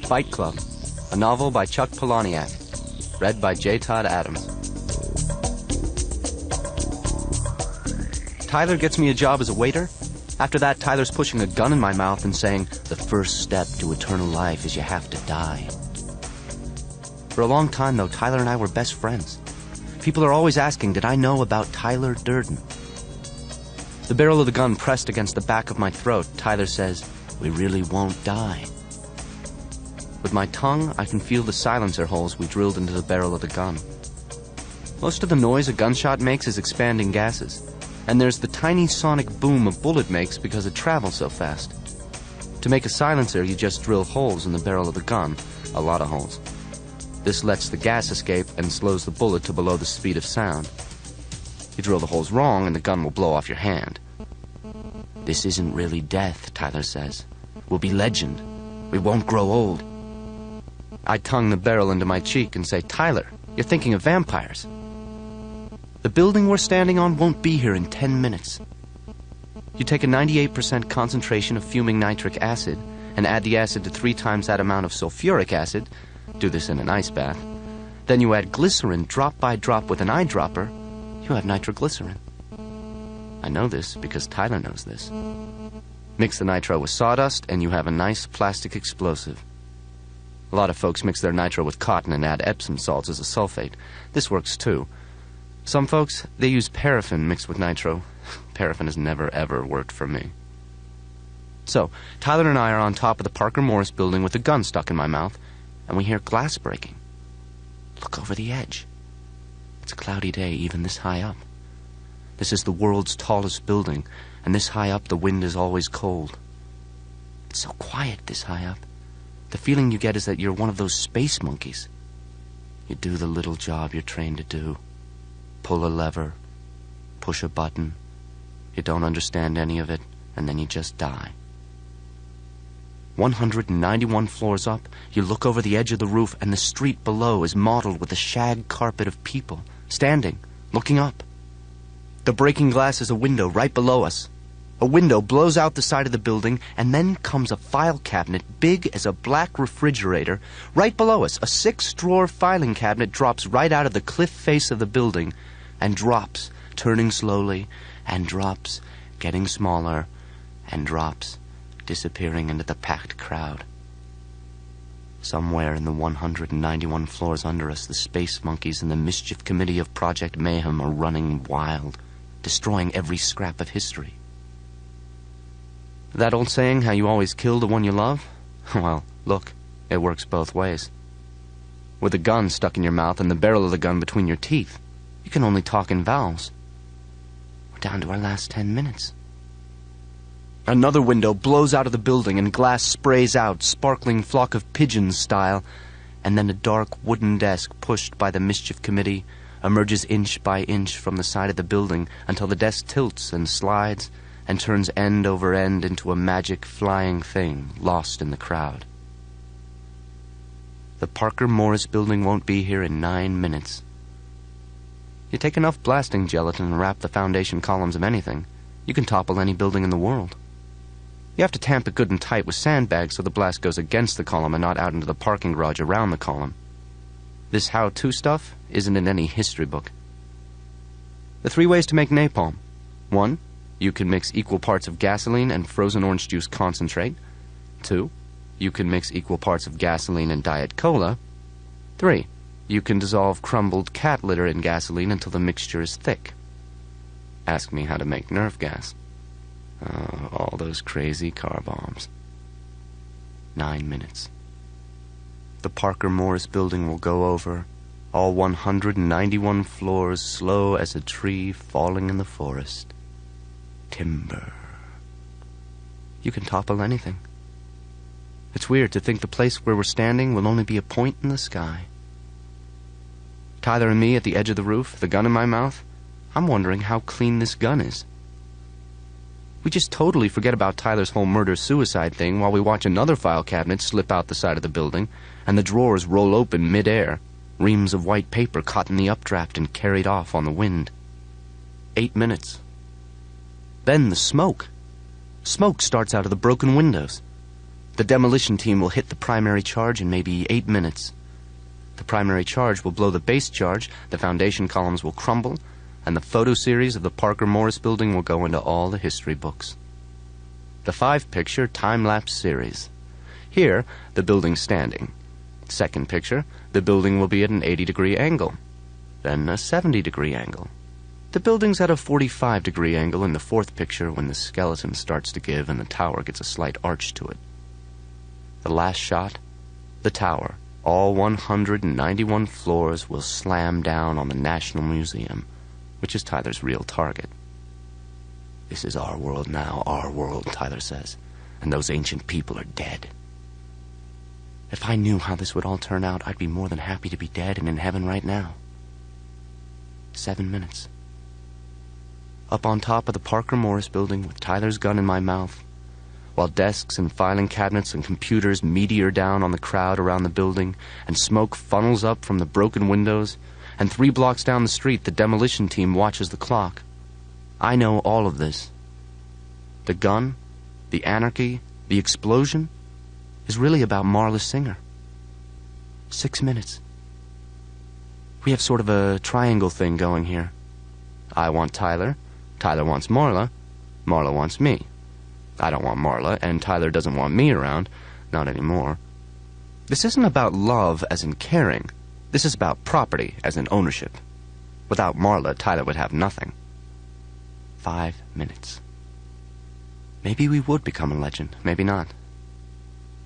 Fight Club, a novel by Chuck Palahniuk, read by J. Todd Adams. Tyler gets me a job as a waiter. After that, Tyler's pushing a gun in my mouth and saying, the first step to eternal life is you have to die. For a long time, though, Tyler and I were best friends. People are always asking, did I know about Tyler Durden? The barrel of the gun pressed against the back of my throat, Tyler says, we really won't die. With my tongue, I can feel the silencer holes we drilled into the barrel of the gun. Most of the noise a gunshot makes is expanding gases, and there's the tiny sonic boom a bullet makes because it travels so fast. To make a silencer, you just drill holes in the barrel of the gun, a lot of holes. This lets the gas escape and slows the bullet to below the speed of sound. You drill the holes wrong and the gun will blow off your hand. This isn't really death, Tyler says. We'll be legend. We won't grow old. I tongue the barrel into my cheek and say, Tyler, you're thinking of vampires. The building we're standing on won't be here in 10 minutes. You take a 98% concentration of fuming nitric acid and add the acid to 3 times that amount of sulfuric acid. Do this in an ice bath. Then you add glycerin drop by drop with an eyedropper. You have nitroglycerin. I know this because Tyler knows this. Mix the nitro with sawdust and you have a nice plastic explosive. A lot of folks mix their nitro with cotton and add Epsom salts as a sulfate. This works too. Some folks, they use paraffin mixed with nitro. Paraffin has never ever worked for me. So, Tyler and I are on top of the Parker Morris building with a gun stuck in my mouth, and we hear glass breaking. Look over the edge. It's a cloudy day even this high up. This is the world's tallest building, and this high up the wind is always cold. It's so quiet this high up. The feeling you get is that you're one of those space monkeys. You do the little job you're trained to do. Pull a lever, push a button. You don't understand any of it, and then you just die. 191 floors up, you look over the edge of the roof, and the street below is mottled with a shag carpet of people, standing, looking up. The breaking glass is a window right below us. A window blows out the side of the building, and then comes a file cabinet big as a black refrigerator. Right below us, a 6-drawer filing cabinet drops right out of the cliff face of the building, and drops, turning slowly, and drops, getting smaller, and drops, disappearing into the packed crowd. Somewhere in the 191 floors under us, the space monkeys and the mischief committee of Project Mayhem are running wild, destroying every scrap of history. That old saying, how you always kill the one you love? Well, look, it works both ways. With a gun stuck in your mouth and the barrel of the gun between your teeth, you can only talk in vowels. We're down to our last 10 minutes. Another window blows out of the building and glass sprays out, sparkling flock of pigeons style, and then a dark wooden desk pushed by the mischief committee emerges inch by inch from the side of the building until the desk tilts and slides and turns end over end into a magic flying thing lost in the crowd. The Parker Morris building won't be here in 9 minutes. You take enough blasting gelatin and wrap the foundation columns of anything, you can topple any building in the world. You have to tamp it good and tight with sandbags so the blast goes against the column and not out into the parking garage around the column. This how-to stuff isn't in any history book. The 3 ways to make napalm. 1, you can mix equal parts of gasoline and frozen orange juice concentrate. 2, you can mix equal parts of gasoline and Diet Cola. 3, you can dissolve crumbled cat litter in gasoline until the mixture is thick. Ask me how to make nerve gas. Oh, all those crazy car bombs. 9 minutes. The Parker Morris building will go over, all 191 floors slow as a tree falling in the forest. Timber. You can topple anything. It's weird to think the place where we're standing will only be a point in the sky. Tyler and me at the edge of the roof, the gun in my mouth. I'm wondering how clean this gun is. We just totally forget about Tyler's whole murder-suicide thing while we watch another file cabinet slip out the side of the building and the drawers roll open mid-air, reams of white paper caught in the updraft and carried off on the wind. 8 minutes. Then the smoke. Smoke starts out of the broken windows. The demolition team will hit the primary charge in maybe 8 minutes. The primary charge will blow the base charge, the foundation columns will crumble, and the photo series of the Parker Morris building will go into all the history books. The 5-picture time-lapse series. Here, the building's standing. Second picture, the building will be at an 80-degree angle, then a 70-degree angle. The building's at a 45-degree angle in the 4th picture when the skeleton starts to give and the tower gets a slight arch to it. The last shot, the tower, all 191 floors, will slam down on the National Museum, which is Tyler's real target. This is our world now, our world, Tyler says, and those ancient people are dead. If I knew how this would all turn out, I'd be more than happy to be dead and in heaven right now. 7 minutes. Up on top of the Parker Morris building with Tyler's gun in my mouth, while desks and filing cabinets and computers meteor down on the crowd around the building, and smoke funnels up from the broken windows, and 3 blocks down the street the demolition team watches the clock. I know all of this. The gun, the anarchy, the explosion is really about Marla Singer. 6 minutes. We have sort of a triangle thing going here. I want Tyler, Tyler wants Marla, Marla wants me. I don't want Marla, and Tyler doesn't want me around. Not anymore. This isn't about love as in caring. This is about property as in ownership. Without Marla, Tyler would have nothing. 5 minutes. Maybe we would become a legend, maybe not.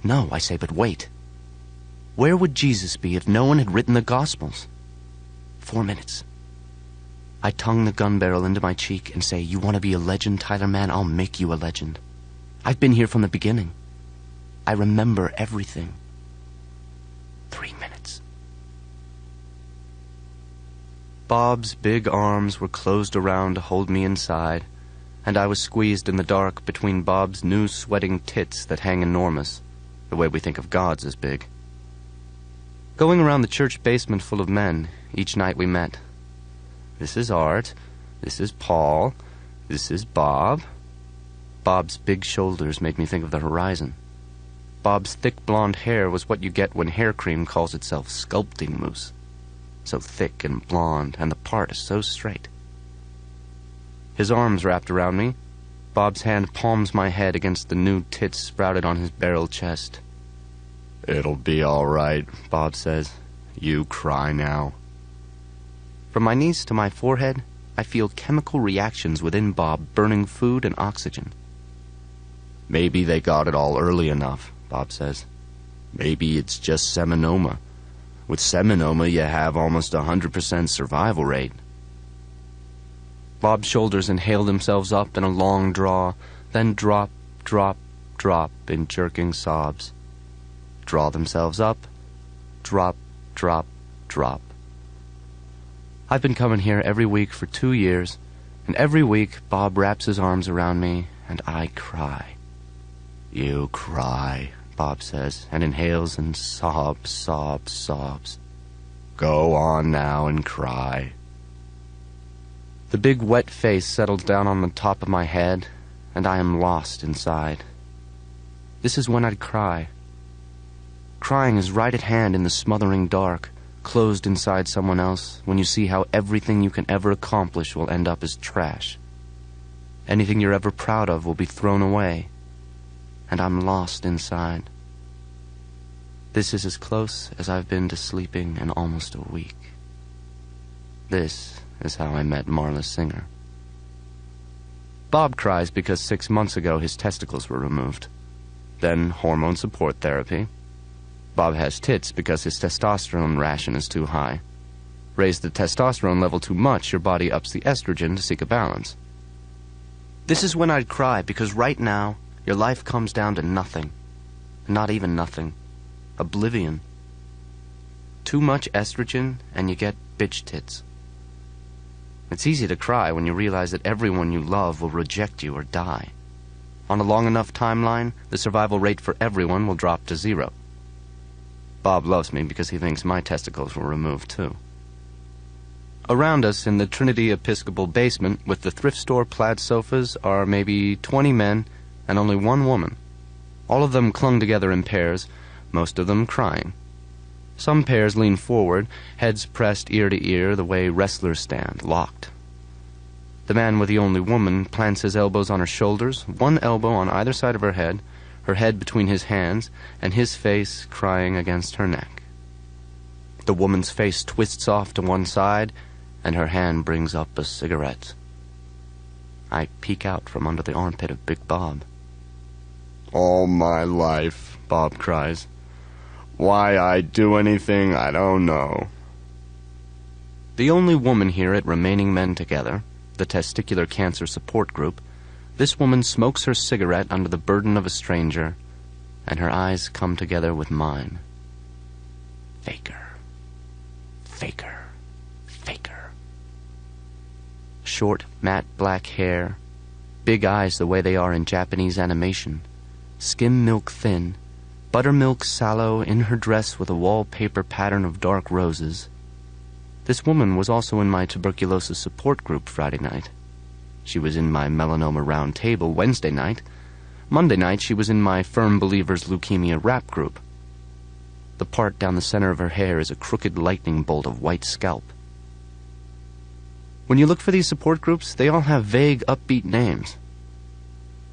No, I say, but wait. Where would Jesus be if no one had written the Gospels? 4 minutes. I tongue the gun barrel into my cheek and say, you want to be a legend, Tyler, man? I'll make you a legend. I've been here from the beginning. I remember everything. 3 minutes. Bob's big arms were closed around to hold me inside, and I was squeezed in the dark between Bob's new sweating tits that hang enormous, the way we think of gods as big. Going around the church basement full of men, each night we met. This is Art, this is Paul, this is Bob. Bob's big shoulders made me think of the horizon. Bob's thick blonde hair was what you get when hair cream calls itself sculpting mousse. So thick and blonde, and the part is so straight. His arms wrapped around me. Bob's hand palms my head against the new tits sprouted on his barrel chest. It'll be all right, Bob says. You cry now. From my knees to my forehead, I feel chemical reactions within Bob burning food and oxygen. Maybe they got it all early enough, Bob says. Maybe it's just seminoma. With seminoma, you have almost 100% survival rate. Bob's shoulders inhaled themselves up in a long draw, then drop, drop, drop in jerking sobs. Draw themselves up, drop, drop, drop. I've been coming here every week for 2 years, and every week Bob wraps his arms around me, and I cry. You cry, Bob says, and inhales and sobs, sobs, sobs. Go on now and cry. The big wet face settles down on the top of my head, and I am lost inside. This is when I'd cry. Crying is right at hand in the smothering dark, closed inside someone else, when you see how everything you can ever accomplish will end up as trash. Anything you're ever proud of will be thrown away, and I'm lost inside. This is as close as I've been to sleeping in almost a week. This is how I met Marla Singer. Bob cries because 6 months ago his testicles were removed. Then hormone support therapy. Bob has tits because his testosterone ration is too high. Raise the testosterone level too much, your body ups the estrogen to seek a balance. This is when I'd cry because right now your life comes down to nothing. Not even nothing. Oblivion. Too much estrogen and you get bitch tits. It's easy to cry when you realize that everyone you love will reject you or die. On a long enough timeline, the survival rate for everyone will drop to 0. Bob loves me because he thinks my testicles were removed too. Around us in the Trinity Episcopal basement with the thrift store plaid sofas are maybe 20 men and only 1 woman. All of them clung together in pairs, most of them crying. Some pairs leaned forward, heads pressed ear to ear the way wrestlers stand, locked. The man with the only woman plants his elbows on her shoulders, one elbow on either side of her head between his hands, and his face crying against her neck. The woman's face twists off to one side, and her hand brings up a cigarette. I peek out from under the armpit of Big Bob. "All my life," Bob cries. "Why I do anything, I don't know." The only woman here at Remaining Men Together, the testicular cancer support group, this woman smokes her cigarette under the burden of a stranger, and her eyes come together with mine. Faker. Faker. Faker. Short, matte black hair, big eyes the way they are in Japanese animation, skim milk thin, buttermilk sallow in her dress with a wallpaper pattern of dark roses. This woman was also in my tuberculosis support group Friday night. She was in my melanoma round table Wednesday night. Monday night she was in my firm believers leukemia rap group. The part down the center of her hair is a crooked lightning bolt of white scalp. When you look for these support groups, they all have vague, upbeat names.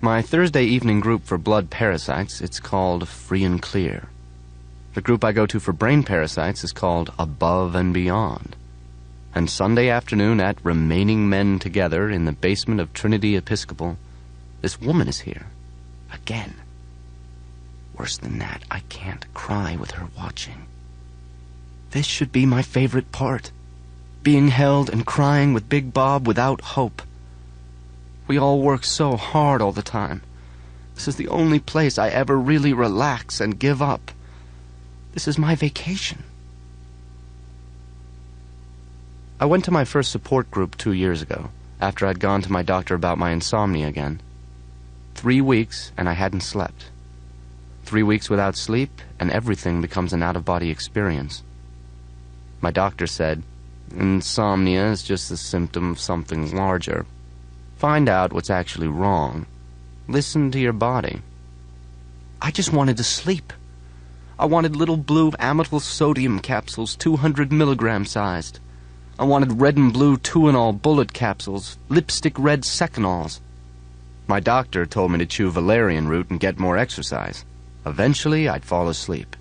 My Thursday evening group for blood parasites, it's called Free and Clear. The group I go to for brain parasites is called Above and Beyond. And Sunday afternoon at Remaining Men Together in the basement of Trinity Episcopal, this woman is here. Again. Worse than that, I can't cry with her watching. This should be my favorite part. Being held and crying with Big Bob without hope. We all work so hard all the time. This is the only place I ever really relax and give up. This is my vacation. I went to my first support group 2 years ago, after I'd gone to my doctor about my insomnia again. 3 weeks, and I hadn't slept. 3 weeks without sleep, and everything becomes an out-of-body experience. My doctor said, "Insomnia is just a symptom of something larger. Find out what's actually wrong. Listen to your body." I just wanted to sleep. I wanted little blue amytal sodium capsules, 200 milligram sized. I wanted red and blue Tuinol bullet capsules, lipstick red Secanols. My doctor told me to chew valerian root and get more exercise. Eventually, I'd fall asleep.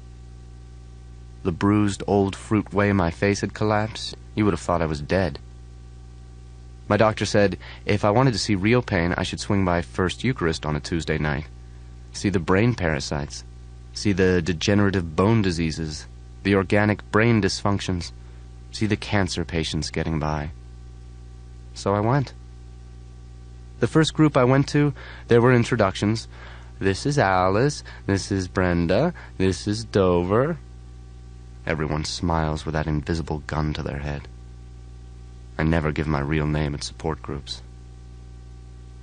The bruised old fruit way my face had collapsed, you would have thought I was dead. My doctor said if I wanted to see real pain, I should swing by First Eucharist on a Tuesday night. See the brain parasites. See the degenerative bone diseases, the organic brain dysfunctions. See the cancer patients getting by. So I went. The first group I went to, there were introductions. This is Alice, this is Brenda, this is Dover. Everyone smiles with that invisible gun to their head. I never give my real name at support groups.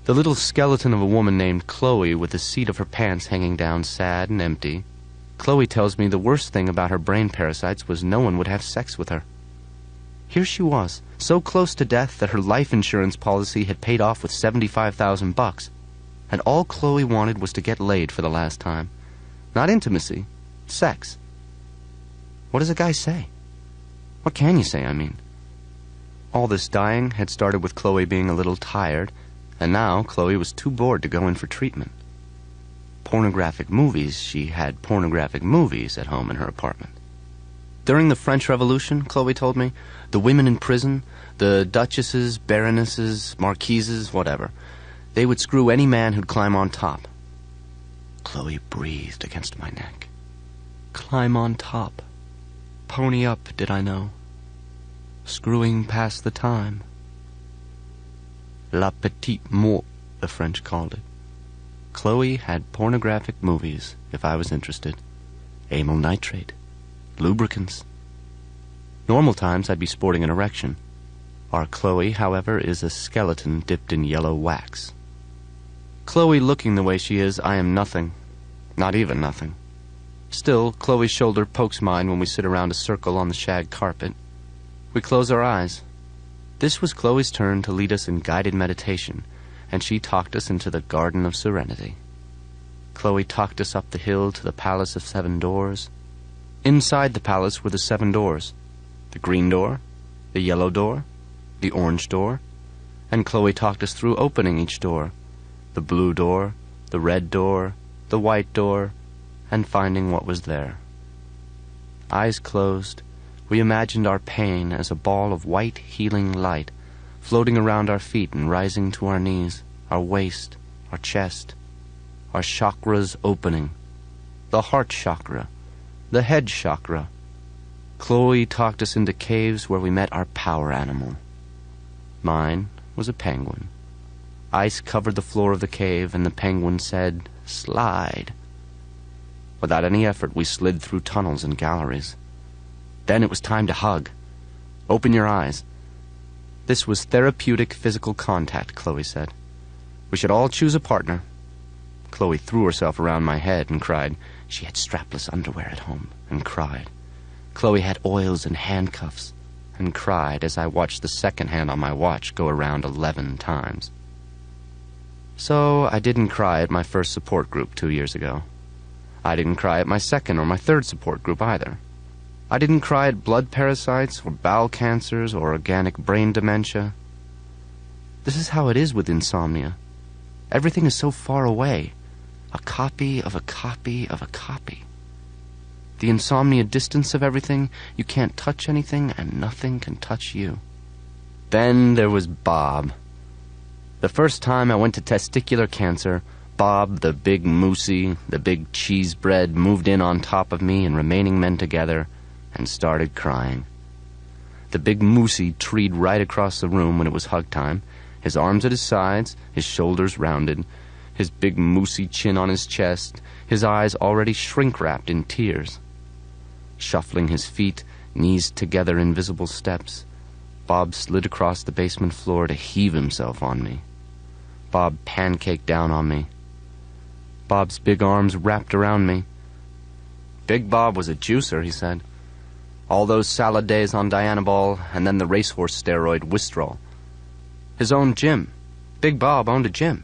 The little skeleton of a woman named Chloe with the seat of her pants hanging down sad and empty. Chloe tells me the worst thing about her brain parasites was no one would have sex with her. Here she was, so close to death that her life insurance policy had paid off with $75,000, and all Chloe wanted was to get laid for the last time. Not intimacy, sex. What does a guy say? What can you say, I mean? All this dying had started with Chloe being a little tired, and now Chloe was too bored to go in for treatment. Pornographic movies, she had pornographic movies at home in her apartment. During the French Revolution, Chloe told me, the women in prison, the duchesses, baronesses, marquises, whatever, they would screw any man who'd climb on top. Chloe breathed against my neck. Climb on top. Pony up, did I know. Screwing past the time. La petite mort, the French called it. Chloe had pornographic movies, if I was interested. Amyl nitrate. Lubricants. Normal times I'd be sporting an erection. Our Chloe, however, is a skeleton dipped in yellow wax. Chloe looking the way she is, I am nothing. Not even nothing. Still, Chloe's shoulder pokes mine when we sit around a circle on the shag carpet. We close our eyes. This was Chloe's turn to lead us in guided meditation, and she talked us into the Garden of Serenity. Chloe talked us up the hill to the Palace of 7 Doors. Inside the palace were the 7 doors. The green door, the yellow door, the orange door, and Chloe talked us through opening each door. The blue door, the red door, the white door, and finding what was there. Eyes closed, we imagined our pain as a ball of white healing light floating around our feet and rising to our knees, our waist, our chest, our chakras opening. The heart chakra, the head chakra. Chloe talked us into caves where we met our power animal. Mine was a penguin. Ice covered the floor of the cave, and the penguin said, "Slide." Without any effort, we slid through tunnels and galleries. Then it was time to hug. Open your eyes. This was therapeutic physical contact, Chloe said. We should all choose a partner. Chloe threw herself around my head and cried. She had strapless underwear at home, and cried. Chloe had oils and handcuffs, and cried as I watched the second hand on my watch go around 11 times. So I didn't cry at my first support group 2 years ago. I didn't cry at my second or my third support group either. I didn't cry at blood parasites or bowel cancers or organic brain dementia. This is how it is with insomnia. Everything is so far away. A copy of a copy of a copy. The insomnia distance of everything, you can't touch anything and nothing can touch you. Then there was Bob. The first time I went to testicular cancer, Bob, the big moosey, the big cheese bread, moved in on top of me and remaining men together and started crying. The big moosey treed right across the room when it was hug time, his arms at his sides, his shoulders rounded, his big moosey chin on his chest, his eyes already shrink-wrapped in tears. Shuffling his feet, knees together in visible steps, Bob slid across the basement floor to heave himself on me. Bob pancaked down on me. Bob's big arms wrapped around me. Big Bob was a juicer, he said. All those salad days on Dianabol, and then the racehorse steroid Wistrol. His own gym. Big Bob owned a gym.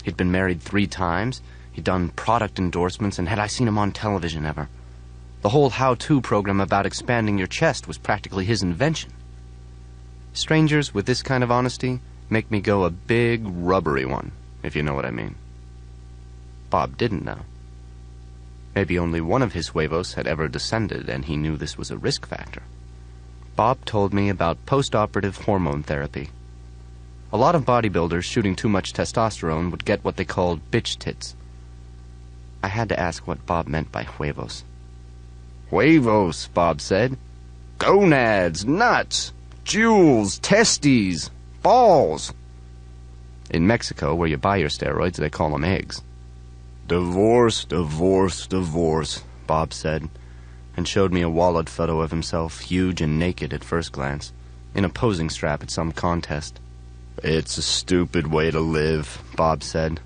He'd been married 3 times, he'd done product endorsements, and had I seen him on television ever? The whole how-to program about expanding your chest was practically his invention. Strangers with this kind of honesty make me go a big, rubbery one, if you know what I mean. Bob didn't know. Maybe only one of his huevos had ever descended, and he knew this was a risk factor. Bob told me about post-operative hormone therapy. A lot of bodybuilders shooting too much testosterone would get what they called bitch tits. I had to ask what Bob meant by huevos. Huevos, Bob said. Gonads, nuts, jewels, testes, balls. In Mexico, where you buy your steroids, they call them eggs. Divorce, divorce, divorce, Bob said, and showed me a wallet photo of himself, huge and naked at first glance, in a posing strap at some contest. It's a stupid way to live, Bob said.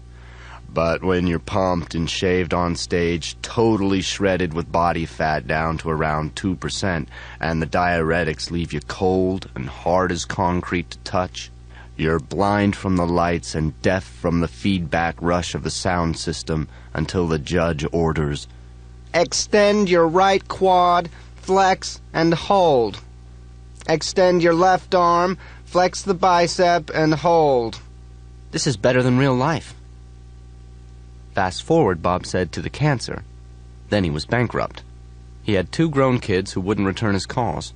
But when you're pumped and shaved on stage, totally shredded with body fat down to around 2%, and the diuretics leave you cold and hard as concrete to touch, you're blind from the lights and deaf from the feedback rush of the sound system until the judge orders, "Extend your right quad, flex, and hold. Extend your left arm, flex the bicep, and hold." This is better than real life. Fast forward, Bob said, to the cancer. Then he was bankrupt. He had 2 grown kids who wouldn't return his calls.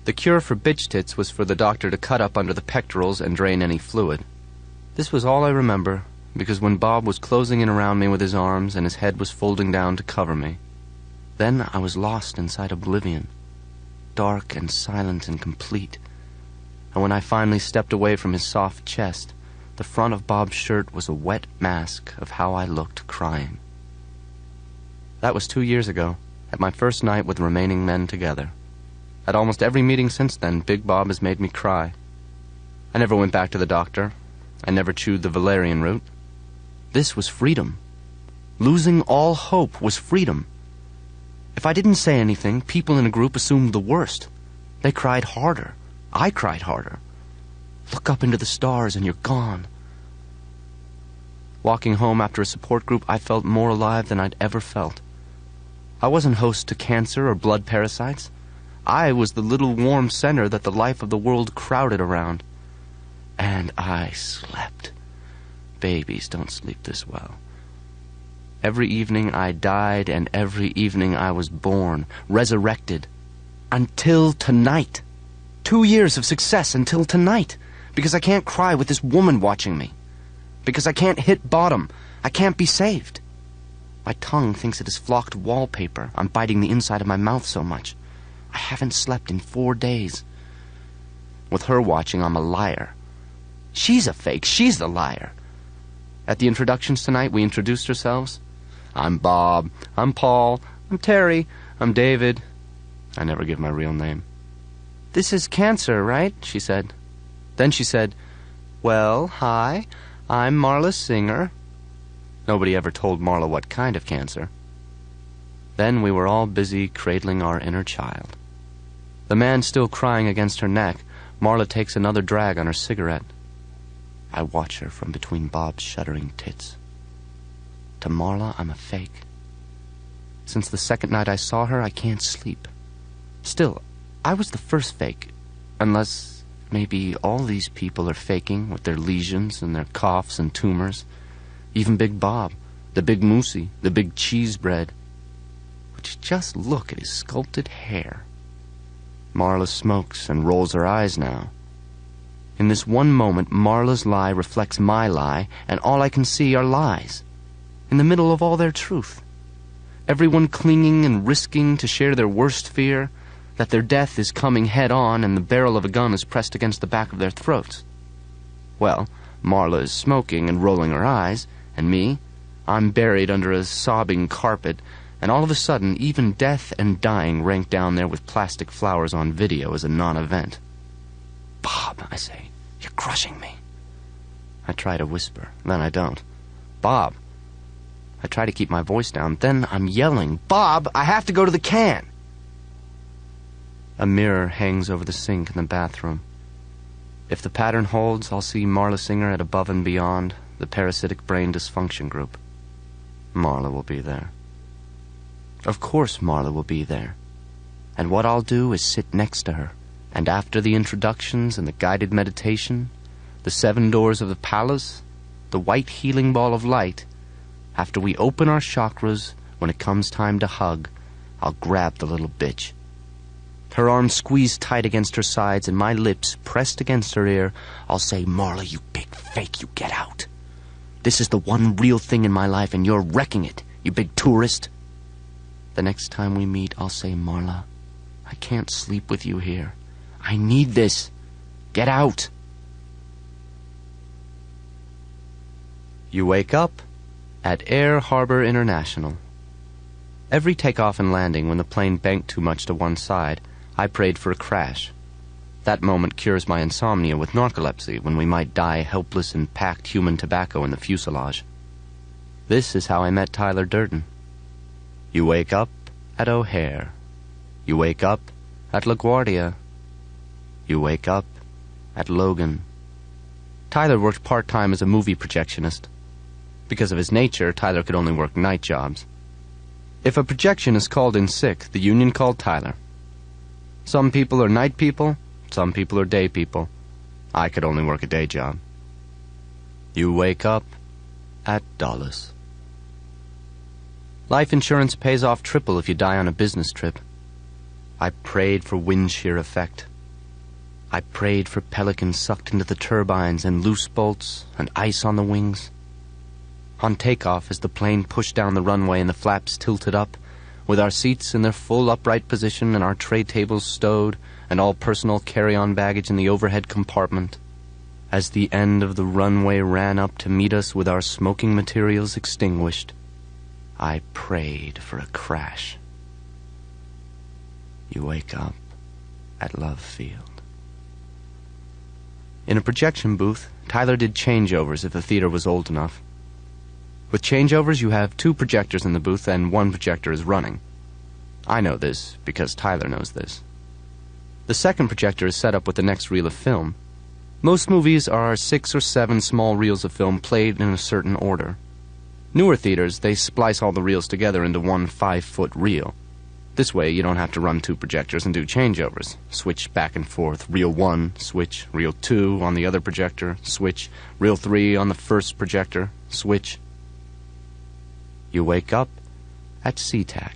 The cure for bitch tits was for the doctor to cut up under the pectorals and drain any fluid. This was all I remember, because when Bob was closing in around me with his arms and his head was folding down to cover me, then I was lost inside oblivion, dark and silent and complete. And when I finally stepped away from his soft chest, the front of Bob's shirt was a wet mask of how I looked crying. That was 2 years ago, at my first night with remaining men together. At almost every meeting since then, Big Bob has made me cry. I never went back to the doctor. I never chewed the valerian root. This was freedom. Losing all hope was freedom. If I didn't say anything, people in a group assumed the worst. They cried harder. I cried harder. Look up into the stars and you're gone. Walking home after a support group, I felt more alive than I'd ever felt. I wasn't host to cancer or blood parasites. I was the little warm center that the life of the world crowded around. And I slept. Babies don't sleep this well. Every evening I died, and every evening I was born, resurrected. Until tonight. 2 years of success until tonight. Because I can't cry with this woman watching me. Because I can't hit bottom. I can't be saved. My tongue thinks it is flocked wallpaper. I'm biting the inside of my mouth so much. I haven't slept in 4 days. With her watching, I'm a liar. She's a fake. She's the liar. At the introductions tonight, we introduced ourselves. I'm Bob. I'm Paul. I'm Terry. I'm David. I never give my real name. This is cancer, right? She said. Then she said, well, hi, I'm Marla Singer. Nobody ever told Marla what kind of cancer. Then we were all busy cradling our inner child. The man still crying against her neck, Marla takes another drag on her cigarette. I watch her from between Bob's shuddering tits. To Marla, I'm a fake. Since the second night I saw her, I can't sleep. Still, I was the first fake, unless maybe all these people are faking with their lesions and their coughs and tumors. Even Big Bob, the big moosie, the big cheese bread. Would you just look at his sculpted hair? Marla smokes and rolls her eyes now. In this one moment, Marla's lie reflects my lie, and all I can see are lies. In the middle of all their truth. Everyone clinging and risking to share their worst fear, that their death is coming head on and the barrel of a gun is pressed against the back of their throats. Well, Marla is smoking and rolling her eyes, and me, I'm buried under a sobbing carpet, and all of a sudden, even death and dying rank down there with plastic flowers on video as a non-event. Bob, I say, you're crushing me. I try to whisper, then I don't. Bob. I try to keep my voice down, then I'm yelling, Bob, I have to go to the can. A mirror hangs over the sink in the bathroom. If the pattern holds, I'll see Marla Singer at Above and Beyond, the parasitic brain dysfunction group. Marla will be there. Of course Marla will be there. And what I'll do is sit next to her, and after the introductions and the guided meditation, the 7 doors of the palace, the white healing ball of light, after we open our chakras, when it comes time to hug, I'll grab the little bitch. Her arms squeezed tight against her sides and my lips pressed against her ear, I'll say, Marla, you big fake, you get out. This is the one real thing in my life and you're wrecking it, you big tourist. The next time we meet, I'll say, Marla, I can't sleep with you here. I need this. Get out. You wake up at Air Harbor International. Every takeoff and landing, when the plane banked too much to one side, I prayed for a crash. That moment cures my insomnia with narcolepsy when we might die helpless in packed human tobacco in the fuselage. This is how I met Tyler Durden. You wake up at O'Hare. You wake up at LaGuardia. You wake up at Logan. Tyler worked part-time as a movie projectionist. Because of his nature, Tyler could only work night jobs. If a projectionist called in sick, the union called Tyler. Some people are night people, some people are day people. I could only work a day job. You wake up at Dulles. Life insurance pays off triple if you die on a business trip. I prayed for wind shear effect. I prayed for pelicans sucked into the turbines and loose bolts and ice on the wings. On takeoff, as the plane pushed down the runway and the flaps tilted up, with our seats in their full upright position and our tray tables stowed and all personal carry-on baggage in the overhead compartment, as the end of the runway ran up to meet us with our smoking materials extinguished, I prayed for a crash. You wake up at Love Field. In a projection booth, Tyler did changeovers if the theater was old enough. With changeovers, you have 2 projectors in the booth and 1 projector is running. I know this because Tyler knows this. The second projector is set up with the next reel of film. Most movies are 6 or 7 small reels of film played in a certain order. Newer theaters, they splice all the reels together into one 5-foot reel. This way, you don't have to run 2 projectors and do changeovers. Switch back and forth. Reel 1, switch. Reel 2 on the other projector, switch. Reel 3 on the first projector, switch. You wake up at SeaTac.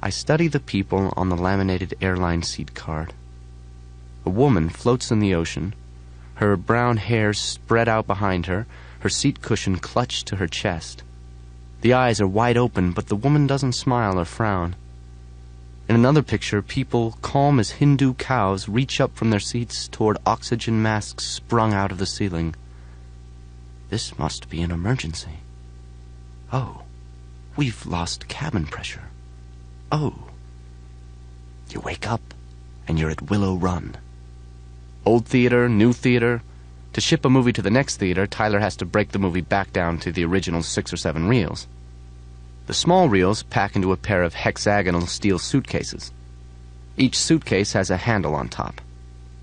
I study the people on the laminated airline seat card. A woman floats in the ocean, her brown hair spread out behind her, her seat cushion clutched to her chest. The eyes are wide open, but the woman doesn't smile or frown. In another picture, people, calm as Hindu cows, reach up from their seats toward oxygen masks sprung out of the ceiling. This must be an emergency. Oh, we've lost cabin pressure. Oh. You wake up, and you're at Willow Run. Old theater, new theater. To ship a movie to the next theater, Tyler has to break the movie back down to the original 6 or 7 reels. The small reels pack into a pair of hexagonal steel suitcases. Each suitcase has a handle on top.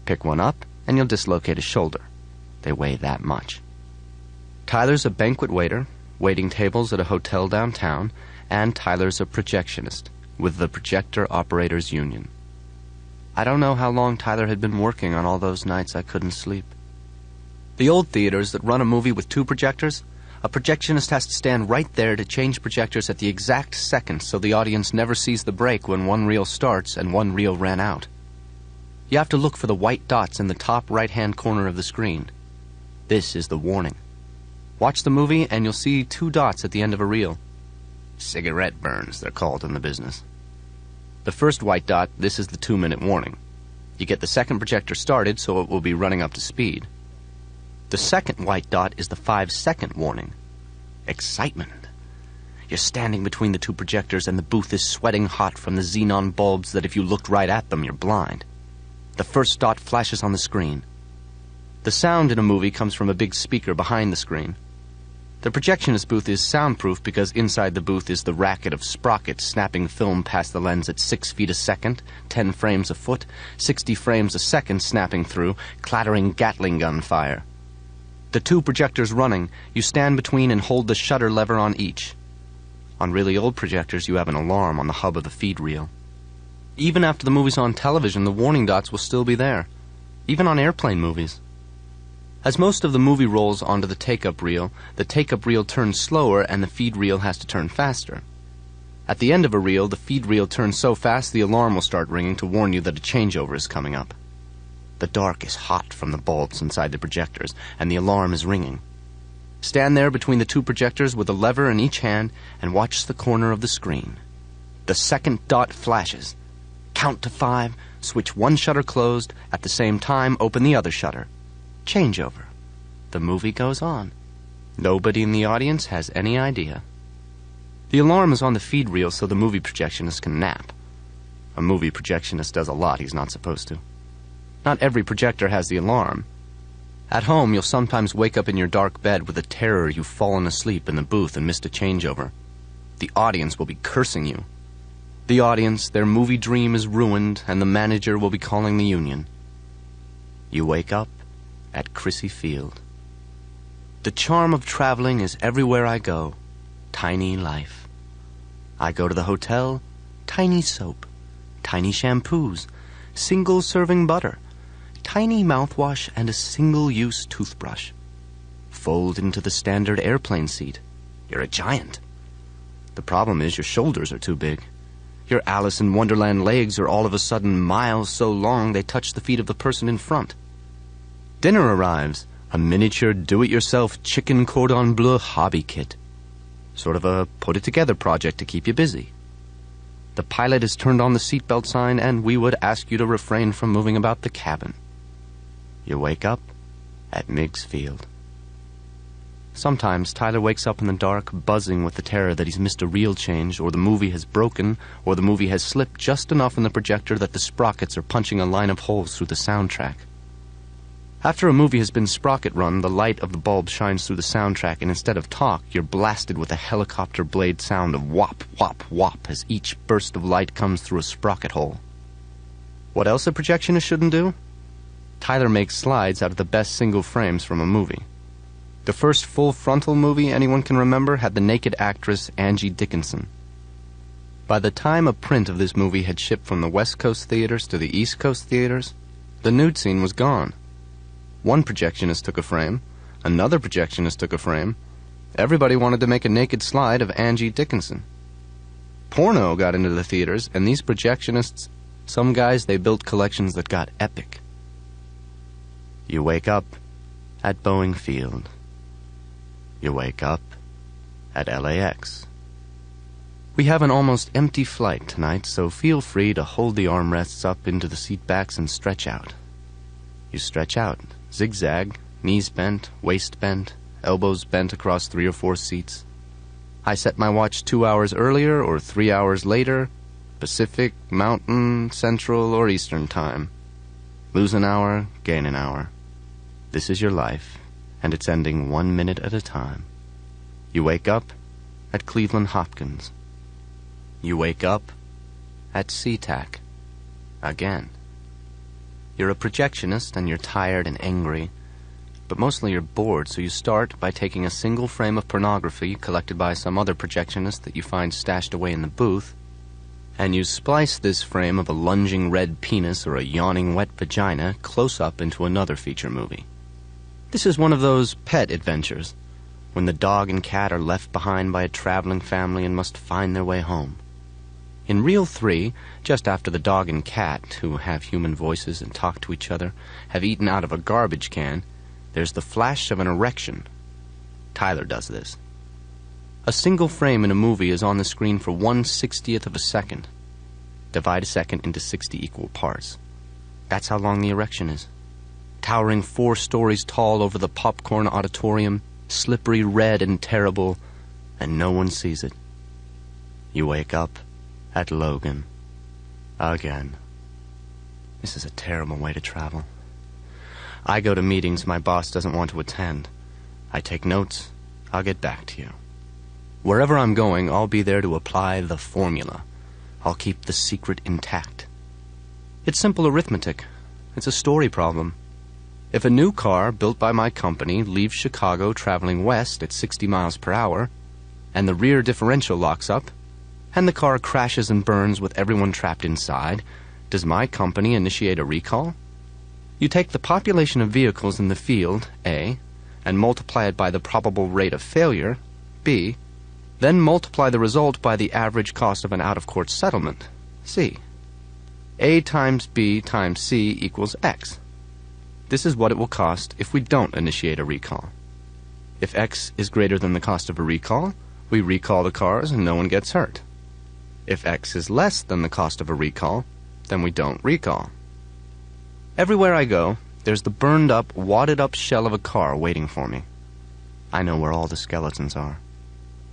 Pick one up, and you'll dislocate a shoulder. They weigh that much. Tyler's a banquet waiter, waiting tables at a hotel downtown, and Tyler's a projectionist with the Projector Operators Union. I don't know how long Tyler had been working on all those nights I couldn't sleep. The old theaters that run a movie with 2 projectors, a projectionist has to stand right there to change projectors at the exact second so the audience never sees the break when one reel starts and one reel ran out. You have to look for the white dots in the top right-hand corner of the screen. This is the warning. Watch the movie and you'll see 2 dots at the end of a reel. Cigarette burns, they're called in the business. The first white dot, this is the 2-minute warning. You get the second projector started so it will be running up to speed. The second white dot is the 5-second warning. Excitement. You're standing between the 2 projectors and the booth is sweating hot from the xenon bulbs that if you looked right at them, you're blind. The first dot flashes on the screen. The sound in a movie comes from a big speaker behind the screen. The projectionist booth is soundproof because inside the booth is the racket of sprockets snapping film past the lens at 6 feet a second, 10 frames a foot, 60 frames a second snapping through, clattering Gatling gun fire. The 2 projectors running, you stand between and hold the shutter lever on each. On really old projectors, you have an alarm on the hub of the feed reel. Even after the movie's on television, the warning dots will still be there, even on airplane movies. As most of the movie rolls onto the take-up reel, the take-up reel turns slower and the feed reel has to turn faster. At the end of a reel, the feed reel turns so fast the alarm will start ringing to warn you that a changeover is coming up. The dark is hot from the bulbs inside the projectors, and the alarm is ringing. Stand there between the 2 projectors with a lever in each hand and watch the corner of the screen. The second dot flashes. Count to 5, switch one shutter closed, at the same time open the other shutter. Changeover. The movie goes on. Nobody in the audience has any idea. The alarm is on the feed reel so the movie projectionist can nap. A movie projectionist does a lot he's not supposed to. Not every projector has the alarm. At home, you'll sometimes wake up in your dark bed with a terror you've fallen asleep in the booth and missed a changeover. The audience will be cursing you. The audience, their movie dream is ruined, and the manager will be calling the union. You wake up at Crissy Field. The charm of traveling is everywhere I go. Tiny life. I go to the hotel, tiny soap, tiny shampoos, single-serving butter, tiny mouthwash, and a single-use toothbrush. Fold into the standard airplane seat. You're a giant. The problem is your shoulders are too big. Your Alice in Wonderland legs are all of a sudden miles so long they touch the feet of the person in front. Dinner arrives, a miniature do-it-yourself chicken cordon bleu hobby kit. Sort of a put-it-together project to keep you busy. The pilot has turned on the seatbelt sign, and we would ask you to refrain from moving about the cabin. You wake up at Meigs Field. Sometimes Tyler wakes up in the dark, buzzing with the terror that he's missed a reel change, or the movie has broken, or the movie has slipped just enough in the projector that the sprockets are punching a line of holes through the soundtrack. After a movie has been sprocket run, the light of the bulb shines through the soundtrack, and instead of talk, you're blasted with a helicopter blade sound of whop, whop, whop as each burst of light comes through a sprocket hole. What else a projectionist shouldn't do? Tyler makes slides out of the best single frames from a movie. The first full-frontal movie anyone can remember had the naked actress Angie Dickinson. By the time a print of this movie had shipped from the West Coast theaters to the East Coast theaters, the nude scene was gone. One projectionist took a frame, another projectionist took a frame. Everybody wanted to make a naked slide of Angie Dickinson. Porno got into the theaters, and these projectionists, some guys, they built collections that got epic. You wake up at Boeing Field. You wake up at LAX. We have an almost empty flight tonight, so feel free to hold the armrests up into the seat backs and stretch out. You stretch out, zigzag, knees bent, waist bent, elbows bent across 3 or 4 seats. I set my watch 2 hours earlier or 3 hours later, Pacific, Mountain, Central, or Eastern time. Lose an hour, gain an hour. This is your life, and it's ending 1 minute at a time. You wake up at Cleveland Hopkins. You wake up at SeaTac. Again. You're a projectionist and you're tired and angry, but mostly you're bored, so you start by taking a single frame of pornography collected by some other projectionist that you find stashed away in the booth, and you splice this frame of a lunging red penis or a yawning wet vagina close up into another feature movie. This is one of those pet adventures, when the dog and cat are left behind by a traveling family and must find their way home. In Reel 3, just after the dog and cat, who have human voices and talk to each other, have eaten out of a garbage can, there's the flash of an erection. Tyler does this. A single frame in a movie is on the screen for 1/60th of a second. Divide a second into 60 equal parts. That's how long the erection is. Towering 4 stories tall over the popcorn auditorium, slippery red and terrible, and no one sees it. You wake up at Logan. Again. This is a terrible way to travel. I go to meetings my boss doesn't want to attend. I take notes. I'll get back to you. Wherever I'm going, I'll be there to apply the formula. I'll keep the secret intact. It's simple arithmetic. It's a story problem. If a new car built by my company leaves Chicago traveling west at 60 miles per hour, and the rear differential locks up, and the car crashes and burns with everyone trapped inside, does my company initiate a recall? You take the population of vehicles in the field, A, and multiply it by the probable rate of failure, B, then multiply the result by the average cost of an out-of-court settlement, C. A times B times C equals X. This is what it will cost if we don't initiate a recall. If X is greater than the cost of a recall, we recall the cars and no one gets hurt. If X is less than the cost of a recall, then we don't recall. Everywhere I go, there's the burned-up, wadded-up shell of a car waiting for me. I know where all the skeletons are.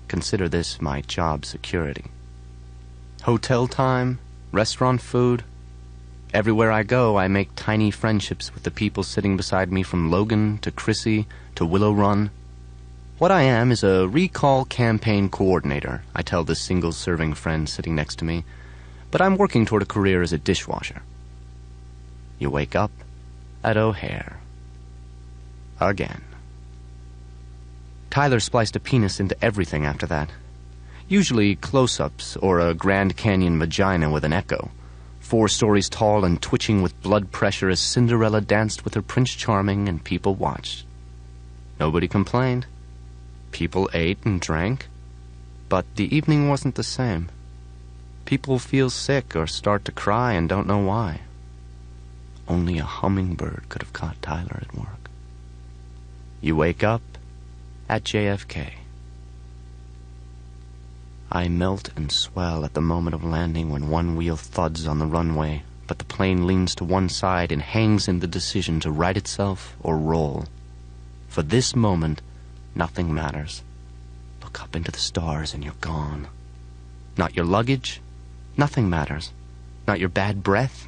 Consider this my job security. Hotel time, restaurant food. Everywhere I go, I make tiny friendships with the people sitting beside me from Logan to Chrissy to Willow Run. What I am is a recall campaign coordinator, I tell this single-serving friend sitting next to me, but I'm working toward a career as a dishwasher. You wake up at O'Hare. Again. Tyler spliced a penis into everything after that. Usually close-ups or a Grand Canyon vagina with an echo. 4 stories tall and twitching with blood pressure as Cinderella danced with her Prince Charming and people watched. Nobody complained. People ate and drank. But the evening wasn't the same. People feel sick or start to cry and don't know why. Only a hummingbird could have caught Tyler at work. You wake up at JFK. I melt and swell at the moment of landing when one wheel thuds on the runway, but the plane leans to one side and hangs in the decision to right itself or roll. For this moment, nothing matters. Look up into the stars and you're gone. Not your luggage, nothing matters. Not your bad breath.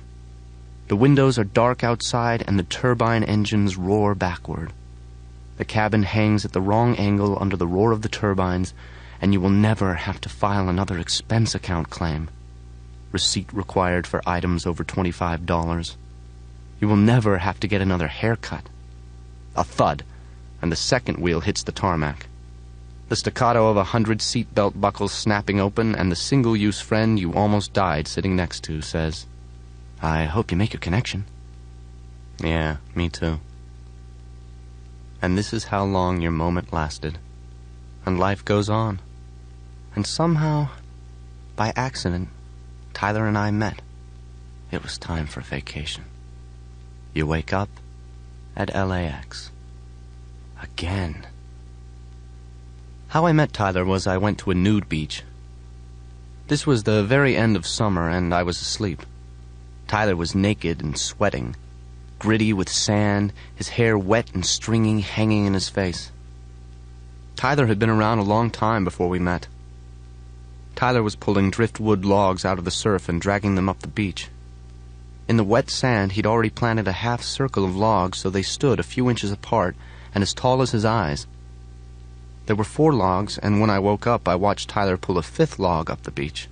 The windows are dark outside and the turbine engines roar backward. The cabin hangs at the wrong angle under the roar of the turbines, and you will never have to file another expense account claim. Receipt required for items over $25. You will never have to get another haircut. A thud, and the second wheel hits the tarmac. The staccato of 100 seatbelt buckles snapping open, and the single-use friend you almost died sitting next to says, "I hope you make your connection." Yeah, me too. And this is how long your moment lasted. And life goes on. And somehow, by accident, Tyler and I met. It was time for vacation. You wake up at LAX. Again. How I met Tyler was I went to a nude beach. This was the very end of summer, and I was asleep. Tyler was naked and sweating, gritty with sand, his hair wet and stringy, hanging in his face. Tyler had been around a long time before we met. Tyler was pulling driftwood logs out of the surf and dragging them up the beach. In the wet sand, he'd already planted a half circle of logs so they stood a few inches apart and as tall as his eyes. There were 4 logs, and when I woke up, I watched Tyler pull a 5th log up the beach.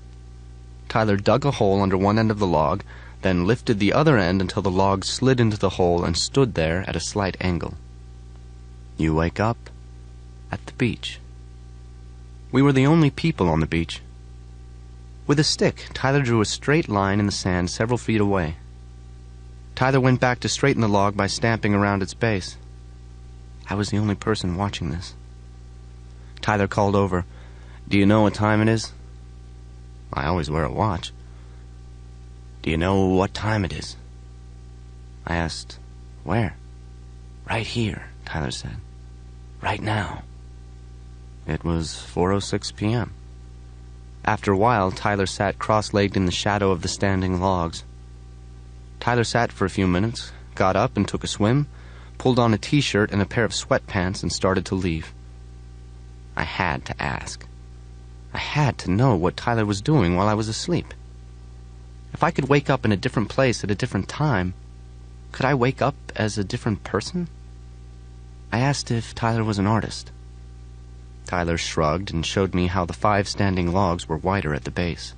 Tyler dug a hole under one end of the log, then lifted the other end until the log slid into the hole and stood there at a slight angle. You wake up at the beach. We were the only people on the beach. With a stick, Tyler drew a straight line in the sand several feet away. Tyler went back to straighten the log by stamping around its base. I was the only person watching this. Tyler called over, "Do you know what time it is?" I always wear a watch. "Do you know what time it is?" I asked, "Where?" "Right here," Tyler said. "Right now." It was 4:06 p.m. After a while, Tyler sat cross-legged in the shadow of the standing logs. Tyler sat for a few minutes, got up and took a swim, pulled on a t-shirt and a pair of sweatpants and started to leave. I had to ask. I had to know what Tyler was doing while I was asleep. If I could wake up in a different place at a different time, could I wake up as a different person? I asked if Tyler was an artist. Tyler shrugged and showed me how the 5 standing logs were wider at the base.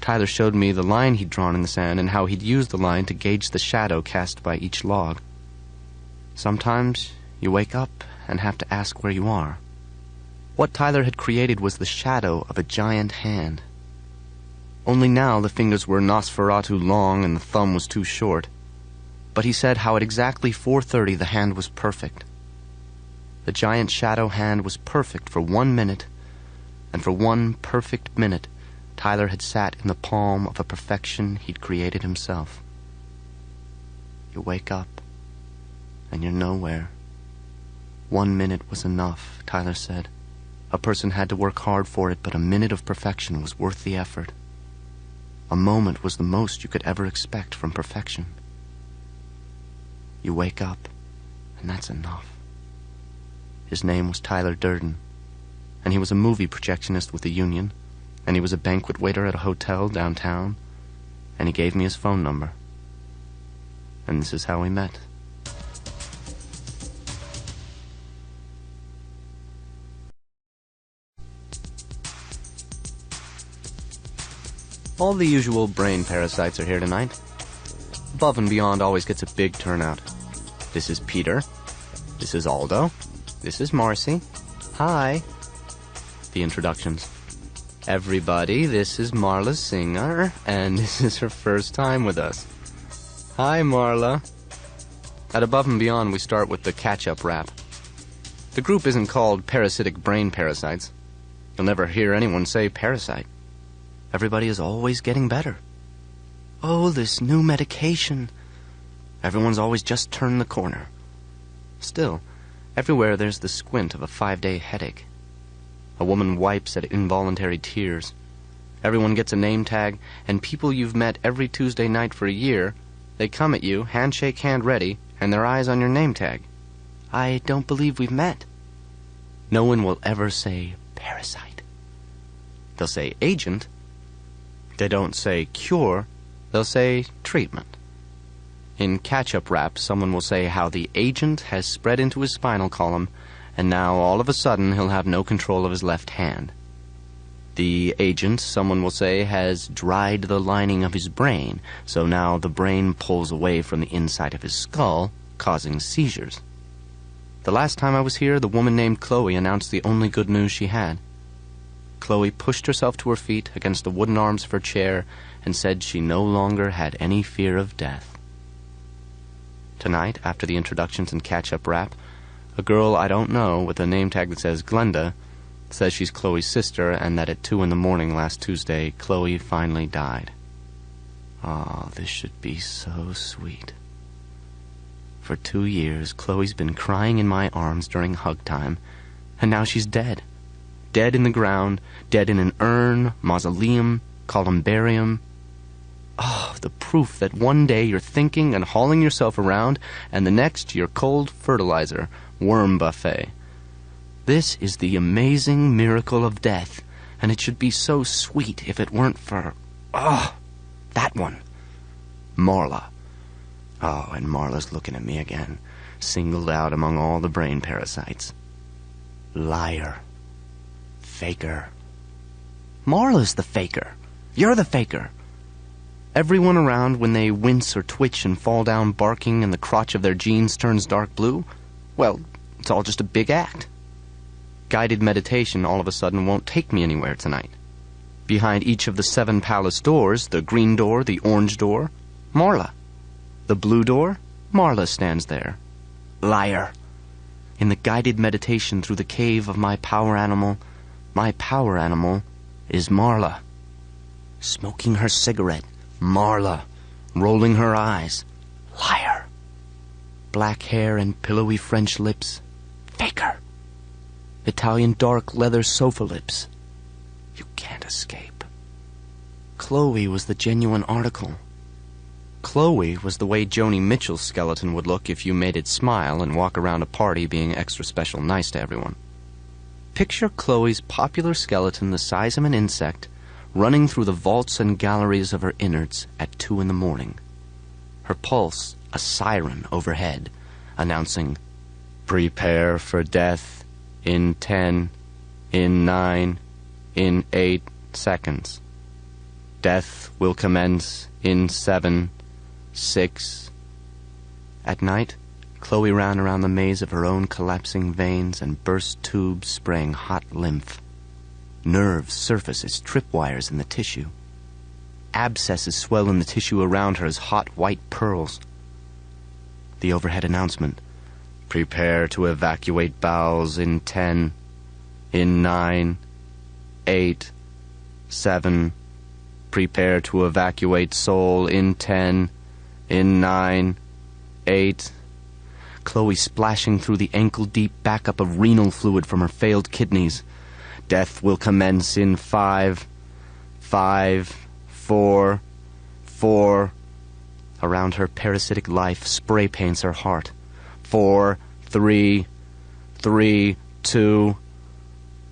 Tyler showed me the line he'd drawn in the sand and how he'd used the line to gauge the shadow cast by each log. Sometimes you wake up and have to ask where you are. What Tyler had created was the shadow of a giant hand. Only now the fingers were Nosferatu long and the thumb was too short. But he said how at exactly 4:30 the hand was perfect. The giant shadow hand was perfect for 1 minute, and for 1 perfect minute Tyler had sat in the palm of a perfection he'd created himself. You wake up, and you're nowhere. 1 minute was enough, Tyler said. A person had to work hard for it, but a minute of perfection was worth the effort. A moment was the most you could ever expect from perfection. You wake up, and that's enough. His name was Tyler Durden, and he was a movie projectionist with the union, and he was a banquet waiter at a hotel downtown, and he gave me his phone number. And this is how we met. All the usual brain parasites are here tonight. Above and Beyond always gets a big turnout. This is Peter. This is Aldo. This is Marcy. Hi. The introductions. Everybody, this is Marla Singer, and this is her first time with us. Hi, Marla. At Above and Beyond, we start with the catch-up rap. The group isn't called Parasitic Brain Parasites. You'll never hear anyone say parasite. Everybody is always getting better. Oh, this new medication. Everyone's always just turned the corner. Still, everywhere there's the squint of a 5-day headache. A woman wipes at involuntary tears. Everyone gets a name tag, and people you've met every Tuesday night for a year, they come at you, handshake hand ready, and their eyes on your name tag. I don't believe we've met. No one will ever say parasite. They'll say agent. They don't say cure. They'll say treatment. In catch-up rap, someone will say how the agent has spread into his spinal column, and now all of a sudden he'll have no control of his left hand. The agent, someone will say, has dried the lining of his brain, so now the brain pulls away from the inside of his skull, causing seizures. The last time I was here, the woman named Chloe announced the only good news she had. Chloe pushed herself to her feet against the wooden arms of her chair and said she no longer had any fear of death. Tonight, after the introductions and catch-up rap, a girl I don't know with a name tag that says Glenda says she's Chloe's sister and that at 2 a.m. last Tuesday, Chloe finally died. Oh, this should be so sweet. For 2 years, Chloe's been crying in my arms during hug time, and now she's dead. Dead in the ground, dead in an urn, mausoleum, columbarium. Oh, the proof that one day you're thinking and hauling yourself around, and the next you're cold fertilizer, worm buffet. This is the amazing miracle of death, and it should be so sweet if it weren't for, that one, Marla. Oh, and Marla's looking at me again, singled out among all the brain parasites. Liar. Faker. Marla's the faker. You're the faker. Everyone around, when they wince or twitch and fall down barking and the crotch of their jeans turns dark blue, well, it's all just a big act. Guided meditation all of a sudden won't take me anywhere tonight. Behind each of the 7 palace doors, the green door, the orange door, Marla. The blue door, Marla stands there. Liar. In the guided meditation through the cave of my power animal is Marla. Smoking her cigarette, Marla. Rolling her eyes, liar. Black hair and pillowy French lips, faker. Italian dark leather sofa lips. You can't escape. Chloe was the genuine article. Chloe was the way Joni Mitchell's skeleton would look if you made it smile and walk around a party being extra special nice to everyone. Picture Chloe's popular skeleton the size of an insect running through the vaults and galleries of her innards at 2 a.m. Her pulse a siren overhead, announcing, "Prepare for death in 10, in 9, in 8 seconds. Death will commence in 7, 6. At night, Chloe ran around the maze of her own collapsing veins and burst tubes spraying hot lymph. Nerves surface as tripwires in the tissue. Abscesses swell in the tissue around her as hot white pearls. The overhead announcement, "Prepare to evacuate bowels in 10, in 9, 8, 7. Prepare to evacuate soul in 10, in 9, 8. Chloe splashing through the ankle-deep backup of renal fluid from her failed kidneys. Death will commence in 5, 5, 4, 4. Around her parasitic life spray paints her heart. 4, 3, 3, 2.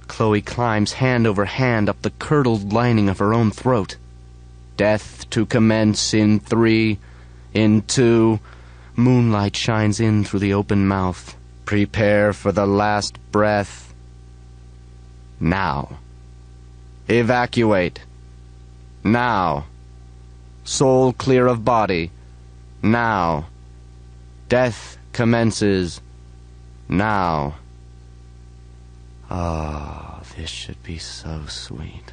Chloe climbs hand over hand up the curdled lining of her own throat. Death to commence in 3, in 2. Moonlight shines in through the open mouth. Prepare for the last breath. Now. Evacuate. Now. Soul clear of body. Now. Death commences. Now. Ah, this should be so sweet.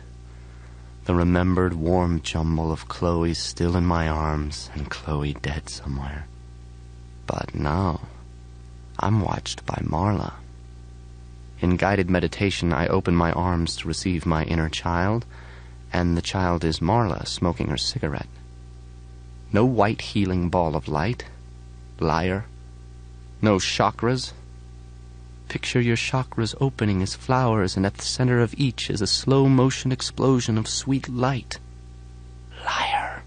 The remembered warm jumble of Chloe still in my arms and Chloe dead somewhere. But no, I'm watched by Marla. In guided meditation, I open my arms to receive my inner child, and the child is Marla smoking her cigarette. No white healing ball of light. Liar. No chakras. Picture your chakras opening as flowers, and at the center of each is a slow-motion explosion of sweet light. Liar.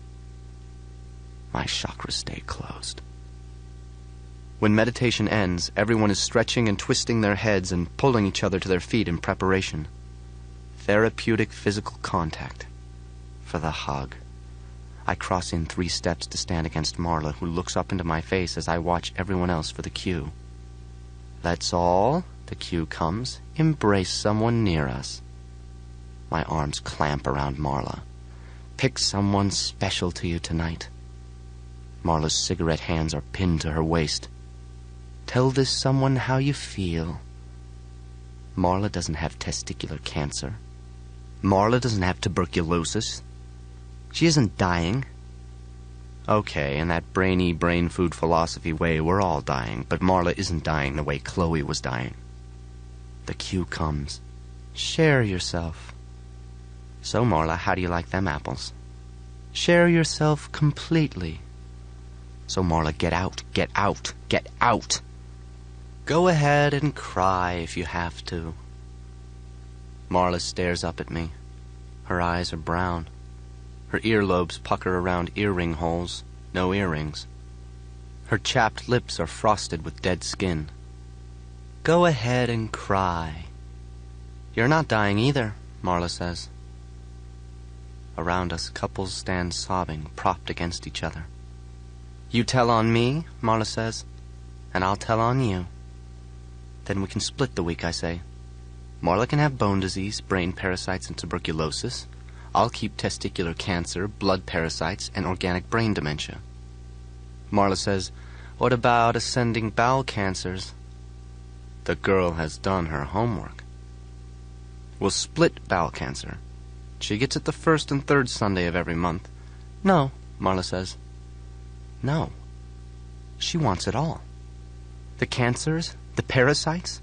My chakras stay closed. When meditation ends, everyone is stretching and twisting their heads and pulling each other to their feet in preparation. Therapeutic physical contact. For the hug. I cross in 3 steps to stand against Marla, who looks up into my face as I watch everyone else for the cue. Let's all, the cue comes, embrace someone near us. My arms clamp around Marla. Pick someone special to you tonight. Marla's cigarette hands are pinned to her waist. Tell this someone how you feel. Marla doesn't have testicular cancer. Marla doesn't have tuberculosis. She isn't dying. Okay, in that brainy, brain food philosophy way, we're all dying, but Marla isn't dying the way Chloe was dying. The cue comes. Share yourself. So, Marla, how do you like them apples? Share yourself completely. So, Marla, get out, get out, get out. Go ahead and cry if you have to. Marla stares up at me. Her eyes are brown. Her earlobes pucker around earring holes, no earrings. Her chapped lips are frosted with dead skin. Go ahead and cry. You're not dying either, Marla says. Around us, couples stand sobbing, propped against each other. You tell on me, Marla says, and I'll tell on you. Then we can split the week, I say. Marla can have bone disease, brain parasites, and tuberculosis. I'll keep testicular cancer, blood parasites, and organic brain dementia. Marla says, what about ascending bowel cancers? The girl has done her homework. We'll split bowel cancer. She gets it the first and third Sunday of every month. No, Marla says. No. She wants it all. The cancers, the parasites.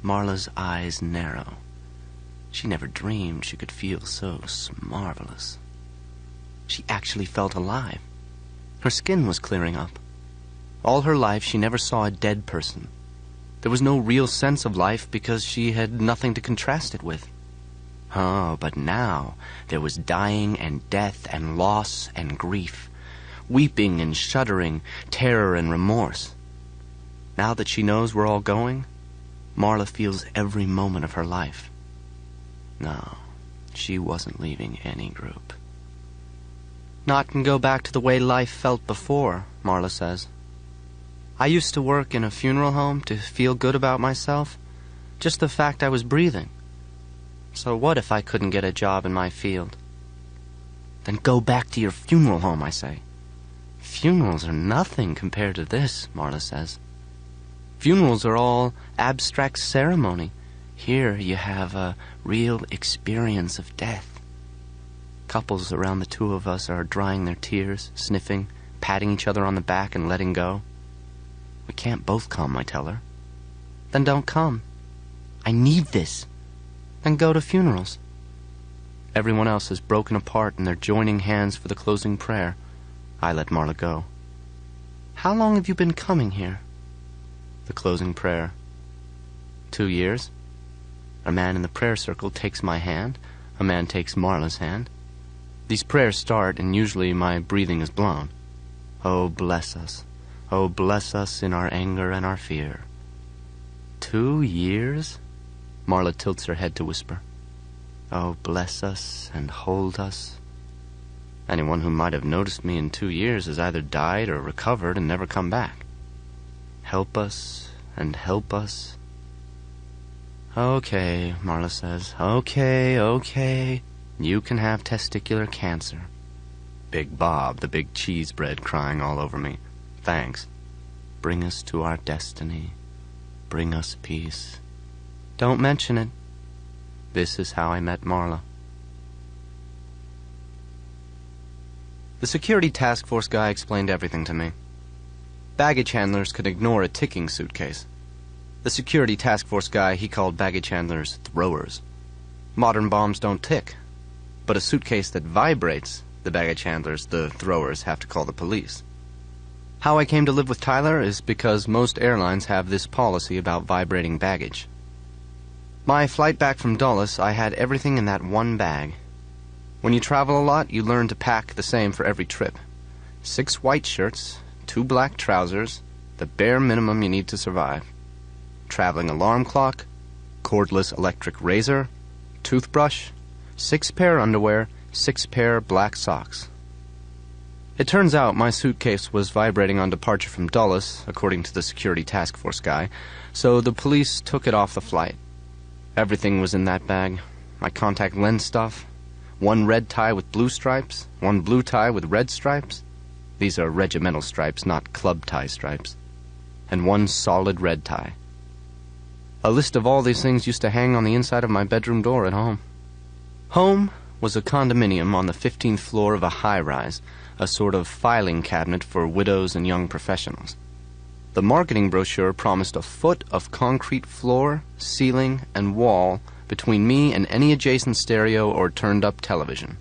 Marla's eyes narrow. She never dreamed she could feel so marvelous. She actually felt alive. Her skin was clearing up. All her life she never saw a dead person. There was no real sense of life because she had nothing to contrast it with. Oh, but now there was dying and death and loss and grief, weeping and shuddering, terror and remorse. Now that she knows we're all going, Marla feels every moment of her life. No, she wasn't leaving any group. Not and go back to the way life felt before, Marla says. I used to work in a funeral home to feel good about myself, just the fact I was breathing. So what if I couldn't get a job in my field? Then go back to your funeral home, I say. Funerals are nothing compared to this, Marla says. Funerals are all abstract ceremony. Here you have a real experience of death. Couples around the two of us are drying their tears, sniffing, patting each other on the back and letting go. We can't both come, I tell her. Then don't come. I need this. Then go to funerals. Everyone else has broken apart and they're joining hands for the closing prayer. I let Marla go. How long have you been coming here? The closing prayer. 2 years. A man in the prayer circle takes my hand. A man takes Marla's hand. These prayers start, and usually my breathing is blown. Oh, bless us. Oh, bless us in our anger and our fear. 2 years? Marla tilts her head to whisper. Oh, bless us and hold us. Anyone who might have noticed me in 2 years has either died or recovered and never come back. Help us and help us. Okay, Marla says. Okay. You can have testicular cancer. Big Bob, the big cheese bread, crying all over me. Thanks. Bring us to our destiny. Bring us peace. Don't mention it. This is how I met Marla. The security task force guy explained everything to me. Baggage handlers could ignore a ticking suitcase. The security task force guy, he called baggage handlers throwers. Modern bombs don't tick. But a suitcase that vibrates, the baggage handlers, the throwers, have to call the police. How I came to live with Tyler is because most airlines have this policy about vibrating baggage. My flight back from Dulles, I had everything in that one bag. When you travel a lot, you learn to pack the same for every trip. 6 white shirts, 2 black trousers, the bare minimum you need to survive. Traveling alarm clock, cordless electric razor, toothbrush, 6 pair underwear, 6 pair black socks. It turns out my suitcase was vibrating on departure from Dulles, according to the security task force guy, so the police took it off the flight. Everything was in that bag. my contact lens stuff, one red tie with blue stripes, one blue tie with red stripes. These are regimental stripes, not club tie stripes. And one solid red tie. A list of all these things used to hang on the inside of my bedroom door at home. Home was a condominium on the 15th floor of a high-rise, a sort of filing cabinet for widows and young professionals. The marketing brochure promised a foot of concrete floor, ceiling, and wall between me and any adjacent stereo or turned-up television.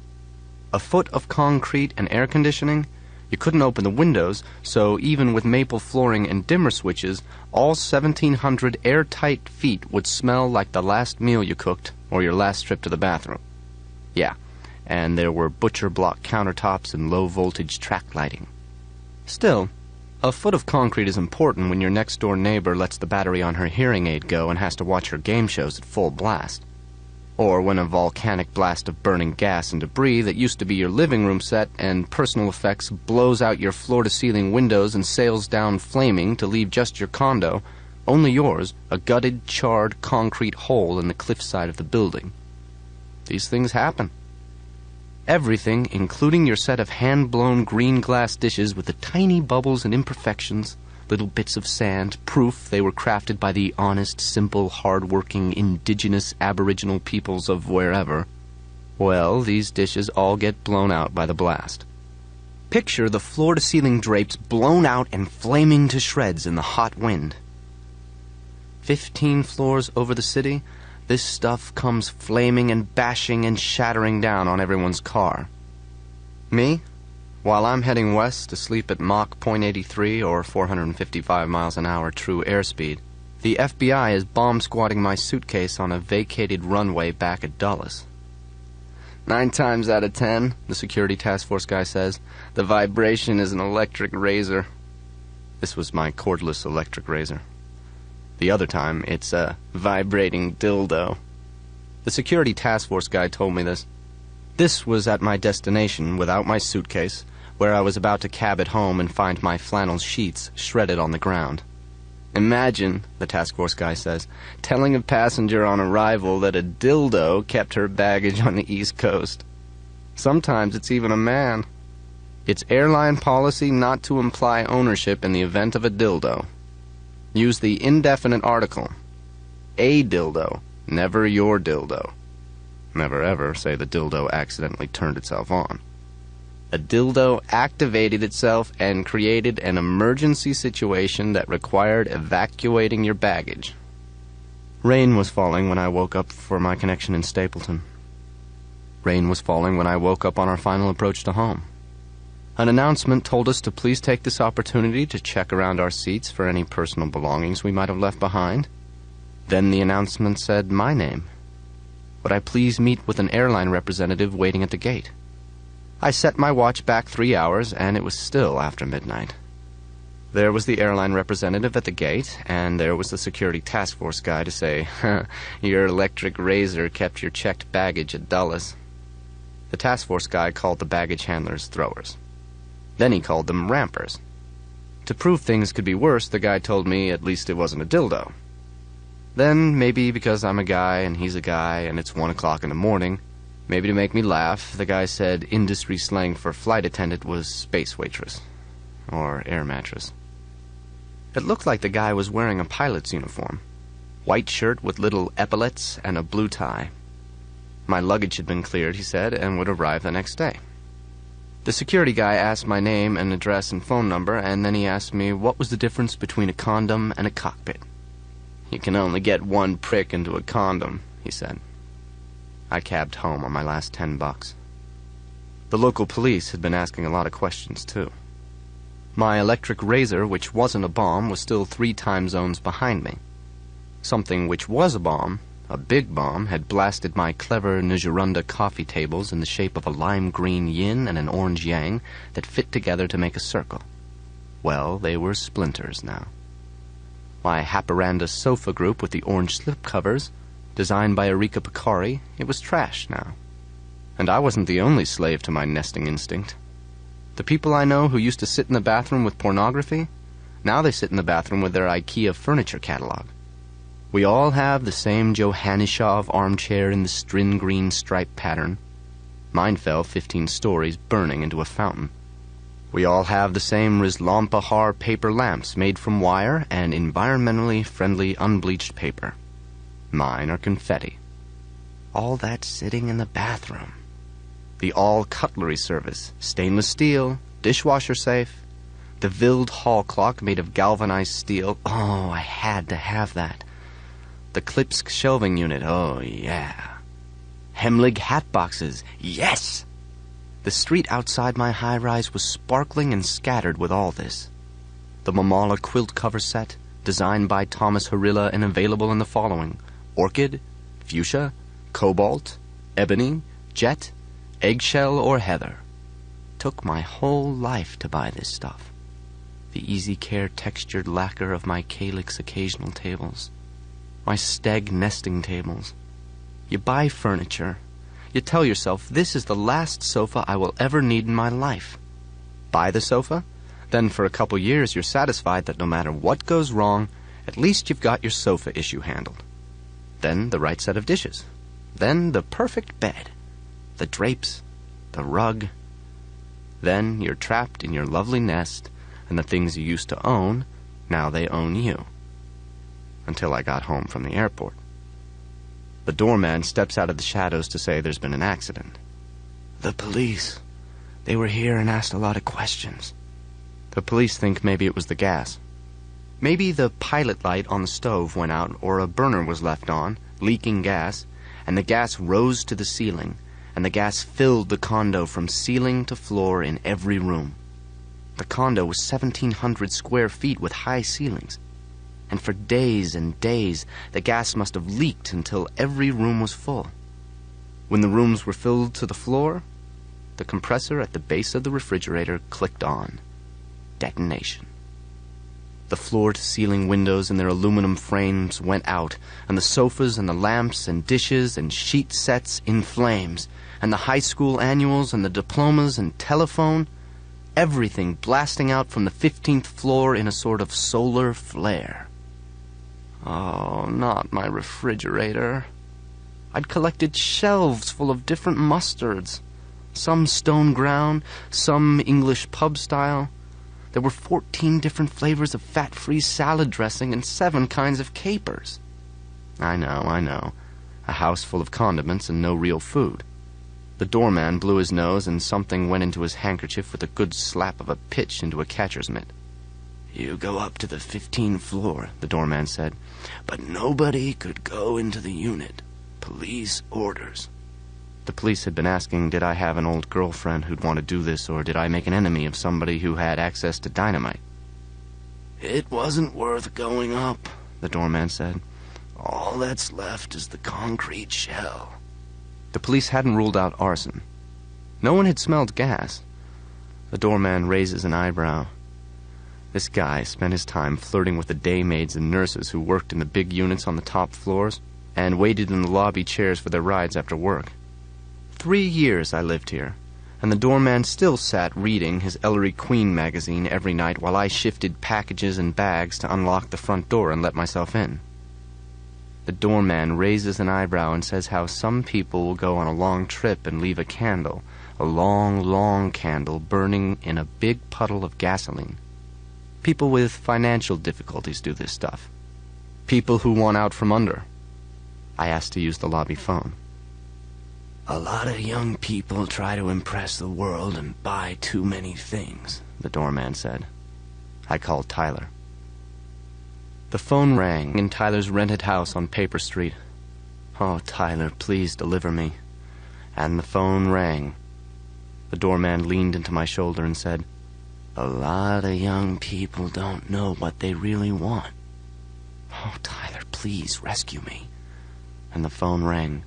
A foot of concrete and air conditioning. You couldn't open the windows, so even with maple flooring and dimmer switches, all 1,700 airtight feet would smell like the last meal you cooked or your last trip to the bathroom. Yeah, and there were butcher block countertops and low-voltage track lighting. Still, a foot of concrete is important when your next-door neighbor lets the battery on her hearing aid go and has to watch her game shows at full blast. Or when a volcanic blast of burning gas and debris that used to be your living room set and personal effects blows out your floor-to-ceiling windows and sails down flaming to leave just your condo, only yours, a gutted, charred concrete hole in the cliffside of the building. These things happen. Everything, including your set of hand-blown green glass dishes with the tiny bubbles and imperfections, little bits of sand, proof they were crafted by the honest, simple, hard-working, indigenous aboriginal peoples of wherever. Well, these dishes all get blown out by the blast. Picture the floor-to-ceiling drapes blown out and flaming to shreds in the hot wind. 15 floors over the city, this stuff comes flaming and bashing and shattering down on everyone's car. Me? While I'm heading west to sleep at Mach .83 or 455 miles an hour true airspeed, the FBI is bomb-squatting my suitcase on a vacated runway back at Dulles. 9 times out of 10, the security task force guy says, the vibration is an electric razor. This was my cordless electric razor. The other time, it's a vibrating dildo. The security task force guy told me this. This was at my destination without my suitcase, where I was about to cab it home and find my flannel sheets shredded on the ground. Imagine, the task force guy says, telling a passenger on arrival that a dildo kept her baggage on the East Coast. Sometimes it's even a man. It's airline policy not to imply ownership in the event of a dildo. Use the indefinite article. A dildo, never your dildo. Never ever say the dildo accidentally turned itself on. A dildo activated itself and created an emergency situation that required evacuating your baggage. Rain was falling when I woke up for my connection in Stapleton. Rain was falling when I woke up on our final approach to home. An announcement told us to please take this opportunity to check around our seats for any personal belongings we might have left behind. Then the announcement said my name. Would I please meet with an airline representative waiting at the gate? I set my watch back 3 hours, and it was still after midnight. There was the airline representative at the gate, and there was the security task force guy to say, your electric razor kept your checked baggage at Dulles. The task force guy called the baggage handlers throwers. Then he called them rampers. To prove things could be worse, the guy told me at least it wasn't a dildo. Then, maybe because I'm a guy and he's a guy and it's 1 o'clock in the morning, maybe to make me laugh, the guy said industry slang for flight attendant was space waitress. Or air mattress. It looked like the guy was wearing a pilot's uniform. White shirt with little epaulets and a blue tie. My luggage had been cleared, he said, and would arrive the next day. The security guy asked my name and address and phone number, and then he asked me what was the difference between a condom and a cockpit. You can only get one prick into a condom, he said. I cabbed home on my last $10. The local police had been asking a lot of questions, too. My electric razor, which wasn't a bomb, was still 3 time zones behind me. Something which was a bomb, a big bomb, had blasted my clever Nijirunda coffee tables in the shape of a lime green yin and an orange yang that fit together to make a circle. Well, they were splinters now. My Haparanda sofa group with the orange slipcovers, designed by Erika Picari, it was trash now. And I wasn't the only slave to my nesting instinct. The people I know who used to sit in the bathroom with pornography, now they sit in the bathroom with their IKEA furniture catalog. We all have the same Johannishov armchair in the strin green stripe pattern. Mine fell 15 stories, burning into a fountain. We all have the same Rizlampahar paper lamps made from wire and environmentally friendly unbleached paper. Mine are confetti. All that sitting in the bathroom. The all-cutlery service, stainless steel, dishwasher safe. The Vild hall clock made of galvanized steel. Oh, I had to have that. The Klipsk shelving unit. Oh, yeah. Hemlig hat boxes. Yes! The street outside my high-rise was sparkling and scattered with all this. The Mamala quilt cover set, designed by Thomas Harilla and available in the following: orchid, fuchsia, cobalt, ebony, jet, eggshell, or heather. Took my whole life to buy this stuff. The easy care textured lacquer of my calyx occasional tables. My steg nesting tables. You buy furniture. You tell yourself, this is the last sofa I will ever need in my life. Buy the sofa, then for a couple years you're satisfied that no matter what goes wrong, at least you've got your sofa issue handled. Then the right set of dishes. Then the perfect bed. The drapes. The rug. Then you're trapped in your lovely nest, and the things you used to own, now they own you. Until I got home from the airport. The doorman steps out of the shadows to say there's been an accident. The police. They were here and asked a lot of questions. The police think maybe it was the gas. Maybe the pilot light on the stove went out, or a burner was left on, leaking gas, and the gas rose to the ceiling, and the gas filled the condo from ceiling to floor in every room. The condo was 1,700 square feet with high ceilings. And for days and days, the gas must have leaked until every room was full. When the rooms were filled to the floor, the compressor at the base of the refrigerator clicked on. Detonation. The floor-to-ceiling windows in their aluminum frames went out, and the sofas and the lamps and dishes and sheet sets in flames, and the high school annuals and the diplomas and telephone, everything blasting out from the 15th floor in a sort of solar flare. Oh, not my refrigerator. I'd collected shelves full of different mustards. Some stone ground, some English pub style. There were 14 different flavors of fat-free salad dressing and 7 kinds of capers. I know. A house full of condiments and no real food. The doorman blew his nose and something went into his handkerchief with a good slap of a pitch into a catcher's mitt. You go up to the 15th floor, the doorman said, but nobody could go into the unit. Police orders. The police had been asking, did I have an old girlfriend who'd want to do this, or did I make an enemy of somebody who had access to dynamite? It wasn't worth going up, the doorman said. All that's left is the concrete shell. The police hadn't ruled out arson. No one had smelled gas. The doorman raises an eyebrow. This guy spent his time flirting with the day maids and nurses who worked in the big units on the top floors and waited in the lobby chairs for their rides after work. 3 years I lived here, and the doorman still sat reading his Ellery Queen magazine every night while I shifted packages and bags to unlock the front door and let myself in. The doorman raises an eyebrow and says how some people will go on a long trip and leave a candle, a long, long candle burning in a big puddle of gasoline. People with financial difficulties do this stuff. People who want out from under. I asked to use the lobby phone. A lot of young people try to impress the world and buy too many things, the doorman said. I called Tyler. The phone rang in Tyler's rented house on Paper Street. Oh, Tyler, please deliver me. And the phone rang. The doorman leaned into my shoulder and said, a lot of young people don't know what they really want. Oh, Tyler, please rescue me. And the phone rang.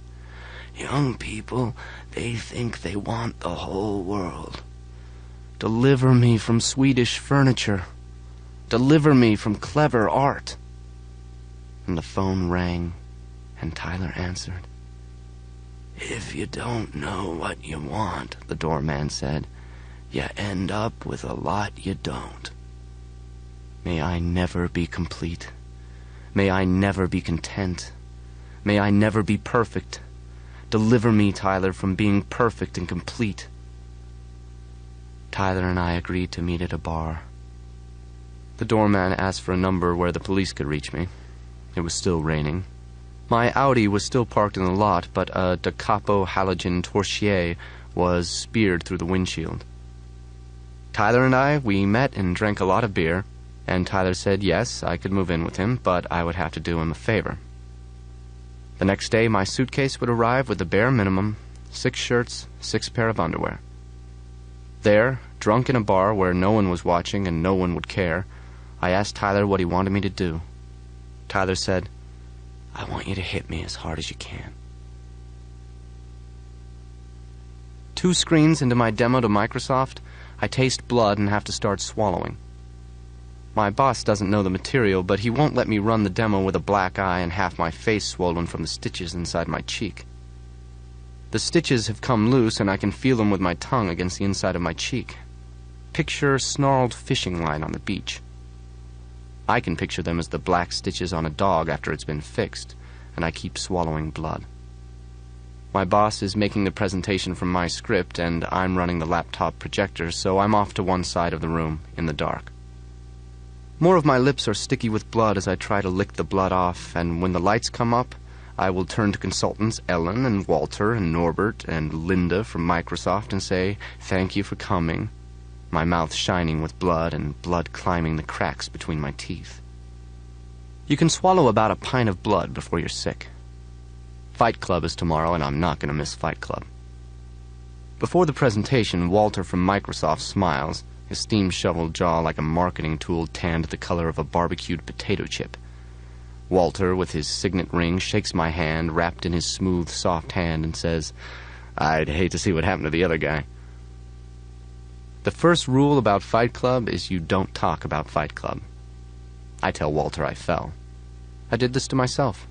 Young people, they think they want the whole world. Deliver me from Swedish furniture. Deliver me from clever art. And the phone rang, and Tyler answered. If you don't know what you want, the doorman said, you end up with a lot you don't. May I never be complete. May I never be content. May I never be perfect. Deliver me, Tyler, from being perfect and complete. Tyler and I agreed to meet at a bar. The doorman asked for a number where the police could reach me. It was still raining. My Audi was still parked in the lot, but a Da Capo halogen Torchier was speared through the windshield. Tyler and I, we met and drank a lot of beer, and Tyler said yes, I could move in with him, but I would have to do him a favor. The next day, my suitcase would arrive with the bare minimum, 6 shirts, 6 pair of underwear. There, drunk in a bar where no one was watching and no one would care, I asked Tyler what he wanted me to do. Tyler said, "I want you to hit me as hard as you can." 2 screens into my demo to Microsoft, I taste blood and have to start swallowing. My boss doesn't know the material, but he won't let me run the demo with a black eye and half my face swollen from the stitches inside my cheek. The stitches have come loose and I can feel them with my tongue against the inside of my cheek. Picture snarled fishing line on the beach. I can picture them as the black stitches on a dog after it's been fixed, and I keep swallowing blood. My boss is making the presentation from my script, and I'm running the laptop projector, so I'm off to one side of the room, in the dark. More of my lips are sticky with blood as I try to lick the blood off, and when the lights come up, I will turn to consultants Ellen and Walter and Norbert and Linda from Microsoft and say, "Thank you for coming," my mouth shining with blood and blood climbing the cracks between my teeth. You can swallow about a pint of blood before you're sick. Fight Club is tomorrow, and I'm not going to miss Fight Club. Before the presentation, Walter from Microsoft smiles, his steam shovel jaw like a marketing tool tanned the color of a barbecued potato chip. Walter, with his signet ring, shakes my hand, wrapped in his smooth, soft hand, and says, "I'd hate to see what happened to the other guy." The first rule about Fight Club is you don't talk about Fight Club. I tell Walter I fell. I did this to myself.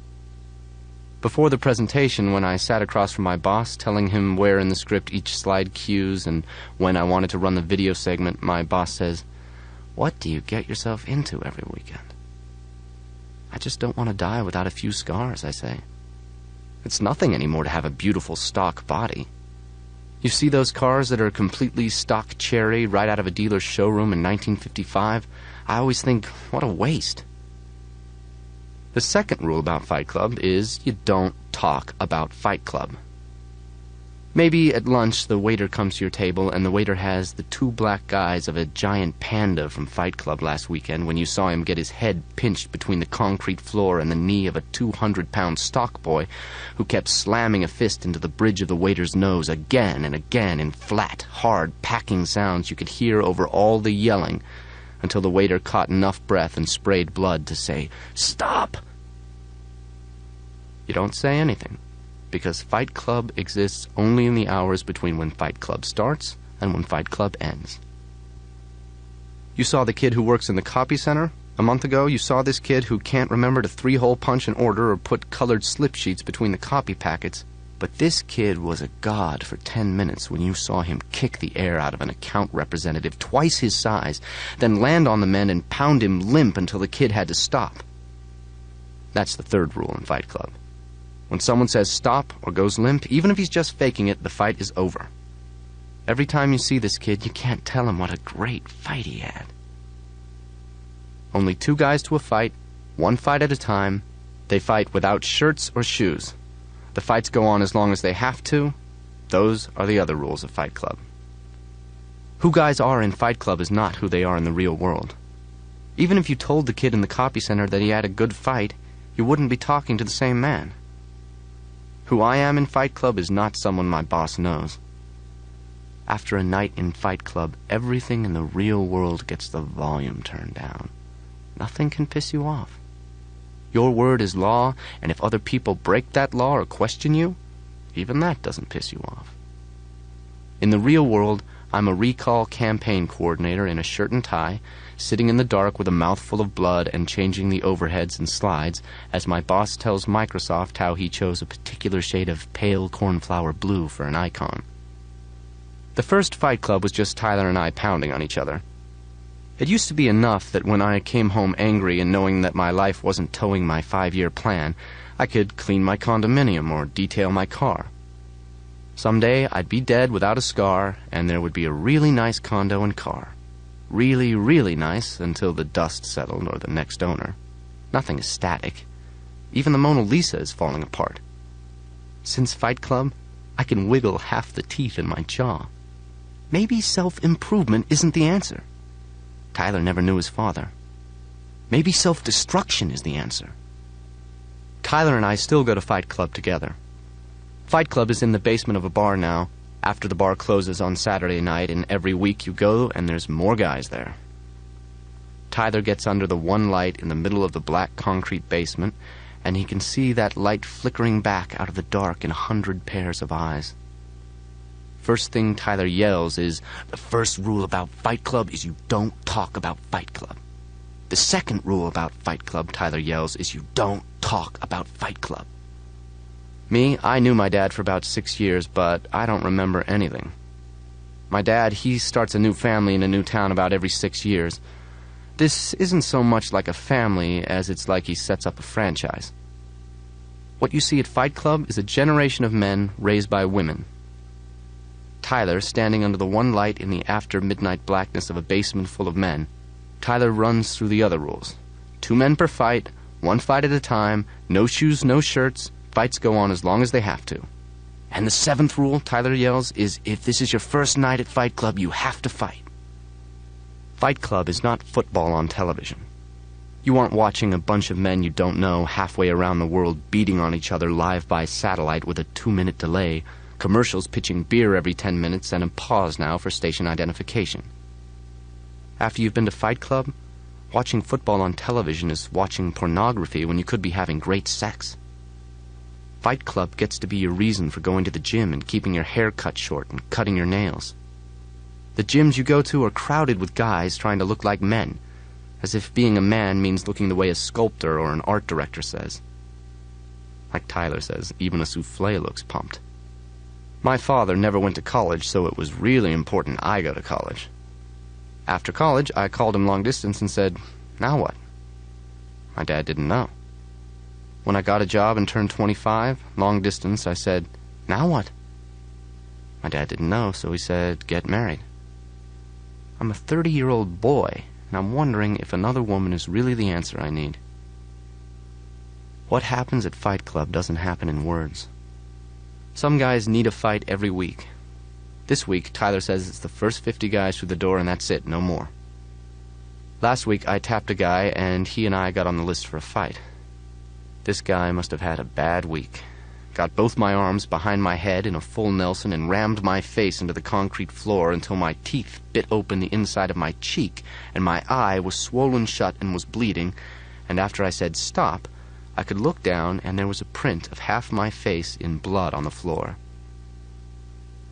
Before the presentation, when I sat across from my boss, telling him where in the script each slide cues and when I wanted to run the video segment, my boss says, "What do you get yourself into every weekend?" "I just don't want to die without a few scars," I say. "It's nothing anymore to have a beautiful stock body. You see those cars that are completely stock cherry right out of a dealer's showroom in 1955? I always think, what a waste." The second rule about Fight Club is you don't talk about Fight Club. Maybe at lunch the waiter comes to your table and the waiter has the 2 black guys of a giant panda from Fight Club last weekend when you saw him get his head pinched between the concrete floor and the knee of a 200-pound stock boy who kept slamming a fist into the bridge of the waiter's nose again and again in flat, hard, packing sounds you could hear over all the yelling until the waiter caught enough breath and sprayed blood to say, "Stop!" You don't say anything, because Fight Club exists only in the hours between when Fight Club starts and when Fight Club ends. You saw the kid who works in the copy center? A month ago, you saw this kid who can't remember to 3-hole punch an order or put colored slip sheets between the copy packets. But this kid was a god for 10 minutes when you saw him kick the air out of an account representative twice his size, then land on the men and pound him limp until the kid had to stop. That's the third rule in Fight Club. When someone says stop or goes limp, even if he's just faking it, the fight is over. Every time you see this kid, you can't tell him what a great fight he had. Only 2 guys to a fight, 1 fight at a time. They fight without shirts or shoes. The fights go on as long as they have to. Those are the other rules of Fight Club. Who guys are in Fight Club is not who they are in the real world. Even if you told the kid in the copy center that he had a good fight, you wouldn't be talking to the same man. Who I am in Fight Club is not someone my boss knows. After a night in Fight Club, everything in the real world gets the volume turned down. Nothing can piss you off. Your word is law, and if other people break that law or question you, even that doesn't piss you off. In the real world, I'm a recall campaign coordinator in a shirt and tie, sitting in the dark with a mouthful of blood and changing the overheads and slides as my boss tells Microsoft how he chose a particular shade of pale cornflower blue for an icon. The first Fight Club was just Tyler and I pounding on each other. It used to be enough that when I came home angry and knowing that my life wasn't towing my 5-year plan, I could clean my condominium or detail my car. Someday I'd be dead without a scar, and there would be a really nice condo and car. Really, really nice until the dust settled or the next owner. Nothing is static. Even the Mona Lisa is falling apart. Since Fight Club, I can wiggle half the teeth in my jaw. Maybe self-improvement isn't the answer. Tyler never knew his father. Maybe self-destruction is the answer. Tyler and I still go to Fight Club together. Fight Club is in the basement of a bar now, after the bar closes on Saturday night, and every week you go and there's more guys there. Tyler gets under the one light in the middle of the black concrete basement, and he can see that light flickering back out of the dark in 100 pairs of eyes. First thing Tyler yells is, "The first rule about Fight Club is you don't talk about Fight Club." The second rule about Fight Club, Tyler yells, is you don't talk about Fight Club. Me, I knew my dad for about 6 years, but I don't remember anything. My dad, he starts a new family in a new town about every 6 years. This isn't so much like a family as it's like he sets up a franchise. What you see at Fight Club is a generation of men raised by women. Tyler, standing under the one light in the after-midnight blackness of a basement full of men, Tyler runs through the other rules. 2 men per fight, 1 fight at a time, no shoes, no shirts, fights go on as long as they have to. And the 7th rule, Tyler yells, is if this is your first night at Fight Club, you have to fight. Fight Club is not football on television. You aren't watching a bunch of men you don't know halfway around the world beating on each other live by satellite with a 2-minute delay, commercials pitching beer every 10 minutes, and a pause now for station identification. After you've been to Fight Club, watching football on television is watching pornography when you could be having great sex. Fight Club gets to be your reason for going to the gym and keeping your hair cut short and cutting your nails. The gyms you go to are crowded with guys trying to look like men, as if being a man means looking the way a sculptor or an art director says. Like Tyler says, even a souffle looks pumped. My father never went to college, so it was really important I go to college. After college, I called him long distance and said, "Now what?" My dad didn't know. When I got a job and turned 25, long distance, I said, "Now what?" My dad didn't know, so he said, "Get married." I'm a 30-year-old boy, and I'm wondering if another woman is really the answer I need. What happens at Fight Club doesn't happen in words. Some guys need a fight every week. This week, Tyler says it's the first 50 guys through the door and that's it, no more. Last week, I tapped a guy and he and I got on the list for a fight. This guy must have had a bad week. Got both my arms behind my head in a full Nelson and rammed my face into the concrete floor until my teeth bit open the inside of my cheek and my eye was swollen shut and was bleeding, and after I said stop, I could look down and there was a print of half my face in blood on the floor.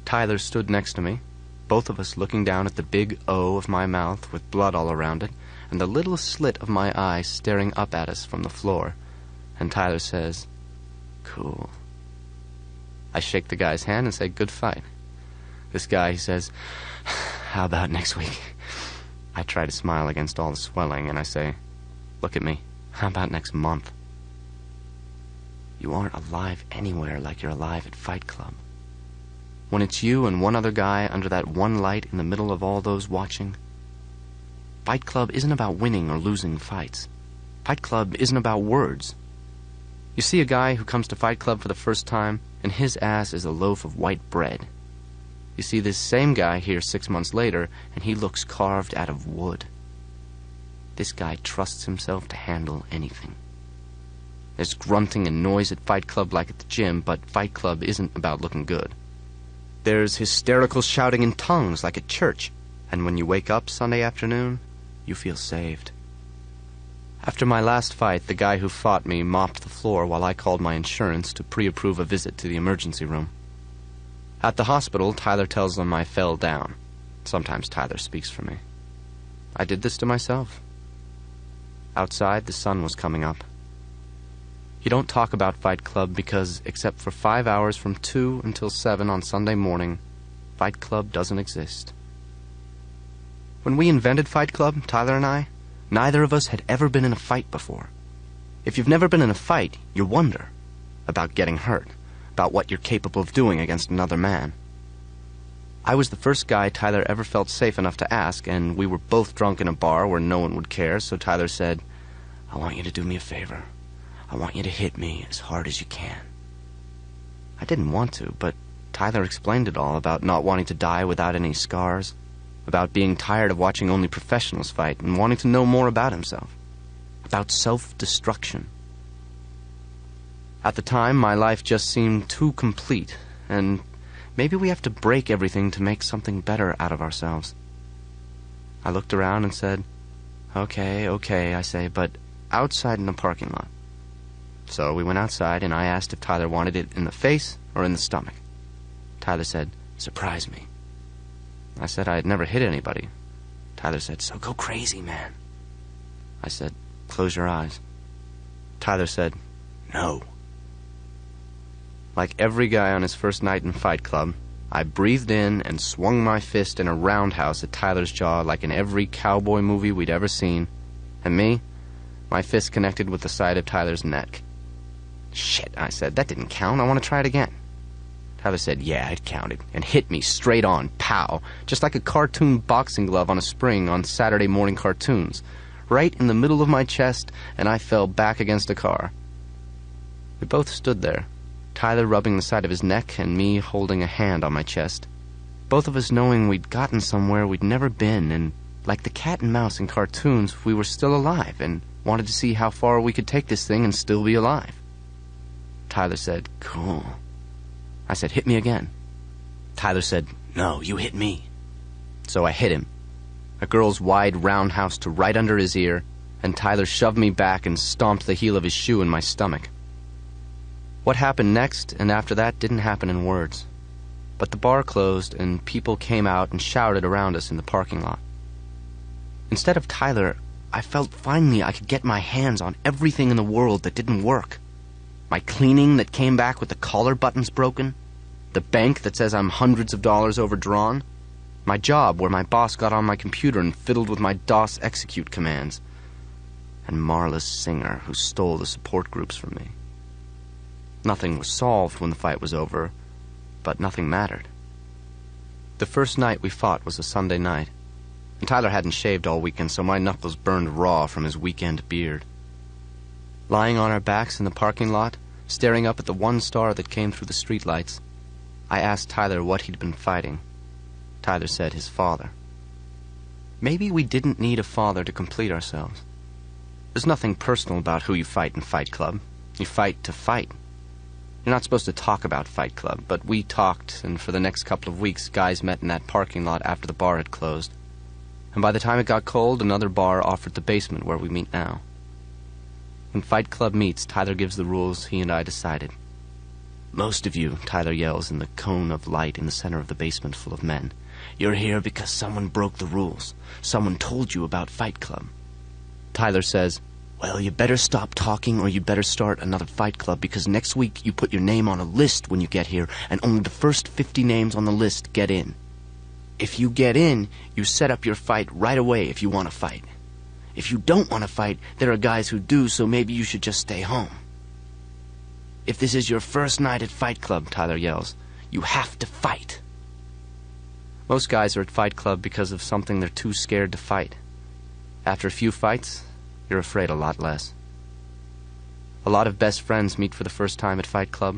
Tyler stood next to me, both of us looking down at the big O of my mouth with blood all around it and the little slit of my eye staring up at us from the floor, and Tyler says, "Cool." I shake the guy's hand and say, "Good fight." This guy, he says, "How about next week?" I try to smile against all the swelling, and I say, "Look at me. How about next month?" You aren't alive anywhere like you're alive at Fight Club. When it's you and one other guy under that one light in the middle of all those watching. Fight Club isn't about winning or losing fights. Fight Club isn't about words. You see a guy who comes to Fight Club for the first time, and his ass is a loaf of white bread. You see this same guy here 6 months later, and he looks carved out of wood. This guy trusts himself to handle anything. There's grunting and noise at Fight Club like at the gym, but Fight Club isn't about looking good. There's hysterical shouting in tongues like at church, and when you wake up Sunday afternoon, you feel saved. After my last fight, the guy who fought me mopped the floor while I called my insurance to pre-approve a visit to the emergency room. At the hospital, Tyler tells them I fell down. Sometimes Tyler speaks for me. I did this to myself. Outside, the sun was coming up. You don't talk about Fight Club because, except for 5 hours from 2 until 7 on Sunday morning, Fight Club doesn't exist. When we invented Fight Club, Tyler and I, neither of us had ever been in a fight before. If you've never been in a fight, you wonder about getting hurt, about what you're capable of doing against another man. I was the first guy Tyler ever felt safe enough to ask, and we were both drunk in a bar where no one would care, so Tyler said, "I want you to do me a favor. I want you to hit me as hard as you can." I didn't want to, but Tyler explained it all about not wanting to die without any scars, about being tired of watching only professionals fight and wanting to know more about himself, about self-destruction. At the time, my life just seemed too complete, and maybe we have to break everything to make something better out of ourselves. I looked around and said, Okay, I say, but outside in the parking lot. So we went outside, and I asked if Tyler wanted it in the face or in the stomach. Tyler said, "Surprise me." I said I had never hit anybody. Tyler said, "So go crazy, man." I said, "Close your eyes." Tyler said, "No." Like every guy on his first night in Fight Club, I breathed in and swung my fist in a roundhouse at Tyler's jaw like in every cowboy movie we'd ever seen. And me, my fist connected with the side of Tyler's neck. "Shit," I said, "that didn't count. I want to try it again." Tyler said, "Yeah, it counted," and hit me straight on, pow, just like a cartoon boxing glove on a spring on Saturday morning cartoons, right in the middle of my chest, and I fell back against a car. We both stood there, Tyler rubbing the side of his neck and me holding a hand on my chest, both of us knowing we'd gotten somewhere we'd never been, and like the cat and mouse in cartoons, we were still alive and wanted to see how far we could take this thing and still be alive. Tyler said, "Cool." I said, "Hit me again." Tyler said, "No, you hit me." So I hit him. A girl's wide roundhouse to right under his ear, and Tyler shoved me back and stomped the heel of his shoe in my stomach. What happened next and after that didn't happen in words. But the bar closed and people came out and shouted around us in the parking lot. Instead of Tyler, I felt finally I could get my hands on everything in the world that didn't work. My cleaning that came back with the collar buttons broken, the bank that says I'm hundreds of dollars overdrawn, my job where my boss got on my computer and fiddled with my DOS execute commands, and Marla's Singer who stole the support groups from me. Nothing was solved when the fight was over, but nothing mattered. The first night we fought was a Sunday night, and Tyler hadn't shaved all weekend, so my knuckles burned raw from his weekend beard. Lying on our backs in the parking lot, staring up at the one star that came through the streetlights, I asked Tyler what he'd been fighting. Tyler said his father. Maybe we didn't need a father to complete ourselves. There's nothing personal about who you fight in Fight Club. You fight to fight. You're not supposed to talk about Fight Club, but we talked, and for the next couple of weeks, guys met in that parking lot after the bar had closed. And by the time it got cold, another bar offered the basement where we meet now. When Fight Club meets, Tyler gives the rules he and I decided. "Most of you," Tyler yells in the cone of light in the center of the basement full of men, "you're here because someone broke the rules. Someone told you about Fight Club." Tyler says, "Well, you better stop talking or you better start another Fight Club because next week you put your name on a list when you get here and only the first 50 names on the list get in. If you get in, you set up your fight right away if you want to fight. If you don't want to fight, there are guys who do, so maybe you should just stay home. If this is your first night at Fight Club," Tyler yells, "you have to fight." Most guys are at Fight Club because of something they're too scared to fight. After a few fights, you're afraid a lot less. A lot of best friends meet for the first time at Fight Club.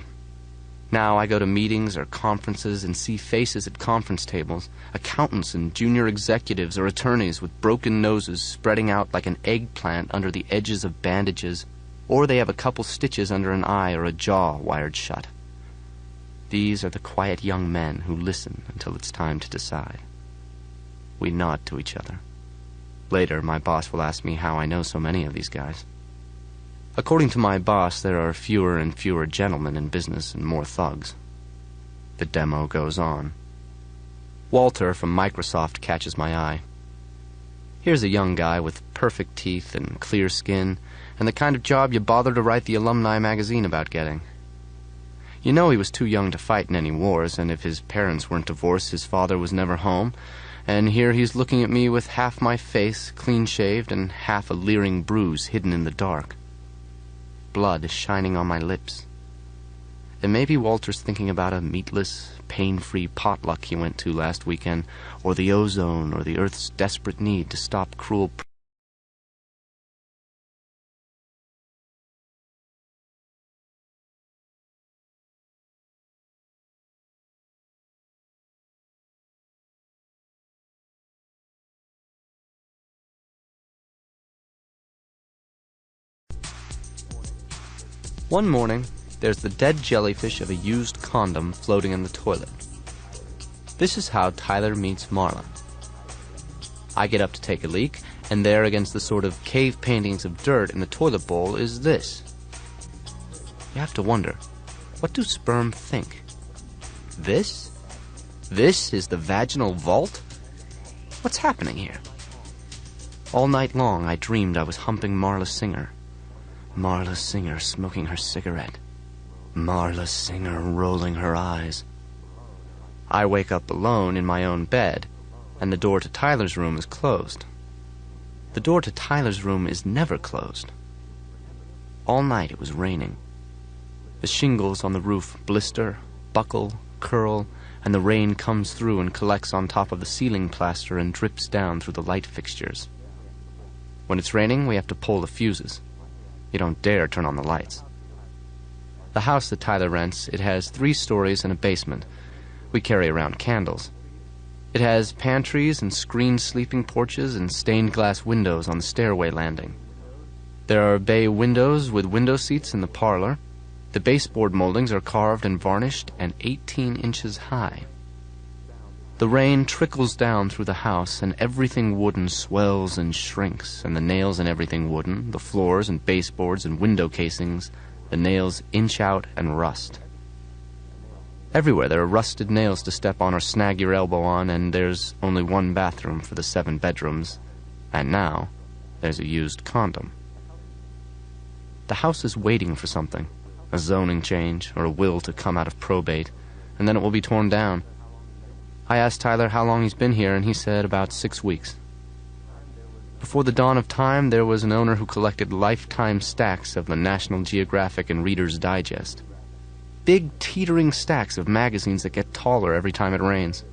Now I go to meetings or conferences and see faces at conference tables, accountants and junior executives or attorneys with broken noses spreading out like an eggplant under the edges of bandages, or they have a couple stitches under an eye or a jaw wired shut. These are the quiet young men who listen until it's time to decide. We nod to each other. Later, my boss will ask me how I know so many of these guys. According to my boss, there are fewer and fewer gentlemen in business and more thugs. The demo goes on. Walter from Microsoft catches my eye. Here's a young guy with perfect teeth and clear skin, and the kind of job you bother to write the alumni magazine about getting. You know he was too young to fight in any wars, and if his parents weren't divorced, his father was never home, And here he's looking at me with half my face clean-shaved and half a leering bruise hidden in the dark. Blood is shining on my lips. And maybe Walter's thinking about a meatless, pain-free potluck he went to last weekend, or the ozone, or the Earth's desperate need to stop cruel... One morning, there's the dead jellyfish of a used condom floating in the toilet. This is how Tyler meets Marla. I get up to take a leak, and there against the sort of cave paintings of dirt in the toilet bowl is this. You have to wonder, what do sperm think? This? This is the vaginal vault? What's happening here? All night long I dreamed I was humping Marla Singer. Marla Singer smoking her cigarette. Marla Singer rolling her eyes. I wake up alone in my own bed, and the door to Tyler's room is closed. The door to Tyler's room is never closed. All night it was raining. The shingles on the roof blister, buckle, curl, and the rain comes through and collects on top of the ceiling plaster and drips down through the light fixtures. When it's raining, we have to pull the fuses. You don't dare turn on the lights. The house that Tyler rents, it has 3 stories and a basement. We carry around candles. It has pantries and screened sleeping porches and stained glass windows on the stairway landing. There are bay windows with window seats in the parlor. The baseboard moldings are carved and varnished and 18 inches high. The rain trickles down through the house, and everything wooden swells and shrinks, and the nails in everything wooden, the floors and baseboards and window casings, the nails inch out and rust. Everywhere there are rusted nails to step on or snag your elbow on, and there's only one bathroom for the 7 bedrooms, and now there's a used condom. The house is waiting for something, a zoning change or a will to come out of probate, and then it will be torn down. I asked Tyler how long he's been here, and he said about 6 weeks. Before the dawn of time, there was an owner who collected lifetime stacks of the National Geographic and Reader's Digest. Big, teetering stacks of magazines that get taller every time it rains.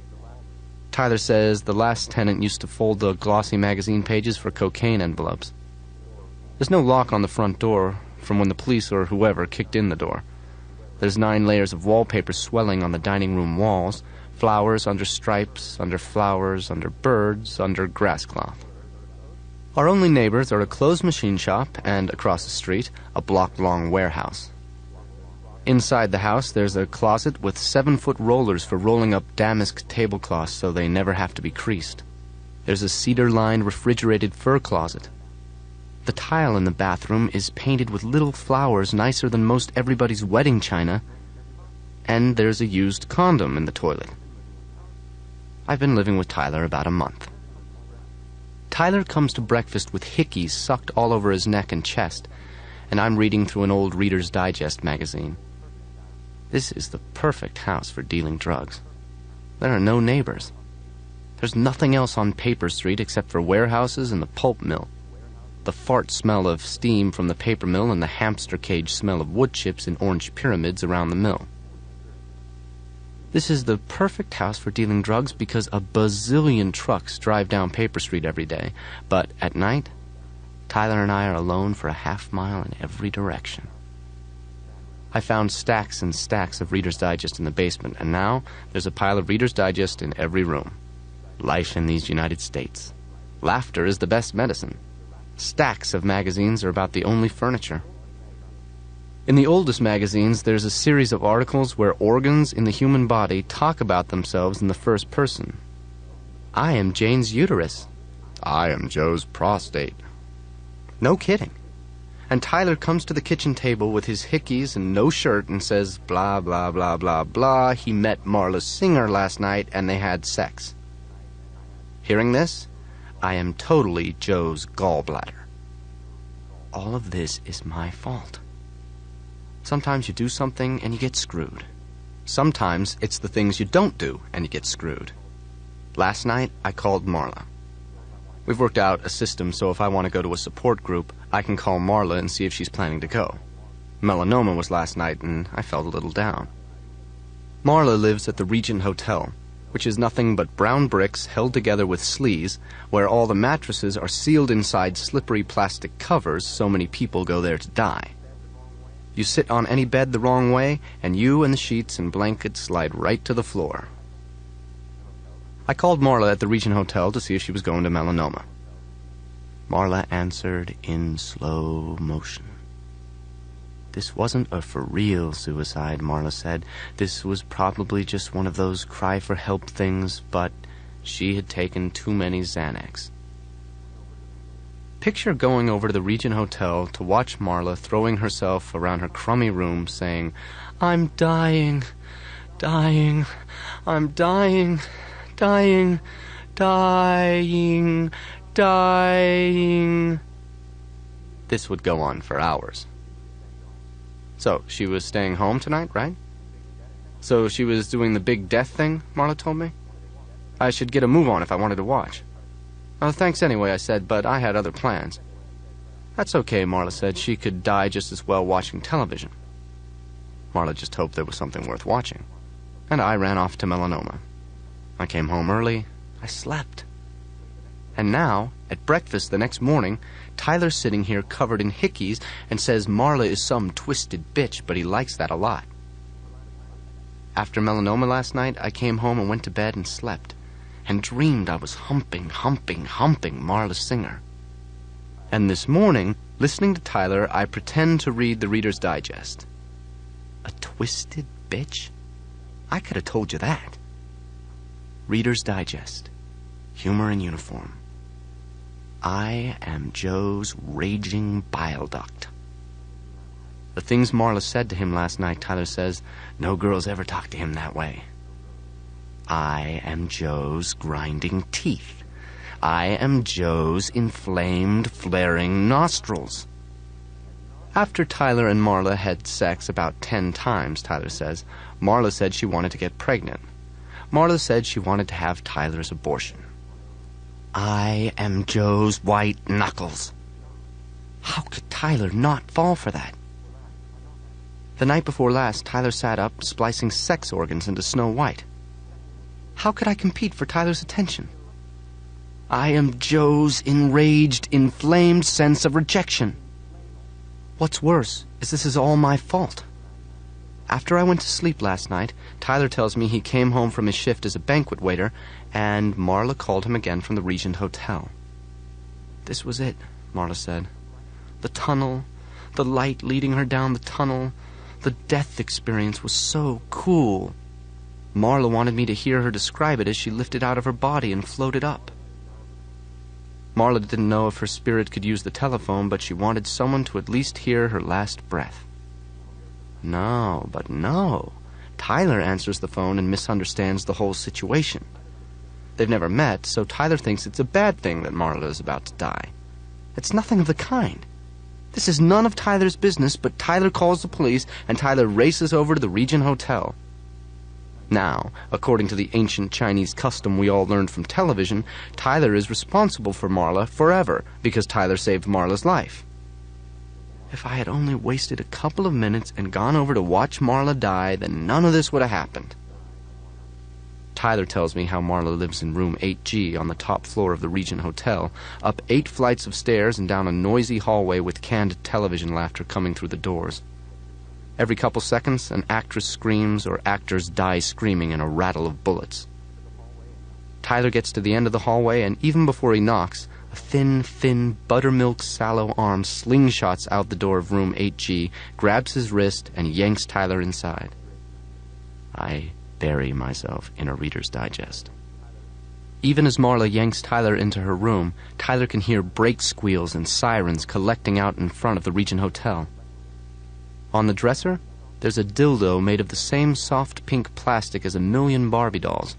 Tyler says the last tenant used to fold the glossy magazine pages for cocaine envelopes. There's no lock on the front door from when the police or whoever kicked in the door. There's 9 layers of wallpaper swelling on the dining room walls, flowers under stripes, under flowers, under birds, under grass cloth. Our only neighbors are a closed machine shop and, across the street, a block-long warehouse. Inside the house, there's a closet with 7-foot rollers for rolling up damask tablecloths so they never have to be creased. There's a cedar-lined refrigerated fur closet. The tile in the bathroom is painted with little flowers nicer than most everybody's wedding china, and there's a used condom in the toilet. I've been living with Tyler about a month. Tyler comes to breakfast with hickeys sucked all over his neck and chest, and I'm reading through an old Reader's Digest magazine. This is the perfect house for dealing drugs. There are no neighbors. There's nothing else on Paper Street except for warehouses and the pulp mill. The fart smell of steam from the paper mill and the hamster cage smell of wood chips in orange pyramids around the mill. This is the perfect house for dealing drugs because a bazillion trucks drive down Paper Street every day. But at night, Tyler and I are alone for a half mile in every direction. I found stacks and stacks of Reader's Digest in the basement, and now there's a pile of Reader's Digest in every room. Life in these United States. Laughter is the best medicine. Stacks of magazines are about the only furniture. In the oldest magazines, there's a series of articles where organs in the human body talk about themselves in the first person. I am Jane's uterus. I am Joe's prostate. No kidding. And Tyler comes to the kitchen table with his hickeys and no shirt and says, blah, blah, blah, blah, blah, he met Marla Singer last night and they had sex. Hearing this, I am totally Joe's gallbladder. All of this is my fault. Sometimes you do something and you get screwed. Sometimes it's the things you don't do and you get screwed. Last night, I called Marla. We've worked out a system so if I want to go to a support group, I can call Marla and see if she's planning to go. Melanoma was last night, and I felt a little down. Marla lives at the Regent Hotel, which is nothing but brown bricks held together with sleeves, where all the mattresses are sealed inside slippery plastic covers so many people go there to die. You sit on any bed the wrong way, and you and the sheets and blankets slide right to the floor. I called Marla at the Regent Hotel to see if she was going to Melanoma. Marla answered in slow motion. This wasn't a for-real suicide, Marla said. This was probably just one of those cry-for-help things, but she had taken too many Xanax. Picture going over to the Regent Hotel to watch Marla throwing herself around her crummy room saying, "I'm dying, dying, I'm dying, dying, dying, dying." This would go on for hours. So, she was staying home tonight, right? So she was doing the big death thing, Marla told me? I should get a move on if I wanted to watch. "Oh, thanks anyway," I said, but I had other plans. "That's okay," Marla said. She could die just as well watching television. Marla just hoped there was something worth watching. And I ran off to Melanoma. I came home early. I slept. And now, at breakfast the next morning, Tyler's sitting here covered in hickeys and says Marla is some twisted bitch, but he likes that a lot. After Melanoma last night, I came home and went to bed and slept, and dreamed I was humping Marla Singer. And this morning, listening to Tyler, I pretend to read the Reader's Digest. A twisted bitch? I could have told you that. Reader's Digest. Humor in uniform. I am Joe's raging bile duct. The things Marla said to him last night, Tyler says, no girls ever talk to him that way. I am Joe's grinding teeth. I am Joe's inflamed, flaring nostrils. After Tyler and Marla had sex about 10 times, Tyler says, Marla said she wanted to get pregnant. Marla said she wanted to have Tyler's abortion. I am Joe's white knuckles. How could Tyler not fall for that? The night before last, Tyler sat up, splicing sex organs into Snow White. How could I compete for Tyler's attention? I am Joe's enraged, inflamed sense of rejection. What's worse is this is all my fault. After I went to sleep last night, Tyler tells me he came home from his shift as a banquet waiter, and Marla called him again from the Regent Hotel. This was it, Marla said. The tunnel, the light leading her down the tunnel, the death experience was so cool. Marla wanted me to hear her describe it as she lifted out of her body and floated up. Marla didn't know if her spirit could use the telephone, but she wanted someone to at least hear her last breath. No, but no. Tyler answers the phone and misunderstands the whole situation. They've never met, so Tyler thinks it's a bad thing that Marla is about to die. It's nothing of the kind. This is none of Tyler's business, but Tyler calls the police, and Tyler races over to the Regent Hotel. Now, according to the ancient Chinese custom we all learned from television, Tyler is responsible for Marla forever because Tyler saved Marla's life. If I had only wasted a couple of minutes and gone over to watch Marla die, then none of this would have happened. Tyler tells me how Marla lives in room 8G on the top floor of the Regent Hotel, up 8 flights of stairs and down a noisy hallway with canned television laughter coming through the doors. Every couple seconds, an actress screams or actors die screaming in a rattle of bullets. Tyler gets to the end of the hallway, and even before he knocks, a thin, buttermilk sallow arm slingshots out the door of room 8G, grabs his wrist, and yanks Tyler inside. I bury myself in a Reader's Digest. Even as Marla yanks Tyler into her room, Tyler can hear brake squeals and sirens collecting out in front of the Regent Hotel. On the dresser, there's a dildo made of the same soft pink plastic as a million Barbie dolls.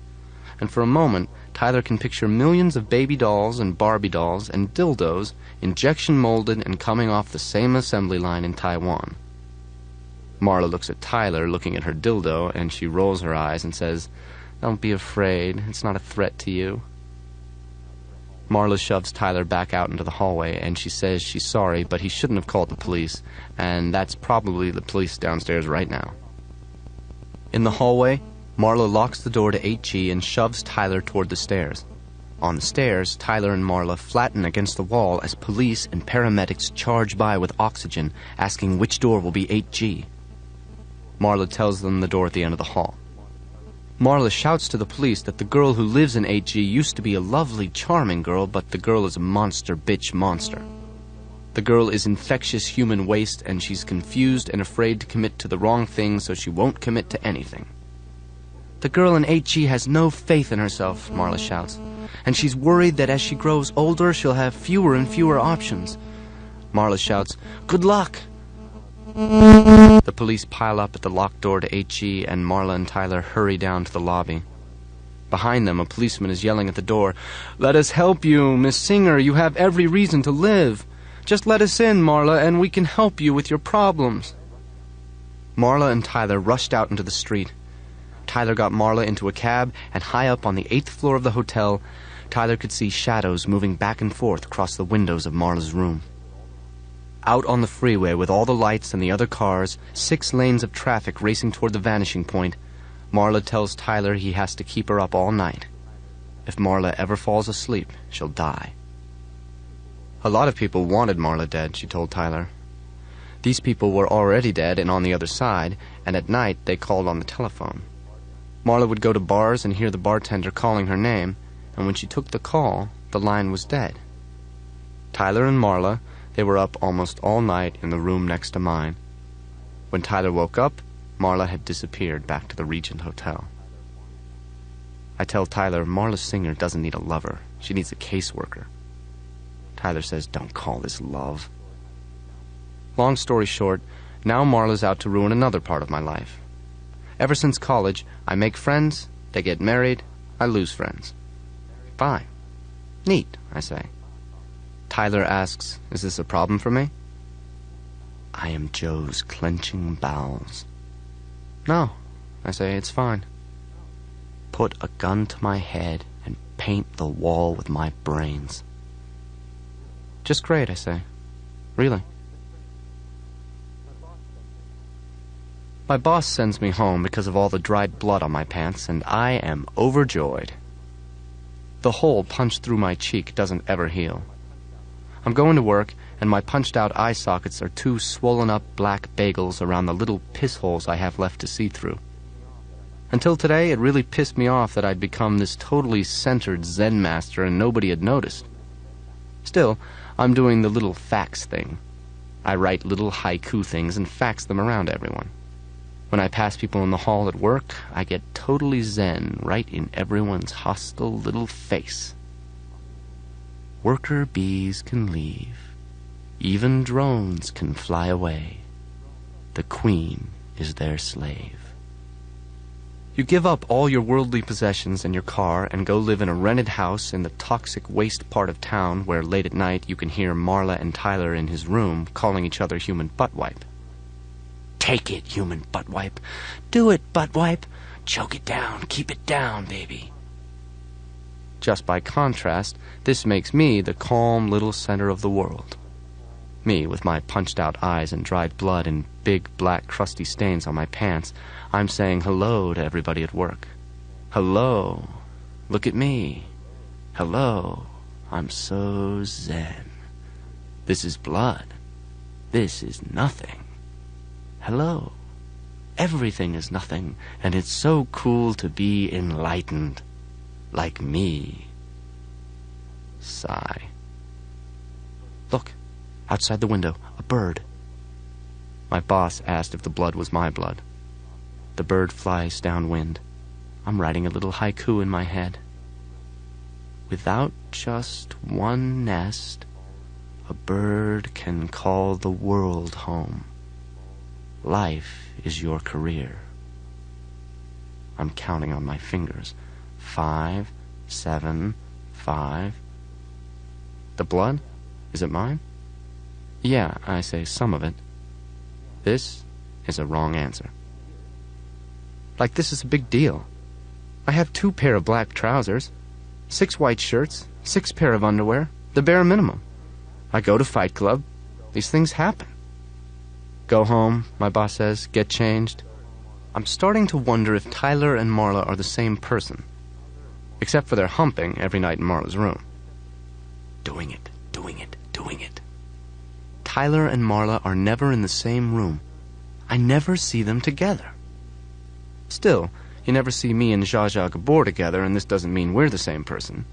And for a moment, Tyler can picture millions of baby dolls and Barbie dolls and dildos injection molded and coming off the same assembly line in Taiwan. Marla looks at Tyler looking at her dildo, and she rolls her eyes and says, Don't be afraid. It's not a threat to you. Marla shoves Tyler back out into the hallway, and she says she's sorry, but he shouldn't have called the police, and that's probably the police downstairs right now. In the hallway, Marla locks the door to 8G and shoves Tyler toward the stairs. On the stairs, Tyler and Marla flatten against the wall as police and paramedics charge by with oxygen, asking which door will be 8G. Marla tells them the door at the end of the hall. Marla shouts to the police that the girl who lives in 8G used to be a lovely, charming girl, but the girl is a monster bitch monster. The girl is infectious human waste, and she's confused and afraid to commit to the wrong thing, so she won't commit to anything. The girl in 8G has no faith in herself, Marla shouts, and she's worried that as she grows older, she'll have fewer and fewer options. Marla shouts, "Good luck!" The police pile up at the locked door to 8G, and Marla and Tyler hurry down to the lobby. Behind them, a policeman is yelling at the door, "Let us help you, Miss Singer. You have every reason to live. Just let us in, Marla, and we can help you with your problems." Marla and Tyler rushed out into the street. Tyler got Marla into a cab, and high up on the 8th floor of the hotel, Tyler could see shadows moving back and forth across the windows of Marla's room. Out on the freeway with all the lights and the other cars, 6 lanes of traffic racing toward the vanishing point, Marla tells Tyler he has to keep her up all night. If Marla ever falls asleep, she'll die. A lot of people wanted Marla dead, she told Tyler. These people were already dead and on the other side, and at night they called on the telephone. Marla would go to bars and hear the bartender calling her name, and when she took the call, the line was dead. Tyler and Marla, they were up almost all night in the room next to mine. When Tyler woke up, Marla had disappeared back to the Regent Hotel. I tell Tyler Marla Singer doesn't need a lover. She needs a caseworker. Tyler says, "Don't call this love." Long story short, now Marla's out to ruin another part of my life. Ever since college, I make friends, they get married, I lose friends. Bye. Neat, I say. Tyler asks, "Is this a problem for me?" I am Joe's clenching bowels. "No," I say, "it's fine." Put a gun to my head and paint the wall with my brains. "Just great," I say. "Really." My boss sends me home because of all the dried blood on my pants, and I am overjoyed. The hole punched through my cheek doesn't ever heal. I'm going to work, and my punched-out eye sockets are 2 swollen-up black bagels around the little piss holes I have left to see through. Until today, it really pissed me off that I'd become this totally centered Zen master and nobody had noticed. Still, I'm doing the little fax thing. I write little haiku things and fax them around to everyone. When I pass people in the hall at work, I get totally zen right in everyone's hostile little face. Worker bees can leave. Even drones can fly away. The queen is their slave. You give up all your worldly possessions and your car and go live in a rented house in the toxic waste part of town where late at night you can hear Marla and Tyler in his room calling each other human butt wipe. Take it, human butt wipe. Do it, butt wipe. Choke it down. Keep it down, baby. Just by contrast, this makes me the calm little center of the world. Me, with my punched-out eyes and dried blood and big, black, crusty stains on my pants, I'm saying hello to everybody at work. Hello. Look at me. Hello. I'm so zen. This is blood. This is nothing. Hello. Everything is nothing, and it's so cool to be enlightened. Like me. Sigh. Look, outside the window, a bird. My boss asked if the blood was my blood. The bird flies downwind. I'm writing a little haiku in my head. Without just one nest, a bird can call the world home. Life is your career. I'm counting on my fingers. 5, 7, 5. The blood? Is it mine? Yeah, I say some of it. This is a wrong answer. Like this is a big deal. I have 2 pair of black trousers, 6 white shirts, 6 pair of underwear, the bare minimum. I go to Fight Club. These things happen. Go home, my boss says, get changed. I'm starting to wonder if Tyler and Marla are the same person, except for their humping every night in Marla's room. Doing it, doing it, doing it. Tyler and Marla are never in the same room. I never see them together. Still, you never see me and Zsa Zsa Gabor together, and this doesn't mean we're the same person.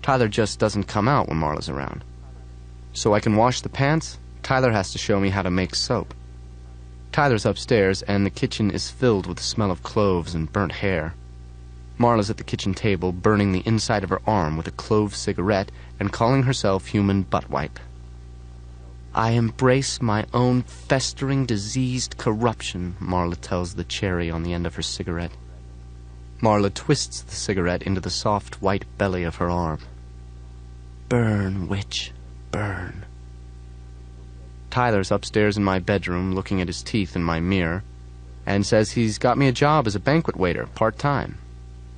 Tyler just doesn't come out when Marla's around. So I can wash the pants, Tyler has to show me how to make soap. Tyler's upstairs, and the kitchen is filled with the smell of cloves and burnt hair. Marla's at the kitchen table, burning the inside of her arm with a clove cigarette and calling herself human butt wipe. I embrace my own festering, diseased corruption, Marla tells the cherry on the end of her cigarette. Marla twists the cigarette into the soft white belly of her arm. Burn, witch, burn. Tyler's upstairs in my bedroom looking at his teeth in my mirror and says he's got me a job as a banquet waiter, part-time.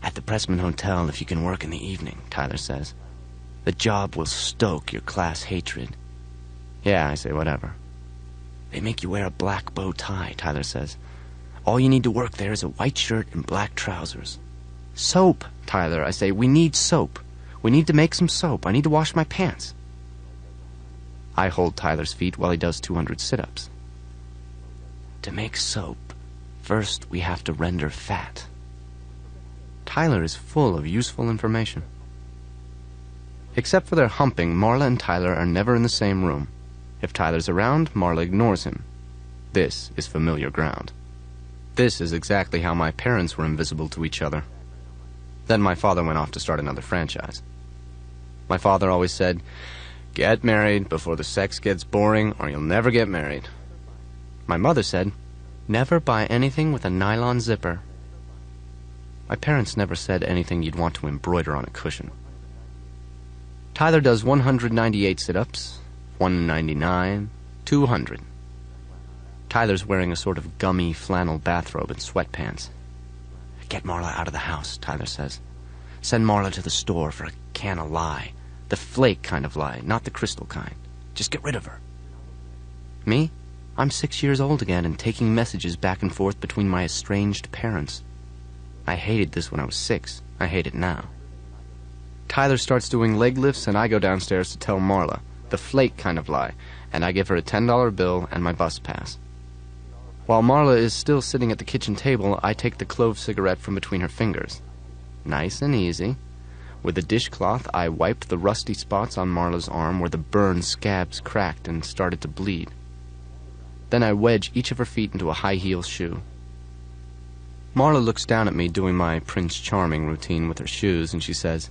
At the Pressman Hotel if you can work in the evening, Tyler says. The job will stoke your class hatred. Yeah, I say, whatever. They make you wear a black bow tie, Tyler says. All you need to work there is a white shirt and black trousers. Soap, Tyler, I say. We need soap. We need to make some soap. I need to wash my pants. I hold Tyler's feet while he does 200 sit-ups. To make soap, first we have to render fat. Tyler is full of useful information. Except for their humping, Marla and Tyler are never in the same room. If Tyler's around, Marla ignores him. This is familiar ground. This is exactly how my parents were invisible to each other. Then my father went off to start another franchise. My father always said, "Get married before the sex gets boring or you'll never get married." My mother said, "Never buy anything with a nylon zipper." My parents never said anything you'd want to embroider on a cushion. Tyler does 198 sit-ups, 199, 200. Tyler's wearing a sort of gummy flannel bathrobe and sweatpants. Get Marla out of the house, Tyler says. Send Marla to the store for a can of lye. The flake kind of lye, not the crystal kind. Just get rid of her. Me? I'm 6 years old again and taking messages back and forth between my estranged parents. I hated this when I was 6. I hate it now. Tyler starts doing leg lifts and I go downstairs to tell Marla, the flake kind of lie, and I give her a $10 bill and my bus pass. While Marla is still sitting at the kitchen table, I take the clove cigarette from between her fingers. Nice and easy. With a dishcloth, I wiped the rusty spots on Marla's arm where the burn scabs cracked and started to bleed. Then I wedge each of her feet into a high-heel shoe. Marla looks down at me doing my Prince Charming routine with her shoes, and she says,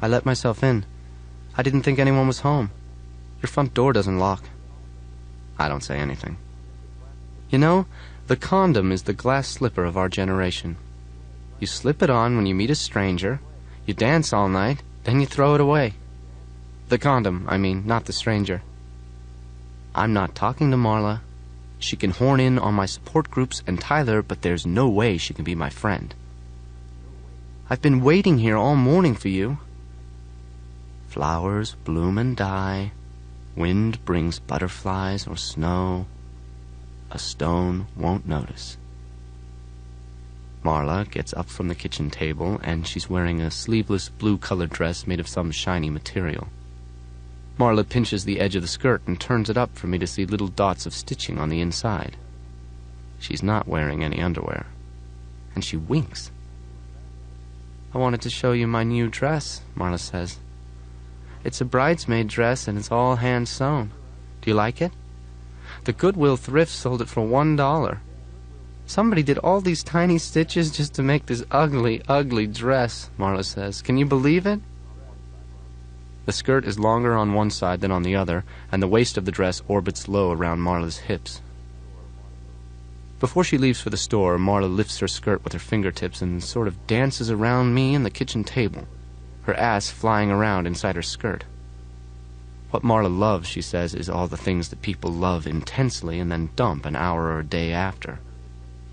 "I let myself in. I didn't think anyone was home. Your front door doesn't lock." I don't say anything. You know, the condom is the glass slipper of our generation. You slip it on when you meet a stranger, you dance all night, then you throw it away. The condom, I mean, not the stranger. I'm not talking to Marla. She can horn in on my support groups and Tyler, but there's no way she can be my friend. I've been waiting here all morning for you. Flowers bloom and die. Wind brings butterflies or snow. A stone won't notice. Marla gets up from the kitchen table, and she's wearing a sleeveless blue-colored dress made of some shiny material. Marla pinches the edge of the skirt and turns it up for me to see little dots of stitching on the inside. She's not wearing any underwear. And she winks. "I wanted to show you my new dress," Marla says. "It's a bridesmaid dress, and it's all hand-sewn. Do you like it? The Goodwill thrift sold it for $1. Somebody did all these tiny stitches just to make this ugly, ugly dress," Marla says. "Can you believe it?" The skirt is longer on one side than on the other, and the waist of the dress orbits low around Marla's hips. Before she leaves for the store, Marla lifts her skirt with her fingertips and sort of dances around me and the kitchen table, her ass flying around inside her skirt. What Marla loves, she says, is all the things that people love intensely and then dump an hour or a day after.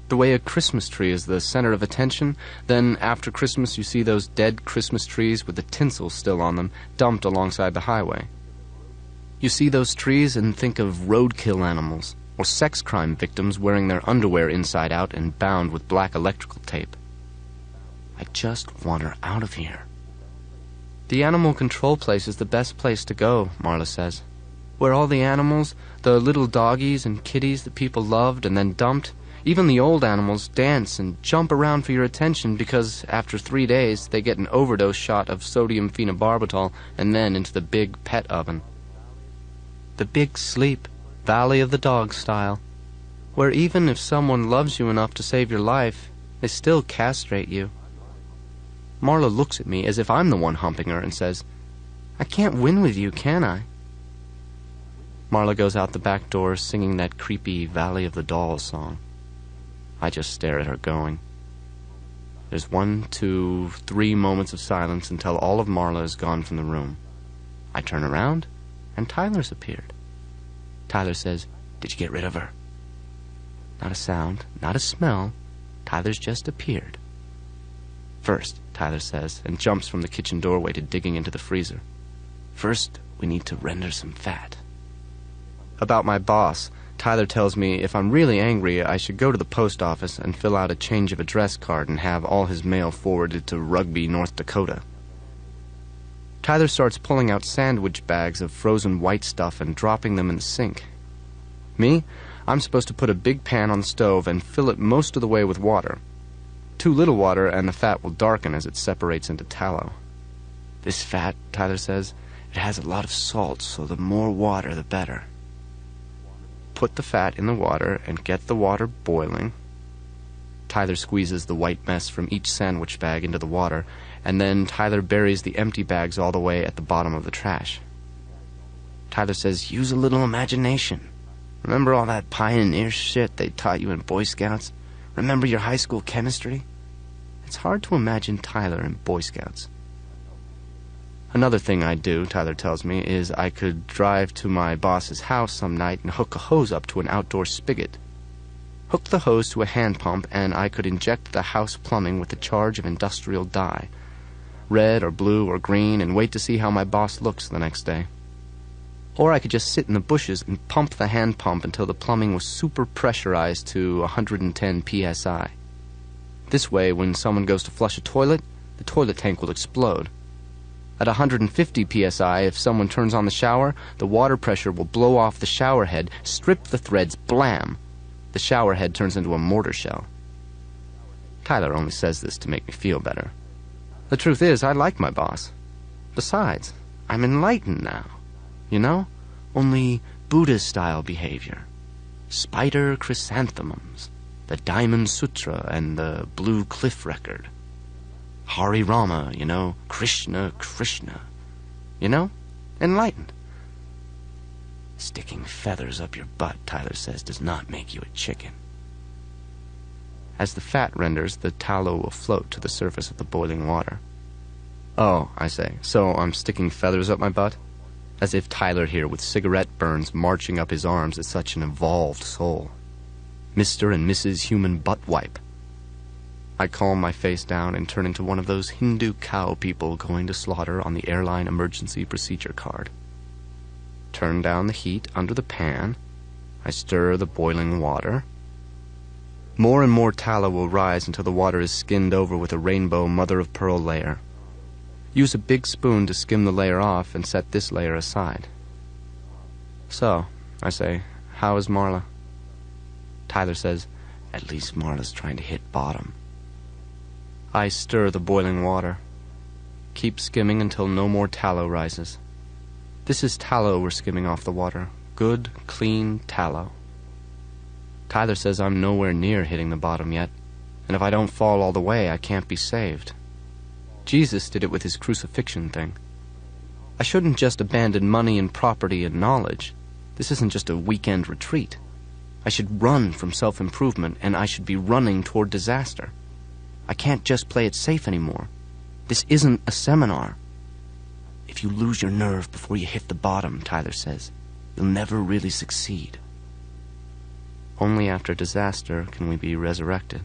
The way a Christmas tree is the center of attention, then after Christmas you see those dead Christmas trees with the tinsel still on them dumped alongside the highway. You see those trees and think of roadkill animals, or sex crime victims wearing their underwear inside out and bound with black electrical tape. I just want her out of here. The animal control place is the best place to go, Marla says. Where all the animals, the little doggies and kitties that people loved and then dumped, even the old animals dance and jump around for your attention because after 3 days they get an overdose shot of sodium phenobarbital and then into the big pet oven. The big sleep, Valley of the Dog style, where even if someone loves you enough to save your life, they still castrate you. Marla looks at me as if I'm the one humping her and says, "I can't win with you, can I?" Marla goes out the back door singing that creepy Valley of the Dolls song. I just stare at her going. There's 1, 2, 3 moments of silence until all of Marla is gone from the room. I turn around, and Tyler's appeared. Tyler says, "Did you get rid of her?" Not a sound, not a smell. Tyler's just appeared. "First," Tyler says, and jumps from the kitchen doorway to digging into the freezer. "First, we need to render some fat." About my boss, Tyler tells me if I'm really angry, I should go to the post office and fill out a change of address card and have all his mail forwarded to Rugby, North Dakota. Tyler starts pulling out sandwich bags of frozen white stuff and dropping them in the sink. Me? I'm supposed to put a big pan on the stove and fill it most of the way with water. Too little water and the fat will darken as it separates into tallow. "This fat," Tyler says, "it has a lot of salt, so the more water the better." Put the fat in the water and get the water boiling. Tyler squeezes the white mess from each sandwich bag into the water, and then Tyler buries the empty bags all the way at the bottom of the trash. Tyler says, "Use a little imagination. Remember all that pioneer shit they taught you in Boy Scouts? Remember your high school chemistry?" It's hard to imagine Tyler in Boy Scouts. Another thing I'd do, Tyler tells me, is I could drive to my boss's house some night and hook a hose up to an outdoor spigot. Hook the hose to a hand pump, and I could inject the house plumbing with a charge of industrial dye, red or blue or green, and wait to see how my boss looks the next day. Or I could just sit in the bushes and pump the hand pump until the plumbing was super pressurized to 110 psi. This way, when someone goes to flush a toilet, the toilet tank will explode. At 150 psi, if someone turns on the shower, the water pressure will blow off the shower head, strip the threads, blam! The shower head turns into a mortar shell. Tyler only says this to make me feel better. The truth is, I like my boss. Besides, I'm enlightened now. You know? Only Buddha-style behavior. Spider chrysanthemums, the Diamond Sutra, and the Blue Cliff Record. Hari Rama, you know, Krishna, Krishna. You know? Enlightened. Sticking feathers up your butt, Tyler says, does not make you a chicken. As the fat renders, the tallow will float to the surface of the boiling water. "Oh," I say, "so I'm sticking feathers up my butt?" As if Tyler here with cigarette burns marching up his arms is such an evolved soul. Mr. and Mrs. Human Butt Wipe. I calm my face down and turn into one of those Hindu cow people going to slaughter on the airline emergency procedure card. Turn down the heat under the pan. I stir the boiling water. More and more tallow will rise until the water is skinned over with a rainbow mother-of-pearl layer. Use a big spoon to skim the layer off and set this layer aside. "So," I say, "how is Marla?" Tyler says, "At least Marla's trying to hit bottom." I stir the boiling water. Keep skimming until no more tallow rises. This is tallow we're skimming off the water. Good, clean tallow. Tyler says I'm nowhere near hitting the bottom yet, and if I don't fall all the way, I can't be saved. Jesus did it with his crucifixion thing. I shouldn't just abandon money and property and knowledge. This isn't just a weekend retreat. I should run from self-improvement, and I should be running toward disaster. I can't just play it safe anymore. This isn't a seminar. If you lose your nerve before you hit the bottom, Tyler says, you'll never really succeed. Only after disaster can we be resurrected.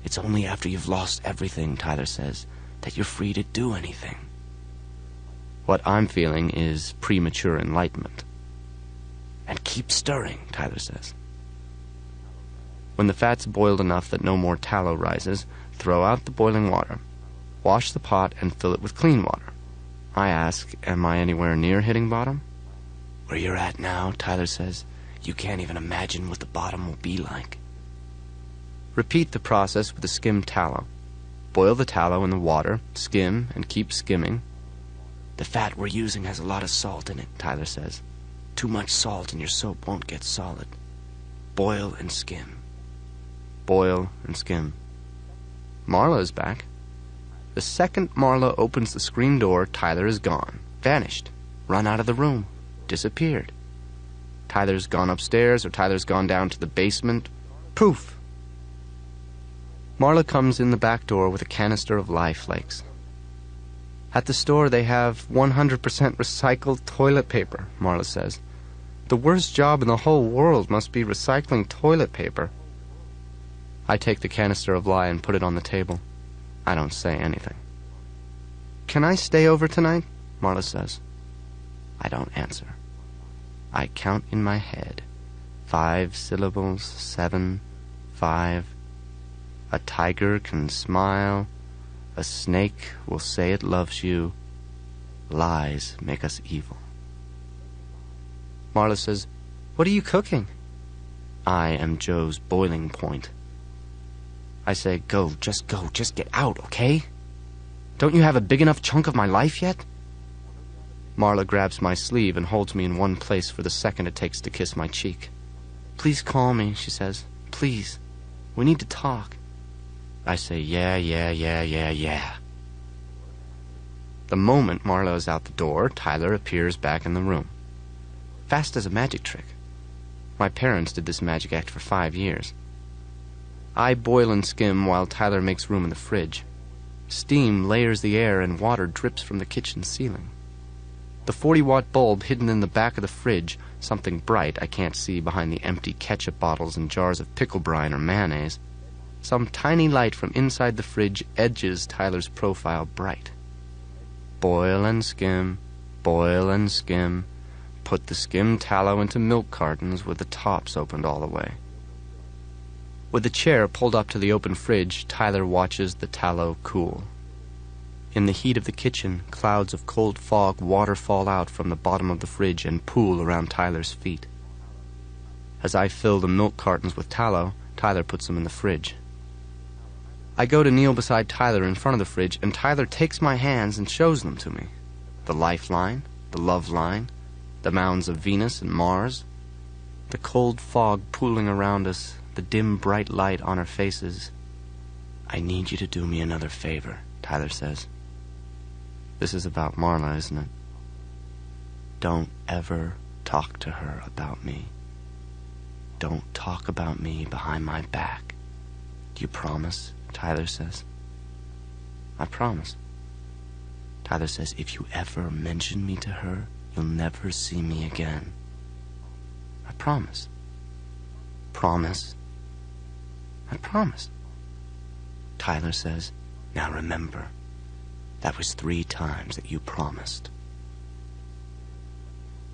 It's only after you've lost everything, Tyler says, that you're free to do anything. What I'm feeling is premature enlightenment. And keep stirring, Tyler says. When the fat's boiled enough that no more tallow rises, throw out the boiling water. Wash the pot and fill it with clean water. I ask, am I anywhere near hitting bottom? Where you're at now, Tyler says, you can't even imagine what the bottom will be like. Repeat the process with the skimmed tallow. Boil the tallow in the water, skim, and keep skimming. The fat we're using has a lot of salt in it, Tyler says. Too much salt and your soap won't get solid. Boil and skim. Boil and skim. Marla is back. The second Marla opens the screen door, Tyler is gone. Vanished. Run out of the room. Disappeared. Tyler's gone upstairs, or Tyler's gone down to the basement. Poof! Marla comes in the back door with a canister of lye flakes. At the store, they have 100% recycled toilet paper, Marla says. The worst job in the whole world must be recycling toilet paper. I take the canister of lye and put it on the table. I don't say anything. Can I stay over tonight? Marla says. I don't answer. I count in my head. 5 syllables, 7, 5. A tiger can smile. A snake will say it loves you. Lies make us evil. Marla says, what are you cooking? I am Joe's boiling point. I say, go, just get out, okay? Don't you have a big enough chunk of my life yet? Marla grabs my sleeve and holds me in one place for the second it takes to kiss my cheek. Please call me, she says. Please. We need to talk. I say, yeah. The moment Marla is out the door, Tyler appears back in the room. Fast as a magic trick. My parents did this magic act for 5 years. I boil and skim while Tyler makes room in the fridge. Steam layers the air and water drips from the kitchen ceiling. The 40-watt bulb hidden in the back of the fridge, something bright I can't see behind the empty ketchup bottles and jars of pickle brine or mayonnaise. Some tiny light from inside the fridge edges Tyler's profile bright. Boil and skim, boil and skim. Put the skimmed tallow into milk cartons with the tops opened all the way. With the chair pulled up to the open fridge, Tyler watches the tallow cool. In the heat of the kitchen, clouds of cold fog waterfall out from the bottom of the fridge and pool around Tyler's feet. As I fill the milk cartons with tallow, Tyler puts them in the fridge. I go to kneel beside Tyler in front of the fridge, and Tyler takes my hands and shows them to me. The lifeline, the love line, the mounds of Venus and Mars, the cold fog pooling around us, the dim bright light on our faces. I need you to do me another favor, Tyler says. This is about Marla, isn't it? Don't ever talk to her about me. Don't talk about me behind my back. Do you promise? Tyler says. I promise. Tyler says, if you ever mention me to her, you'll never see me again. I promise. Promise. I promise. Tyler says, now remember, that was 3 times that you promised.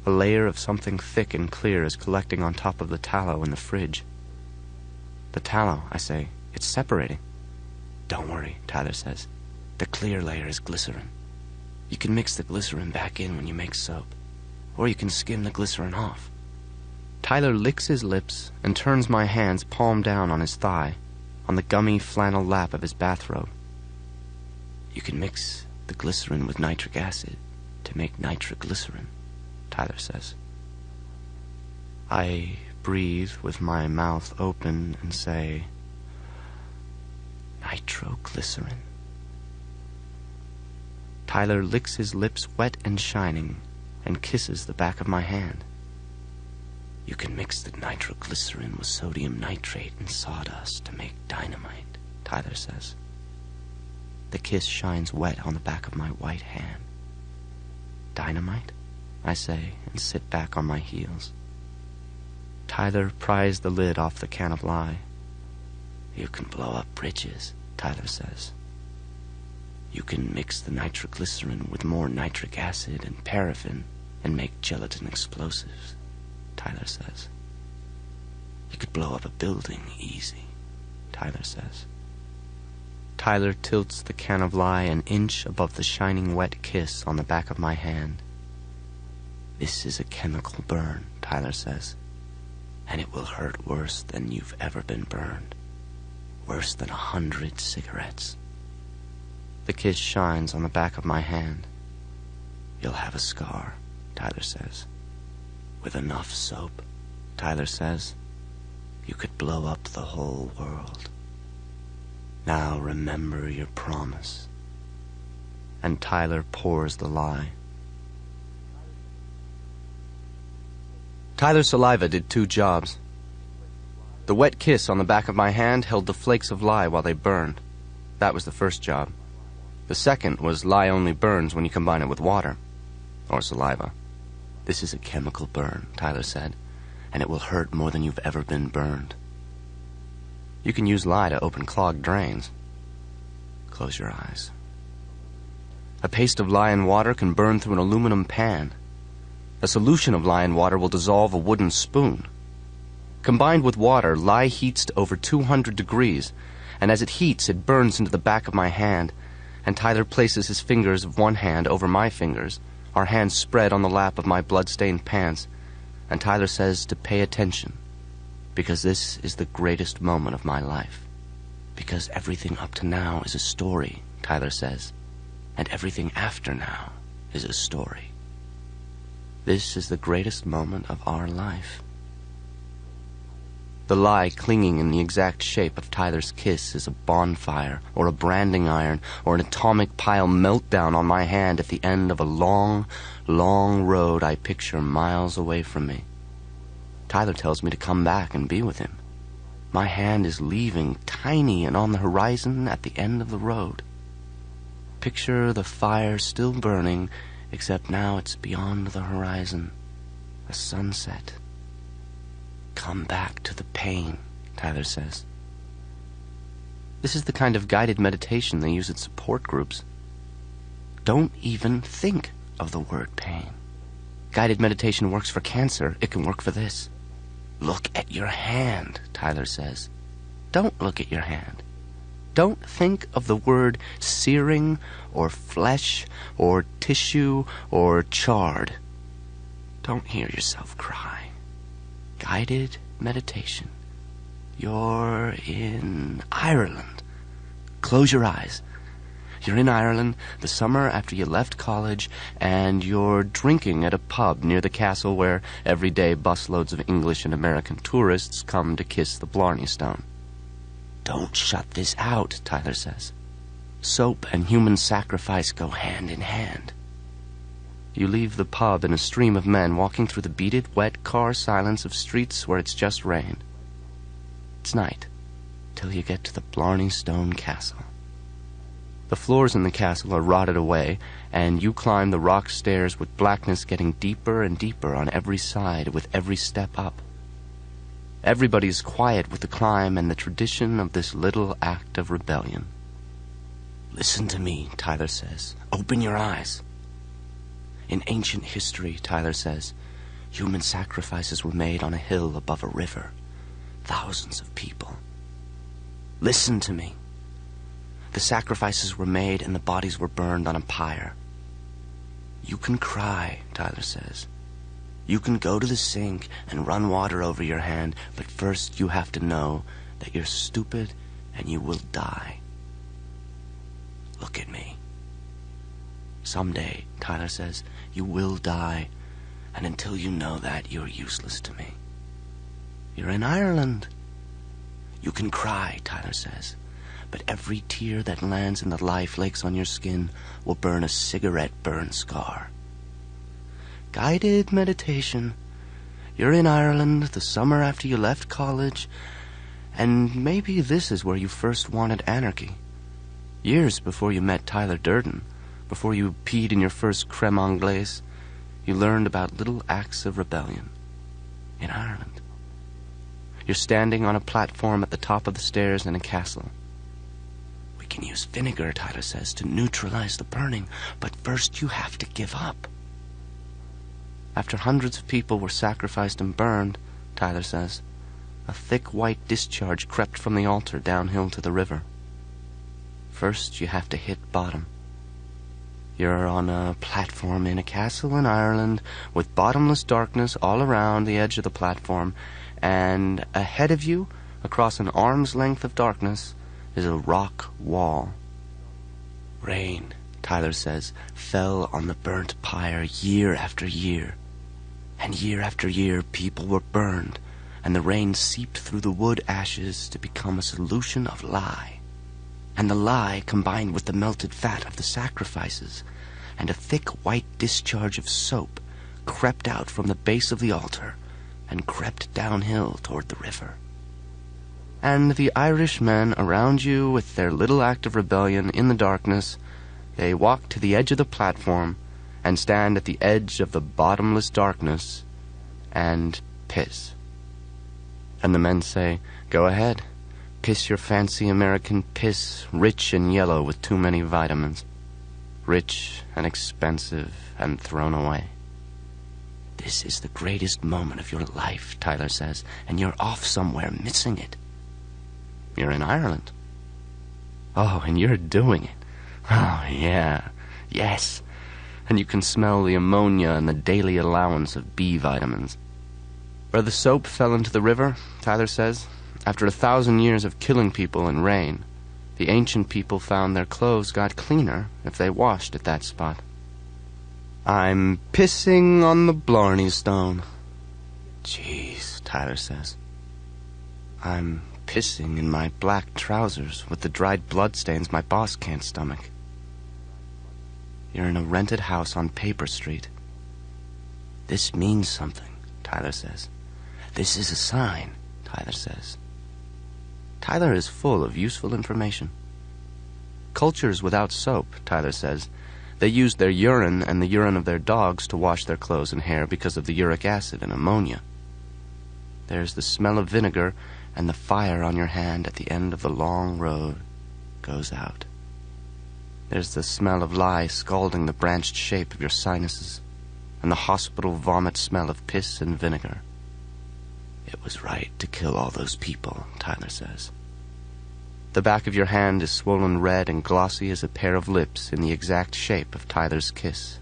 A layer of something thick and clear is collecting on top of the tallow in the fridge. The tallow, I say, it's separating. Don't worry, Tyler says. The clear layer is glycerin. You can mix the glycerin back in when you make soap, or you can skim the glycerin off. Tyler licks his lips and turns my hands palm down on his thigh, on the gummy flannel lap of his bathrobe. You can mix the glycerin with nitric acid to make nitroglycerin, Tyler says. I breathe with my mouth open and say, nitroglycerin. Tyler licks his lips wet and shining and kisses the back of my hand. You can mix the nitroglycerin with sodium nitrate and sawdust to make dynamite, Tyler says. The kiss shines wet on the back of my white hand. Dynamite? I say, and sit back on my heels. Tyler pries the lid off the can of lye. You can blow up bridges, Tyler says. You can mix the nitroglycerin with more nitric acid and paraffin and make gelatin explosives, Tyler says. You could blow up a building easy, Tyler says. Tyler tilts the can of lye an inch above the shining wet kiss on the back of my hand. This is a chemical burn, Tyler says, and it will hurt worse than you've ever been burned. Worse than 100 cigarettes. The kiss shines on the back of my hand. You'll have a scar, Tyler says. With enough soap, Tyler says, you could blow up the whole world. Now remember your promise. And Tyler pours the lye. Tyler's saliva did 2 jobs. The wet kiss on the back of my hand held the flakes of lye while they burned. That was the first job. The second was lye only burns when you combine it with water. Or saliva. This is a chemical burn, Tyler said, and it will hurt more than you've ever been burned. You can use lye to open clogged drains. Close your eyes. A paste of lye and water can burn through an aluminum pan. A solution of lye and water will dissolve a wooden spoon. Combined with water, lye heats to over 200 degrees, and as it heats, it burns into the back of my hand, and Tyler places his fingers of one hand over my fingers, our hands spread on the lap of my blood-stained pants, and Tyler says to pay attention, because this is the greatest moment of my life. Because everything up to now is a story, Tyler says, and everything after now is a story. This is the greatest moment of our life. The lye clinging in the exact shape of Tyler's kiss is a bonfire, or a branding iron, or an atomic pile meltdown on my hand at the end of a long, long road I picture miles away from me. Tyler tells me to come back and be with him. My hand is leaving, tiny and on the horizon at the end of the road. Picture the fire still burning, except now it's beyond the horizon, a sunset. Come back to the pain, Tyler says. This is the kind of guided meditation they use at support groups. Don't even think of the word pain. Guided meditation works for cancer. It can work for this. Look at your hand, Tyler says. Don't look at your hand. Don't think of the word searing or flesh or tissue or charred. Don't hear yourself cry. Guided meditation. You're in Ireland. Close your eyes. You're in Ireland the summer after you left college, and you're drinking at a pub near the castle where every day busloads of English and American tourists come to kiss the Blarney Stone. Don't shut this out, Tyler says. Soap and human sacrifice go hand in hand. You leave the pub in a stream of men walking through the beaded, wet car silence of streets where it's just rain. It's night, till you get to the Blarney Stone Castle. The floors in the castle are rotted away, and you climb the rock stairs with blackness getting deeper and deeper on every side with every step up. Everybody is quiet with the climb and the tradition of this little act of rebellion. Listen to me, Tyler says. Open your eyes. In ancient history, Tyler says, human sacrifices were made on a hill above a river. Thousands of people. Listen to me. The sacrifices were made and the bodies were burned on a pyre. You can cry, Tyler says. You can go to the sink and run water over your hand, but first you have to know that you're stupid and you will die. Look at me. Someday, Tyler says, you will die, and until you know that, you're useless to me. You're in Ireland. You can cry, Tyler says, but every tear that lands in the lye flakes on your skin will burn a cigarette burn scar. Guided meditation. You're in Ireland the summer after you left college, and maybe this is where you first wanted anarchy. Years before you met Tyler Durden, before you peed in your first creme anglaise, you learned about little acts of rebellion in Ireland. You're standing on a platform at the top of the stairs in a castle. We can use vinegar, Tyler says, to neutralize the burning, but first you have to give up. After hundreds of people were sacrificed and burned, Tyler says, a thick white discharge crept from the altar downhill to the river. First, you have to hit bottom. You're on a platform in a castle in Ireland with bottomless darkness all around the edge of the platform, and ahead of you, across an arm's length of darkness, is a rock wall. Rain, Tyler says, fell on the burnt pyre year after year. And year after year, people were burned, and the rain seeped through the wood ashes to become a solution of lye. And the lye combined with the melted fat of the sacrifices, and a thick white discharge of soap crept out from the base of the altar and crept downhill toward the river. And the Irish men around you with their little act of rebellion in the darkness, they walk to the edge of the platform and stand at the edge of the bottomless darkness and piss. And the men say, "Go ahead. Piss your fancy American piss, rich and yellow with too many vitamins. Rich and expensive and thrown away." This is the greatest moment of your life, Tyler says, and you're off somewhere missing it. You're in Ireland. Oh, and you're doing it. Oh, yeah. Yes. And you can smell the ammonia and the daily allowance of B vitamins. Where the soap fell into the river, Tyler says, after 1,000 years of killing people in rain, the ancient people found their clothes got cleaner if they washed at that spot. I'm pissing on the Blarney Stone. Jeez, Tyler says. I'm pissing in my black trousers with the dried bloodstains my boss can't stomach. You're in a rented house on Paper Street. This means something, Tyler says. This is a sign, Tyler says. Tyler is full of useful information. Cultures without soap, Tyler says, they used their urine and the urine of their dogs to wash their clothes and hair because of the uric acid and ammonia. There's the smell of vinegar, and the fire on your hand at the end of the long road goes out. There's the smell of lye scalding the branched shape of your sinuses, and the hospital vomit smell of piss and vinegar. It was right to kill all those people, Tyler says. The back of your hand is swollen red and glossy as a pair of lips in the exact shape of Tyler's kiss.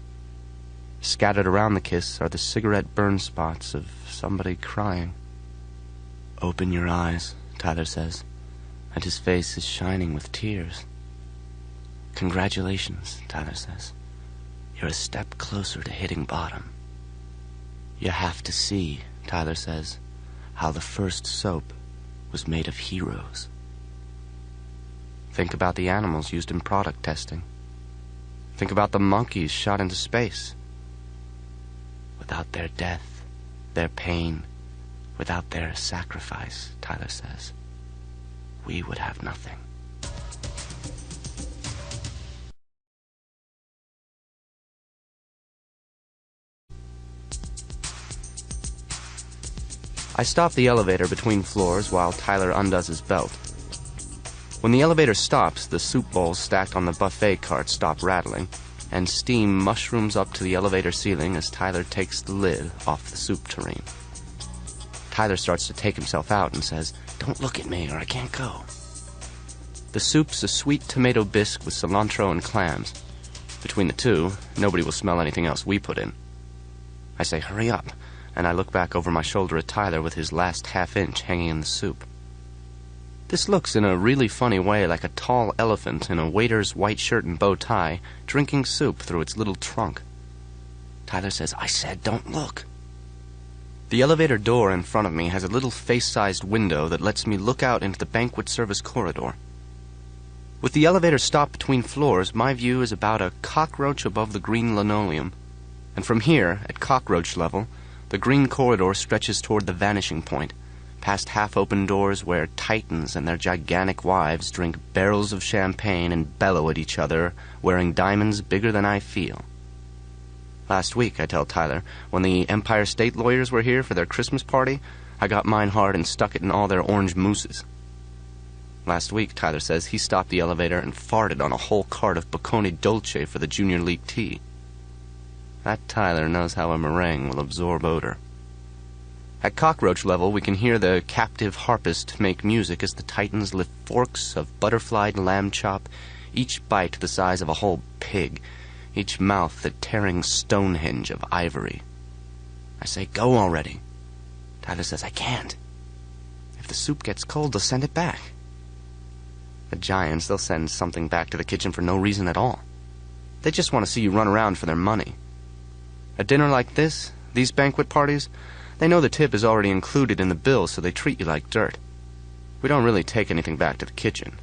Scattered around the kiss are the cigarette burn spots of somebody crying. Open your eyes, Tyler says, and his face is shining with tears. Congratulations, Tyler says. You're a step closer to hitting bottom. You have to see, Tyler says, how the first soap was made of heroes. Think about the animals used in product testing. Think about the monkeys shot into space. Without their death, their pain, without their sacrifice, Tyler says, we would have nothing. I stop the elevator between floors while Tyler undoes his belt. When the elevator stops, the soup bowls stacked on the buffet cart stop rattling, and steam mushrooms up to the elevator ceiling as Tyler takes the lid off the soup tureen. Tyler starts to take himself out and says, "Don't look at me or I can't go." The soup's a sweet tomato bisque with cilantro and clams. Between the two, nobody will smell anything else we put in. I say, "Hurry up," and I look back over my shoulder at Tyler with his last half-inch hanging in the soup. This looks in a really funny way like a tall elephant in a waiter's white shirt and bow tie drinking soup through its little trunk. Tyler says, "I said don't look." The elevator door in front of me has a little face-sized window that lets me look out into the banquet service corridor. With the elevator stopped between floors, my view is about a cockroach above the green linoleum, and from here, at cockroach level, the green corridor stretches toward the vanishing point, past half-open doors where titans and their gigantic wives drink barrels of champagne and bellow at each other, wearing diamonds bigger than I feel. Last week, I tell Tyler, when the Empire State lawyers were here for their Christmas party, I got mine hard and stuck it in all their orange mousses. Last week, Tyler says, he stopped the elevator and farted on a whole cart of Bocconi Dolce for the Junior League tea. That Tyler knows how a meringue will absorb odor. At cockroach level, we can hear the captive harpist make music as the titans lift forks of butterflied lamb chop, each bite the size of a whole pig, each mouth the tearing Stonehenge of ivory. I say, go already. Tyler says, I can't. If the soup gets cold, they'll send it back. The giants, they'll send something back to the kitchen for no reason at all. They just want to see you run around for their money. A dinner like this, these banquet parties, they know the tip is already included in the bill, so they treat you like dirt. We don't really take anything back to the kitchen.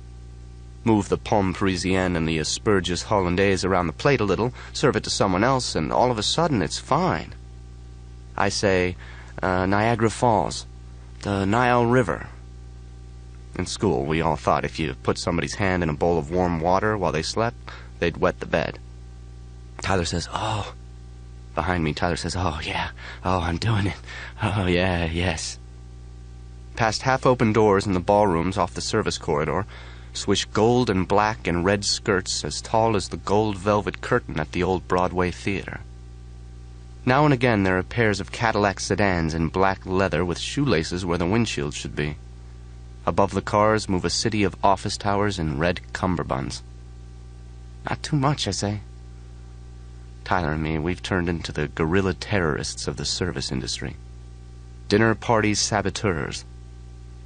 Move the pomme parisienne and the asperges hollandaise around the plate a little, serve it to someone else, and all of a sudden it's fine. I say, Niagara Falls, the Nile River. In school, we all thought if you put somebody's hand in a bowl of warm water while they slept, they'd wet the bed. Tyler says, oh. Behind me, Tyler says, oh, yeah. Oh, I'm doing it. Oh, yeah, yes. Past half-open doors in the ballrooms off the service corridor swish gold and black and red skirts as tall as the gold velvet curtain at the old Broadway theater. Now and again there are pairs of Cadillac sedans in black leather with shoelaces where the windshields should be. Above the cars move a city of office towers in red cummerbunds. Not too much, I say. Tyler and me, we've turned into the guerrilla terrorists of the service industry. Dinner party saboteurs.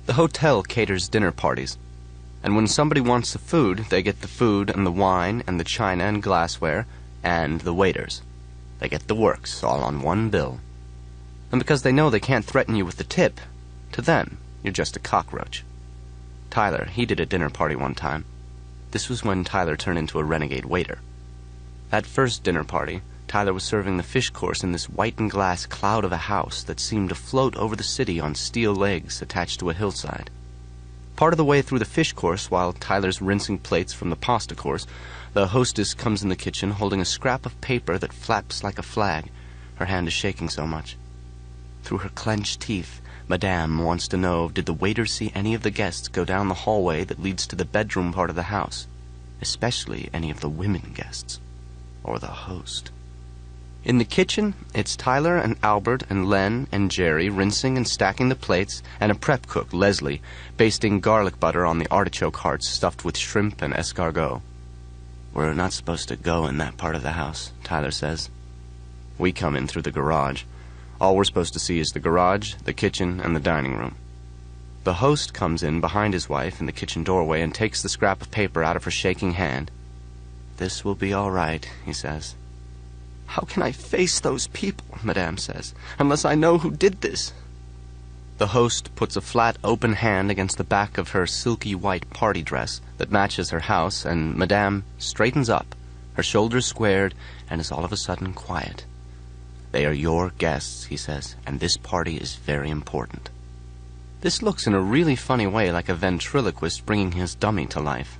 The hotel caters dinner parties, and when somebody wants the food, they get the food and the wine and the china and glassware and the waiters. They get the works, all on one bill. And because they know they can't threaten you with the tip, to them, you're just a cockroach. Tyler, he did a dinner party one time. This was when Tyler turned into a renegade waiter. That first dinner party, Tyler was serving the fish course in this white-and-glass cloud of a house that seemed to float over the city on steel legs attached to a hillside. Part of the way through the fish course, while Tyler's rinsing plates from the pasta course, the hostess comes in the kitchen holding a scrap of paper that flaps like a flag. Her hand is shaking so much. Through her clenched teeth, Madame wants to know, did the waiter see any of the guests go down the hallway that leads to the bedroom part of the house, especially any of the women guests, or the host. In the kitchen, it's Tyler and Albert and Len and Jerry rinsing and stacking the plates, and a prep cook, Leslie, basting garlic butter on the artichoke hearts stuffed with shrimp and escargot. We're not supposed to go in that part of the house, Tyler says. We come in through the garage. All we're supposed to see is the garage, the kitchen, and the dining room. The host comes in behind his wife in the kitchen doorway and takes the scrap of paper out of her shaking hand. This will be all right, he says. How can I face those people, Madame says, unless I know who did this? The host puts a flat, open hand against the back of her silky white party dress that matches her house, and Madame straightens up, her shoulders squared, and is all of a sudden quiet. They are your guests, he says, and this party is very important. This looks in a really funny way like a ventriloquist bringing his dummy to life.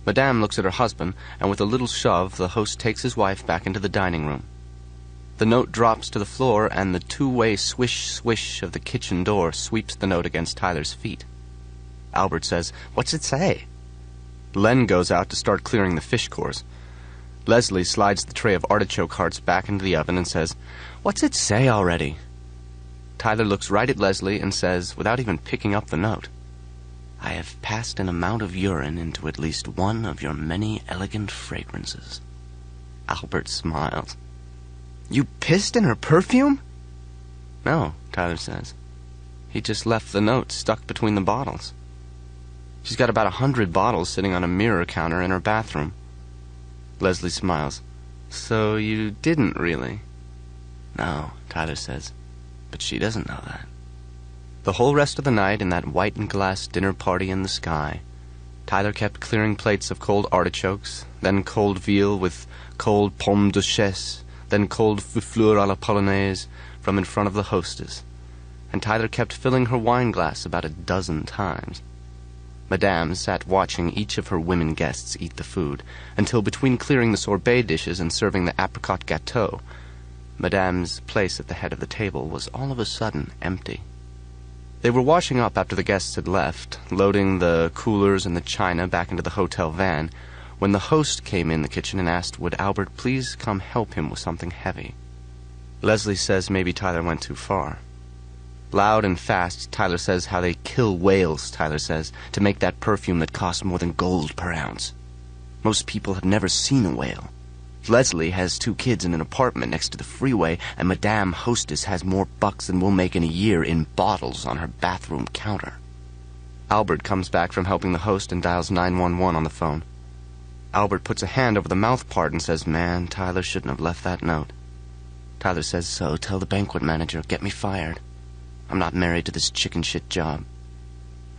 Madame looks at her husband, and with a little shove, the host takes his wife back into the dining room. The note drops to the floor, and the two-way swish-swish of the kitchen door sweeps the note against Tyler's feet. Albert says, "What's it say?" Len goes out to start clearing the fish course. Leslie slides the tray of artichoke hearts back into the oven and says, "What's it say already?" Tyler looks right at Leslie and says, without even picking up the note, "I have passed an amount of urine into at least one of your many elegant fragrances." Albert smiles. "You pissed in her perfume?" "No," Tyler says. "He just left the note stuck between the bottles. She's got about 100 bottles sitting on a mirror counter in her bathroom." Leslie smiles. "So you didn't really?" "No," Tyler says, "but she doesn't know that." The whole rest of the night in that white-and-glass dinner party in the sky, Tyler kept clearing plates of cold artichokes, then cold veal with cold pomme de chasse, then cold fleur à la polonaise from in front of the hostess, and Tyler kept filling her wine glass about a dozen times. Madame sat watching each of her women guests eat the food, until between clearing the sorbet dishes and serving the apricot gâteau, Madame's place at the head of the table was all of a sudden empty. They were washing up after the guests had left, loading the coolers and the china back into the hotel van, when the host came in the kitchen and asked would Albert please come help him with something heavy. Leslie says maybe Tyler went too far. Loud and fast, Tyler says how they kill whales, Tyler says, to make that perfume that costs more than gold per ounce. Most people have never seen a whale. Leslie has 2 kids in an apartment next to the freeway, and Madame Hostess has more bucks than we'll make in a year in bottles on her bathroom counter. Albert comes back from helping the host and dials 911 on the phone. Albert puts a hand over the mouth part and says, "Man, Tyler shouldn't have left that note." Tyler says, "So tell the banquet manager, get me fired. I'm not married to this chicken shit job."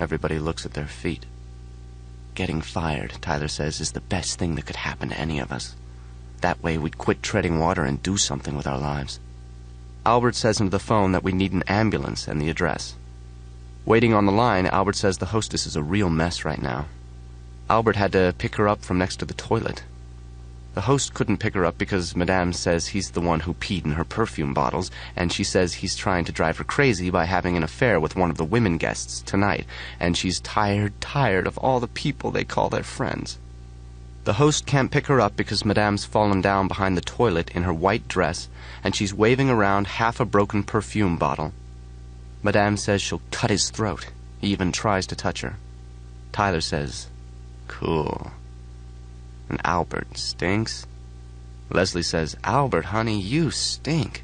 Everybody looks at their feet. "Getting fired," Tyler says, "is the best thing that could happen to any of us. That way we'd quit treading water and do something with our lives." Albert says into the phone that we need an ambulance and the address. Waiting on the line, Albert says the hostess is a real mess right now. Albert had to pick her up from next to the toilet. The host couldn't pick her up because Madame says he's the one who peed in her perfume bottles, and she says he's trying to drive her crazy by having an affair with one of the women guests tonight, and she's tired of all the people they call their friends. The host can't pick her up because Madame's fallen down behind the toilet in her white dress, and she's waving around half a broken perfume bottle. Madame says she'll cut his throat. He even tries to touch her. Tyler says, "Cool." And Albert stinks. Leslie says, "Albert, honey, you stink."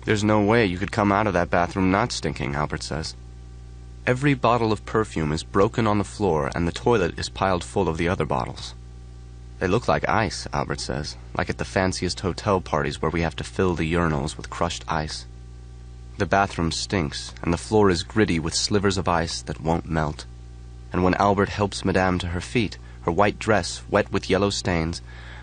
"There's no way you could come out of that bathroom not stinking," Albert says. Every bottle of perfume is broken on the floor, and the toilet is piled full of the other bottles. "They look like ice," Albert says, "like at the fanciest hotel parties where we have to fill the urinals with crushed ice." The bathroom stinks, and the floor is gritty with slivers of ice that won't melt. And when Albert helps Madame to her feet, her white dress wet with yellow stains,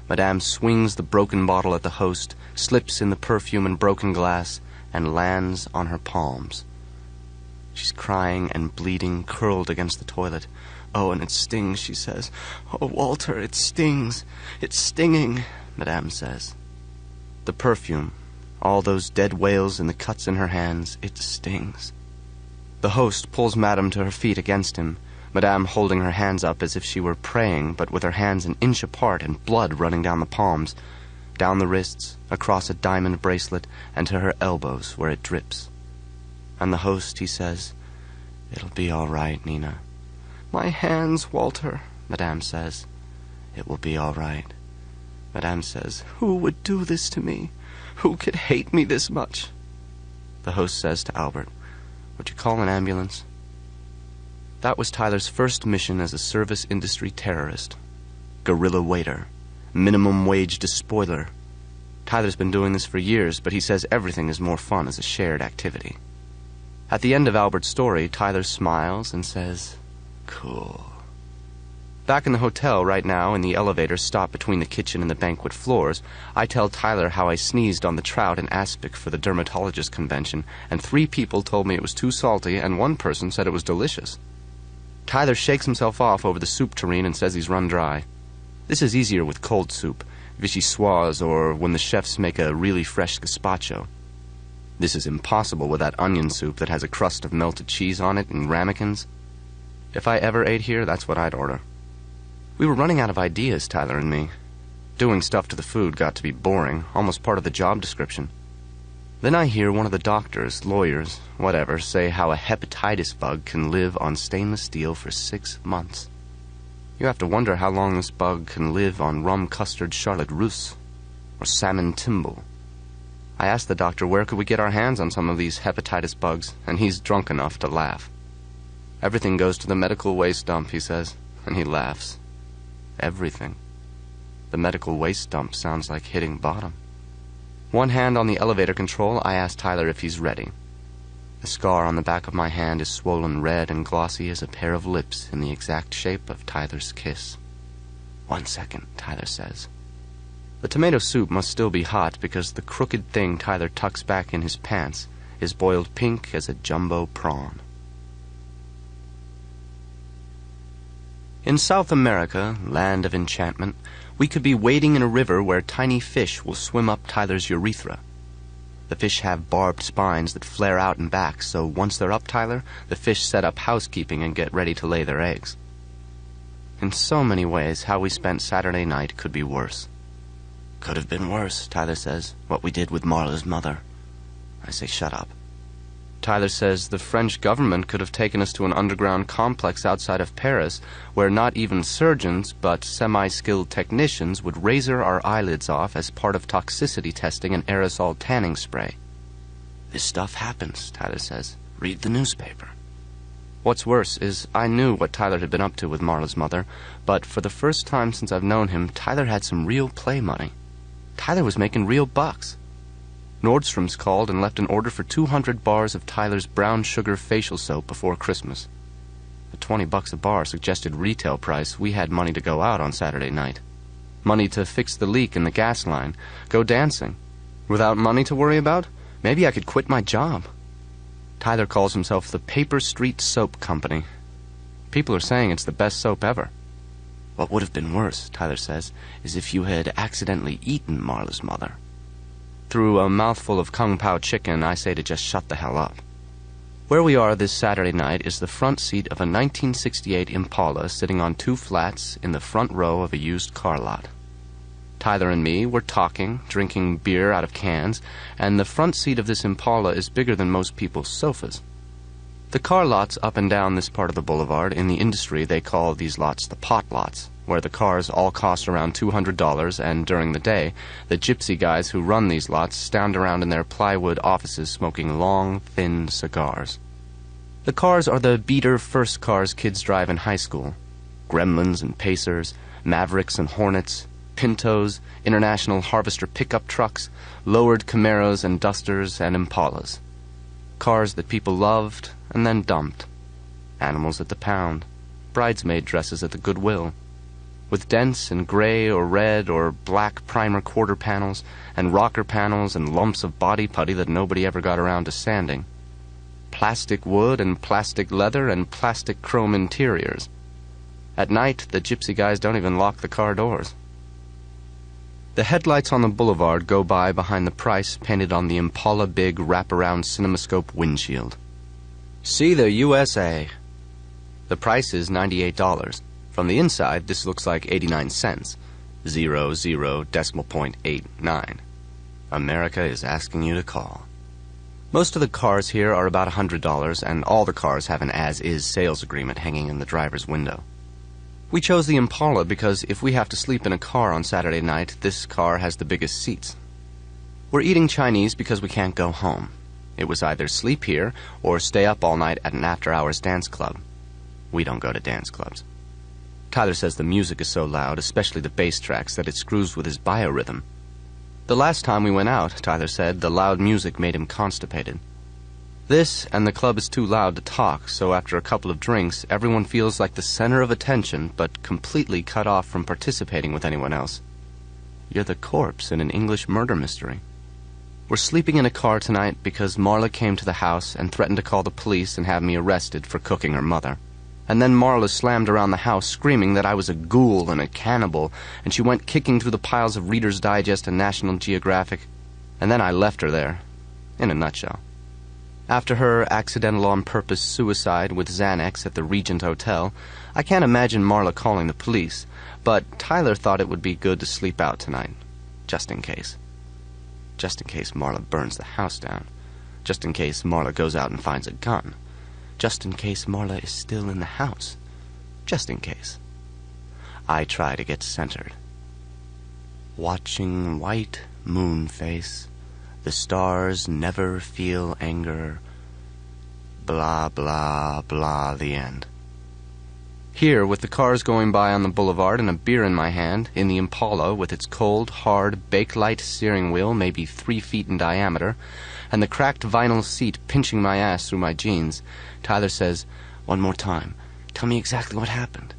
Madame swings the broken bottle at the host, slips in the perfume and broken glass, and lands on her palms. She's crying and bleeding, curled against the toilet. "Oh, and it stings," she says. "Oh, Walter, it stings. It's stinging," Madame says. The perfume, all those dead whales and the cuts in her hands, it stings. The host pulls Madame to her feet against him, Madame holding her hands up as if she were praying, but with her hands an inch apart and blood running down the palms, down the wrists, across a diamond bracelet, and to her elbows where it drips. And the host, he says, "It'll be all right, Nina." "My hands, Walter," Madame says. "It will be all right." Madame says, "Who would do this to me? Who could hate me this much?" The host says to Albert, "Would you call an ambulance?" That was Tyler's first mission as a service industry terrorist. Guerrilla waiter. Minimum wage despoiler. Tyler's been doing this for years, but he says everything is more fun as a shared activity. At the end of Albert's story, Tyler smiles and says, "Cool." Back in the hotel right now, in the elevator stopped between the kitchen and the banquet floors, I tell Tyler how I sneezed on the trout in aspic for the dermatologist convention, and 3 people told me it was too salty, and 1 person said it was delicious. Tyler shakes himself off over the soup tureen and says he's run dry. This is easier with cold soup, vichyssoise, or when the chefs make a really fresh gazpacho. This is impossible with that onion soup that has a crust of melted cheese on it and ramekins. If I ever ate here, that's what I'd order. We were running out of ideas, Tyler and me. Doing stuff to the food got to be boring, almost part of the job description. Then I hear one of the doctors, lawyers, whatever, say how a hepatitis bug can live on stainless steel for 6 months. You have to wonder how long this bug can live on rum custard charlotte russe or salmon timbale. I asked the doctor where could we get our hands on some of these hepatitis bugs, and he's drunk enough to laugh. Everything goes to the medical waste dump, he says, and he laughs. Everything. The medical waste dump sounds like hitting bottom. One hand on the elevator control, I ask Tyler if he's ready. The scar on the back of my hand is swollen red and glossy as a pair of lips in the exact shape of Tyler's kiss. "1 second, Tyler says. The tomato soup must still be hot because the crooked thing Tyler tucks back in his pants is boiled pink as a jumbo prawn. In South America, land of enchantment, we could be wading in a river where tiny fish will swim up Tyler's urethra. The fish have barbed spines that flare out and back, so once they're up, Tyler, the fish set up housekeeping and get ready to lay their eggs. In so many ways, how we spent Saturday night could be worse. Could have been worse, Tyler says, what we did with Marla's mother. I say, shut up. Tyler says the French government could have taken us to an underground complex outside of Paris where not even surgeons but semi-skilled technicians would razor our eyelids off as part of toxicity testing and aerosol tanning spray. This stuff happens, Tyler says. Read the newspaper. What's worse is I knew what Tyler had been up to with Marla's mother, but for the first time since I've known him, Tyler had some real play money. Tyler was making real bucks. Nordstrom's called and left an order for 200 bars of Tyler's brown sugar facial soap before Christmas. At $20 a bar suggested retail price, we had money to go out on Saturday night. Money to fix the leak in the gas line, go dancing. Without money to worry about, maybe I could quit my job. Tyler calls himself the Paper Street Soap Company. People are saying it's the best soap ever. What would have been worse, Tyler says, is if you had accidentally eaten Marla's mother. Through a mouthful of Kung Pao chicken, I say to just shut the hell up. Where we are this Saturday night is the front seat of a 1968 Impala sitting on 2 flats in the front row of a used car lot. Tyler and me were talking, drinking beer out of cans, and the front seat of this Impala is bigger than most people's sofas. The car lots up and down this part of the boulevard, in the industry they call these lots the pot lots, where the cars all cost around $200, and during the day, the gypsy guys who run these lots stand around in their plywood offices smoking long, thin cigars. The cars are the beater first cars kids drive in high school. Gremlins and Pacers, Mavericks and Hornets, Pintos, International Harvester pickup trucks, lowered Camaros and Dusters and Impalas. Cars that people loved and then dumped. Animals at the pound. Bridesmaid dresses at the Goodwill. With dents and gray or red or black primer quarter panels and rocker panels and lumps of body putty that nobody ever got around to sanding. Plastic wood and plastic leather and plastic chrome interiors. At night, the gypsy guys don't even lock the car doors. The headlights on the boulevard go by behind the price painted on the Impala Big wraparound cinemascope windshield. See the USA. The price is $98. From the inside, this looks like 89 cents. 00.89. America is asking you to call. Most of the cars here are about $100, and all the cars have an as-is sales agreement hanging in the driver's window. We chose the Impala because if we have to sleep in a car on Saturday night, this car has the biggest seats. We're eating Chinese because we can't go home. It was either sleep here or stay up all night at an after-hours dance club. We don't go to dance clubs. Tyler says the music is so loud, especially the bass tracks, that it screws with his biorhythm. The last time we went out, Tyler said, the loud music made him constipated. This and the club is too loud to talk, so after a couple of drinks, everyone feels like the center of attention, but completely cut off from participating with anyone else. You're the corpse in an English murder mystery. We're sleeping in a car tonight because Marla came to the house and threatened to call the police and have me arrested for cooking her mother. And then Marla slammed around the house screaming that I was a ghoul and a cannibal, and she went kicking through the piles of Reader's Digest and National Geographic. And then I left her there, in a nutshell. After her accidental-on-purpose suicide with Xanax at the Regent Hotel, I can't imagine Marla calling the police, but Tyler thought it would be good to sleep out tonight, just in case. Just in case Marla burns the house down. Just in case Marla goes out and finds a gun. Just in case Marla is still in the house. Just in case. I try to get centered. Watching white moon face, the stars never feel anger. Blah, blah, blah, the end. Here, with the cars going by on the boulevard and a beer in my hand, in the Impala with its cold, hard, Bakelite steering wheel maybe 3 feet in diameter, and the cracked vinyl seat pinching my ass through my jeans, Tyler says, "One more time. Tell me exactly what happened."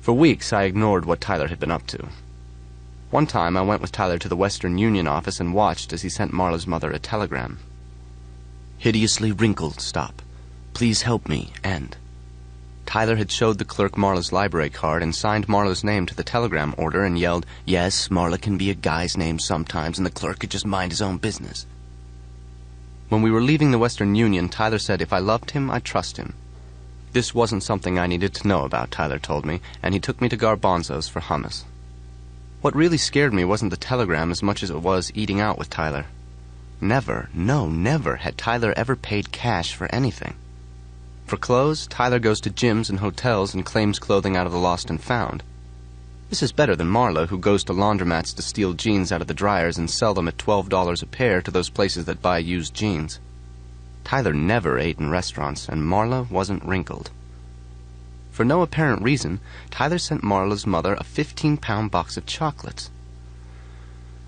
For weeks, I ignored what Tyler had been up to. One time, I went with Tyler to the Western Union office and watched as he sent Marla's mother a telegram. "Hideously wrinkled, stop. Please help me, end." Tyler had showed the clerk Marla's library card and signed Marla's name to the telegram order and yelled, "Yes, Marla can be a guy's name sometimes, and the clerk could just mind his own business." When we were leaving the Western Union, Tyler said if I loved him, I'd trust him. This wasn't something I needed to know about, Tyler told me, and he took me to Garbanzo's for hummus. What really scared me wasn't the telegram as much as it was eating out with Tyler. Never had Tyler ever paid cash for anything. For clothes, Tyler goes to gyms and hotels and claims clothing out of the lost and found. This is better than Marla, who goes to laundromats to steal jeans out of the dryers and sell them at $12 a pair to those places that buy used jeans. Tyler never ate in restaurants, and Marla wasn't wrinkled. For no apparent reason, Tyler sent Marla's mother a 15-pound box of chocolates.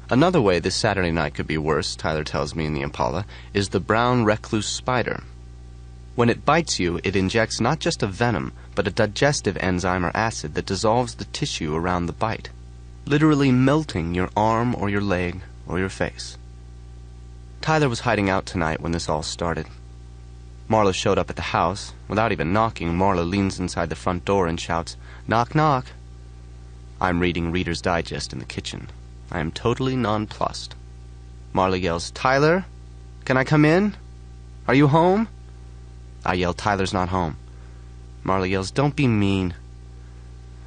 Another way this Saturday night could be worse, Tyler tells me in the Impala, is the brown recluse spider. When it bites you, it injects not just a venom, but a digestive enzyme or acid that dissolves the tissue around the bite, literally melting your arm or your leg or your face. Tyler was hiding out tonight when this all started. Marla showed up at the house. Without even knocking, Marla leans inside the front door and shouts, "Knock, knock." I'm reading Reader's Digest in the kitchen. I am totally nonplussed. Marla yells, "Tyler, can I come in? Are you home?" I yell, "Tyler's not home." Marla yells, "Don't be mean."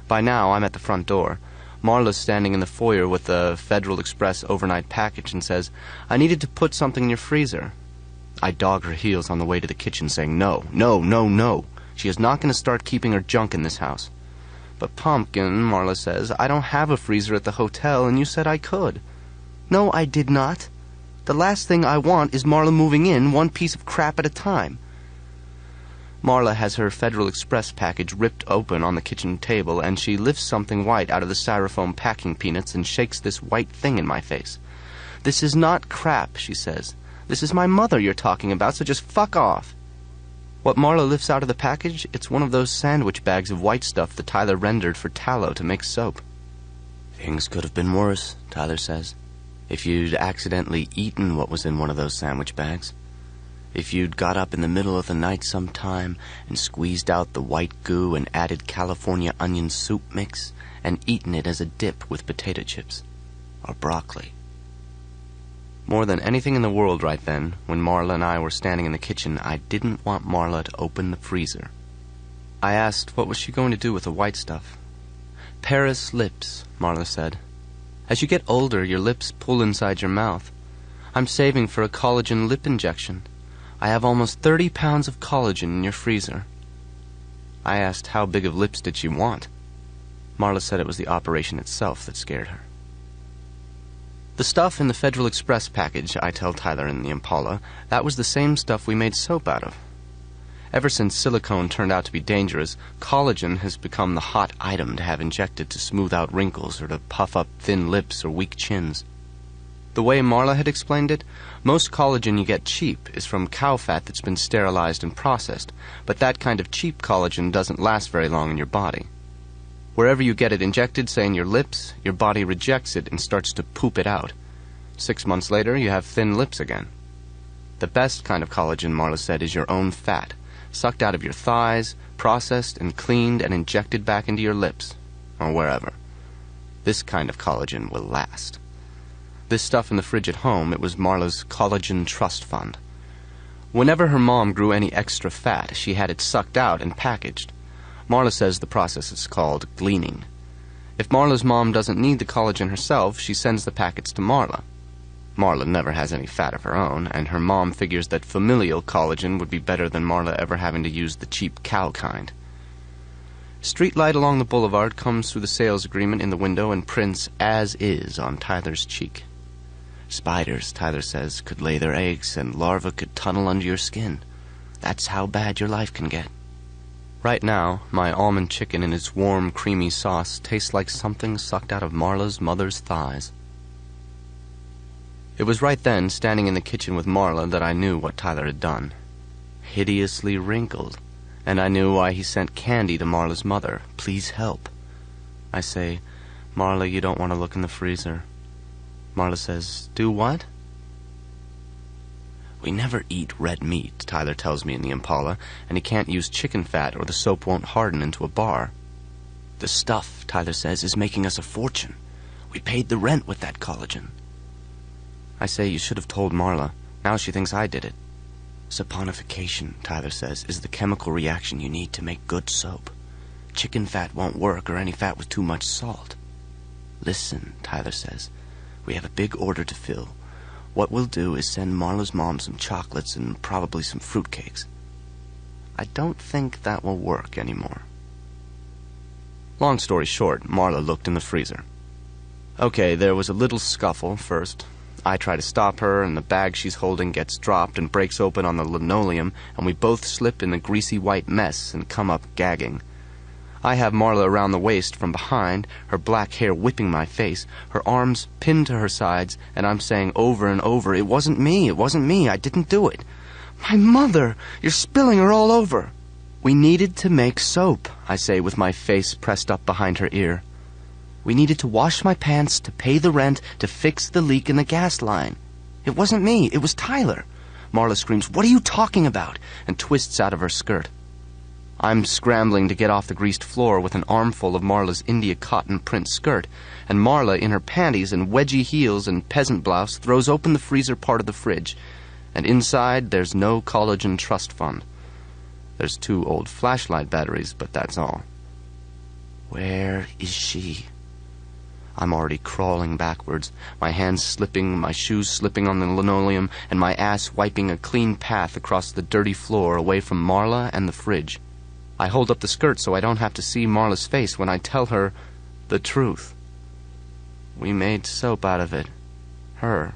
By now, I'm at the front door. Marla's standing in the foyer with the Federal Express overnight package and says, "I needed to put something in your freezer." I dog her heels on the way to the kitchen, saying, No. She is not going to start keeping her junk in this house." "But Pumpkin," Marla says, "I don't have a freezer at the hotel, and you said I could." "No, I did not. The last thing I want is Marla moving in one piece of crap at a time." Marla has her Federal Express package ripped open on the kitchen table, and she lifts something white out of the styrofoam packing peanuts and shakes this white thing in my face. "This is not crap," she says. "This is my mother you're talking about, so just fuck off." What Marla lifts out of the package, it's one of those sandwich bags of white stuff that Tyler rendered for tallow to make soap. "Things could have been worse," Tyler says. "If you'd accidentally eaten what was in one of those sandwich bags. If you'd got up in the middle of the night sometime and squeezed out the white goo and added California onion soup mix and eaten it as a dip with potato chips or broccoli." More than anything in the world right then, when Marla and I were standing in the kitchen, I didn't want Marla to open the freezer. I asked what was she going to do with the white stuff. "Paris lips," Marla said. "As you get older, your lips pull inside your mouth. I'm saving for a collagen lip injection. I have almost 30 pounds of collagen in your freezer." I asked how big of lips did she want. Marla said it was the operation itself that scared her. The stuff in the Federal Express package, I tell Tyler in the Impala, that was the same stuff we made soap out of. Ever since silicone turned out to be dangerous, collagen has become the hot item to have injected to smooth out wrinkles or to puff up thin lips or weak chins. The way Marla had explained it, most collagen you get cheap is from cow fat that's been sterilized and processed, but that kind of cheap collagen doesn't last very long in your body. Wherever you get it injected, say in your lips, your body rejects it and starts to poop it out. 6 months later, you have thin lips again. The best kind of collagen, Marla said, is your own fat, sucked out of your thighs, processed and cleaned and injected back into your lips, or wherever. This kind of collagen will last. This stuff in the fridge at home, it was Marla's collagen trust fund. Whenever her mom grew any extra fat, she had it sucked out and packaged. Marla says the process is called gleaning. If Marla's mom doesn't need the collagen herself, she sends the packets to Marla. Marla never has any fat of her own, and her mom figures that familial collagen would be better than Marla ever having to use the cheap cow kind. Street light along the boulevard comes through the sales agreement in the window and prints "as is" on Tyler's cheek. Spiders, Tyler says, could lay their eggs and larvae could tunnel under your skin. That's how bad your life can get. Right now, my almond chicken in its warm, creamy sauce tastes like something sucked out of Marla's mother's thighs. It was right then, standing in the kitchen with Marla, that I knew what Tyler had done. Hideously wrinkled. And I knew why he sent candy to Marla's mother. "Please help." I say, "Marla, you don't want to look in the freezer." Marla says, "Do what?" "We never eat red meat," Tyler tells me in the Impala, "and he can't use chicken fat or the soap won't harden into a bar." "The stuff," Tyler says, "is making us a fortune. We paid the rent with that collagen." I say, "You should have told Marla. Now she thinks I did it." Saponification, Tyler says, is the chemical reaction you need to make good soap. Chicken fat won't work, or any fat with too much salt. Listen, Tyler says, we have a big order to fill. What we'll do is send Marla's mom some chocolates and probably some fruitcakes. I don't think that will work anymore. Long story short, Marla looked in the freezer. Okay, there was a little scuffle first. I try to stop her, and the bag she's holding gets dropped and breaks open on the linoleum, and we both slip in the greasy white mess and come up gagging. I have Marla around the waist from behind, her black hair whipping my face, her arms pinned to her sides, and I'm saying over and over, "It wasn't me, I didn't do it." "My mother! You're spilling her all over!" "We needed to make soap," I say with my face pressed up behind her ear. "We needed to wash my pants, to pay the rent, to fix the leak in the gas line. It wasn't me, it was Tyler." Marla screams, "What are you talking about?" and twists out of her skirt. I'm scrambling to get off the greased floor with an armful of Marla's India cotton print skirt, and Marla, in her panties and wedgie heels and peasant blouse, throws open the freezer part of the fridge, and inside there's no collagen trust fund. There's 2 old flashlight batteries, but that's all. Where is she? I'm already crawling backwards, my hands slipping, my shoes slipping on the linoleum, and my ass wiping a clean path across the dirty floor away from Marla and the fridge. I hold up the skirt so I don't have to see Marla's face when I tell her the truth. We made soap out of it. Her,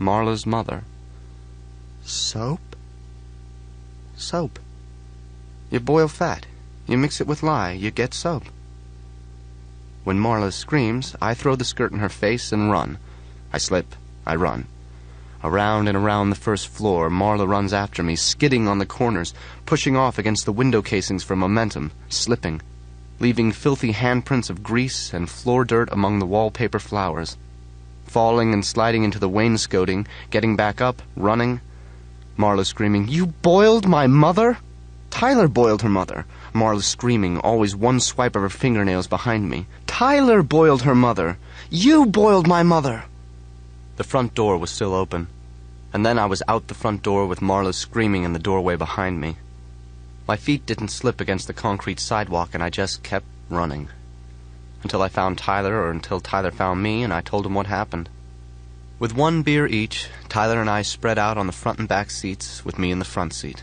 Marla's mother. Soap? Soap. You boil fat. You mix it with lye. You get soap. When Marla screams, I throw the skirt in her face and run. I slip. I run. Around and around the first floor, Marla runs after me, skidding on the corners, pushing off against the window casings for momentum, slipping, leaving filthy handprints of grease and floor dirt among the wallpaper flowers, falling and sliding into the wainscoting, getting back up, running. Marla screaming, "You boiled my mother?" "Tyler boiled her mother." Marla screaming, always one swipe of her fingernails behind me. "Tyler boiled her mother. You boiled my mother." The front door was still open, and then I was out the front door with Marla screaming in the doorway behind me. My feet didn't slip against the concrete sidewalk, and I just kept running. Until I found Tyler, or until Tyler found me, and I told him what happened. With 1 beer each, Tyler and I spread out on the front and back seats, with me in the front seat.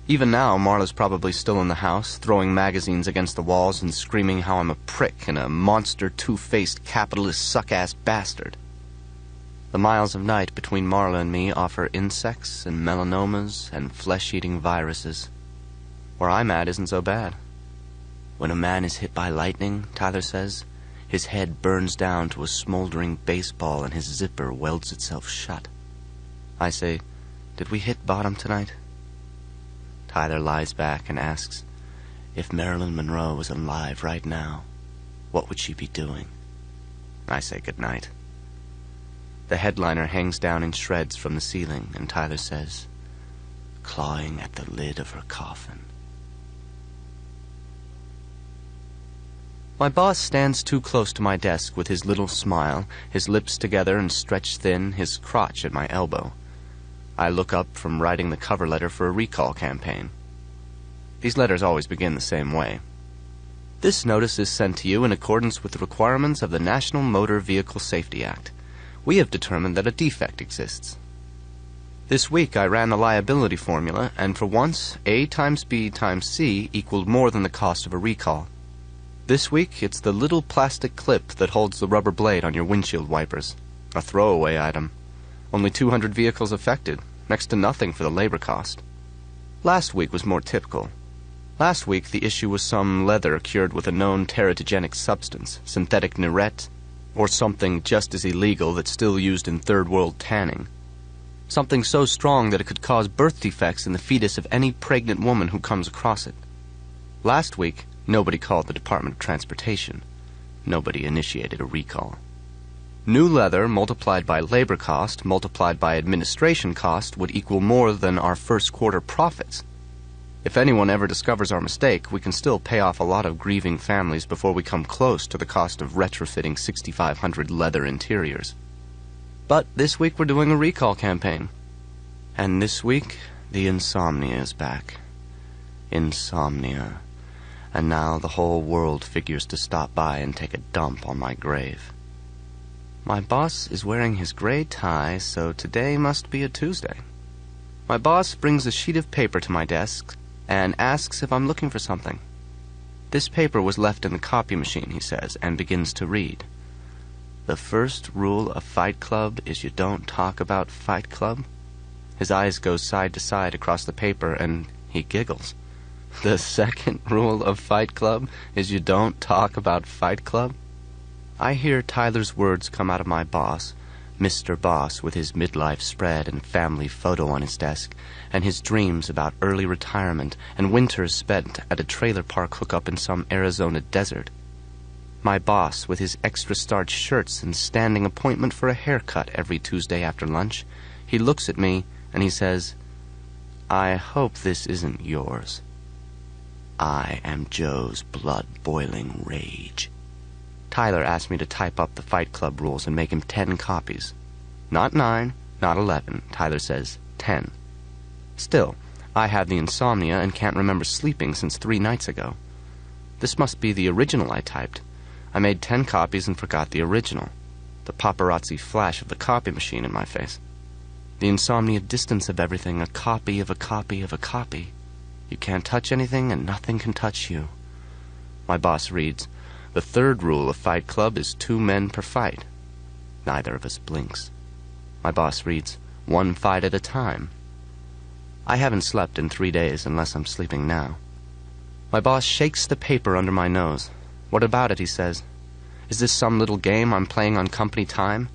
Even now, Marla's probably still in the house, throwing magazines against the walls and screaming how I'm a prick and a monster, two-faced, capitalist, suck-ass bastard. The miles of night between Marla and me offer insects and melanomas and flesh-eating viruses. Where I'm at isn't so bad. When a man is hit by lightning, Tyler says, his head burns down to a smoldering baseball and his zipper welds itself shut. I say, "Did we hit bottom tonight?" Tyler lies back and asks, "If Marilyn Monroe was alive right now, what would she be doing?" I say good night. The headliner hangs down in shreds from the ceiling, and Tyler says, "Clawing at the lid of her coffin." My boss stands too close to my desk with his little smile, his lips together and stretched thin, his crotch at my elbow. I look up from writing the cover letter for a recall campaign. These letters always begin the same way. "This notice is sent to you in accordance with the requirements of the National Motor Vehicle Safety Act. We have determined that a defect exists. This week I ran the liability formula, and for once, A times B times C equaled more than the cost of a recall. This week, it's the little plastic clip that holds the rubber blade on your windshield wipers. A throwaway item. Only 200 vehicles affected, next to nothing for the labor cost. Last week was more typical. Last week, the issue was some leather cured with a known teratogenic substance, synthetic nirette, or something just as illegal that's still used in third world tanning. Something so strong that it could cause birth defects in the fetus of any pregnant woman who comes across it. Last week, nobody called the Department of Transportation. Nobody initiated a recall. New leather multiplied by labor cost multiplied by administration cost would equal more than our first quarter profits. If anyone ever discovers our mistake, we can still pay off a lot of grieving families before we come close to the cost of retrofitting 6,500 leather interiors. But this week we're doing a recall campaign. And this week, The insomnia is back. Insomnia. And now the whole world figures to stop by and take a dump on my grave. My boss is wearing his gray tie, so today must be a Tuesday. My boss brings a sheet of paper to my desk and asks if I'm looking for something. This paper was left in the copy machine, he says, and begins to read. The first rule of Fight Club is you don't talk about Fight Club. His eyes go side to side across the paper, and he giggles. The second rule of Fight Club is you don't talk about Fight Club. I hear Tyler's words come out of my boss, Mr. Boss, with his midlife spread and family photo on his desk, and his dreams about early retirement and winters spent at a trailer park hookup in some Arizona desert. My boss, with his extra starch shirts and standing appointment for a haircut every Tuesday after lunch, he looks at me and he says, "I hope this isn't yours." I am Joe's blood-boiling rage. Tyler asked me to type up the Fight Club rules and make him 10 copies. Not 9, not 11, Tyler says 10. Still, I have the insomnia and can't remember sleeping since 3 nights ago. This must be the original I typed. I made 10 copies and forgot the original. The paparazzi flash of the copy machine in my face. The insomnia distance of everything, a copy of a copy of a copy. You can't touch anything and nothing can touch you. My boss reads, "The third rule of Fight Club is 2 men per fight." Neither of us blinks. My boss reads, "1 fight at a time." I haven't slept in 3 days unless I'm sleeping now. My boss shakes the paper under my nose. "What about it?" he says. "Is this some little game I'm playing on company time?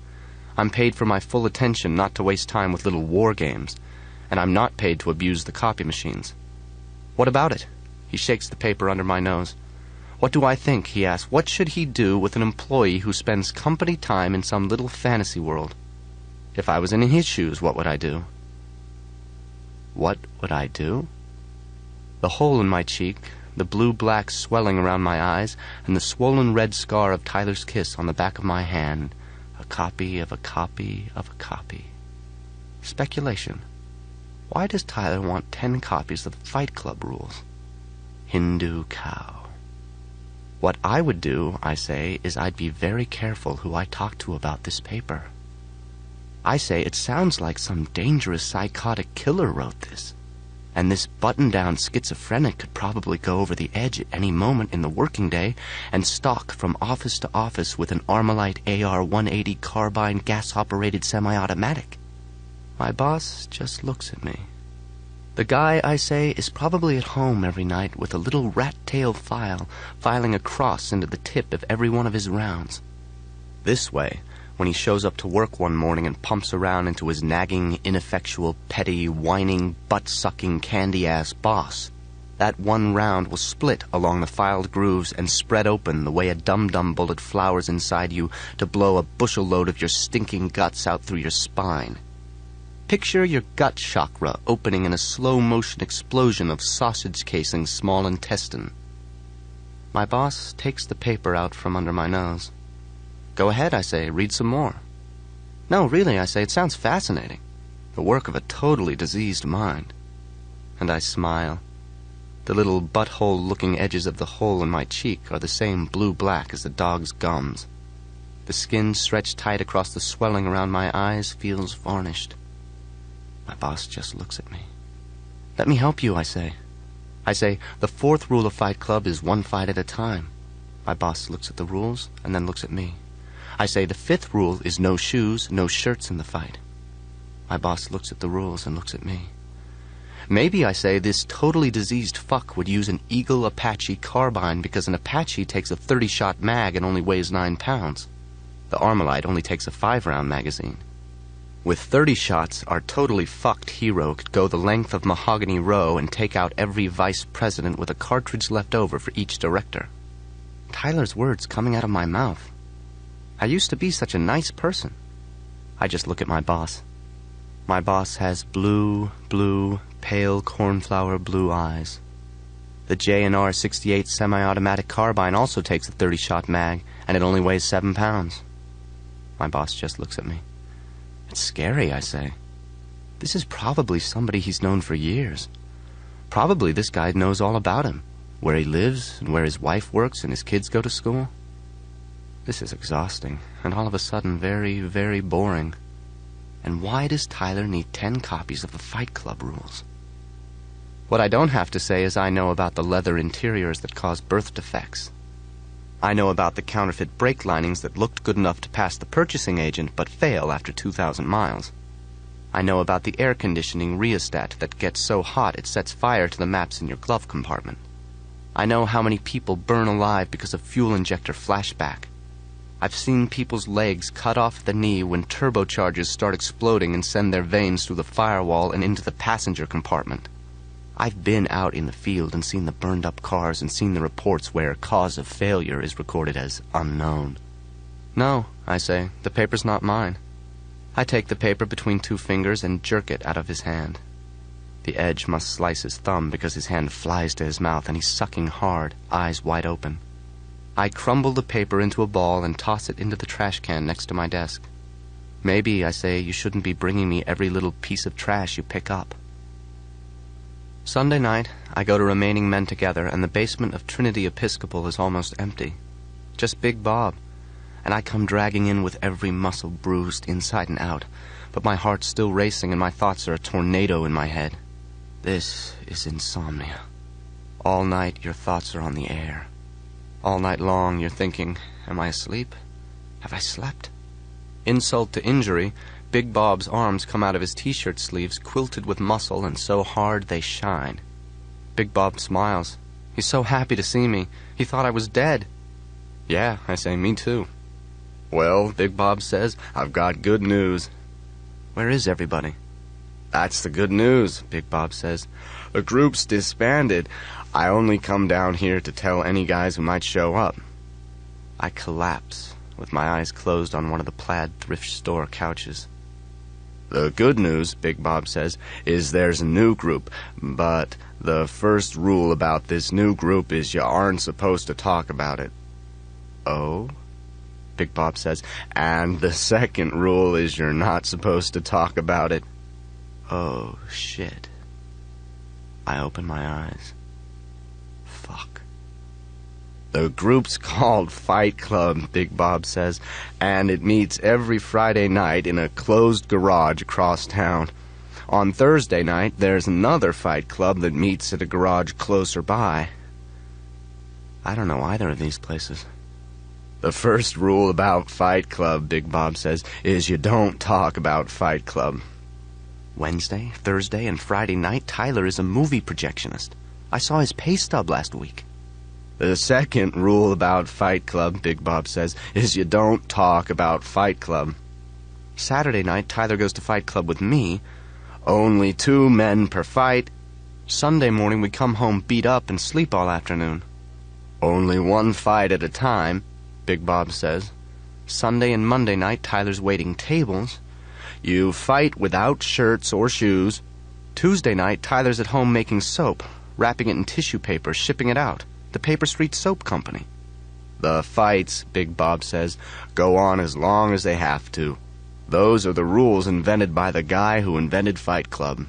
I'm paid for my full attention, not to waste time with little war games, and I'm not paid to abuse the copy machines." "What about it?" He shakes the paper under my nose. "What do I think?" he asks. "What should he do with an employee who spends company time in some little fantasy world? If I was in his shoes, what would I do?" What would I do? The hole in my cheek, the blue-black swelling around my eyes, and the swollen red scar of Tyler's kiss on the back of my hand. A copy of a copy of a copy. Speculation. Why does Tyler want 10 copies of the Fight Club rules? Hindu cow. What I would do, I say, is I'd be very careful who I talk to about this paper. I say it sounds like some dangerous psychotic killer wrote this, and this button-down schizophrenic could probably go over the edge at any moment in the working day and stalk from office to office with an Armalite AR-180 carbine gas-operated semi-automatic. My boss just looks at me. The guy, I say, is probably at home every night with a little rat-tail file, filing a cross into the tip of every one of his rounds. This way, when he shows up to work one morning and pumps around into his nagging, ineffectual, petty, whining, butt-sucking, candy-ass boss, that one round will split along the filed grooves and spread open the way a dum-dum bullet flowers inside you to blow a bushel load of your stinking guts out through your spine. Picture your gut chakra opening in a slow-motion explosion of sausage-casing small intestine. My boss takes the paper out from under my nose. "Go ahead," I say, "read some more." "No, really," I say, "it sounds fascinating. The work of a totally diseased mind." And I smile. The little butthole-looking edges of the hole in my cheek are the same blue-black as the dog's gums. The skin stretched tight across the swelling around my eyes feels varnished. My boss just looks at me. "Let me help you," I say. I say, "The 4th rule of Fight Club is 1 fight at a time." My boss looks at the rules and then looks at me. I say, "The 5th rule is no shoes, no shirts in the fight." My boss looks at the rules and looks at me. Maybe, I say, this totally diseased fuck would use an Eagle Apache carbine because an Apache takes a 30-shot mag and only weighs 9 pounds. The Armalite only takes a 5-round magazine. With 30 shots, our totally fucked hero could go the length of Mahogany Row and take out every vice president with a cartridge left over for each director. Tyler's words coming out of my mouth. I used to be such a nice person. I just look at my boss. My boss has blue, pale cornflower blue eyes. The J&R 68 semi-automatic carbine also takes a 30-shot mag, and it only weighs 7 pounds. My boss just looks at me. "It's scary," I say. This is probably somebody he's known for years. Probably this guy knows all about him, where he lives and where his wife works and his kids go to school. This is exhausting, and all of a sudden very, very boring. And why does Tyler need 10 copies of the Fight Club rules? What I don't have to say is I know about the leather interiors that cause birth defects. I know about the counterfeit brake linings that looked good enough to pass the purchasing agent but fail after 2,000 miles. I know about the air conditioning rheostat that gets so hot it sets fire to the maps in your glove compartment. I know how many people burn alive because of fuel injector flashback. I've seen people's legs cut off at the knee when turbochargers start exploding and send their veins through the firewall and into the passenger compartment. I've been out in the field and seen the burned-up cars and seen the reports where cause of failure is recorded as unknown. No, I say, the paper's not mine. I take the paper between 2 fingers and jerk it out of his hand. The edge must slice his thumb because his hand flies to his mouth and he's sucking hard, eyes wide open. I crumble the paper into a ball and toss it into the trash can next to my desk. Maybe, I say, you shouldn't be bringing me every little piece of trash you pick up. Sunday night, I go to Remaining Men Together, and the basement of Trinity Episcopal is almost empty. Just Big Bob. And I come dragging in with every muscle bruised inside and out, but my heart's still racing and my thoughts are a tornado in my head. This is insomnia. All night, your thoughts are on the air. All night long, you're thinking, am I asleep? Have I slept? Insult to injury, Big Bob's arms come out of his t-shirt sleeves, quilted with muscle and so hard they shine. Big Bob smiles. He's so happy to see me. He thought I was dead. Yeah, I say, me too. Well, Big Bob says, I've got good news. Where is everybody? That's the good news, Big Bob says. The group's disbanded. I only come down here to tell any guys who might show up. I collapse, with my eyes closed on one of the plaid thrift store couches. The good news, Big Bob says, is there's a new group, but the first rule about this new group is you aren't supposed to talk about it. Oh? Big Bob says, and the second rule is you're not supposed to talk about it. Oh, shit. I open my eyes. Fuck. The group's called Fight Club, Big Bob says, and it meets every Friday night in a closed garage across town. On Thursday night, there's another Fight Club that meets at a garage closer by. I don't know either of these places. The first rule about Fight Club, Big Bob says, is you don't talk about Fight Club. Wednesday, Thursday, and Friday night, Tyler is a movie projectionist. I saw his pay stub last week. The second rule about Fight Club, Big Bob says, is you don't talk about Fight Club. Saturday night, Tyler goes to Fight Club with me. Only 2 men per fight. Sunday morning, we come home beat up and sleep all afternoon. Only 1 fight at a time, Big Bob says. Sunday and Monday night, Tyler's waiting tables. You fight without shirts or shoes. Tuesday night, Tyler's at home making soap, wrapping it in tissue paper, shipping it out. The Paper Street Soap Company. The fights, Big Bob says, go on as long as they have to. Those are the rules invented by the guy who invented Fight Club.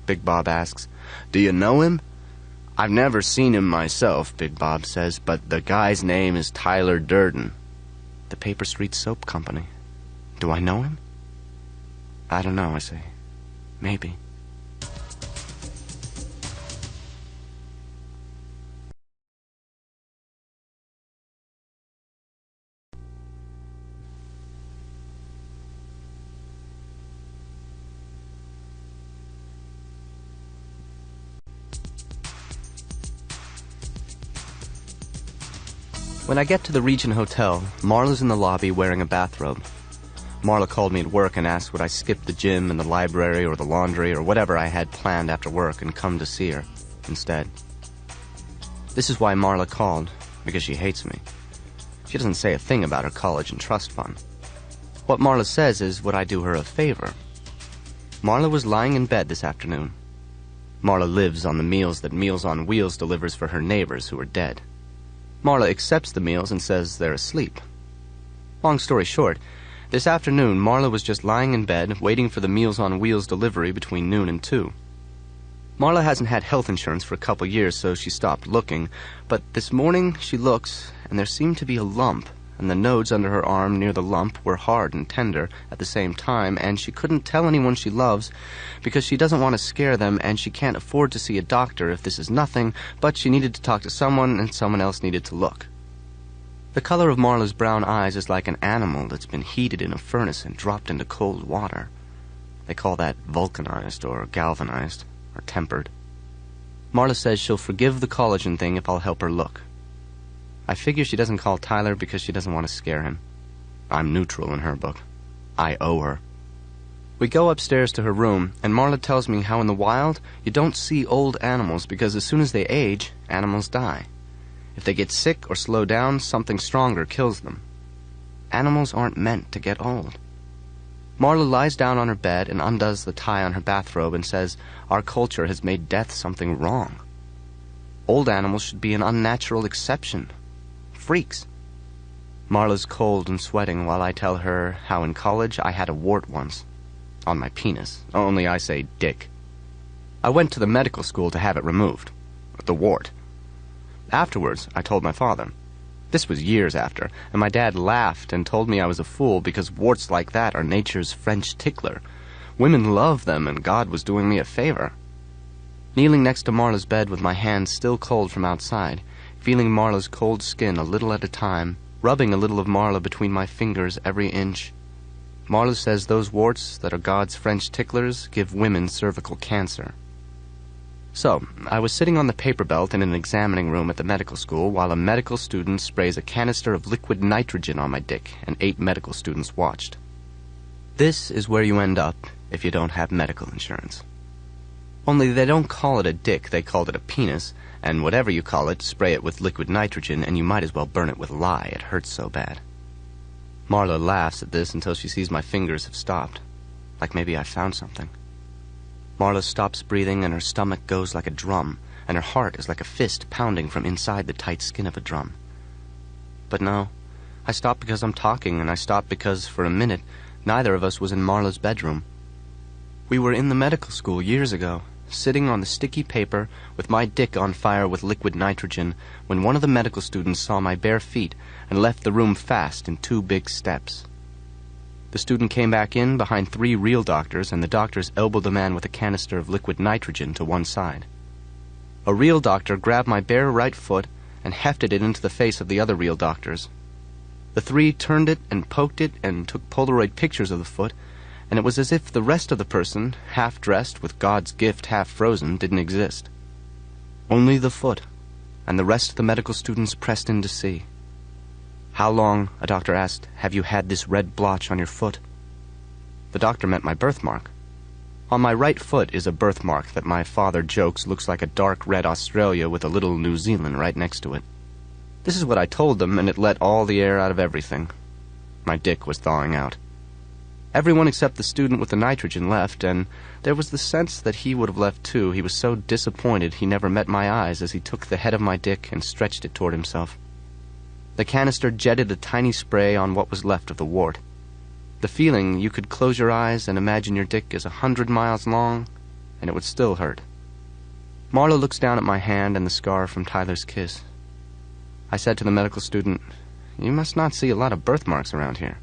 Big Bob asks, do you know him? I've never seen him myself, Big Bob says, but the guy's name is Tyler Durden. The Paper Street Soap Company. Do I know him? I don't know, I say. Maybe. When I get to the Regent Hotel, Marla's in the lobby wearing a bathrobe. Marla called me at work and asked would I skip the gym and the library or the laundry or whatever I had planned after work and come to see her instead. This is why Marla called, because she hates me. She doesn't say a thing about her college and trust fund. What Marla says is would I do her a favor. Marla was lying in bed this afternoon. Marla lives on the meals that Meals on Wheels delivers for her neighbors who are dead. Marla accepts the meals and says they're asleep. Long story short, This afternoon, Marla was just lying in bed, waiting for the Meals on Wheels delivery between noon and 2. Marla hasn't had health insurance for a couple years, so she stopped looking. But this morning, she looks, and there seemed to be a lump, and the nodes under her arm near the lump were hard and tender at the same time, and she couldn't tell anyone she loves because she doesn't want to scare them, and she can't afford to see a doctor if this is nothing, but she needed to talk to someone, and someone else needed to look. The color of Marla's brown eyes is like an animal that's been heated in a furnace and dropped into cold water. They call that vulcanized or galvanized or tempered. Marla says she'll forgive the collagen thing if I'll help her look. I figure she doesn't call Tyler because she doesn't want to scare him. I'm neutral in her book. I owe her. We go upstairs to her room, and Marla tells me how in the wild you don't see old animals because as soon as they age, animals die. If they get sick or slow down, something stronger kills them. Animals aren't meant to get old. Marla lies down on her bed and undoes the tie on her bathrobe and says our culture has made death something wrong. Old animals should be an unnatural exception. Freaks. Marla's cold and sweating while I tell her how in college I had a wart once. On my penis. Only I say dick. I went to the medical school to have it removed. The wart. Afterwards, I told my father. This was years after, and my dad laughed and told me I was a fool because warts like that are nature's French tickler. Women love them, and God was doing me a favor. Kneeling next to Marla's bed with my hands still cold from outside, feeling Marla's cold skin a little at a time, rubbing a little of Marla between my fingers every inch. Marla says those warts that are God's French ticklers give women cervical cancer. So, I was sitting on the paper belt in an examining room at the medical school while a medical student sprays a canister of liquid nitrogen on my dick, and 8 medical students watched. This is where you end up if you don't have medical insurance. Only they don't call it a dick, they called it a penis, and whatever you call it, spray it with liquid nitrogen, and you might as well burn it with lye, it hurts so bad. Marla laughs at this until she sees my fingers have stopped, like maybe I found something. Marla stops breathing and her stomach goes like a drum, and her heart is like a fist pounding from inside the tight skin of a drum. But no, I stopped because I'm talking, and I stopped because, for a minute, neither of us was in Marla's bedroom. We were in the medical school years ago, sitting on the sticky paper with my dick on fire with liquid nitrogen, when one of the medical students saw my bare feet and left the room fast in 2 big steps. The student came back in behind 3 real doctors, and the doctors elbowed the man with a canister of liquid nitrogen to one side. A real doctor grabbed my bare right foot and hefted it into the face of the other real doctors. The 3 turned it and poked it and took Polaroid pictures of the foot, and it was as if the rest of the person, half-dressed with God's gift half-frozen, didn't exist. Only the foot, and the rest of the medical students pressed in to see. How long, a doctor asked, have you had this red blotch on your foot? The doctor meant my birthmark. On my right foot is a birthmark that my father jokes looks like a dark red Australia with a little New Zealand right next to it. This is what I told them, and it let all the air out of everything. My dick was thawing out. Everyone except the student with the nitrogen left, and there was the sense that he would have left too. He was so disappointed he never met my eyes as he took the head of my dick and stretched it toward himself. The canister jetted a tiny spray on what was left of the wart. The feeling you could close your eyes and imagine your dick is 100 miles long, and it would still hurt. Marla looks down at my hand and the scar from Tyler's kiss. I said to the medical student, "You must not see a lot of birthmarks around here."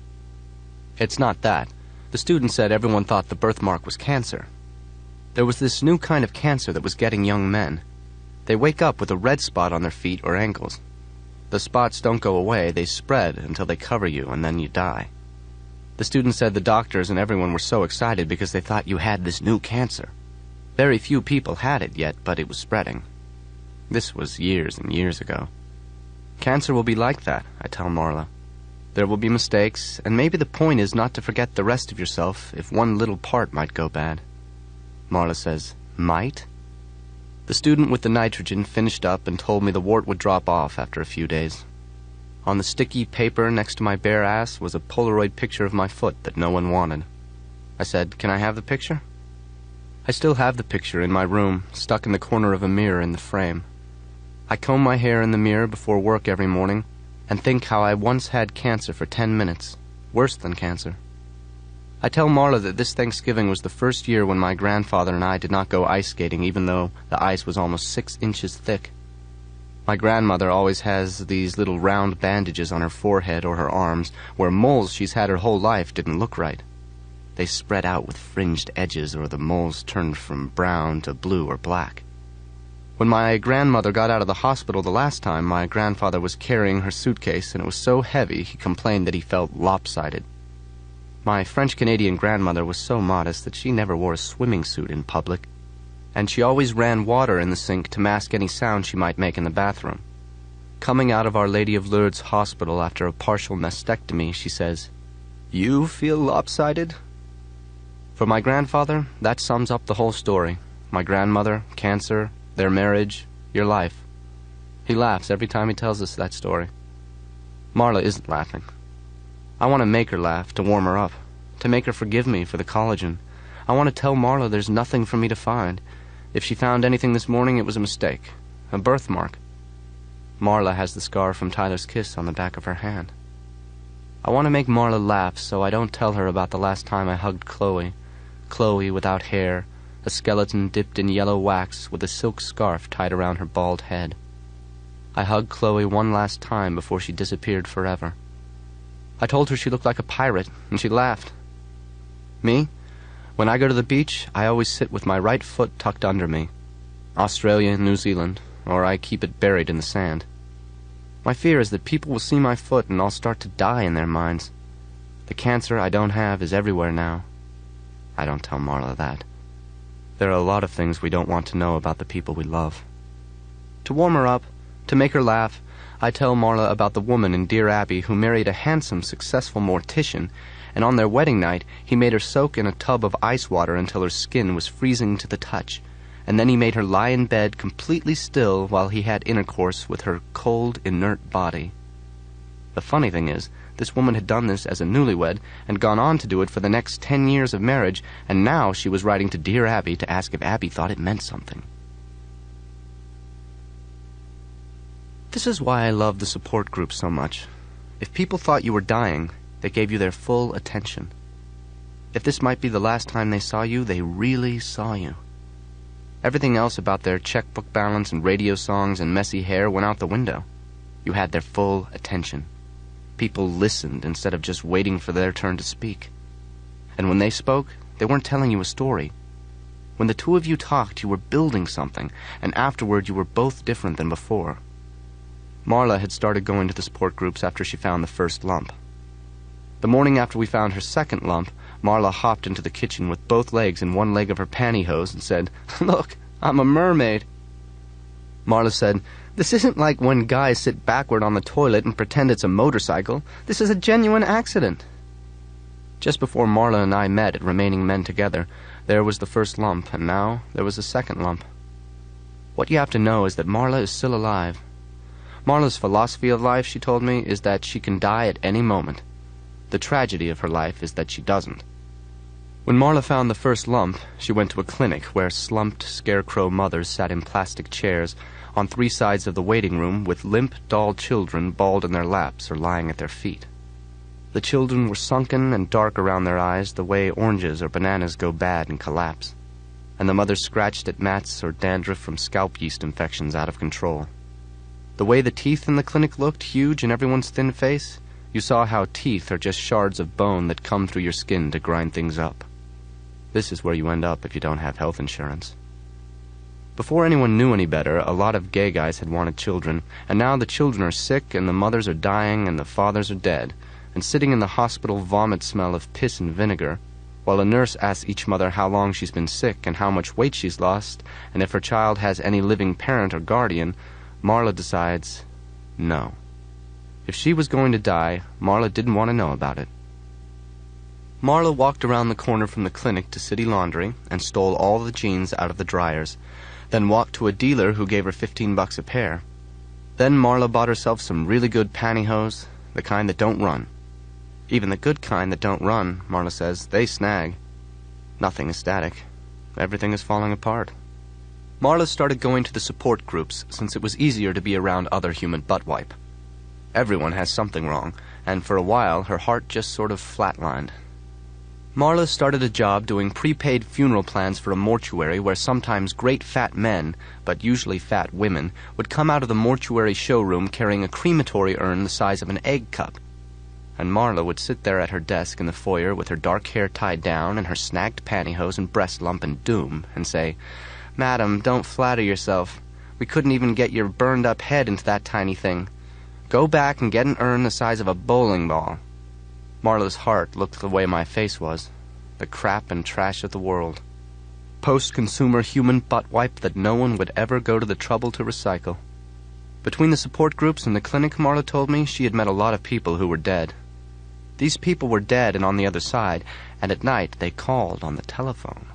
"It's not that." The student said everyone thought the birthmark was cancer. There was this new kind of cancer that was getting young men. They wake up with a red spot on their feet or ankles. The spots don't go away, they spread until they cover you, and then you die. The student said the doctors and everyone were so excited because they thought you had this new cancer. Very few people had it yet, but it was spreading. This was years and years ago. Cancer will be like that, I tell Marla. There will be mistakes, and maybe the point is not to forget the rest of yourself if one little part might go bad. Marla says, "Might?" The student with the nitrogen finished up and told me the wart would drop off after a few days. On the sticky paper next to my bare ass was a Polaroid picture of my foot that no one wanted. I said, "Can I have the picture?" I still have the picture in my room, stuck in the corner of a mirror in the frame. I comb my hair in the mirror before work every morning and think how I once had cancer for 10 minutes, Worse than cancer. I tell Marla that this Thanksgiving was the first year when my grandfather and I did not go ice skating, even though the ice was almost 6 inches thick. My grandmother always has these little round bandages on her forehead or her arms, where moles she's had her whole life didn't look right. They spread out with fringed edges, or the moles turned from brown to blue or black. When my grandmother got out of the hospital the last time, my grandfather was carrying her suitcase, and it was so heavy he complained that he felt lopsided. My French-Canadian grandmother was so modest that she never wore a swimming suit in public, and she always ran water in the sink to mask any sound she might make in the bathroom. Coming out of Our Lady of Lourdes Hospital after a partial mastectomy, she says, "You feel lopsided?" For my grandfather, that sums up the whole story. My grandmother, cancer, their marriage, your life. He laughs every time he tells us that story. Marla isn't laughing. I want to make her laugh, to warm her up, to make her forgive me for the collagen. I want to tell Marla there's nothing for me to find. If she found anything this morning, it was a mistake, a birthmark. Marla has the scar from Tyler's kiss on the back of her hand. I want to make Marla laugh, so I don't tell her about the last time I hugged Chloe. Chloe without hair, a skeleton dipped in yellow wax with a silk scarf tied around her bald head. I hugged Chloe one last time before she disappeared forever. I told her she looked like a pirate, and she laughed. Me? When I go to the beach, I always sit with my right foot tucked under me. Australia, New Zealand, or I keep it buried in the sand. My fear is that people will see my foot and I'll start to die in their minds. The cancer I don't have is everywhere now. I don't tell Marla that. There are a lot of things we don't want to know about the people we love. To warm her up, to make her laugh, I tell Marla about the woman in Dear Abby who married a handsome, successful mortician, and on their wedding night he made her soak in a tub of ice water until her skin was freezing to the touch, and then he made her lie in bed completely still while he had intercourse with her cold, inert body. The funny thing is, this woman had done this as a newlywed and gone on to do it for the next 10 years of marriage, and now she was writing to Dear Abby to ask if Abby thought it meant something. This is why I love the support group so much. If people thought you were dying, they gave you their full attention. If this might be the last time they saw you, they really saw you. Everything else about their checkbook balance and radio songs and messy hair went out the window. You had their full attention. People listened instead of just waiting for their turn to speak. And when they spoke, they weren't telling you a story. When the two of you talked, you were building something, and afterward you were both different than before. Marla had started going to the support groups after she found the first lump. The morning after we found her second lump, Marla hopped into the kitchen with both legs in one leg of her pantyhose and said, "Look, I'm a mermaid." Marla said, "This isn't like when guys sit backward on the toilet and pretend it's a motorcycle. This is a genuine accident." Just before Marla and I met at Remaining Men Together, there was the first lump, and now there was a second lump. What you have to know is that Marla is still alive. Marla's philosophy of life, she told me, is that she can die at any moment. The tragedy of her life is that she doesn't. When Marla found the first lump, she went to a clinic where slumped scarecrow mothers sat in plastic chairs on 3 sides of the waiting room with limp doll children balled in their laps or lying at their feet. The children were sunken and dark around their eyes the way oranges or bananas go bad and collapse, and the mothers scratched at mats or dandruff from scalp yeast infections out of control. The way the teeth in the clinic looked, huge in everyone's thin face, you saw how teeth are just shards of bone that come through your skin to grind things up. This is where you end up if you don't have health insurance. Before anyone knew any better, a lot of gay guys had wanted children, and now the children are sick and the mothers are dying and the fathers are dead, and sitting in the hospital vomit smell of piss and vinegar, while a nurse asks each mother how long she's been sick and how much weight she's lost, and if her child has any living parent or guardian, Marla decides no. If she was going to die, Marla didn't want to know about it. Marla walked around the corner from the clinic to City Laundry and stole all the jeans out of the dryers, then walked to a dealer who gave her $15 a pair. Then Marla bought herself some really good pantyhose, the kind that don't run. Even the good kind that don't run, Marla says, they snag. Nothing is static. Everything is falling apart. Marla started going to the support groups since it was easier to be around other human butt wipe. Everyone has something wrong, and for a while her heart just sort of flatlined. Marla started a job doing prepaid funeral plans for a mortuary where sometimes great fat men, but usually fat women, would come out of the mortuary showroom carrying a crematory urn the size of an egg cup. And Marla would sit there at her desk in the foyer with her dark hair tied down and her snagged pantyhose and breast lump in doom and say, "Madam, don't flatter yourself. We couldn't even get your burned-up head into that tiny thing. Go back and get an urn the size of a bowling ball." Marla's heart looked the way my face was, the crap and trash of the world. Post-consumer human butt wipe that no one would ever go to the trouble to recycle. Between the support groups and the clinic, Marla told me, she had met a lot of people who were dead. These people were dead and on the other side, and at night they called on the telephone.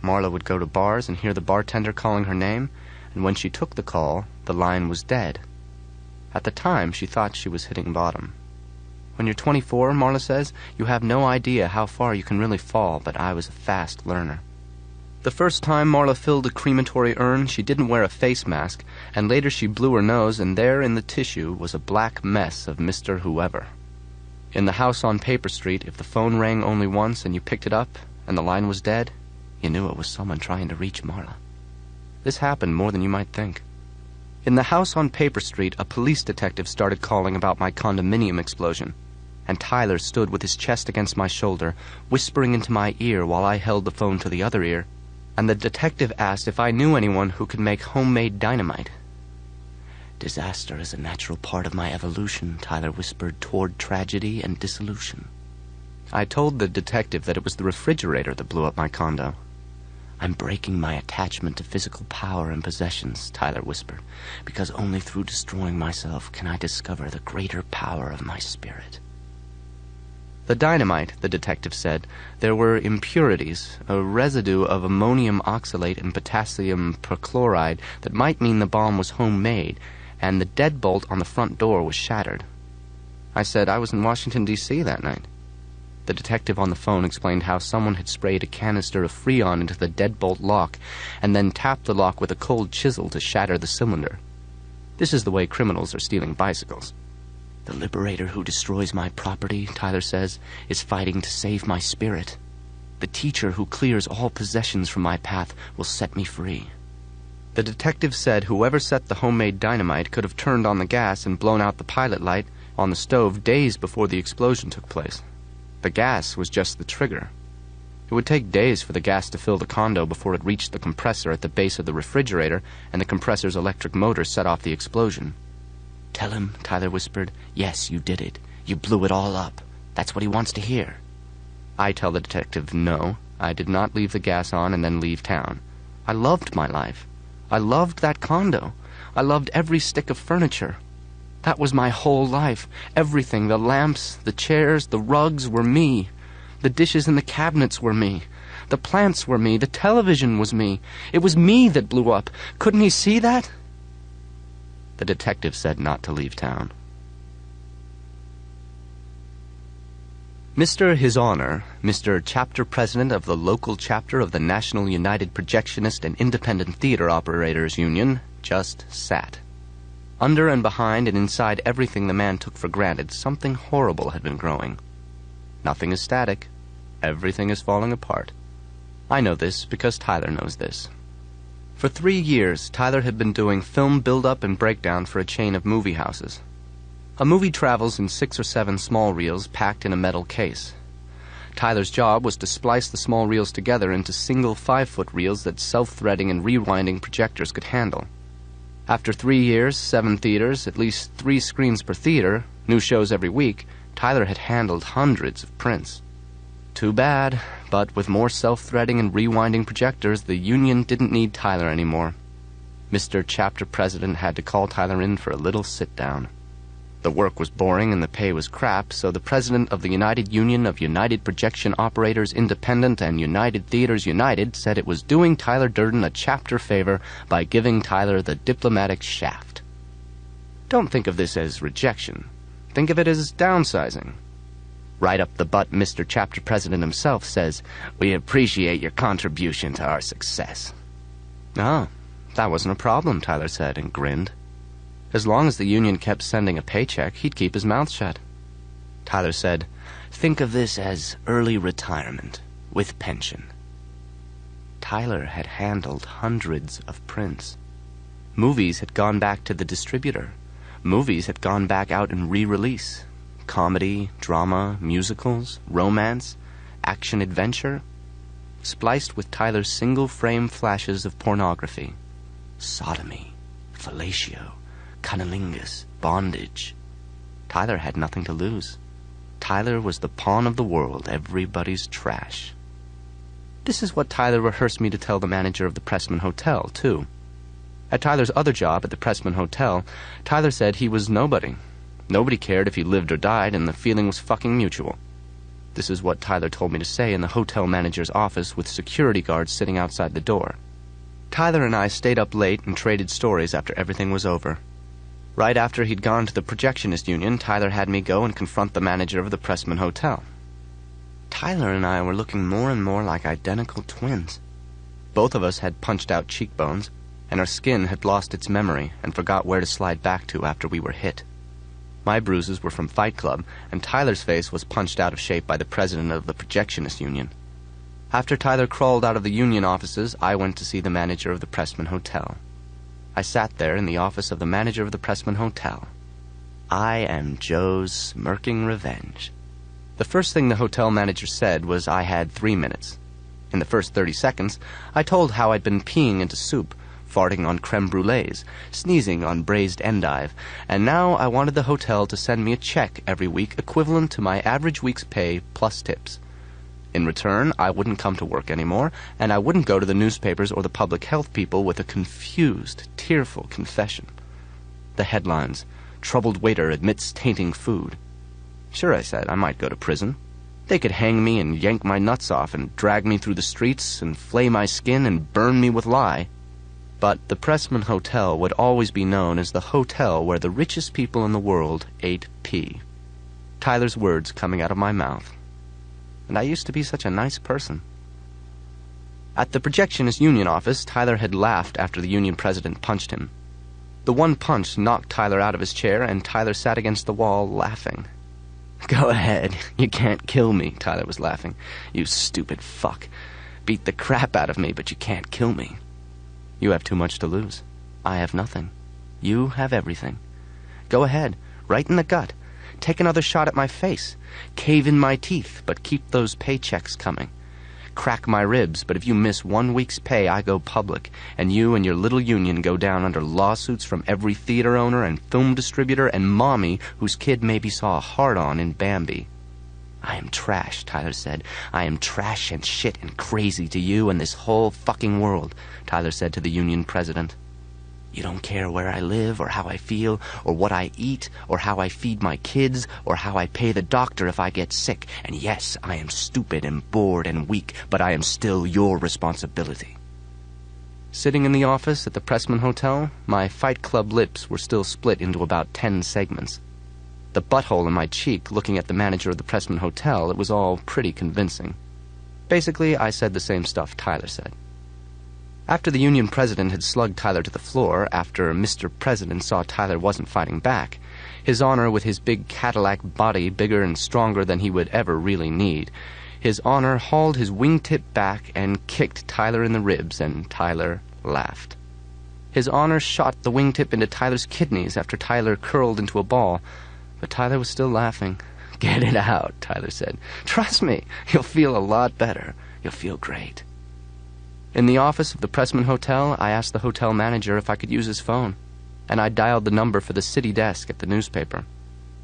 Marla would go to bars and hear the bartender calling her name, and when she took the call, the line was dead. At the time, she thought she was hitting bottom. When you're 24, Marla says, you have no idea how far you can really fall, but I was a fast learner. The first time Marla filled a crematory urn, she didn't wear a face mask, and later she blew her nose, and there in the tissue was a black mess of Mr. Whoever. In the house on Paper Street, if the phone rang only once and you picked it up and the line was dead, you knew it was someone trying to reach Marla. This happened more than you might think. In the house on Paper Street, a police detective started calling about my condominium explosion, and Tyler stood with his chest against my shoulder, whispering into my ear while I held the phone to the other ear, and the detective asked if I knew anyone who could make homemade dynamite. "Disaster is a natural part of my evolution," Tyler whispered, "toward tragedy and dissolution." I told the detective that it was the refrigerator that blew up my condo. "I'm breaking my attachment to physical power and possessions," Tyler whispered, "because only through destroying myself can I discover the greater power of my spirit." The dynamite, the detective said, there were impurities, a residue of ammonium oxalate and potassium perchloride that might mean the bomb was homemade, and the deadbolt on the front door was shattered. I said I was in Washington, D.C. that night. The detective on the phone explained how someone had sprayed a canister of Freon into the deadbolt lock and then tapped the lock with a cold chisel to shatter the cylinder. This is the way criminals are stealing bicycles. "The liberator who destroys my property," Tyler says, "is fighting to save my spirit. The teacher who clears all possessions from my path will set me free." The detective said whoever set the homemade dynamite could have turned on the gas and blown out the pilot light on the stove days before the explosion took place. The gas was just the trigger. It would take days for the gas to fill the condo before it reached the compressor at the base of the refrigerator, and the compressor's electric motor set off the explosion. "Tell him," Tyler whispered, "yes, you did it. You blew it all up. That's what he wants to hear." I tell the detective, no, I did not leave the gas on and then leave town. I loved my life. I loved that condo. I loved every stick of furniture. That was my whole life. Everything, the lamps, the chairs, the rugs were me. The dishes in the cabinets were me. The plants were me. The television was me. It was me that blew up. Couldn't he see that? The detective said not to leave town. Mr. His Honor, Mr. Chapter President of the local chapter of the National United Projectionist and Independent Theater Operators Union, just sat. Under and behind and inside everything the man took for granted, something horrible had been growing. Nothing is static. Everything is falling apart. I know this because Tyler knows this. For 3 years, Tyler had been doing film build-up and breakdown for a chain of movie houses. A movie travels in 6 or 7 small reels packed in a metal case. Tyler's job was to splice the small reels together into single 5-foot reels that self-threading and rewinding projectors could handle. After 3 years, 7 theaters, at least 3 screens per theater, new shows every week, Tyler had handled hundreds of prints. Too bad, but with more self-threading and rewinding projectors, the union didn't need Tyler anymore. Mr. Chapter President had to call Tyler in for a little sit-down. The work was boring and the pay was crap, so the president of the United Union of United Projection Operators Independent and United Theaters United said it was doing Tyler Durden a chapter favor by giving Tyler the diplomatic shaft. Don't think of this as rejection. Think of it as downsizing. Right up the butt, Mr. Chapter President himself says, "We appreciate your contribution to our success." "Oh, that wasn't a problem," Tyler said and grinned. As long as the union kept sending a paycheck, he'd keep his mouth shut. Tyler said, "Think of this as early retirement, with pension." Tyler had handled hundreds of prints. Movies had gone back to the distributor. Movies had gone back out in re-release. Comedy, drama, musicals, romance, action-adventure, spliced with Tyler's single-frame flashes of pornography. Sodomy, fellatio, cunnilingus, bondage. Tyler had nothing to lose. Tyler was the pawn of the world, everybody's trash. This is what Tyler rehearsed me to tell the manager of the Pressman Hotel, too. At Tyler's other job at the Pressman Hotel, Tyler said he was nobody. Nobody cared if he lived or died, and the feeling was fucking mutual. This is what Tyler told me to say in the hotel manager's office with security guards sitting outside the door. Tyler and I stayed up late and traded stories after everything was over. Right after he'd gone to the projectionist union, Tyler had me go and confront the manager of the Pressman Hotel. Tyler and I were looking more and more like identical twins. Both of us had punched-out cheekbones, and our skin had lost its memory and forgot where to slide back to after we were hit. My bruises were from Fight Club, and Tyler's face was punched out of shape by the president of the projectionist union. After Tyler crawled out of the union offices, I went to see the manager of the Pressman Hotel. I sat there in the office of the manager of the Pressman Hotel. I am Joe's smirking revenge. The first thing the hotel manager said was I had 3 minutes. In the first 30 seconds, I told how I'd been peeing into soup, farting on creme brulees, sneezing on braised endive, and now I wanted the hotel to send me a check every week equivalent to my average week's pay plus tips. In return, I wouldn't come to work anymore, and I wouldn't go to the newspapers or the public health people with a confused, tearful confession. The headlines, "Troubled waiter admits tainting food." Sure, I said, I might go to prison. They could hang me and yank my nuts off and drag me through the streets and flay my skin and burn me with lye. But the Pressman Hotel would always be known as the hotel where the richest people in the world ate pee. Tyler's words coming out of my mouth. And I used to be such a nice person. At the projectionist union office, Tyler had laughed after the union president punched him. The one punch knocked Tyler out of his chair, and Tyler sat against the wall laughing. "Go ahead, you can't kill me," Tyler was laughing. "You stupid fuck. Beat the crap out of me, but you can't kill me. You have too much to lose. I have nothing. You have everything. Go ahead, right in the gut. Take another shot at my face. Cave in my teeth, but keep those paychecks coming. Crack my ribs, but if you miss 1 week's pay, I go public, and you and your little union go down under lawsuits from every theater owner and film distributor and mommy whose kid maybe saw a hard-on in Bambi." "I am trash," Tyler said. "I am trash and shit and crazy to you and this whole fucking world," Tyler said to the union president. "You don't care where I live or how I feel or what I eat or how I feed my kids or how I pay the doctor if I get sick. And yes, I am stupid and bored and weak, but I am still your responsibility." Sitting in the office at the Pressman Hotel, my Fight Club lips were still split into about 10 segments. The butthole in my cheek looking at the manager of the Pressman Hotel, it was all pretty convincing. Basically, I said the same stuff Tyler said. After the union president had slugged Tyler to the floor, after Mr. President saw Tyler wasn't fighting back, His Honor with his big Cadillac body bigger and stronger than he would ever really need, His Honor hauled his wingtip back and kicked Tyler in the ribs, and Tyler laughed. His Honor shot the wingtip into Tyler's kidneys after Tyler curled into a ball, but Tyler was still laughing. "Get it out," Tyler said. "Trust me, you'll feel a lot better. You'll feel great." In the office of the Pressman Hotel, I asked the hotel manager if I could use his phone, and I dialed the number for the city desk at the newspaper.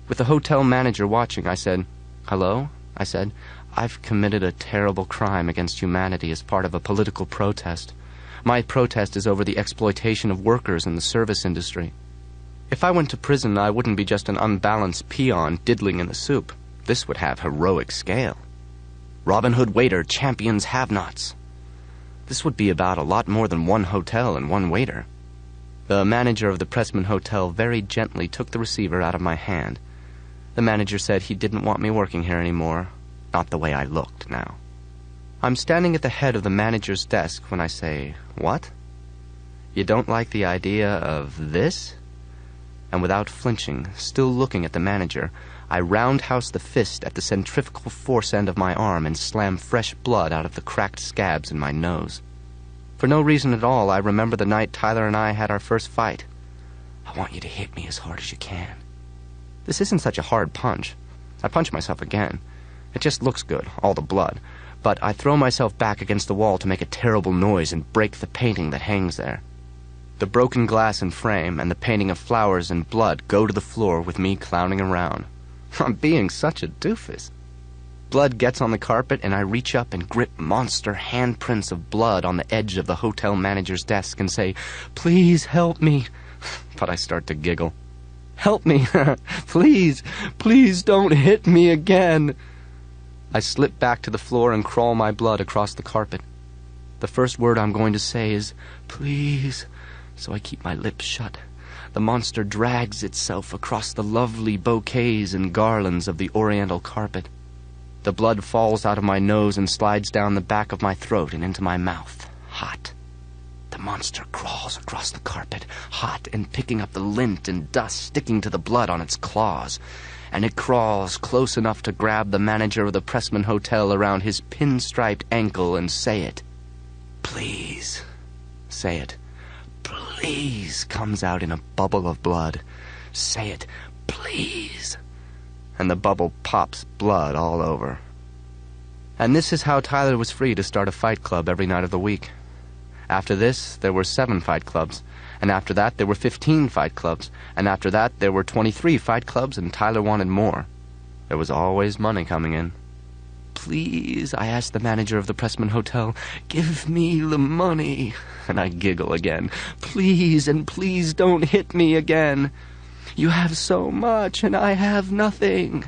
With the hotel manager watching, I said, "Hello?" I said, "I've committed a terrible crime against humanity as part of a political protest. My protest is over the exploitation of workers in the service industry. If I went to prison, I wouldn't be just an unbalanced peon diddling in the soup. This would have heroic scale. Robin Hood waiter champions have-nots. This would be about a lot more than one hotel and one waiter." The manager of the Pressman Hotel very gently took the receiver out of my hand. The manager said he didn't want me working here anymore, not the way I looked now. I'm standing at the head of the manager's desk when I say, "What? You don't like the idea of this?" And without flinching, still looking at the manager, I roundhouse the fist at the centrifugal force end of my arm and slam fresh blood out of the cracked scabs in my nose. For no reason at all, I remember the night Tyler and I had our first fight. "I want you to hit me as hard as you can." This isn't such a hard punch. I punch myself again. It just looks good, all the blood. But I throw myself back against the wall to make a terrible noise and break the painting that hangs there. The broken glass and frame and the painting of flowers and blood go to the floor with me clowning around. I'm being such a doofus. Blood gets on the carpet, and I reach up and grip monster handprints of blood on the edge of the hotel manager's desk and say, "Please help me." But I start to giggle. "Help me. Please, please don't hit me again." I slip back to the floor and crawl my blood across the carpet. The first word I'm going to say is, "Please," so I keep my lips shut. The monster drags itself across the lovely bouquets and garlands of the oriental carpet. The blood falls out of my nose and slides down the back of my throat and into my mouth, hot. The monster crawls across the carpet, hot and picking up the lint and dust sticking to the blood on its claws. And it crawls close enough to grab the manager of the Pressman Hotel around his pinstriped ankle and say it. "Please." Say it. "Please," comes out in a bubble of blood. Say it. "Please." And the bubble pops blood all over. And this is how Tyler was free to start a fight club every night of the week. After this, there were 7 fight clubs, and after that there were 15 fight clubs, and after that there were 23 fight clubs, and Tyler wanted more. There was always money coming in. "Please," I asked the manager of the Pressman Hotel, "give me the money." And I giggle again. "Please, and please don't hit me again. You have so much, and I have nothing."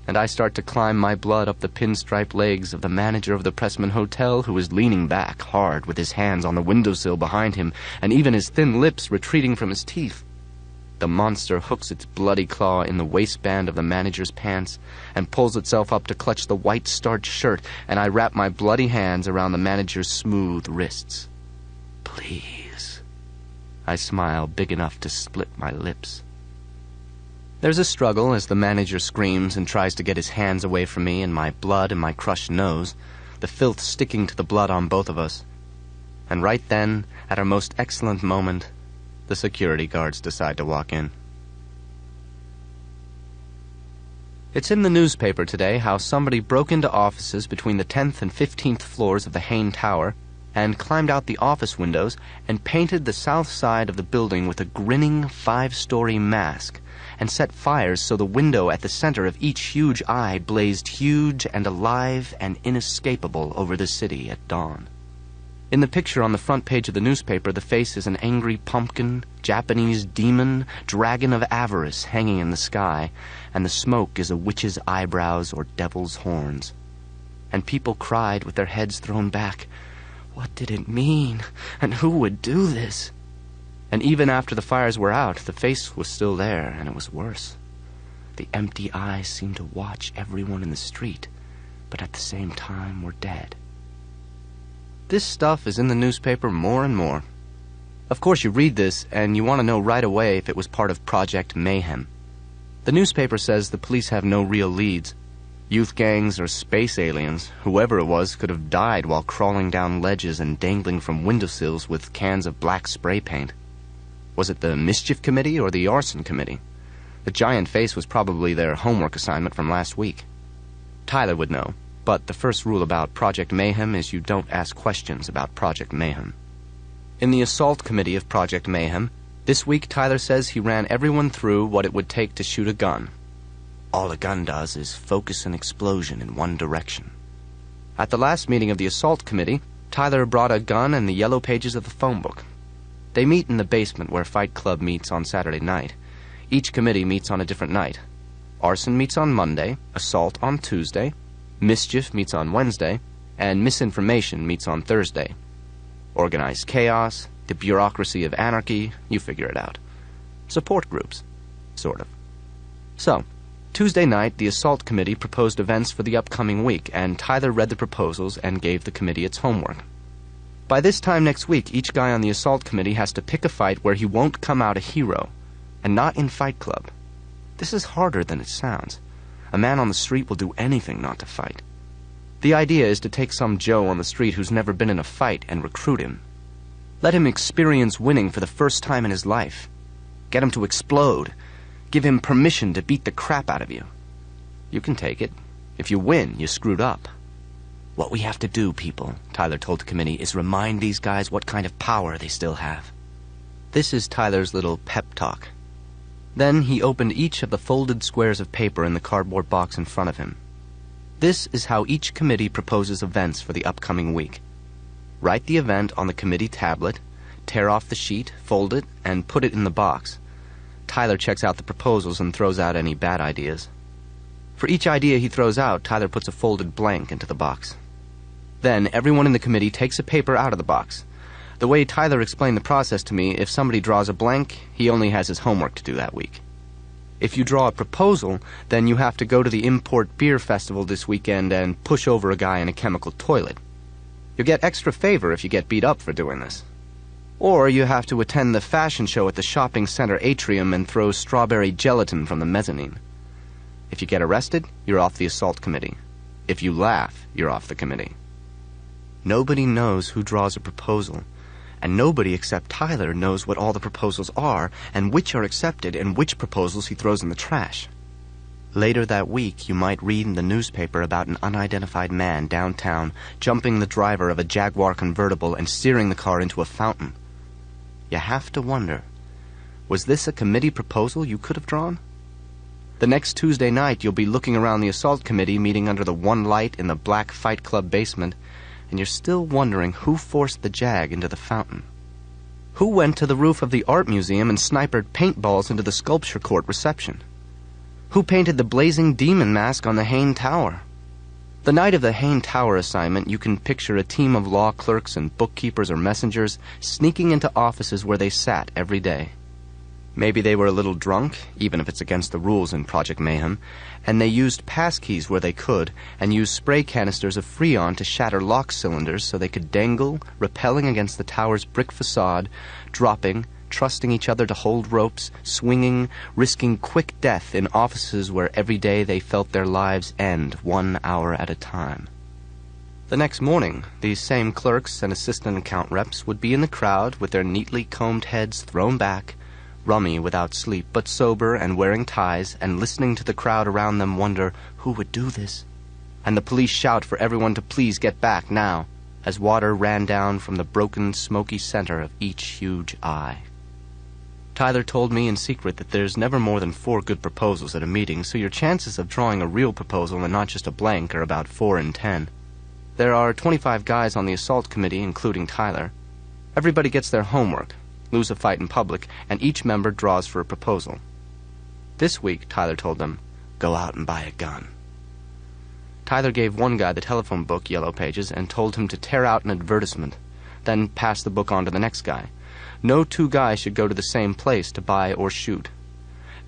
And I start to climb my blood up the pinstripe legs of the manager of the Pressman Hotel, who is leaning back hard with his hands on the windowsill behind him, and even his thin lips retreating from his teeth. The monster hooks its bloody claw in the waistband of the manager's pants and pulls itself up to clutch the white starched shirt, and I wrap my bloody hands around the manager's smooth wrists. "Please." I smile big enough to split my lips. There's a struggle as the manager screams and tries to get his hands away from me and my blood and my crushed nose, the filth sticking to the blood on both of us. And right then, at our most excellent moment, the security guards decide to walk in. It's in the newspaper today how somebody broke into offices between the 10th and 15th floors of the Hain Tower and climbed out the office windows and painted the south side of the building with a grinning 5-story mask and set fires so the window at the center of each huge eye blazed huge and alive and inescapable over the city at dawn. In the picture on the front page of the newspaper, the face is an angry pumpkin, Japanese demon, dragon of avarice hanging in the sky, and the smoke is a witch's eyebrows or devil's horns. And people cried with their heads thrown back, "What did it mean? And who would do this?" And even after the fires were out, the face was still there, and it was worse. The empty eyes seemed to watch everyone in the street, but at the same time were dead. This stuff is in the newspaper more and more. Of course, you read this, and you want to know right away if it was part of Project Mayhem. The newspaper says the police have no real leads. Youth gangs or space aliens, whoever it was, could have died while crawling down ledges and dangling from windowsills with cans of black spray paint. Was it the Mischief Committee or the Arson Committee? The giant face was probably their homework assignment from last week. Tyler would know. But the first rule about Project Mayhem is you don't ask questions about Project Mayhem. In the Assault Committee of Project Mayhem, this week Tyler says he ran everyone through what it would take to shoot a gun. All a gun does is focus an explosion in one direction. At the last meeting of the Assault Committee, Tyler brought a gun and the yellow pages of the phone book. They meet in the basement where Fight Club meets on Saturday night. Each committee meets on a different night. Arson meets on Monday, Assault on Tuesday, Mischief meets on Wednesday, and Misinformation meets on Thursday. Organized chaos, the bureaucracy of anarchy, you figure it out. Support groups, sort of. So, Tuesday night, the Assault Committee proposed events for the upcoming week, and Tyler read the proposals and gave the committee its homework. By this time next week, each guy on the Assault Committee has to pick a fight where he won't come out a hero, and not in Fight Club. This is harder than it sounds. A man on the street will do anything not to fight. The idea is to take some Joe on the street who's never been in a fight and recruit him. Let him experience winning for the first time in his life. Get him to explode. Give him permission to beat the crap out of you. You can take it. If you win, you screwed up. What we have to do, people, Tyler told the committee, is remind these guys what kind of power they still have. This is Tyler's little pep talk. Then he opened each of the folded squares of paper in the cardboard box in front of him. This is how each committee proposes events for the upcoming week. Write the event on the committee tablet, tear off the sheet, fold it, and put it in the box. Tyler checks out the proposals and throws out any bad ideas. For each idea he throws out, Tyler puts a folded blank into the box. Then everyone in the committee takes a paper out of the box. The way Tyler explained the process to me, if somebody draws a blank, he only has his homework to do that week. If you draw a proposal, then you have to go to the Import Beer Festival this weekend and push over a guy in a chemical toilet. You'll get extra favor if you get beat up for doing this. Or you have to attend the fashion show at the shopping center atrium and throw strawberry gelatin from the mezzanine. If you get arrested, you're off the assault committee. If you laugh, you're off the committee. Nobody knows who draws a proposal, and nobody except Tyler knows what all the proposals are and which are accepted and which proposals he throws in the trash. Later that week, you might read in the newspaper about an unidentified man downtown jumping the driver of a Jaguar convertible and steering the car into a fountain. You have to wonder, was this a committee proposal you could have drawn? The next Tuesday night, you'll be looking around the assault committee meeting under the one light in the Black Fight Club basement, and you're still wondering who forced the Jag into the fountain. Who went to the roof of the art museum and snipered paintballs into the sculpture court reception? Who painted the blazing demon mask on the Hain Tower? The night of the Hain Tower assignment, you can picture a team of law clerks and bookkeepers or messengers sneaking into offices where they sat every day. Maybe they were a little drunk, even if it's against the rules in Project Mayhem, and they used passkeys where they could, and used spray canisters of Freon to shatter lock cylinders so they could dangle, rappelling against the tower's brick facade, dropping, trusting each other to hold ropes, swinging, risking quick death in offices where every day they felt their lives end 1 hour at a time. The next morning, these same clerks and assistant account reps would be in the crowd with their neatly combed heads thrown back, rummy without sleep, but sober and wearing ties, and listening to the crowd around them wonder who would do this. And the police shout for everyone to please get back now, as water ran down from the broken, smoky center of each huge eye. Tyler told me in secret that there's never more than 4 good proposals at a meeting, so your chances of drawing a real proposal and not just a blank are about 4 in 10. There are 25 guys on the assault committee, including Tyler. Everybody gets their homework, lose a fight in public, and each member draws for a proposal. This week, Tyler told them, go out and buy a gun. Tyler gave one guy the telephone book, Yellow Pages, and told him to tear out an advertisement, then pass the book on to the next guy. No 2 guys should go to the same place to buy or shoot.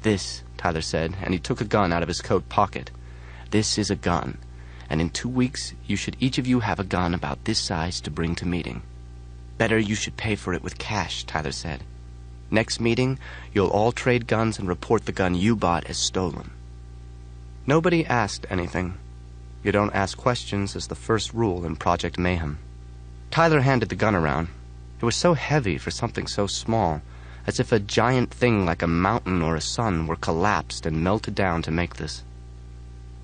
This, Tyler said, and he took a gun out of his coat pocket. This is a gun, and in 2 weeks you should each of you have a gun about this size to bring to meeting. Better you should pay for it with cash, Tyler said. Next meeting, you'll all trade guns and report the gun you bought as stolen. Nobody asked anything. You don't ask questions is the first rule in Project Mayhem. Tyler handed the gun around. It was so heavy for something so small, as if a giant thing like a mountain or a sun were collapsed and melted down to make this.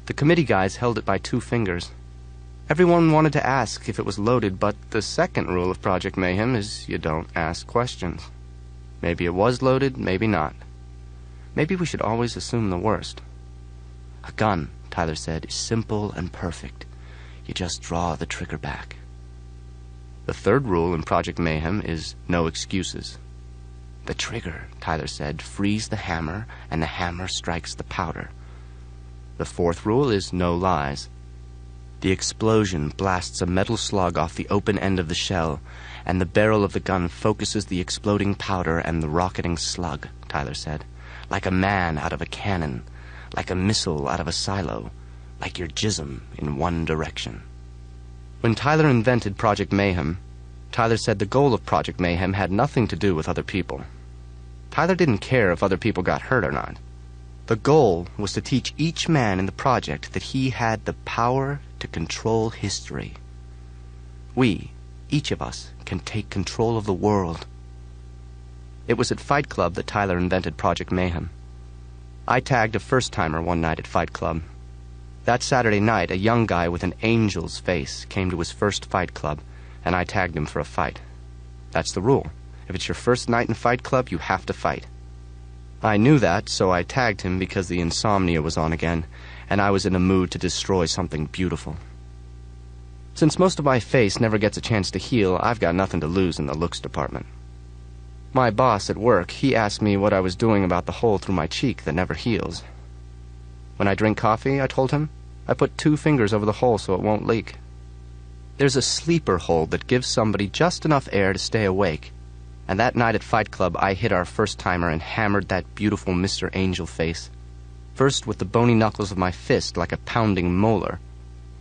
The committee guys held it by 2 fingers. Everyone wanted to ask if it was loaded, but the second rule of Project Mayhem is you don't ask questions. Maybe it was loaded, maybe not. Maybe we should always assume the worst. A gun, Tyler said, is simple and perfect. You just draw the trigger back. The third rule in Project Mayhem is no excuses. The trigger, Tyler said, frees the hammer, and the hammer strikes the powder. The fourth rule is no lies. The explosion blasts a metal slug off the open end of the shell, and the barrel of the gun focuses the exploding powder and the rocketing slug, Tyler said, like a man out of a cannon, like a missile out of a silo, like your jism in one direction. When Tyler invented Project Mayhem, Tyler said the goal of Project Mayhem had nothing to do with other people. Tyler didn't care if other people got hurt or not. The goal was to teach each man in the project that he had the power to control history. We, each of us, can take control of the world. It was at Fight Club that Tyler invented Project Mayhem. I tagged a first-timer one night at Fight Club. That Saturday night, a young guy with an angel's face came to his first Fight Club, and I tagged him for a fight. That's the rule. If it's your first night in Fight Club, you have to fight. I knew that, so I tagged him because the insomnia was on again, and I was in a mood to destroy something beautiful. Since most of my face never gets a chance to heal, I've got nothing to lose in the looks department. My boss at work, he asked me what I was doing about the hole through my cheek that never heals. When I drink coffee, I told him, I put 2 fingers over the hole so it won't leak. There's a sleeper hole that gives somebody just enough air to stay awake, and that night at Fight Club, I hit our first-timer and hammered that beautiful Mr. Angel face. First with the bony knuckles of my fist like a pounding molar,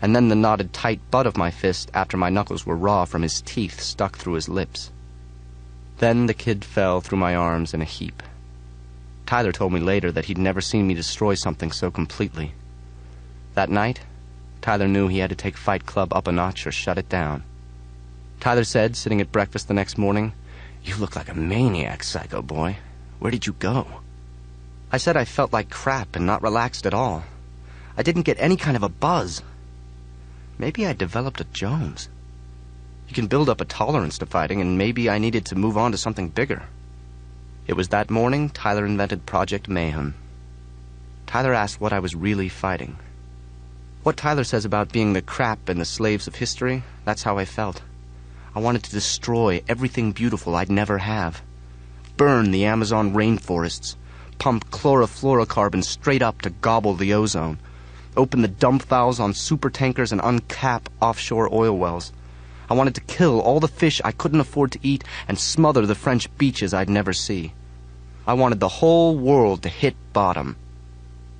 and then the knotted tight butt of my fist after my knuckles were raw from his teeth stuck through his lips. Then the kid fell through my arms in a heap. Tyler told me later that he'd never seen me destroy something so completely. That night, Tyler knew he had to take Fight Club up a notch or shut it down. Tyler said, sitting at breakfast the next morning, "You look like a maniac, psycho boy. Where did you go?" I said I felt like crap and not relaxed at all. I didn't get any kind of a buzz. Maybe I developed a Jones. You can build up a tolerance to fighting, and maybe I needed to move on to something bigger. It was that morning Tyler invented Project Mayhem. Tyler asked what I was really fighting. What Tyler says about being the crap and the slaves of history, that's how I felt. I wanted to destroy everything beautiful I'd never have. Burn the Amazon rainforests. Pump chlorofluorocarbon straight up to gobble the ozone. Open the dump valves on supertankers and uncap offshore oil wells. I wanted to kill all the fish I couldn't afford to eat and smother the French beaches I'd never see. I wanted the whole world to hit bottom.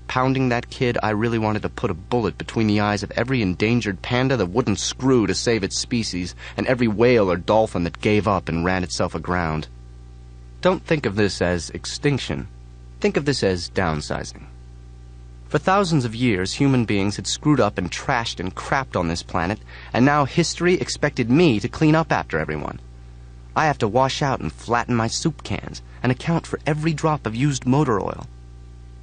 Pounding that kid, I really wanted to put a bullet between the eyes of every endangered panda that wouldn't screw to save its species, and every whale or dolphin that gave up and ran itself aground. Don't think of this as extinction. Think of this as downsizing. For thousands of years, human beings had screwed up and trashed and crapped on this planet, and now history expected me to clean up after everyone. I have to wash out and flatten my soup cans and account for every drop of used motor oil.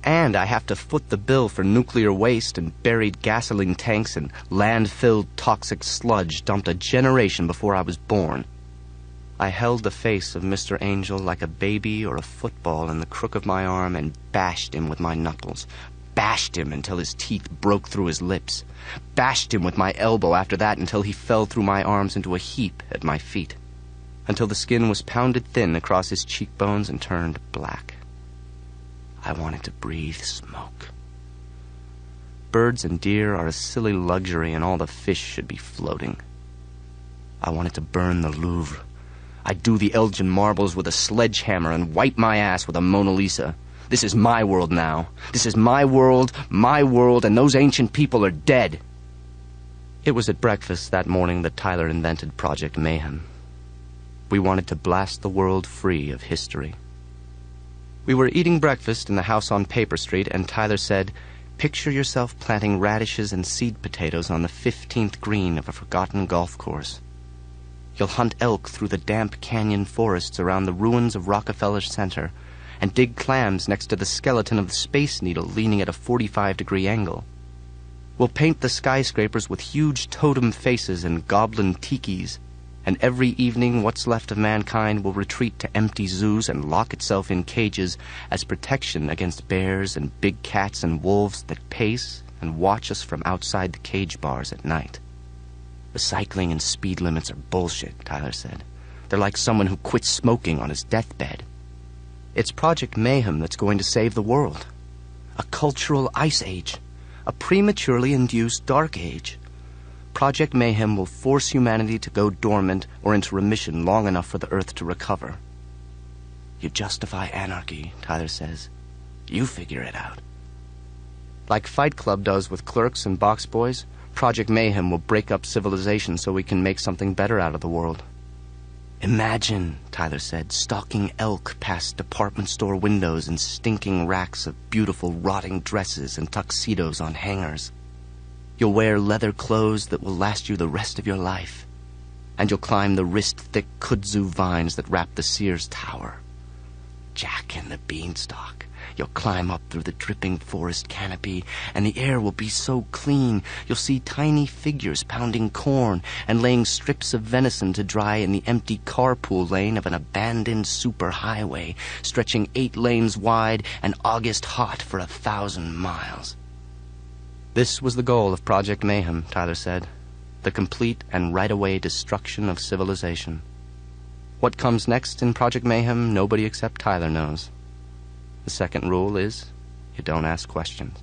And I have to foot the bill for nuclear waste and buried gasoline tanks and land-filled toxic sludge dumped a generation before I was born. I held the face of Mr. Angel like a baby or a football in the crook of my arm and bashed him with my knuckles. Bashed him until his teeth broke through his lips. Bashed him with my elbow after that until he fell through my arms into a heap at my feet. Until the skin was pounded thin across his cheekbones and turned black. I wanted to breathe smoke. Birds and deer are a silly luxury and all the fish should be floating. I wanted to burn the Louvre. I'd do the Elgin marbles with a sledgehammer and wipe my ass with a Mona Lisa. This is my world now. This is my world, and those ancient people are dead. It was at breakfast that morning that Tyler invented Project Mayhem. We wanted to blast the world free of history. We were eating breakfast in the house on Paper Street, and Tyler said, "Picture yourself planting radishes and seed potatoes on the 15th green of a forgotten golf course. You'll hunt elk through the damp canyon forests around the ruins of Rockefeller Center, and dig clams next to the skeleton of the Space Needle leaning at a 45-degree angle. We'll paint the skyscrapers with huge totem faces and goblin tikis, and every evening what's left of mankind will retreat to empty zoos and lock itself in cages as protection against bears and big cats and wolves that pace and watch us from outside the cage bars at night." "Recycling and speed limits are bullshit," Tyler said. "They're like someone who quit smoking on his deathbed. It's Project Mayhem that's going to save the world. A cultural ice age. A prematurely induced dark age. Project Mayhem will force humanity to go dormant or into remission long enough for the Earth to recover." "You justify anarchy," Tyler says. "You figure it out." Like Fight Club does with clerks and box boys, Project Mayhem will break up civilization so we can make something better out of the world. Imagine, Tyler said, stalking elk past department store windows and stinking racks of beautiful rotting dresses and tuxedos on hangers. You'll wear leather clothes that will last you the rest of your life. And you'll climb the wrist-thick kudzu vines that wrap the Sears Tower. Jack and the Beanstalk. You'll climb up through the dripping forest canopy, and the air will be so clean you'll see tiny figures pounding corn and laying strips of venison to dry in the empty carpool lane of an abandoned superhighway, stretching 8 lanes wide and August hot for 1,000 miles. This was the goal of Project Mayhem, Tyler said. The complete and right-away destruction of civilization. What comes next in Project Mayhem, nobody except Tyler knows. The second rule is, you don't ask questions.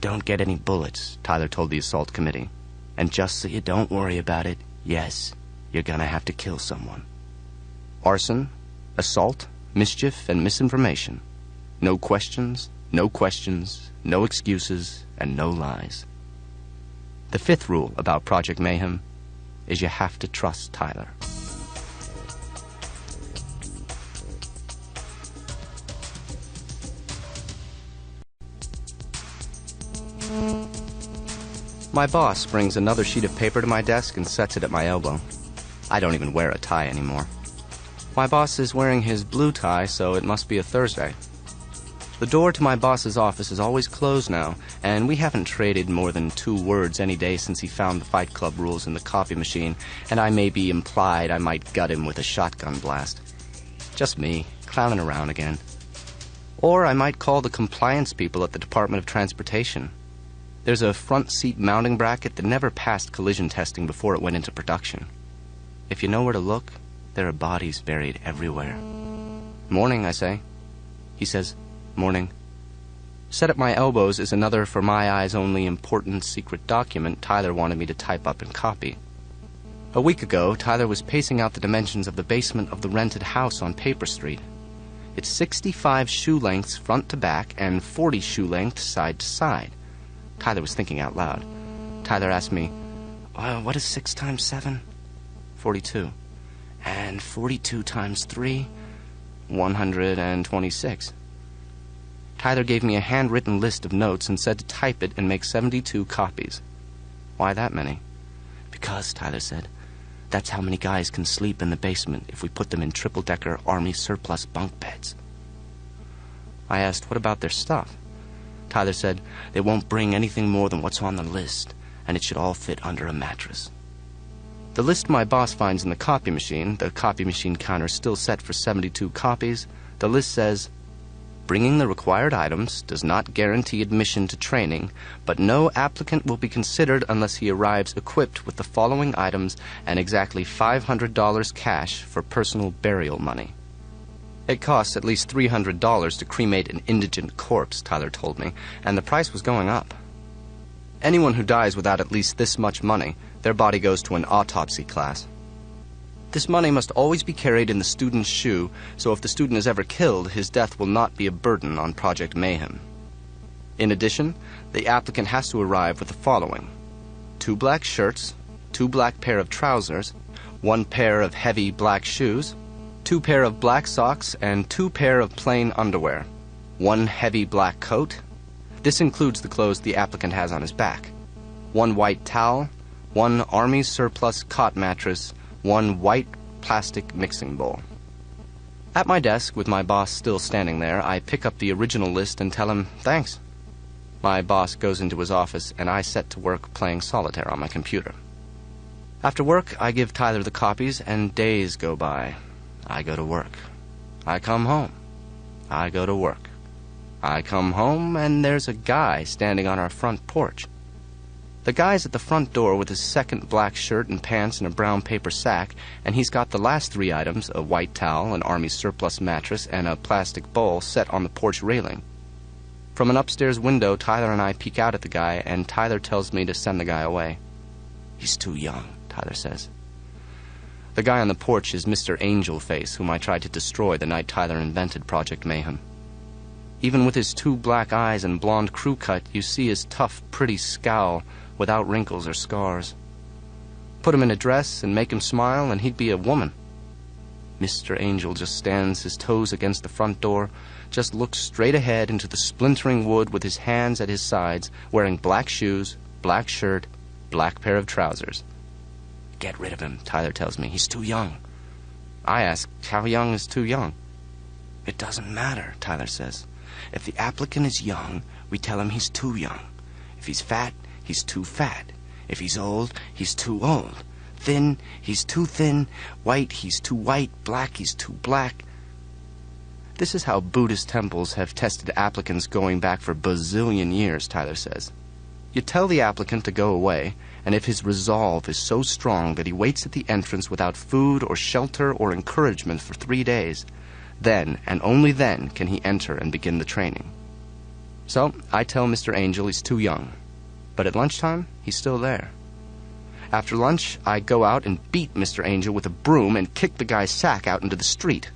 Don't get any bullets, Tyler told the assault committee. And just so you don't worry about it, yes, you're gonna have to kill someone. Arson, assault, mischief, and misinformation. No questions, no excuses, and no lies. The fifth rule about Project Mayhem is you have to trust Tyler. My boss brings another sheet of paper to my desk and sets it at my elbow. I don't even wear a tie anymore. My boss is wearing his blue tie, so it must be a Thursday. The door to my boss's office is always closed now, and we haven't traded more than 2 words any day since he found the Fight Club rules in the copy machine, and I may be implied I might gut him with a shotgun blast. Just me, clowning around again. Or I might call the compliance people at the Department of Transportation. There's a front seat mounting bracket that never passed collision testing before it went into production. If you know where to look, there are bodies buried everywhere. Morning, I say. He says, morning. Set at my elbows is another for my eyes only important secret document Tyler wanted me to type up and copy. A week ago, Tyler was pacing out the dimensions of the basement of the rented house on Paper Street. It's 65 shoe lengths front to back and 40 shoe lengths side to side. Tyler was thinking out loud. Tyler asked me, what is 6 times 7? 42. And 42 times 3? 126. Tyler gave me a handwritten list of notes and said to type it and make 72 copies. Why that many? Because, Tyler said, that's how many guys can sleep in the basement if we put them in triple-decker Army surplus bunk beds. I asked, what about their stuff? Tyler said, they won't bring anything more than what's on the list, and it should all fit under a mattress. The list my boss finds in the copy machine counter still set for 72 copies, the list says, bringing the required items does not guarantee admission to training, but no applicant will be considered unless he arrives equipped with the following items and exactly $500 cash for personal burial money. It costs at least $300 to cremate an indigent corpse, Tyler told me, and the price was going up. Anyone who dies without at least this much money, their body goes to an autopsy class. This money must always be carried in the student's shoe, so if the student is ever killed, his death will not be a burden on Project Mayhem. In addition, the applicant has to arrive with the following: 2 black shirts, 2 black pair of trousers, 1 pair of heavy black shoes, 2 pair of black socks, and 2 pair of plain underwear, 1 heavy black coat. This includes the clothes the applicant has on his back. 1 white towel, 1 Army surplus cot mattress, 1 white plastic mixing bowl. At my desk, with my boss still standing there, I pick up the original list and tell him, thanks. My boss goes into his office, and I set to work playing solitaire on my computer. After work, I give Tyler the copies, and days go by. I go to work. I come home. I go to work. I come home, and there's a guy standing on our front porch. The guy's at the front door with his second black shirt and pants and a brown paper sack, and he's got the last 3 items, a white towel, an Army surplus mattress, and a plastic bowl set on the porch railing. From an upstairs window, Tyler and I peek out at the guy, and Tyler tells me to send the guy away. He's too young, Tyler says. The guy on the porch is Mr. Angelface, whom I tried to destroy the night Tyler invented Project Mayhem. Even with his 2 black eyes and blonde crew cut, you see his tough, pretty scowl without wrinkles or scars. Put him in a dress and make him smile, and he'd be a woman. Mr. Angel just stands his toes against the front door, just looks straight ahead into the splintering wood with his hands at his sides, wearing black shoes, black shirt, black pair of trousers. Get rid of him, Tyler tells me. He's too young. I ask, how young is too young? It doesn't matter, Tyler says. If the applicant is young, we tell him he's too young. If he's fat, he's too fat. If he's old, he's too old. Thin, he's too thin. White, he's too white. Black, he's too black. This is how Buddhist temples have tested applicants going back for bazillion years, Tyler says. You tell the applicant to go away, and if his resolve is so strong that he waits at the entrance without food or shelter or encouragement for 3 days, then, and only then, can he enter and begin the training. So, I tell Mr. Angel he's too young. But at lunchtime, he's still there. After lunch, I go out and beat Mr. Angel with a broom and kick the guy's sack out into the street.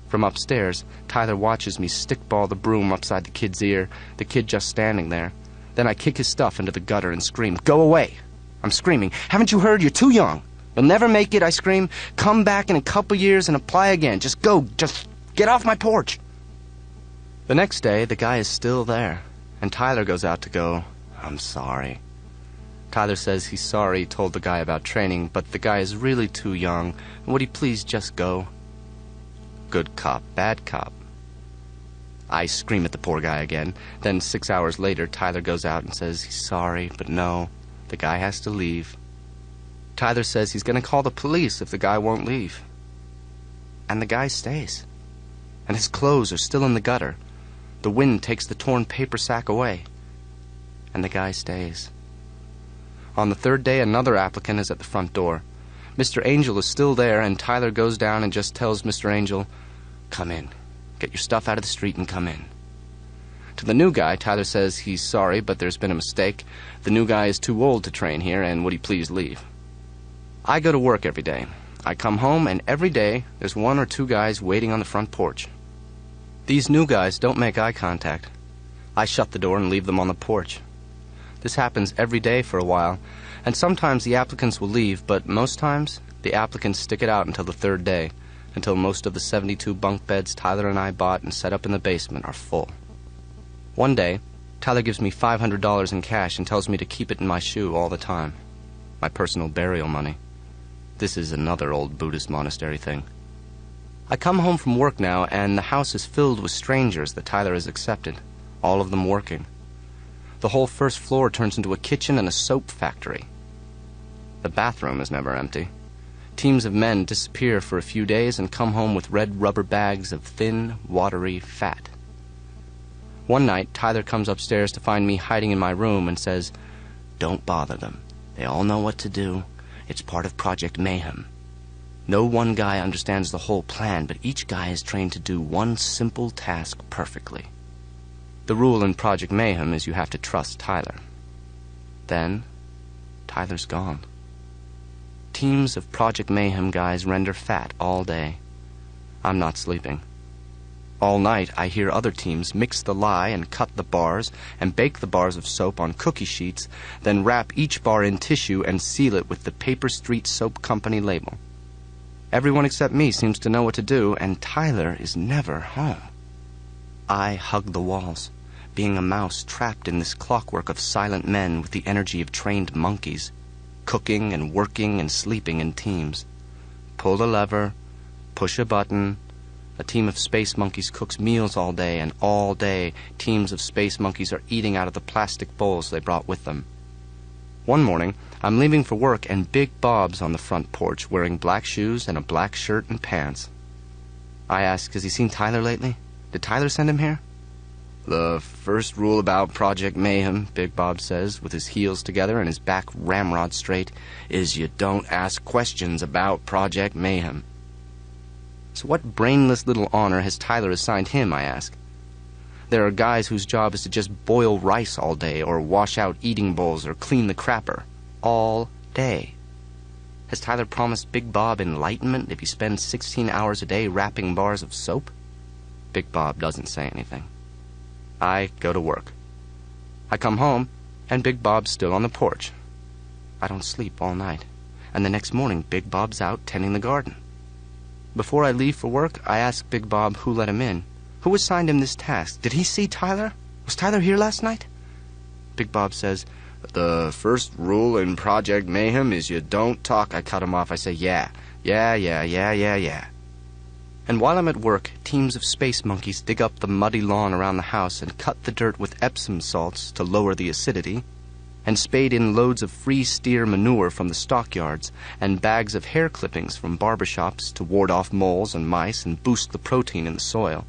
From upstairs, Tyler watches me stickball the broom upside the kid's ear, the kid just standing there. Then I kick his stuff into the gutter and scream, "Go away!" I'm screaming, "Haven't you heard? You're too young. You'll never make it," I scream. "Come back in a couple years and apply again. Just go. Just get off my porch." The next day, the guy is still there, and Tyler goes out to go, "I'm sorry." Tyler says he's sorry he told the guy about training, but the guy is really too young, and would he please just go? Good cop, bad cop. I scream at the poor guy again. Then 6 hours later, Tyler goes out and says he's sorry, but no, the guy has to leave. Tyler says he's going to call the police if the guy won't leave. And the guy stays. And his clothes are still in the gutter. The wind takes the torn paper sack away. And the guy stays. On the third day, another applicant is at the front door. Mr. Angel is still there, and Tyler goes down and just tells Mr. Angel, "Come in. Get your stuff out of the street and come in." To the new guy, Tyler says he's sorry, but there's been a mistake. The new guy is too old to train here, and would he please leave? I go to work every day. I come home, and every day there's 1 or 2 guys waiting on the front porch. These new guys don't make eye contact. I shut the door and leave them on the porch. This happens every day for a while, and sometimes the applicants will leave, but most times the applicants stick it out until the third day, until most of the 72 bunk beds Tyler and I bought and set up in the basement are full. One day, Tyler gives me $500 in cash and tells me to keep it in my shoe all the time. My personal burial money. This is another old Buddhist monastery thing. I come home from work now, and the house is filled with strangers that Tyler has accepted, all of them working. The whole first floor turns into a kitchen and a soap factory. The bathroom is never empty. Teams of men disappear for a few days and come home with red rubber bags of thin, watery fat. One night, Tyler comes upstairs to find me hiding in my room and says, "Don't bother them. They all know what to do. It's part of Project Mayhem. No one guy understands the whole plan, but each guy is trained to do one simple task perfectly. The rule in Project Mayhem is you have to trust Tyler." Then, Tyler's gone. Teams of Project Mayhem guys render fat all day. I'm not sleeping. All night, I hear other teams mix the lye and cut the bars and bake the bars of soap on cookie sheets, then wrap each bar in tissue and seal it with the Paper Street Soap Company label. Everyone except me seems to know what to do, and Tyler is never home. I hug the walls, being a mouse trapped in this clockwork of silent men with the energy of trained monkeys, cooking and working and sleeping in teams. Pull a lever, push a button. A team of space monkeys cooks meals all day, and all day teams of space monkeys are eating out of the plastic bowls they brought with them. One morning, I'm leaving for work, and Big Bob's on the front porch wearing black shoes and a black shirt and pants. I ask, has he seen Tyler lately? Did Tyler send him here? "The first rule about Project Mayhem," Big Bob says, with his heels together and his back ramrod straight, "is you don't ask questions about Project Mayhem." So what brainless little honor has Tyler assigned him, I ask? There are guys whose job is to just boil rice all day, or wash out eating bowls, or clean the crapper. All day. Has Tyler promised Big Bob enlightenment if he spends 16 hours a day wrapping bars of soap? Big Bob doesn't say anything. I go to work. I come home, and Big Bob's still on the porch. I don't sleep all night. and the next morning Big Bob's out tending the garden. Before I leave for work, I ask Big Bob who let him in. Who assigned him this task? Did he see Tyler? Was Tyler here last night? Big Bob says, "The first rule in Project Mayhem is you don't talk." I cut him off. I say, yeah. And while I'm at work, teams of space monkeys dig up the muddy lawn around the house and cut the dirt with Epsom salts to lower the acidity, and spade in loads of free steer manure from the stockyards and bags of hair clippings from barbershops to ward off moles and mice and boost the protein in the soil.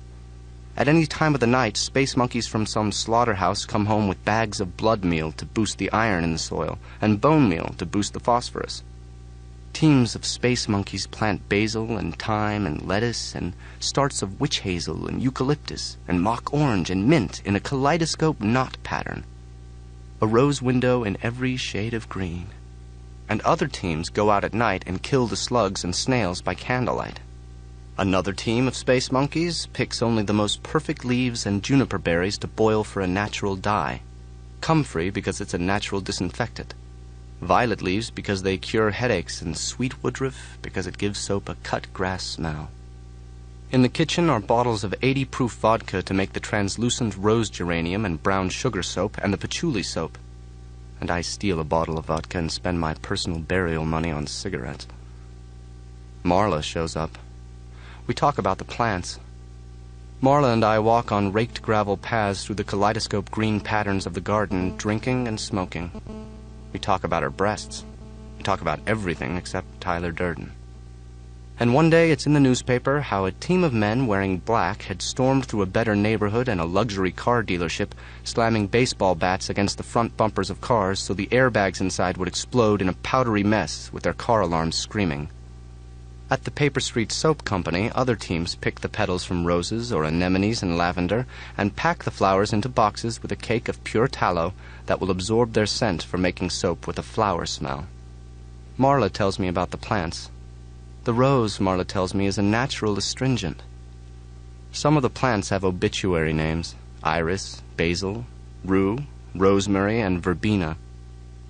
At any time of the night, space monkeys from some slaughterhouse come home with bags of blood meal to boost the iron in the soil and bone meal to boost the phosphorus. Teams of space monkeys plant basil and thyme and lettuce and starts of witch hazel and eucalyptus and mock orange and mint in a kaleidoscope knot pattern. A rose window in every shade of green. And other teams go out at night and kill the slugs and snails by candlelight. Another team of space monkeys picks only the most perfect leaves and juniper berries to boil for a natural dye. Comfrey because it's a natural disinfectant. Violet leaves because they cure headaches, and sweet woodruff because it gives soap a cut grass smell. In the kitchen are bottles of 80-proof vodka to make the translucent rose geranium and brown sugar soap and the patchouli soap. And I steal a bottle of vodka and spend my personal burial money on cigarettes. Marla shows up. We talk about the plants. Marla and I walk on raked gravel paths through the kaleidoscope green patterns of the garden, drinking and smoking. We talk about her breasts. We talk about everything except Tyler Durden. And one day it's in the newspaper how a team of men wearing black had stormed through a better neighborhood and a luxury car dealership, slamming baseball bats against the front bumpers of cars so the airbags inside would explode in a powdery mess with their car alarms screaming. At the Paper Street Soap Company, other teams pick the petals from roses or anemones and lavender and pack the flowers into boxes with a cake of pure tallow that will absorb their scent for making soap with a flower smell. Marla tells me about the plants. The rose, Marla tells me, is a natural astringent. Some of the plants have obituary names: iris, basil, rue, rosemary, and verbena.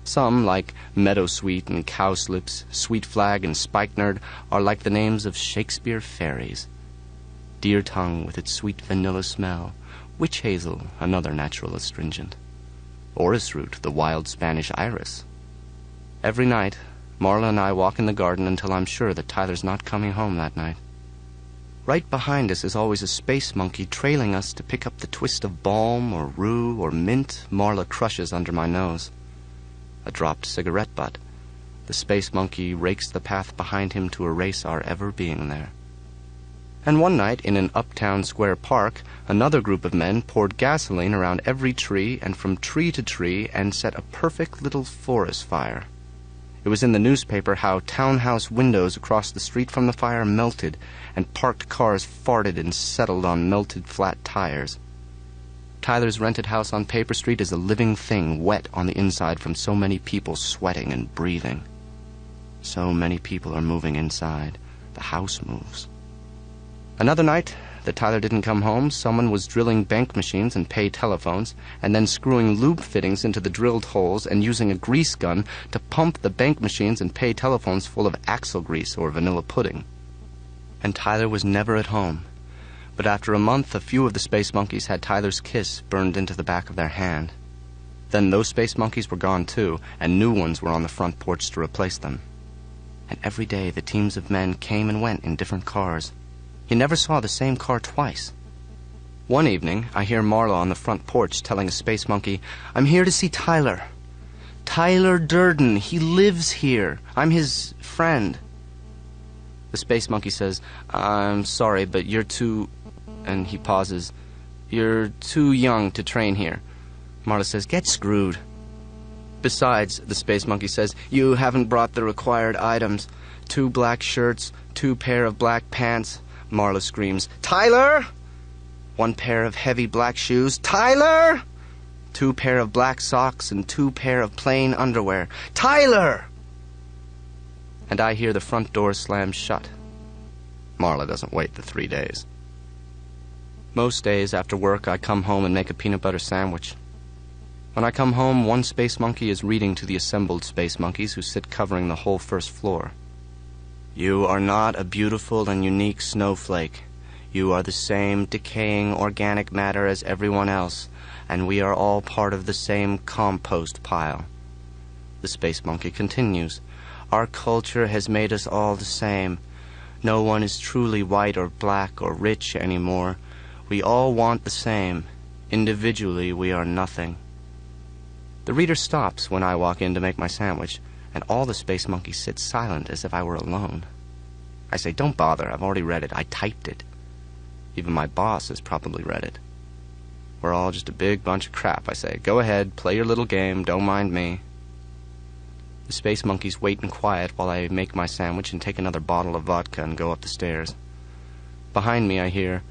Some, like meadowsweet and cowslips, sweet flag and spikenard, are like the names of Shakespeare fairies. Deer tongue with its sweet vanilla smell, witch hazel, another natural astringent. Orris root, the wild Spanish iris. Every night, Marla and I walk in the garden until I'm sure that Tyler's not coming home that night. Right behind us is always a space monkey trailing us to pick up the twist of balm or rue or mint Marla crushes under my nose. A dropped cigarette butt. The space monkey rakes the path behind him to erase our ever being there. And one night, in an uptown square park, another group of men poured gasoline around every tree and from tree to tree and set a perfect little forest fire. It was in the newspaper how townhouse windows across the street from the fire melted and parked cars farted and settled on melted flat tires. Tyler's rented house on Paper Street is a living thing, wet on the inside from so many people sweating and breathing. So many people are moving inside. The house moves. Another night that Tyler didn't come home, someone was drilling bank machines and pay telephones, and then screwing lube fittings into the drilled holes and using a grease gun to pump the bank machines and pay telephones full of axle grease or vanilla pudding. And Tyler was never at home. But after a month, a few of the space monkeys had Tyler's kiss burned into the back of their hand. Then those space monkeys were gone too, and new ones were on the front porch to replace them. And every day the teams of men came and went in different cars. You never saw the same car twice. One evening, I hear Marla on the front porch telling a space monkey, "I'm here to see Tyler. Tyler Durden, he lives here. I'm his friend." The space monkey says, "I'm sorry, but you're too..." And he pauses. "You're too young to train here." Marla says, "Get screwed." "Besides," the space monkey says, "you haven't brought the required items. 2 black shirts, 2 pair of black pants." Marla screams, "Tyler!" 1 pair of heavy black shoes. "Tyler!" 2 pair of black socks and 2 pair of plain underwear. "Tyler!" And I hear the front door slam shut. Marla doesn't wait the 3 days. Most days after work, I come home and make a peanut butter sandwich. When I come home, one space monkey is reading to the assembled space monkeys who sit covering the whole first floor. You are not a beautiful and unique snowflake. You are the same decaying organic matter as everyone else, and we are all part of the same compost pile. The space monkey continues. Our culture has made us all the same. No one is truly white or black or rich anymore. We all want the same. Individually, we are nothing. The reader stops when I walk in to make my sandwich, and all the space monkeys sit silent as if I were alone. I say, don't bother, I've already read it. I typed it. Even my boss has probably read it. We're all just a big bunch of crap, I say. Go ahead, play your little game, don't mind me. The space monkeys wait in quiet while I make my sandwich and take another bottle of vodka and go up the stairs. Behind me I hear,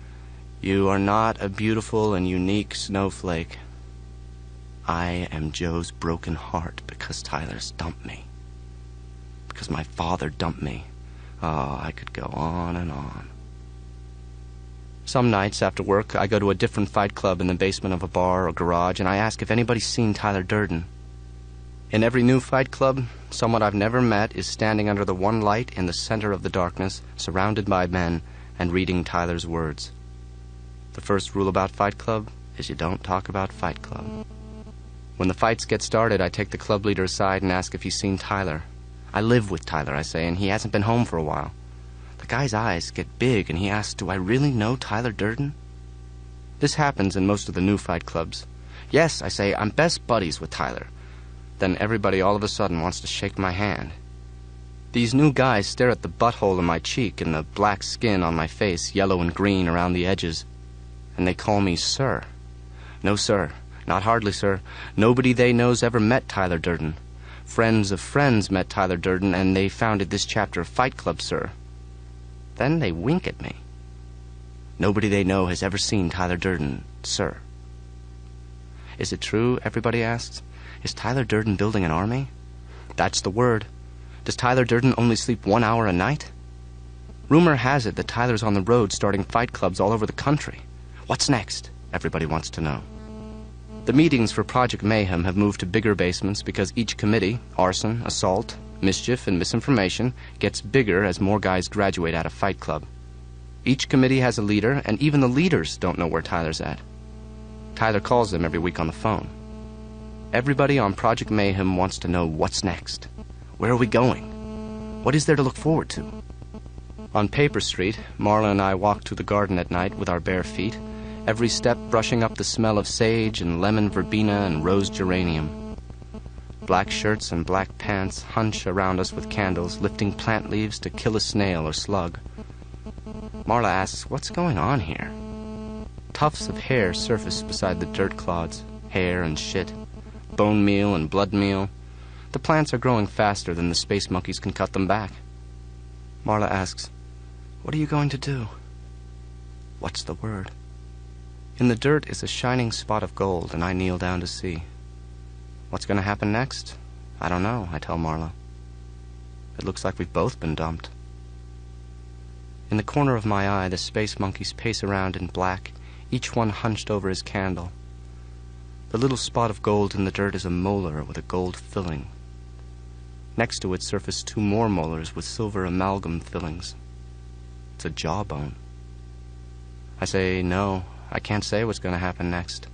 you are not a beautiful and unique snowflake. I am Joe's broken heart because Tyler's dumped me. Because my father dumped me. Oh, I could go on and on. Some nights after work, I go to a different fight club in the basement of a bar or garage, and I ask if anybody's seen Tyler Durden. In every new fight club, someone I've never met is standing under the one light in the center of the darkness, surrounded by men, and reading Tyler's words. The first rule about Fight Club is you don't talk about Fight Club. When the fights get started, I take the club leader aside and ask if he's seen Tyler. I live with Tyler, I say, and he hasn't been home for a while. The guy's eyes get big, and he asks, do I really know Tyler Durden? This happens in most of the new fight clubs. Yes, I say, I'm best buddies with Tyler. Then everybody all of a sudden wants to shake my hand. These new guys stare at the butthole in my cheek and the black skin on my face, yellow and green around the edges. And they call me Sir. No, sir. Not hardly, sir. Nobody they know's ever met Tyler Durden. Friends of friends met Tyler Durden, and they founded this chapter of Fight Club, sir. Then they wink at me. Nobody they know has ever seen Tyler Durden, sir. Is it true, everybody asks? Is Tyler Durden building an army? That's the word. Does Tyler Durden only sleep 1 hour a night? Rumor has it that Tyler's on the road starting fight clubs all over the country. What's next? Everybody wants to know. The meetings for Project Mayhem have moved to bigger basements because each committee, arson, assault, mischief, and misinformation, gets bigger as more guys graduate out of Fight Club. Each committee has a leader, and even the leaders don't know where Tyler's at. Tyler calls them every week on the phone. Everybody on Project Mayhem wants to know what's next. Where are we going? What is there to look forward to? On Paper Street, Marla and I walk to the garden at night with our bare feet, every step brushing up the smell of sage and lemon verbena and rose geranium. Black shirts and black pants hunch around us with candles, lifting plant leaves to kill a snail or slug. Marla asks, what's going on here? Tufts of hair surface beside the dirt clods, hair and shit, bone meal and blood meal. The plants are growing faster than the space monkeys can cut them back. Marla asks, what are you going to do? What's the word? In the dirt is a shining spot of gold, and I kneel down to see. What's going to happen next? I don't know, I tell Marla. It looks like we've both been dumped. In the corner of my eye, the space monkeys pace around in black, each one hunched over his candle. The little spot of gold in the dirt is a molar with a gold filling. Next to it surface 2 more molars with silver amalgam fillings. It's a jawbone. I say, no, I can't say what's going to happen next.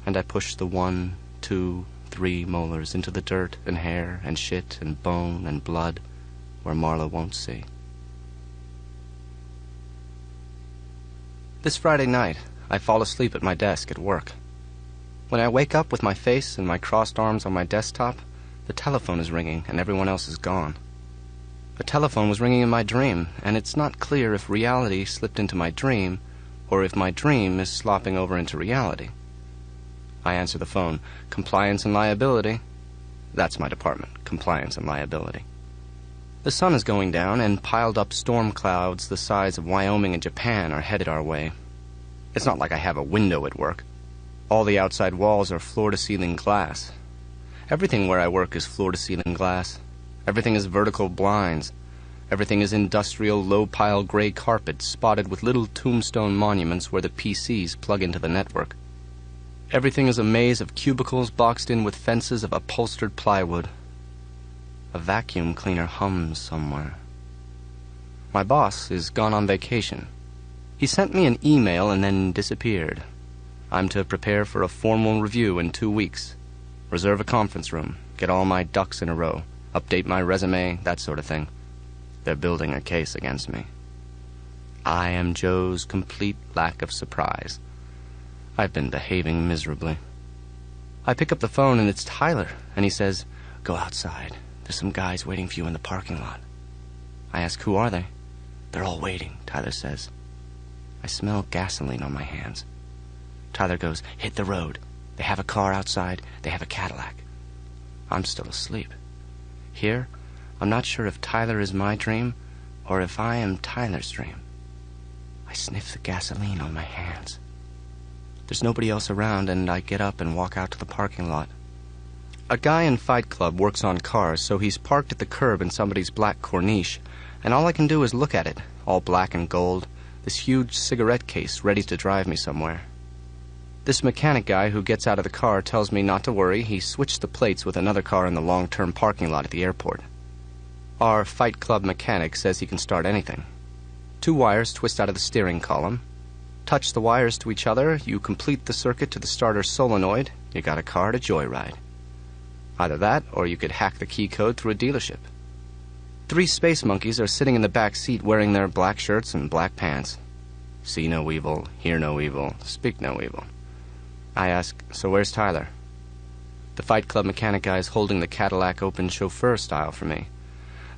And I push the 1, 2, 3 molars into the dirt and hair and shit and bone and blood where Marla won't see. This Friday night, I fall asleep at my desk at work. When I wake up with my face and my crossed arms on my desktop, the telephone is ringing and everyone else is gone. The telephone was ringing in my dream, and it's not clear if reality slipped into my dream or if my dream is slopping over into reality. I answer the phone. Compliance and liability. That's my department, compliance and liability. The sun is going down, and piled-up storm clouds the size of Wyoming and Japan are headed our way. It's not like I have a window at work. All the outside walls are floor-to-ceiling glass. Everything where I work is floor-to-ceiling glass. Everything is vertical blinds. Everything is industrial, low-pile gray carpet spotted with little tombstone monuments where the PCs plug into the network. Everything is a maze of cubicles boxed in with fences of upholstered plywood. A vacuum cleaner hums somewhere. My boss is gone on vacation. He sent me an email and then disappeared. I'm to prepare for a formal review in 2 weeks. Reserve a conference room, get all my ducks in a row, update my resume, that sort of thing. They're building a case against me. I am Joe's complete lack of surprise. I've been behaving miserably. I pick up the phone and it's Tyler, and he says, "Go outside. There's some guys waiting for you in the parking lot." I ask, "Who are they?" "They're all waiting," Tyler says. I smell gasoline on my hands. Tyler goes, "Hit the road. They have a car outside. They have a Cadillac." I'm still asleep. Here, I'm not sure if Tyler is my dream or if I am Tyler's dream. I sniff the gasoline on my hands. There's nobody else around, and I get up and walk out to the parking lot. A guy in Fight Club works on cars, so he's parked at the curb in somebody's black Corniche, and all I can do is look at it, all black and gold, this huge cigarette case ready to drive me somewhere. This mechanic guy who gets out of the car tells me not to worry. He switched the plates with another car in the long-term parking lot at the airport. Our Fight Club mechanic says he can start anything. 2 wires twist out of the steering column. Touch the wires to each other, you complete the circuit to the starter solenoid, you got a car to joyride. Either that, or you could hack the key code through a dealership. 3 space monkeys are sitting in the back seat wearing their black shirts and black pants. See no evil, hear no evil, speak no evil. I ask, "So where's Tyler?" The Fight Club mechanic guy is holding the Cadillac open chauffeur style for me.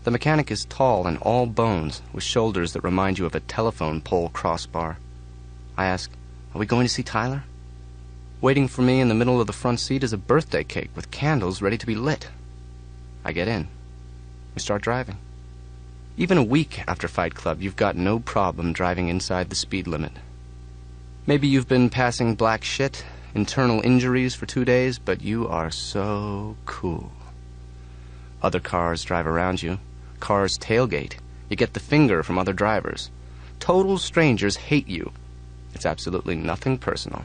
The mechanic is tall and all bones, with shoulders that remind you of a telephone pole crossbar. I ask, "Are we going to see Tyler?" Waiting for me in the middle of the front seat is a birthday cake with candles ready to be lit. I get in. We start driving. Even a week after Fight Club, you've got no problem driving inside the speed limit. Maybe you've been passing black shit, internal injuries for 2 days, but you are so cool. Other cars drive around you. Cars tailgate. You get the finger from other drivers. Total strangers hate you. It's absolutely nothing personal.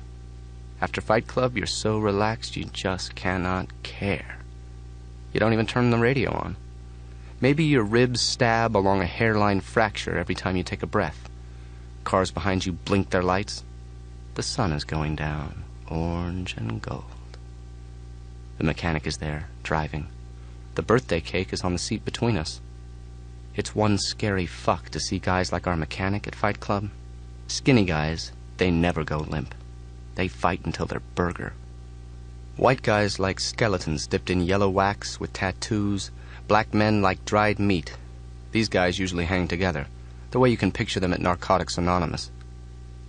After Fight Club, you're so relaxed you just cannot care. You don't even turn the radio on. Maybe your ribs stab along a hairline fracture every time you take a breath. Cars behind you blink their lights. The sun is going down, orange and gold. The mechanic is there, driving. The birthday cake is on the seat between us. It's one scary fuck to see guys like our mechanic at Fight Club. Skinny guys, they never go limp. They fight until they're burger. White guys like skeletons dipped in yellow wax with tattoos. Black men like dried meat. These guys usually hang together, the way you can picture them at Narcotics Anonymous.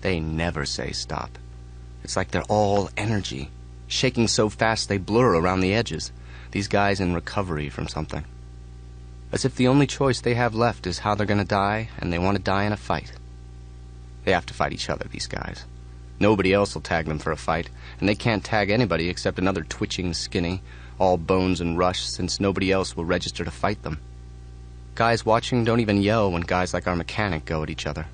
They never say stop. It's like they're all energy, shaking so fast they blur around the edges. These guys in recovery from something. As if the only choice they have left is how they're going to die, and they want to die in a fight. They have to fight each other, these guys. Nobody else will tag them for a fight, and they can't tag anybody except another twitching skinny, all bones and rush, since nobody else will register to fight them. Guys watching don't even yell when guys like our mechanic go at each other.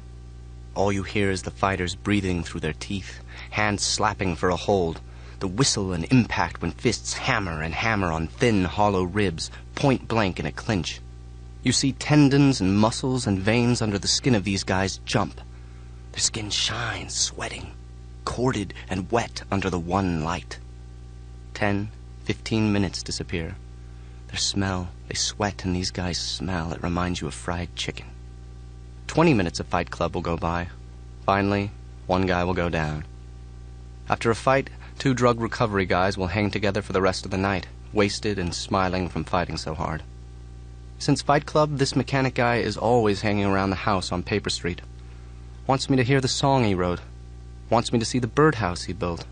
All you hear is the fighters breathing through their teeth, hands slapping for a hold, the whistle and impact when fists hammer and hammer on thin, hollow ribs, point blank in a clinch. You see tendons and muscles and veins under the skin of these guys jump. Their skin shines, sweating, corded and wet under the one light. 10, 15 minutes disappear. Their smell, they sweat, and these guys smell. It reminds you of fried chicken. 20 minutes of Fight Club will go by. Finally, one guy will go down. After a fight, 2 drug recovery guys will hang together for the rest of the night, wasted and smiling from fighting so hard. Since Fight Club, this mechanic guy is always hanging around the house on Paper Street. Wants me to hear the song he wrote. Wants me to see the birdhouse he built.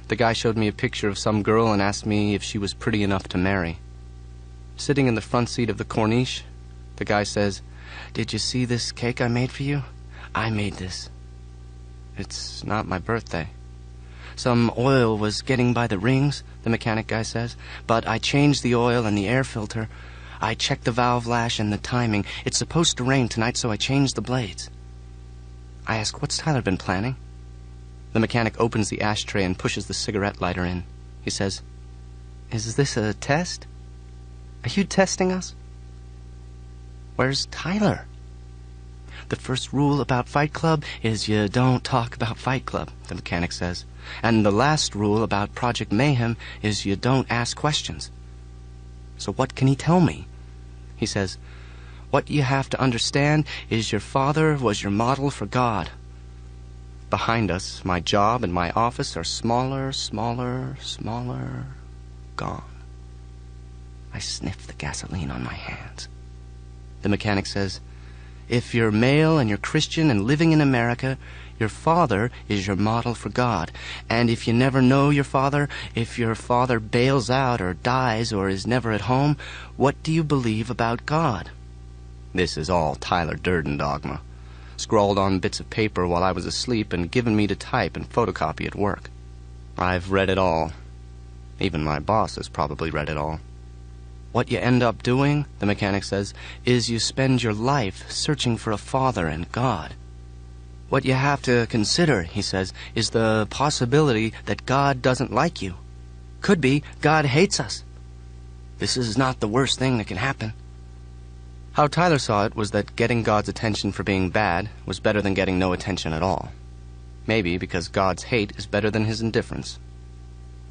The guy showed me a picture of some girl and asked me if she was pretty enough to marry. Sitting in the front seat of the Corniche, the guy says, "Did you see this cake I made for you? I made this." It's not my birthday. Some oil was getting by the rings, the mechanic guy says, but I changed the oil and the air filter. I checked the valve lash and the timing. It's supposed to rain tonight, so I changed the blades. I ask, what's Tyler been planning? The mechanic opens the ashtray and pushes the cigarette lighter in. He says, "Is this a test? Are you testing us?" "Where's Tyler?" "The first rule about Fight Club is you don't talk about Fight Club," the mechanic says. "And the last rule about Project Mayhem is you don't ask questions." "So what can he tell me?" He says, "What you have to understand is your father was your model for God." Behind us, my job and my office are smaller, gone. I sniff the gasoline on my hands. The mechanic says, "If you're male and you're Christian and living in America, your father is your model for God. And if you never know your father, if your father bails out or dies or is never at home, what do you believe about God?" This is all Tyler Durden dogma, scrawled on bits of paper while I was asleep and given me to type and photocopy at work. I've read it all. Even my boss has probably read it all. What you end up doing, the mechanic says, is you spend your life searching for a father and God. What you have to consider, he says, is the possibility that God doesn't like you. Could be God hates us. This is not the worst thing that can happen. How Tyler saw it was that getting God's attention for being bad was better than getting no attention at all. Maybe because God's hate is better than his indifference.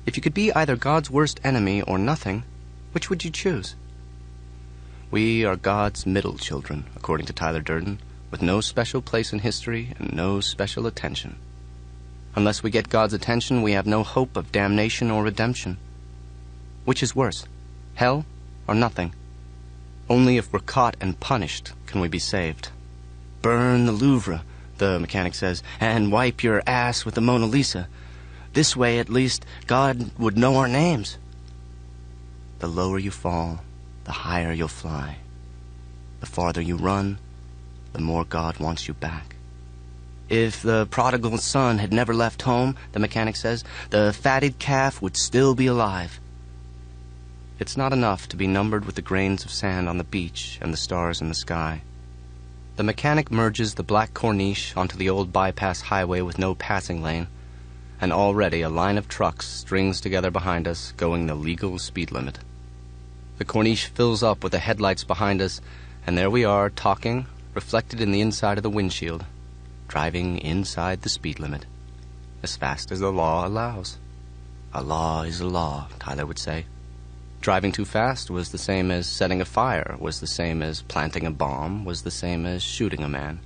If you could be either God's worst enemy or nothing, which would you choose? We are God's middle children, according to Tyler Durden, with no special place in history and no special attention. Unless we get God's attention, we have no hope of damnation or redemption. Which is worse, hell or nothing? Only if we're caught and punished can we be saved. Burn the Louvre, the mechanic says, and wipe your ass with the Mona Lisa. This way, at least, God would know our names. The lower you fall, the higher you'll fly. The farther you run, the more God wants you back. If the prodigal son had never left home, the mechanic says, the fatted calf would still be alive. It's not enough to be numbered with the grains of sand on the beach and the stars in the sky. The mechanic merges the black corniche onto the old bypass highway with no passing lane, and already a line of trucks strings together behind us, going the legal speed limit. The corniche fills up with the headlights behind us, and there we are, talking, reflected in the inside of the windshield, driving inside the speed limit, as fast as the law allows. A law is a law, Tyler would say. Driving too fast was the same as setting a fire, was the same as planting a bomb, was the same as shooting a man.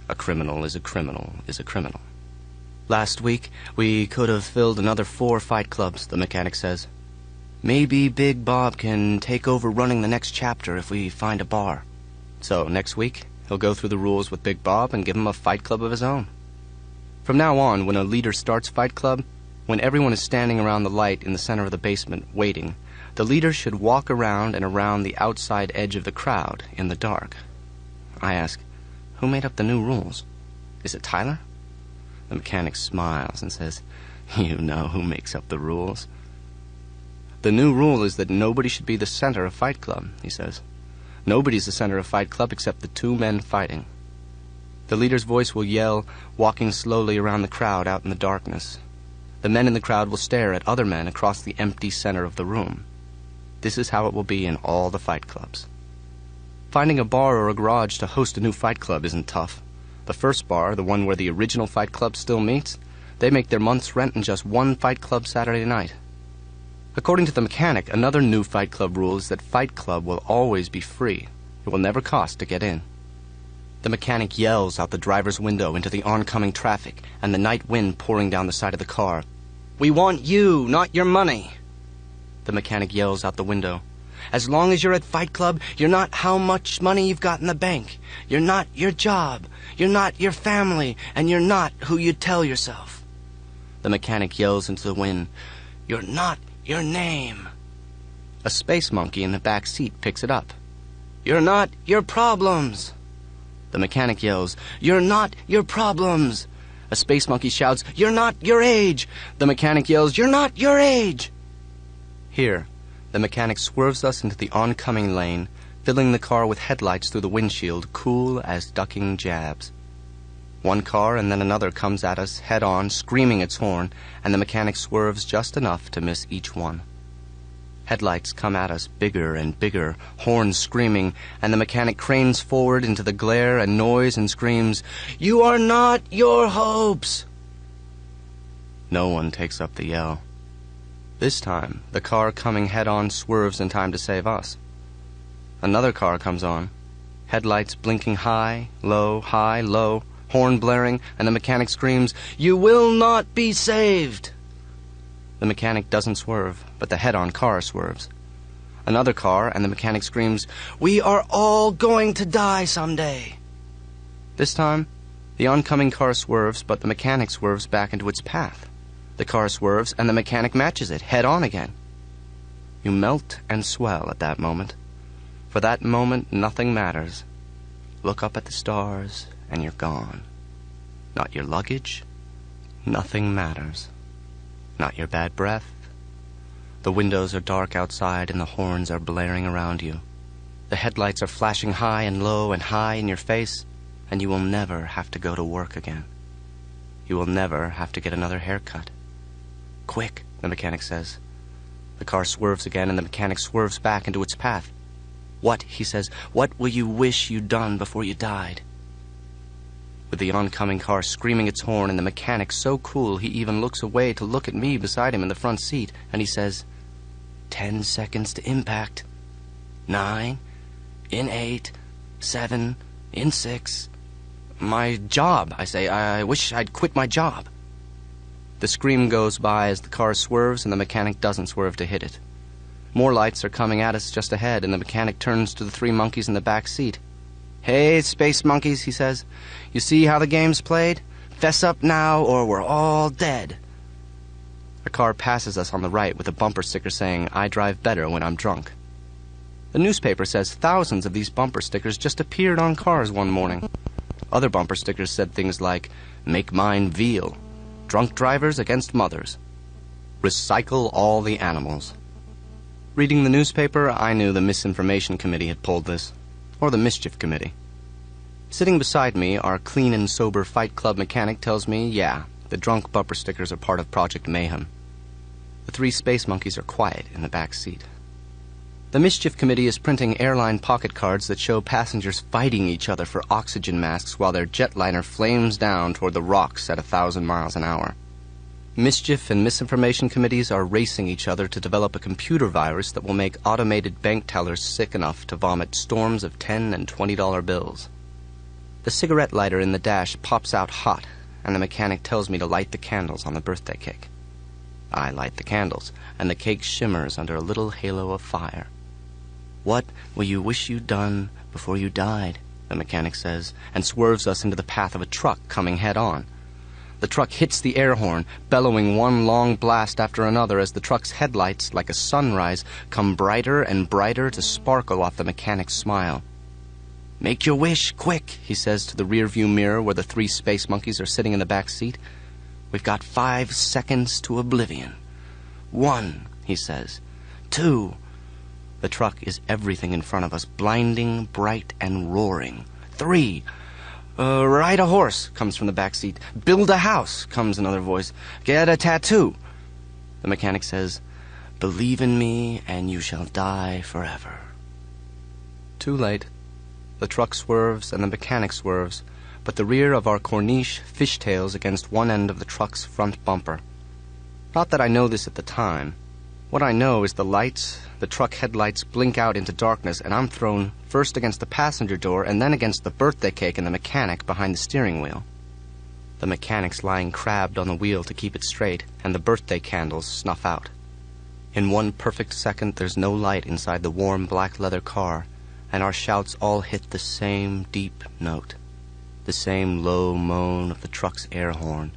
A criminal is a criminal is a criminal. Last week, we could have filled another 4 fight clubs, the mechanic says. Maybe Big Bob can take over running the next chapter if we find a bar. So next week, he'll go through the rules with Big Bob and give him a fight club of his own. From now on, when a leader starts Fight Club, when everyone is standing around the light in the center of the basement waiting, the leader should walk around and around the outside edge of the crowd in the dark. I ask, who made up the new rules? Is it Tyler? The mechanic smiles and says, "You know who makes up the rules." The new rule is that nobody should be the center of Fight Club, he says. Nobody's the center of Fight Club except the 2 men fighting. The leader's voice will yell, walking slowly around the crowd out in the darkness. The men in the crowd will stare at other men across the empty center of the room. This is how it will be in all the fight clubs. Finding a bar or a garage to host a new fight club isn't tough. The first bar, the one where the original fight club still meets, they make their month's rent in just 1 fight club Saturday night. According to the mechanic, another new fight club rule is that Fight Club will always be free. It will never cost to get in. The mechanic yells out the driver's window into the oncoming traffic and the night wind pouring down the side of the car. "We want you, not your money." The mechanic yells out the window. "As long as you're at Fight Club, you're not how much money you've got in the bank. You're not your job. You're not your family. And you're not who you tell yourself." The mechanic yells into the wind. "You're not your name." A space monkey in the back seat picks it up. "You're not your problems." The mechanic yells, "You're not your problems." A space monkey shouts, "You're not your age." The mechanic yells, "You're not your age." Here, the mechanic swerves us into the oncoming lane, filling the car with headlights through the windshield, cool as ducking jabs. One car and then another comes at us head-on, screaming its horn, and the mechanic swerves just enough to miss each one. Headlights come at us bigger and bigger, horns screaming, and the mechanic cranes forward into the glare and noise and screams, "You are not your hopes!" No one takes up the yell. This time, the car coming head-on swerves in time to save us. Another car comes on, headlights blinking high, low, horn blaring, and the mechanic screams, "You will not be saved!" The mechanic doesn't swerve, but the head-on car swerves. Another car, and the mechanic screams, "We are all going to die someday!" This time, the oncoming car swerves, but the mechanic swerves back into its path. The car swerves, and the mechanic matches it, head-on again. You melt and swell at that moment. For that moment, nothing matters. Look up at the stars, and you're gone. Not your luggage. Nothing matters. Not your bad breath. The windows are dark outside, and the horns are blaring around you. The headlights are flashing high and low and high in your face, and you will never have to go to work again. You will never have to get another haircut. "Quick," the mechanic says. The car swerves again, and the mechanic swerves back into its path. "What," he says, "what will you wish you'd done before you died?" With the oncoming car screaming its horn and the mechanic so cool he even looks away to look at me beside him in the front seat, and he says, 10 seconds to impact. 9, in 8, 7, in 6. "My job," I say. I wish I'd quit my job." The scream goes by as the car swerves and the mechanic doesn't swerve to hit it. More lights are coming at us just ahead, and the mechanic turns to the 3 monkeys in the back seat. "Hey, space monkeys," he says. "You see how the game's played? Fess up now or we're all dead." A car passes us on the right with a bumper sticker saying, "I drive better when I'm drunk." The newspaper says thousands of these bumper stickers just appeared on cars one morning. Other bumper stickers said things like, "Make mine veal," "Drunk drivers against mothers," "Recycle all the animals." Reading the newspaper, I knew the Misinformation Committee had pulled this, or the Mischief Committee. Sitting beside me, our clean and sober Fight Club mechanic tells me, yeah, the drunk bumper stickers are part of Project Mayhem. The 3 space monkeys are quiet in the back seat. The Mischief Committee is printing airline pocket cards that show passengers fighting each other for oxygen masks while their jetliner flames down toward the rocks at 1,000 miles an hour. Mischief and Misinformation Committees are racing each other to develop a computer virus that will make automated bank tellers sick enough to vomit storms of $10 and $20 bills. The cigarette lighter in the dash pops out hot, and the mechanic tells me to light the candles on the birthday cake. I light the candles, and the cake shimmers under a little halo of fire. "What will you wish you'd done before you died?" the mechanic says, and swerves us into the path of a truck coming head-on. The truck hits the air horn, bellowing one long blast after another as the truck's headlights, like a sunrise, come brighter and brighter to sparkle off the mechanic's smile. "Make your wish, quick," he says to the rearview mirror where the 3 space monkeys are sitting in the back seat. "We've got 5 seconds to oblivion." 1, he says. 2. The truck is everything in front of us, blinding, bright, and roaring. 3. "Ride a horse," comes from the back seat. "Build a house," comes another voice. "Get a tattoo." The mechanic says, "Believe in me, and you shall die forever." Too late. The truck swerves and the mechanic swerves, but the rear of our Corniche fishtails against one end of the truck's front bumper. Not that I know this at the time. What I know is the lights, the truck headlights blink out into darkness, and I'm thrown first against the passenger door and then against the birthday cake and the mechanic behind the steering wheel. The mechanic's lying crabbed on the wheel to keep it straight, and the birthday candles snuff out. In 1 perfect second, there's no light inside the warm black leather car, and our shouts all hit the same deep note, the same low moan of the truck's air horn,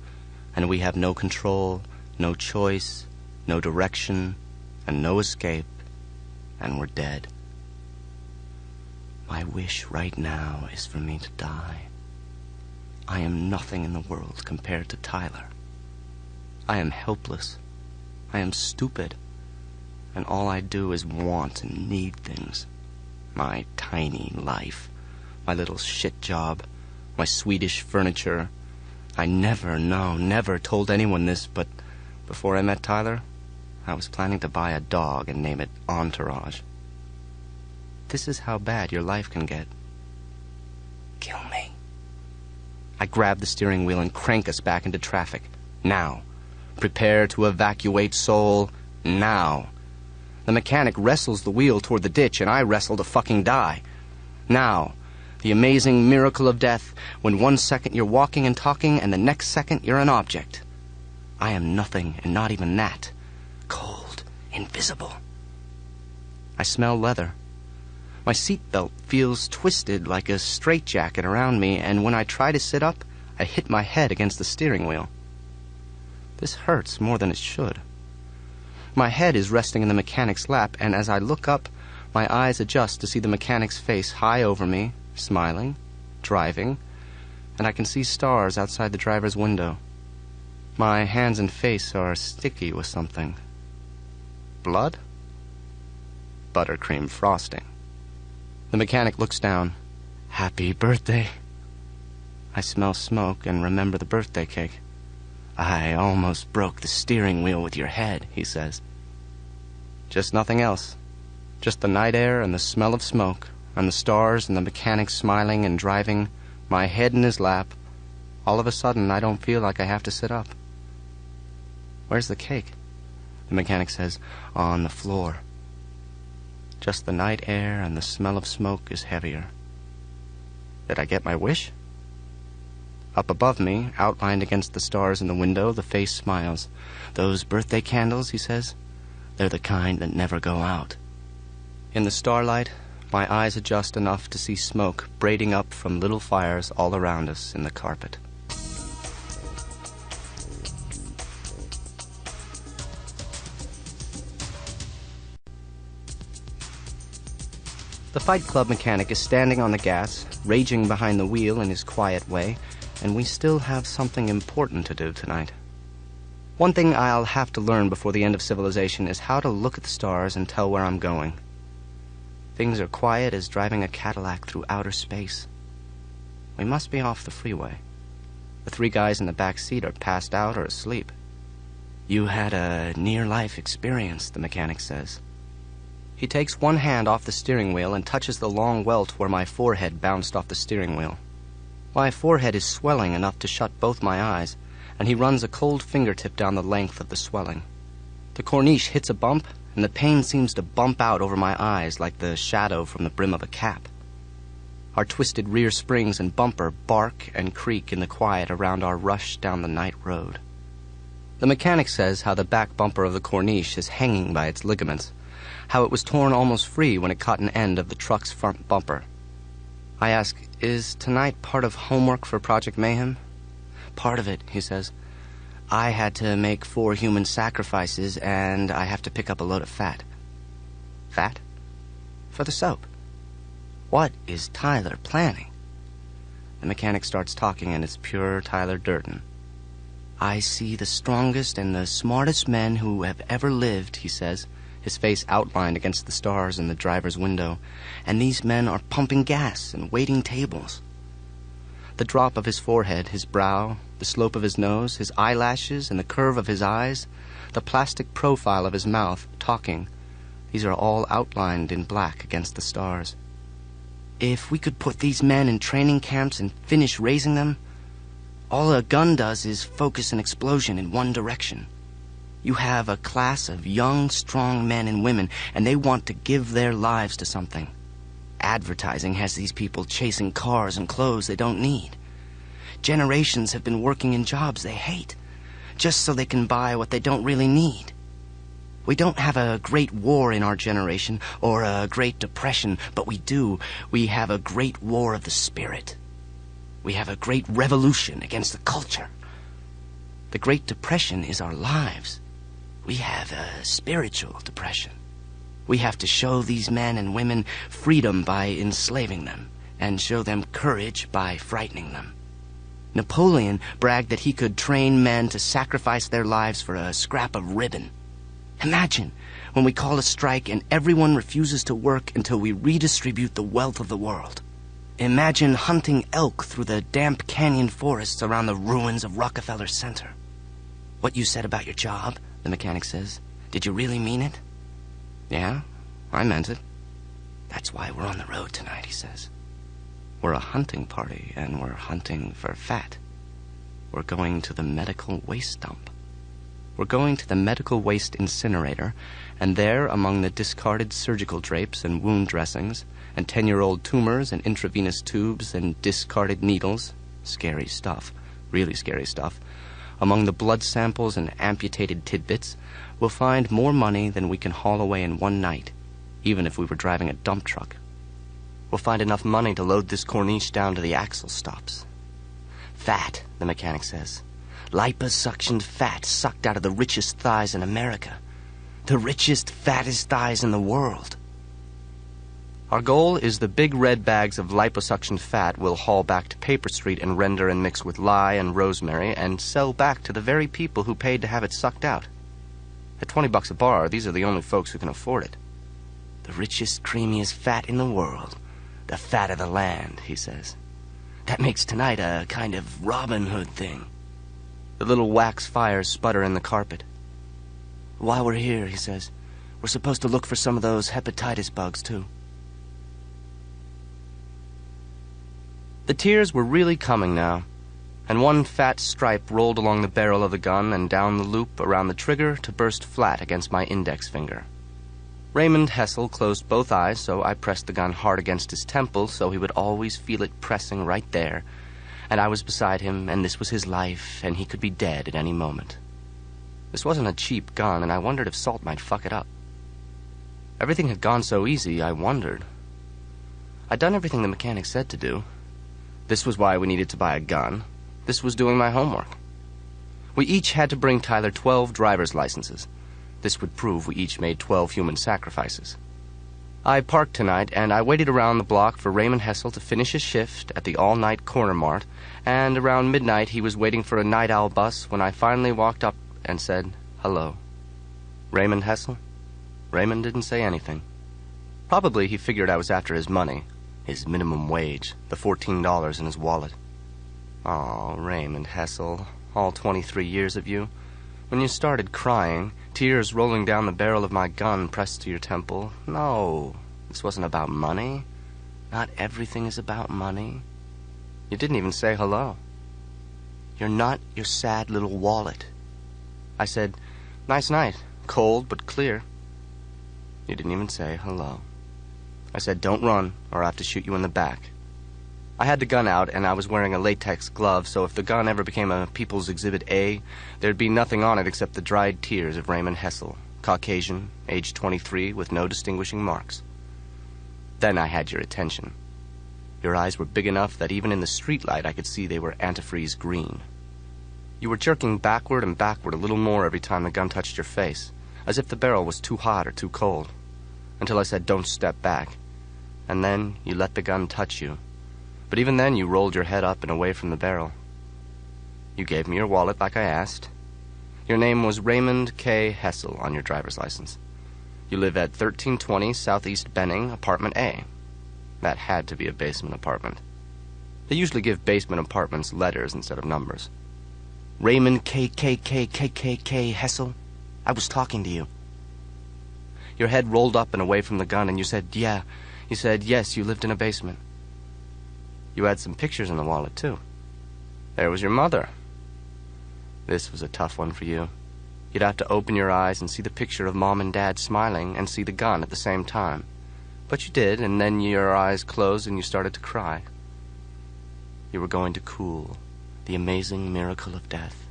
and we have no control, no choice, no direction, and no escape, and we're dead. My wish right now is for me to die. I am nothing in the world compared to Tyler. I am helpless. I am stupid. And all I do is want and need things. My tiny life, my little shit job, my Swedish furniture. I never told anyone this, but before I met Tyler, I was planning to buy a dog and name it Entourage. This is how bad your life can get. Kill me. I grab the steering wheel and crank us back into traffic. Now. Prepare to evacuate soul. Now. The mechanic wrestles the wheel toward the ditch, and I wrestle to fucking die. Now. The amazing miracle of death, when 1 second you're walking and talking, and the next second you're an object. I am nothing, and not even that. Cold. Invisible. I smell leather. My seatbelt feels twisted like a straitjacket around me, and when I try to sit up, I hit my head against the steering wheel. This hurts more than it should. My head is resting in the mechanic's lap, and as I look up, my eyes adjust to see the mechanic's face high over me, smiling, driving, and I can see stars outside the driver's window. My hands and face are sticky with something. Blood? Buttercream frosting. The mechanic looks down. Happy birthday. I smell smoke and remember the birthday cake. I almost broke the steering wheel with your head, he says. Just nothing else. Just the night air and the smell of smoke, and the stars and the mechanic smiling and driving, my head in his lap. All of a sudden, I don't feel like I have to sit up. Where's the cake? The mechanic says, on the floor. Just the night air and the smell of smoke is heavier. Did I get my wish? Up above me, outlined against the stars in the window, the face smiles. Those birthday candles, he says, they're the kind that never go out. In the starlight, my eyes adjust enough to see smoke braiding up from little fires all around us in the carpet. The Fight Club mechanic is standing on the gas, raging behind the wheel in his quiet way, and we still have something important to do tonight. One thing I'll have to learn before the end of civilization is how to look at the stars and tell where I'm going. Things are quiet as driving a Cadillac through outer space. We must be off the freeway. The 3 guys in the back seat are passed out or asleep. You had a near-life experience, the mechanic says. He takes one hand off the steering wheel and touches the long welt where my forehead bounced off the steering wheel. My forehead is swelling enough to shut both my eyes, and he runs a cold fingertip down the length of the swelling. The corniche hits a bump, and the pain seems to bump out over my eyes like the shadow from the brim of a cap. Our twisted rear springs and bumper bark and creak in the quiet around our rush down the night road. The mechanic says how the back bumper of the corniche is hanging by its ligaments, how it was torn almost free when it caught an end of the truck's front bumper. I ask, is tonight part of homework for Project Mayhem? Part of it, he says. I had to make 4 human sacrifices, and I have to pick up a load of fat. Fat? For the soap. What is Tyler planning? The mechanic starts talking, and it's pure Tyler Durden. I see the strongest and the smartest men who have ever lived, he says, his face outlined against the stars in the driver's window, and these men are pumping gas and waiting tables. The drop of his forehead, his brow, the slope of his nose, his eyelashes, and the curve of his eyes, the plastic profile of his mouth, talking, these are all outlined in black against the stars. If we could put these men in training camps and finish raising them, all a gun does is focus an explosion in one direction. You have a class of young, strong men and women, and they want to give their lives to something. Advertising has these people chasing cars and clothes they don't need. Generations have been working in jobs they hate, just so they can buy what they don't really need. We don't have a great war in our generation or a great depression, but we do. We have a great war of the spirit. We have a great revolution against the culture. The Great Depression is our lives. We have a spiritual depression. We have to show these men and women freedom by enslaving them, and show them courage by frightening them. Napoleon bragged that he could train men to sacrifice their lives for a scrap of ribbon. Imagine when we call a strike and everyone refuses to work until we redistribute the wealth of the world. Imagine hunting elk through the damp canyon forests around the ruins of Rockefeller Center. What you said about your job, the mechanic says, did you really mean it? Yeah, I meant it. That's why we're on the road tonight, he says. We're a hunting party, and we're hunting for fat. We're going to the medical waste dump. We're going to the medical waste incinerator, and there, among the discarded surgical drapes and wound dressings, and 10-year-old tumors and intravenous tubes and discarded needles, scary stuff, really scary stuff, among the blood samples and amputated tidbits, we'll find more money than we can haul away in one night, even if we were driving a dump truck. We'll find enough money to load this corniche down to the axle stops. Fat, the mechanic says. Liposuctioned fat sucked out of the richest thighs in America. The richest, fattest thighs in the world. Our goal is the big red bags of liposuction fat we'll haul back to Paper Street and render and mix with lye and rosemary and sell back to the very people who paid to have it sucked out. At $20 a bar, these are the only folks who can afford it. The richest, creamiest fat in the world. The fat of the land, he says. That makes tonight a kind of Robin Hood thing. The little wax fires sputter in the carpet. While we're here, he says, we're supposed to look for some of those hepatitis bugs, too. The tears were really coming now, and one fat stripe rolled along the barrel of the gun and down the loop around the trigger to burst flat against my index finger. Raymond Hessel closed both eyes, so I pressed the gun hard against his temple so he would always feel it pressing right there, and I was beside him, and this was his life, and he could be dead at any moment. This wasn't a cheap gun, and I wondered if Salt might fuck it up. Everything had gone so easy, I wondered. I'd done everything the mechanic said to do. This was why we needed to buy a gun. This was doing my homework. We each had to bring Tyler 12 driver's licenses. This would prove we each made 12 human sacrifices. I parked tonight, and I waited around the block for Raymond Hessel to finish his shift at the all-night corner mart, and around midnight he was waiting for a night owl bus when I finally walked up and said, hello. Raymond Hessel? Raymond didn't say anything. Probably he figured I was after his money, his minimum wage, the $14 in his wallet. Oh, Raymond Hessel, all 23 years of you. When you started crying, tears rolling down the barrel of my gun pressed to your temple. No, this wasn't about money. Not everything is about money. You didn't even say hello. You're not your sad little wallet. I said, nice night, cold but clear. You didn't even say hello. I said, don't run, or I have to shoot you in the back. I had the gun out, and I was wearing a latex glove, so if the gun ever became a People's Exhibit A, there'd be nothing on it except the dried tears of Raymond Hessel, Caucasian, age 23, with no distinguishing marks. Then I had your attention. Your eyes were big enough that even in the streetlight I could see they were antifreeze green. You were jerking backward and backward a little more every time the gun touched your face, as if the barrel was too hot or too cold, until I said, don't step back. And then you let the gun touch you. But even then you rolled your head up and away from the barrel. You gave me your wallet like I asked. Your name was Raymond K. Hessel on your driver's license. You live at 1320 Southeast Benning, Apartment A. That had to be a basement apartment. They usually give basement apartments letters instead of numbers. Raymond K. Hessel, I was talking to you. Your head rolled up and away from the gun, and you said, yeah. You said, yes, you lived in a basement. You had some pictures in the wallet, too. There was your mother. This was a tough one for you. You'd have to open your eyes and see the picture of Mom and Dad smiling and see the gun at the same time. But you did, and then your eyes closed and you started to cry. You were going to cool, the amazing miracle of death.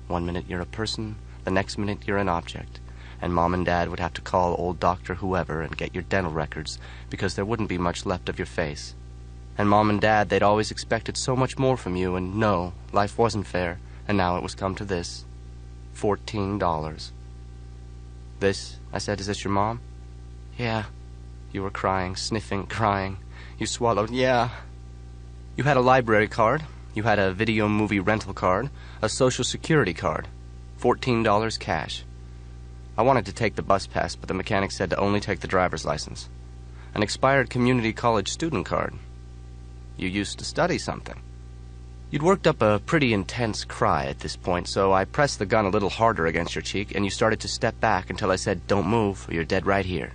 1 minute you're a person, the next minute you're an object, and Mom and Dad would have to call old Dr. Whoever and get your dental records because there wouldn't be much left of your face. And Mom and Dad, they'd always expected so much more from you, and no, life wasn't fair, and now it was come to this. $14. This, I said, is this your mom? Yeah. You were crying, sniffing, crying. You swallowed, yeah. You had a library card. You had a video movie rental card. A Social Security card. $14 cash. I wanted to take the bus pass, but the mechanic said to only take the driver's license. An expired community college student card. You used to study something. You'd worked up a pretty intense cry at this point, so I pressed the gun a little harder against your cheek, and you started to step back until I said, "Don't move, or you're dead right here."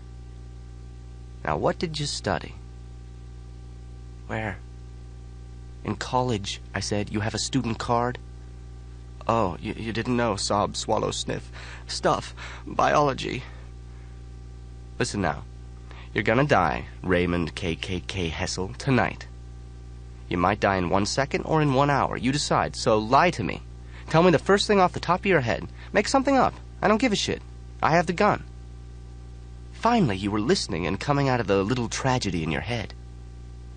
Now, what did you study? Where? In college, I said. You have a student card? Oh, you didn't know. Sob, swallow, sniff. Stuff. Biology. Listen now. You're gonna die, Raymond K.K.K. Hessel, tonight. You might die in 1 second or in 1 hour. You decide. So lie to me. Tell me the first thing off the top of your head. Make something up. I don't give a shit. I have the gun. Finally, you were listening and coming out of the little tragedy in your head.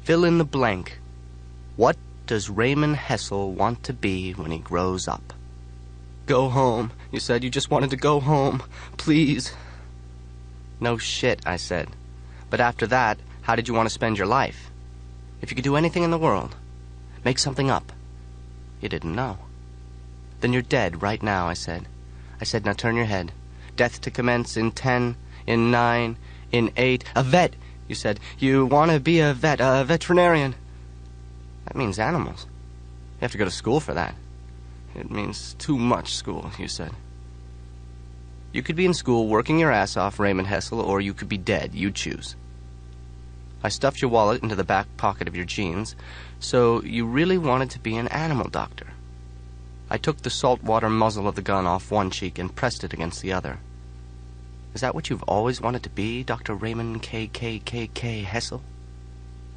Fill in the blank. What does Raymond Hessel want to be when he grows up? Go home. You said you just wanted to go home. Please. No shit, I said. But after that, how did you want to spend your life? If you could do anything in the world, make something up. You didn't know. Then you're dead right now, I said. I said, now turn your head. Death to commence in 10, in 9, in 8. A vet, you said. You want to be a vet, a veterinarian. That means animals. You have to go to school for that. It means too much school, you said. You could be in school working your ass off, Raymond Hessel, or you could be dead. You choose. I stuffed your wallet into the back pocket of your jeans, so you really wanted to be an animal doctor. I took the saltwater muzzle of the gun off one cheek and pressed it against the other. Is that what you've always wanted to be, Dr. Raymond K.K.K.K. Hessel?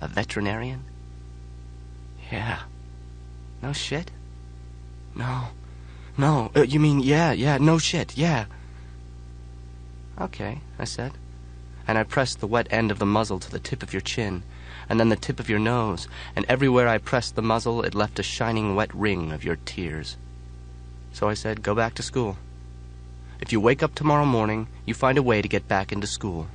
A veterinarian? Yeah. No shit? No. You mean, yeah, no shit, yeah. Okay, I said. And I pressed the wet end of the muzzle to the tip of your chin, and then the tip of your nose, and everywhere I pressed the muzzle, it left a shining wet ring of your tears. So I said, go back to school. If you wake up tomorrow morning, you find a way to get back into school.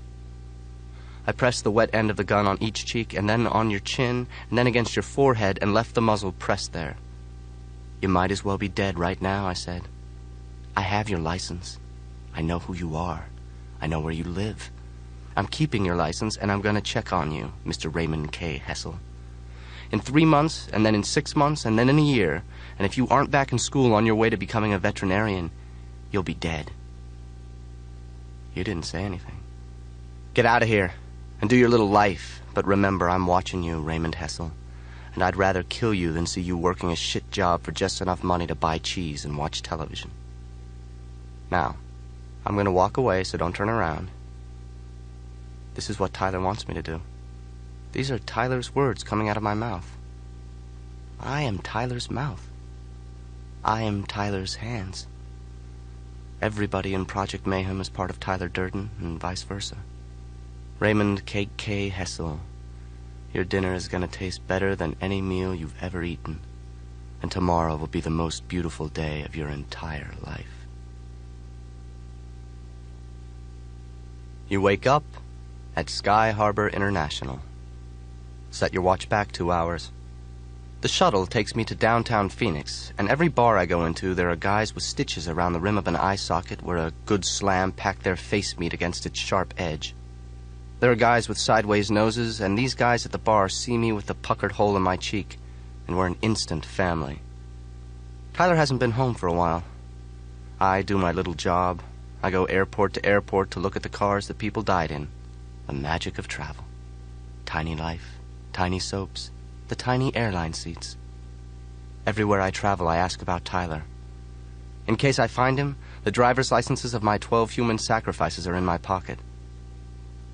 I pressed the wet end of the gun on each cheek, and then on your chin, and then against your forehead, and left the muzzle pressed there. You might as well be dead right now, I said. I have your license. I know who you are. I know where you live. I'm keeping your license, and I'm going to check on you, Mr. Raymond K. Hessel. In 3 months, and then in 6 months, and then in a year, and if you aren't back in school on your way to becoming a veterinarian, you'll be dead. You didn't say anything. Get out of here, and do your little life, but remember, I'm watching you, Raymond Hessel, and I'd rather kill you than see you working a shit job for just enough money to buy cheese and watch television. Now, I'm going to walk away, so don't turn around. This is what Tyler wants me to do. These are Tyler's words coming out of my mouth. I am Tyler's mouth. I am Tyler's hands. Everybody in Project Mayhem is part of Tyler Durden, and vice versa. Raymond K.K. Hessel, your dinner is going to taste better than any meal you've ever eaten, and tomorrow will be the most beautiful day of your entire life. You wake up at Sky Harbor International. Set your watch back 2 hours. The shuttle takes me to downtown Phoenix, and every bar I go into, there are guys with stitches around the rim of an eye socket where a good slam packed their face meat against its sharp edge. There are guys with sideways noses, and these guys at the bar see me with the puckered hole in my cheek, and we're an instant family. Tyler hasn't been home for a while. I do my little job. I go airport to airport to look at the cars that people died in. The magic of travel. Tiny life, tiny soaps, the tiny airline seats. Everywhere I travel, I ask about Tyler. In case I find him, the driver's licenses of my 12 human sacrifices are in my pocket.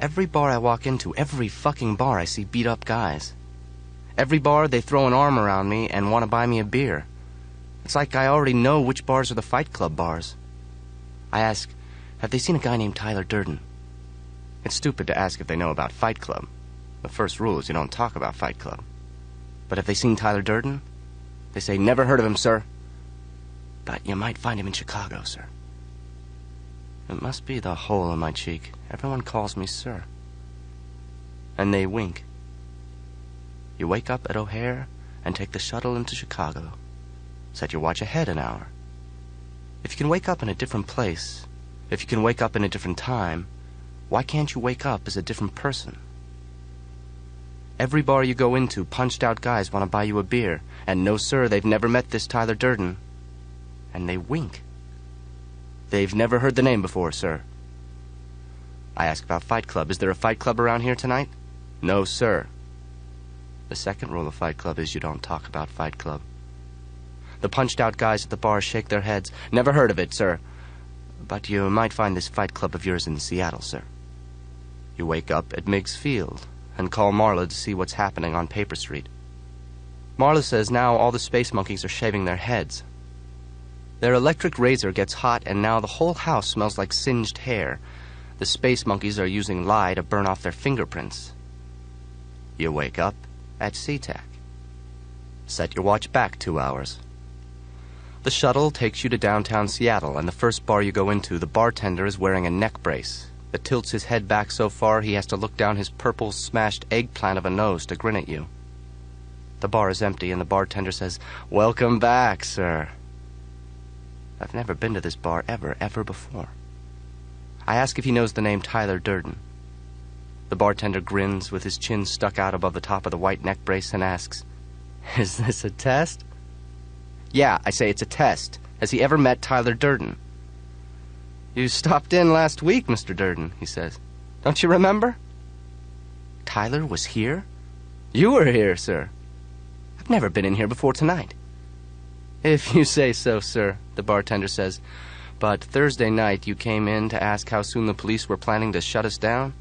Every bar I walk into, every fucking bar, I see beat-up guys. Every bar, they throw an arm around me and want to buy me a beer. It's like I already know which bars are the Fight Club bars. I ask, have they seen a guy named Tyler Durden? It's stupid to ask if they know about Fight Club. The first rule is you don't talk about Fight Club. But have they seen Tyler Durden? They say, never heard of him, sir. But you might find him in Chicago, sir. It must be the hole in my cheek. Everyone calls me sir. And they wink. You wake up at O'Hare and take the shuttle into Chicago. Set your watch ahead an hour. If you can wake up in a different place, if you can wake up in a different time, why can't you wake up as a different person? Every bar you go into, punched-out guys want to buy you a beer. And no, sir, they've never met this Tyler Durden. And they wink. They've never heard the name before, sir. I ask about Fight Club. Is there a Fight Club around here tonight? No, sir. The second rule of Fight Club is you don't talk about Fight Club. The punched-out guys at the bar shake their heads. Never heard of it, sir. But you might find this Fight Club of yours in Seattle, sir. You wake up at Meigs Field and call Marla to see what's happening on Paper Street. Marla says now all the space monkeys are shaving their heads. Their electric razor gets hot, and now the whole house smells like singed hair. The space monkeys are using lye to burn off their fingerprints. You wake up at SeaTac. Set your watch back 2 hours. The shuttle takes you to downtown Seattle, and the first bar you go into, the bartender is wearing a neck brace that tilts his head back so far he has to look down his purple, smashed eggplant of a nose to grin at you. The bar is empty, and the bartender says, "Welcome back, sir." I've never been to this bar ever before. I ask if he knows the name Tyler Durden. The bartender grins with his chin stuck out above the top of the white neck brace and asks, "Is this a test?" "Yeah," I say, "it's a test. Has he ever met Tyler Durden?" "You stopped in last week, Mr. Durden," he says. "Don't you remember?" "Tyler was here?" "You were here, sir." "I've never been in here before tonight." "If you say so, sir," the bartender says. "But Thursday night you came in to ask how soon the police were planning to shut us down?"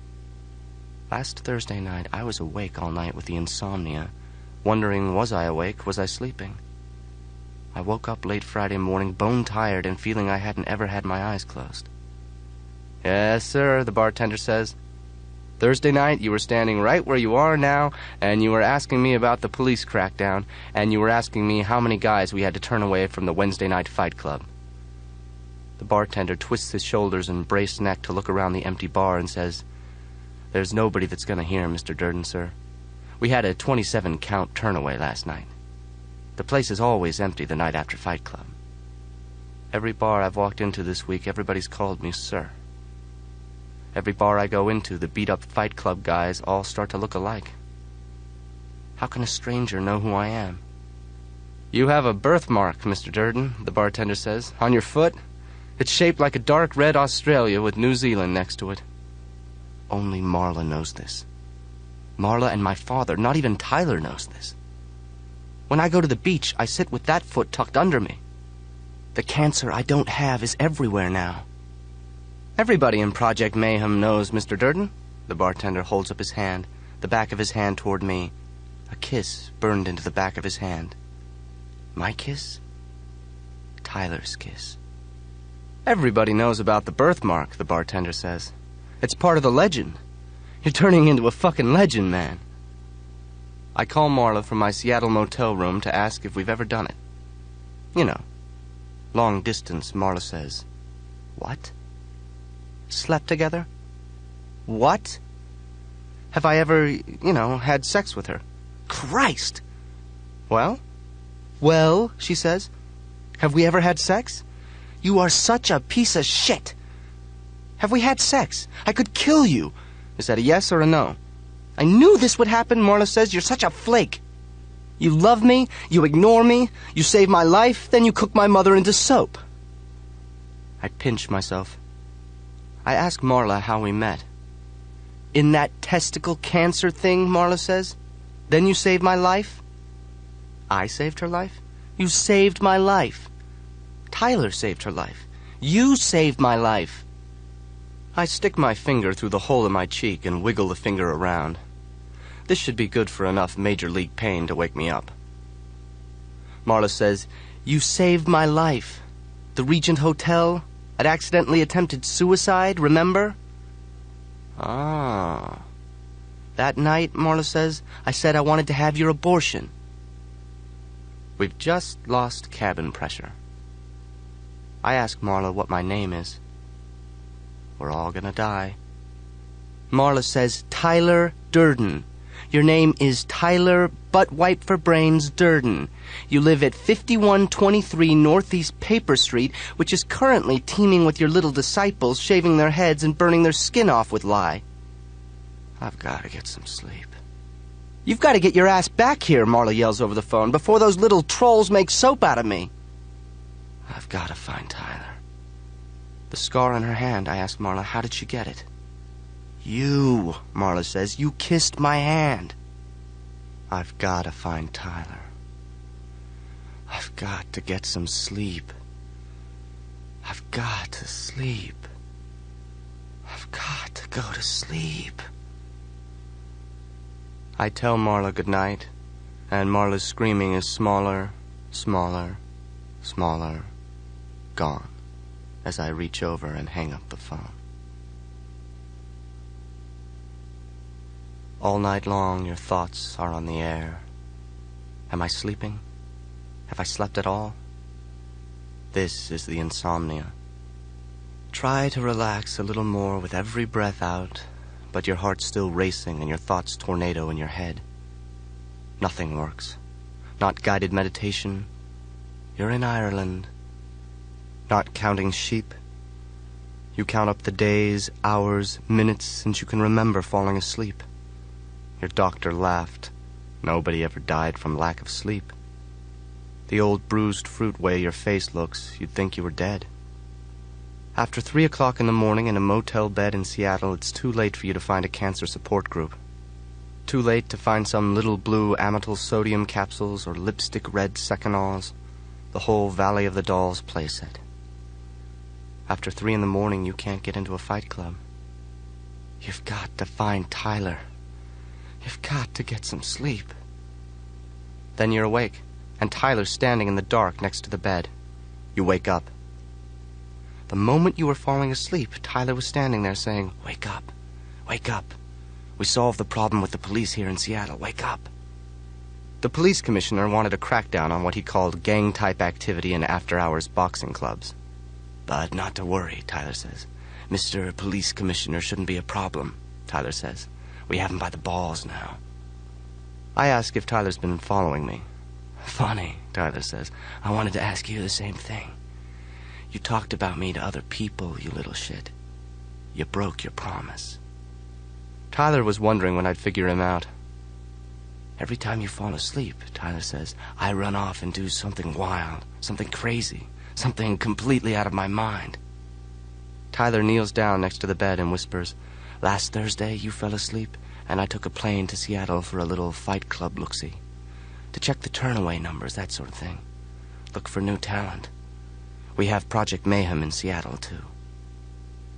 "Last Thursday night I was awake all night with the insomnia, wondering was I awake, was I sleeping? I woke up late Friday morning, bone-tired and feeling I hadn't ever had my eyes closed." "Yes, sir," the bartender says. "Thursday night you were standing right where you are now, and you were asking me about the police crackdown, and you were asking me how many guys we had to turn away from the Wednesday night Fight Club." The bartender twists his shoulders and braced neck to look around the empty bar and says, "There's nobody that's going to hear, Mr. Durden, sir. We had a 27-count turnaway last night. The place is always empty the night after Fight Club. Every bar I've walked into this week, everybody's called me sir. Every bar I go into, the beat-up Fight Club guys all start to look alike. How can a stranger know who I am?" "You have a birthmark, Mr. Durden," the bartender says, "on your foot. It's shaped like a dark red Australia with New Zealand next to it." Only Marla knows this. Marla and my father, not even Tyler knows this. When I go to the beach, I sit with that foot tucked under me. The cancer I don't have is everywhere now. "Everybody in Project Mayhem knows, Mr. Durden." The bartender holds up his hand, the back of his hand toward me. A kiss burned into the back of his hand. My kiss? Tyler's kiss. "Everybody knows about the birthmark," the bartender says. "It's part of the legend. You're turning into a fucking legend, man." I call Marla from my Seattle motel room to ask if we've ever done it. You know, long distance, Marla says. "What? Slept together? What? Have I ever, had sex with her?" Christ! "Well?" "Well," she says, "have we ever had sex? You are such a piece of shit. Have we had sex? I could kill you." Is that a yes or a no? "I knew this would happen," Marla says. "You're such a flake. You love me, you ignore me, you save my life, then you cook my mother into soap." I pinch myself. I ask Marla how we met. "In that testicle cancer thing," Marla says. "Then you saved my life?" I saved her life? You saved my life. Tyler saved her life. You saved my life. I stick my finger through the hole in my cheek and wiggle the finger around. This should be good for enough major league pain to wake me up. Marla says, "You saved my life. The Regent Hotel. I'd accidentally attempted suicide, remember?" "Ah. That night," Marla says, "I said I wanted to have your abortion." We've just lost cabin pressure. I ask Marla what my name is. We're all gonna die. Marla says, "Tyler Durden. Your name is Tyler Butt-Wipe-for-Brains Durden. You live at 5123 Northeast Paper Street, which is currently teeming with your little disciples shaving their heads and burning their skin off with lye." I've got to get some sleep. "You've got to get your ass back here," Marla yells over the phone, "before those little trolls make soap out of me." I've got to find Tyler. The scar on her hand, I ask Marla, how did she get it? "You," Marla says, "you kissed my hand." I've got to find Tyler. I've got to get some sleep. I've got to sleep. I've got to go to sleep. I tell Marla good night, and Marla's screaming is smaller, smaller, smaller, gone, as I reach over and hang up the phone. All night long your thoughts are on the air. Am I sleeping? Have I slept at all? This is the insomnia. Try to relax a little more with every breath out, but your heart's still racing and your thoughts tornado in your head. Nothing works. Not guided meditation. You're in Ireland. Not counting sheep. You count up the days, hours, minutes since you can remember falling asleep. Your doctor laughed. Nobody ever died from lack of sleep. The old bruised fruit way your face looks, you'd think you were dead. After 3 o'clock in the morning in a motel bed in Seattle, it's too late for you to find a cancer support group. Too late to find some little blue amytal sodium capsules or lipstick red Secanols, the whole Valley of the Dolls playset. After 3 in the morning, you can't get into a fight club. You've got to find Tyler. You've got to get some sleep. Then you're awake, and Tyler's standing in the dark next to the bed. You wake up. The moment you were falling asleep, Tyler was standing there saying, "Wake up, wake up. We solved the problem with the police here in Seattle. Wake up." The police commissioner wanted a crackdown on what he called gang-type activity in after-hours boxing clubs. "But not to worry," Tyler says. "Mr. Police Commissioner shouldn't be a problem," Tyler says. "We have him by the balls now." I ask if Tyler's been following me. "Funny," Tyler says. "I wanted to ask you the same thing. You talked about me to other people, you little shit. You broke your promise." Tyler was wondering when I'd figure him out. "Every time you fall asleep," Tyler says, "I run off and do something wild, something crazy, something completely out of my mind." Tyler kneels down next to the bed and whispers, "Last Thursday you fell asleep, and I took a plane to Seattle for a little fight club look-see. To check the turnaway numbers, that sort of thing. Look for new talent. We have Project Mayhem in Seattle, too."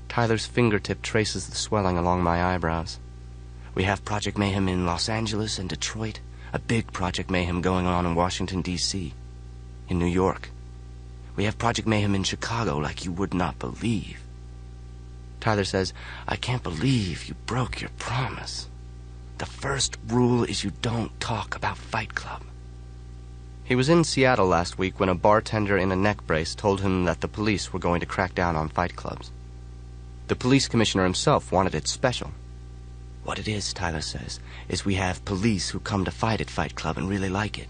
Tyler's fingertip traces the swelling along my eyebrows. "We have Project Mayhem in Los Angeles and Detroit, a big Project Mayhem going on in Washington, D.C., in New York. We have Project Mayhem in Chicago like you would not believe." Tyler says, "I can't believe you broke your promise. The first rule is you don't talk about Fight Club." He was in Seattle last week when a bartender in a neck brace told him that the police were going to crack down on fight clubs. The police commissioner himself wanted it special. "What it is," Tyler says, "is we have police who come to fight at Fight Club and really like it.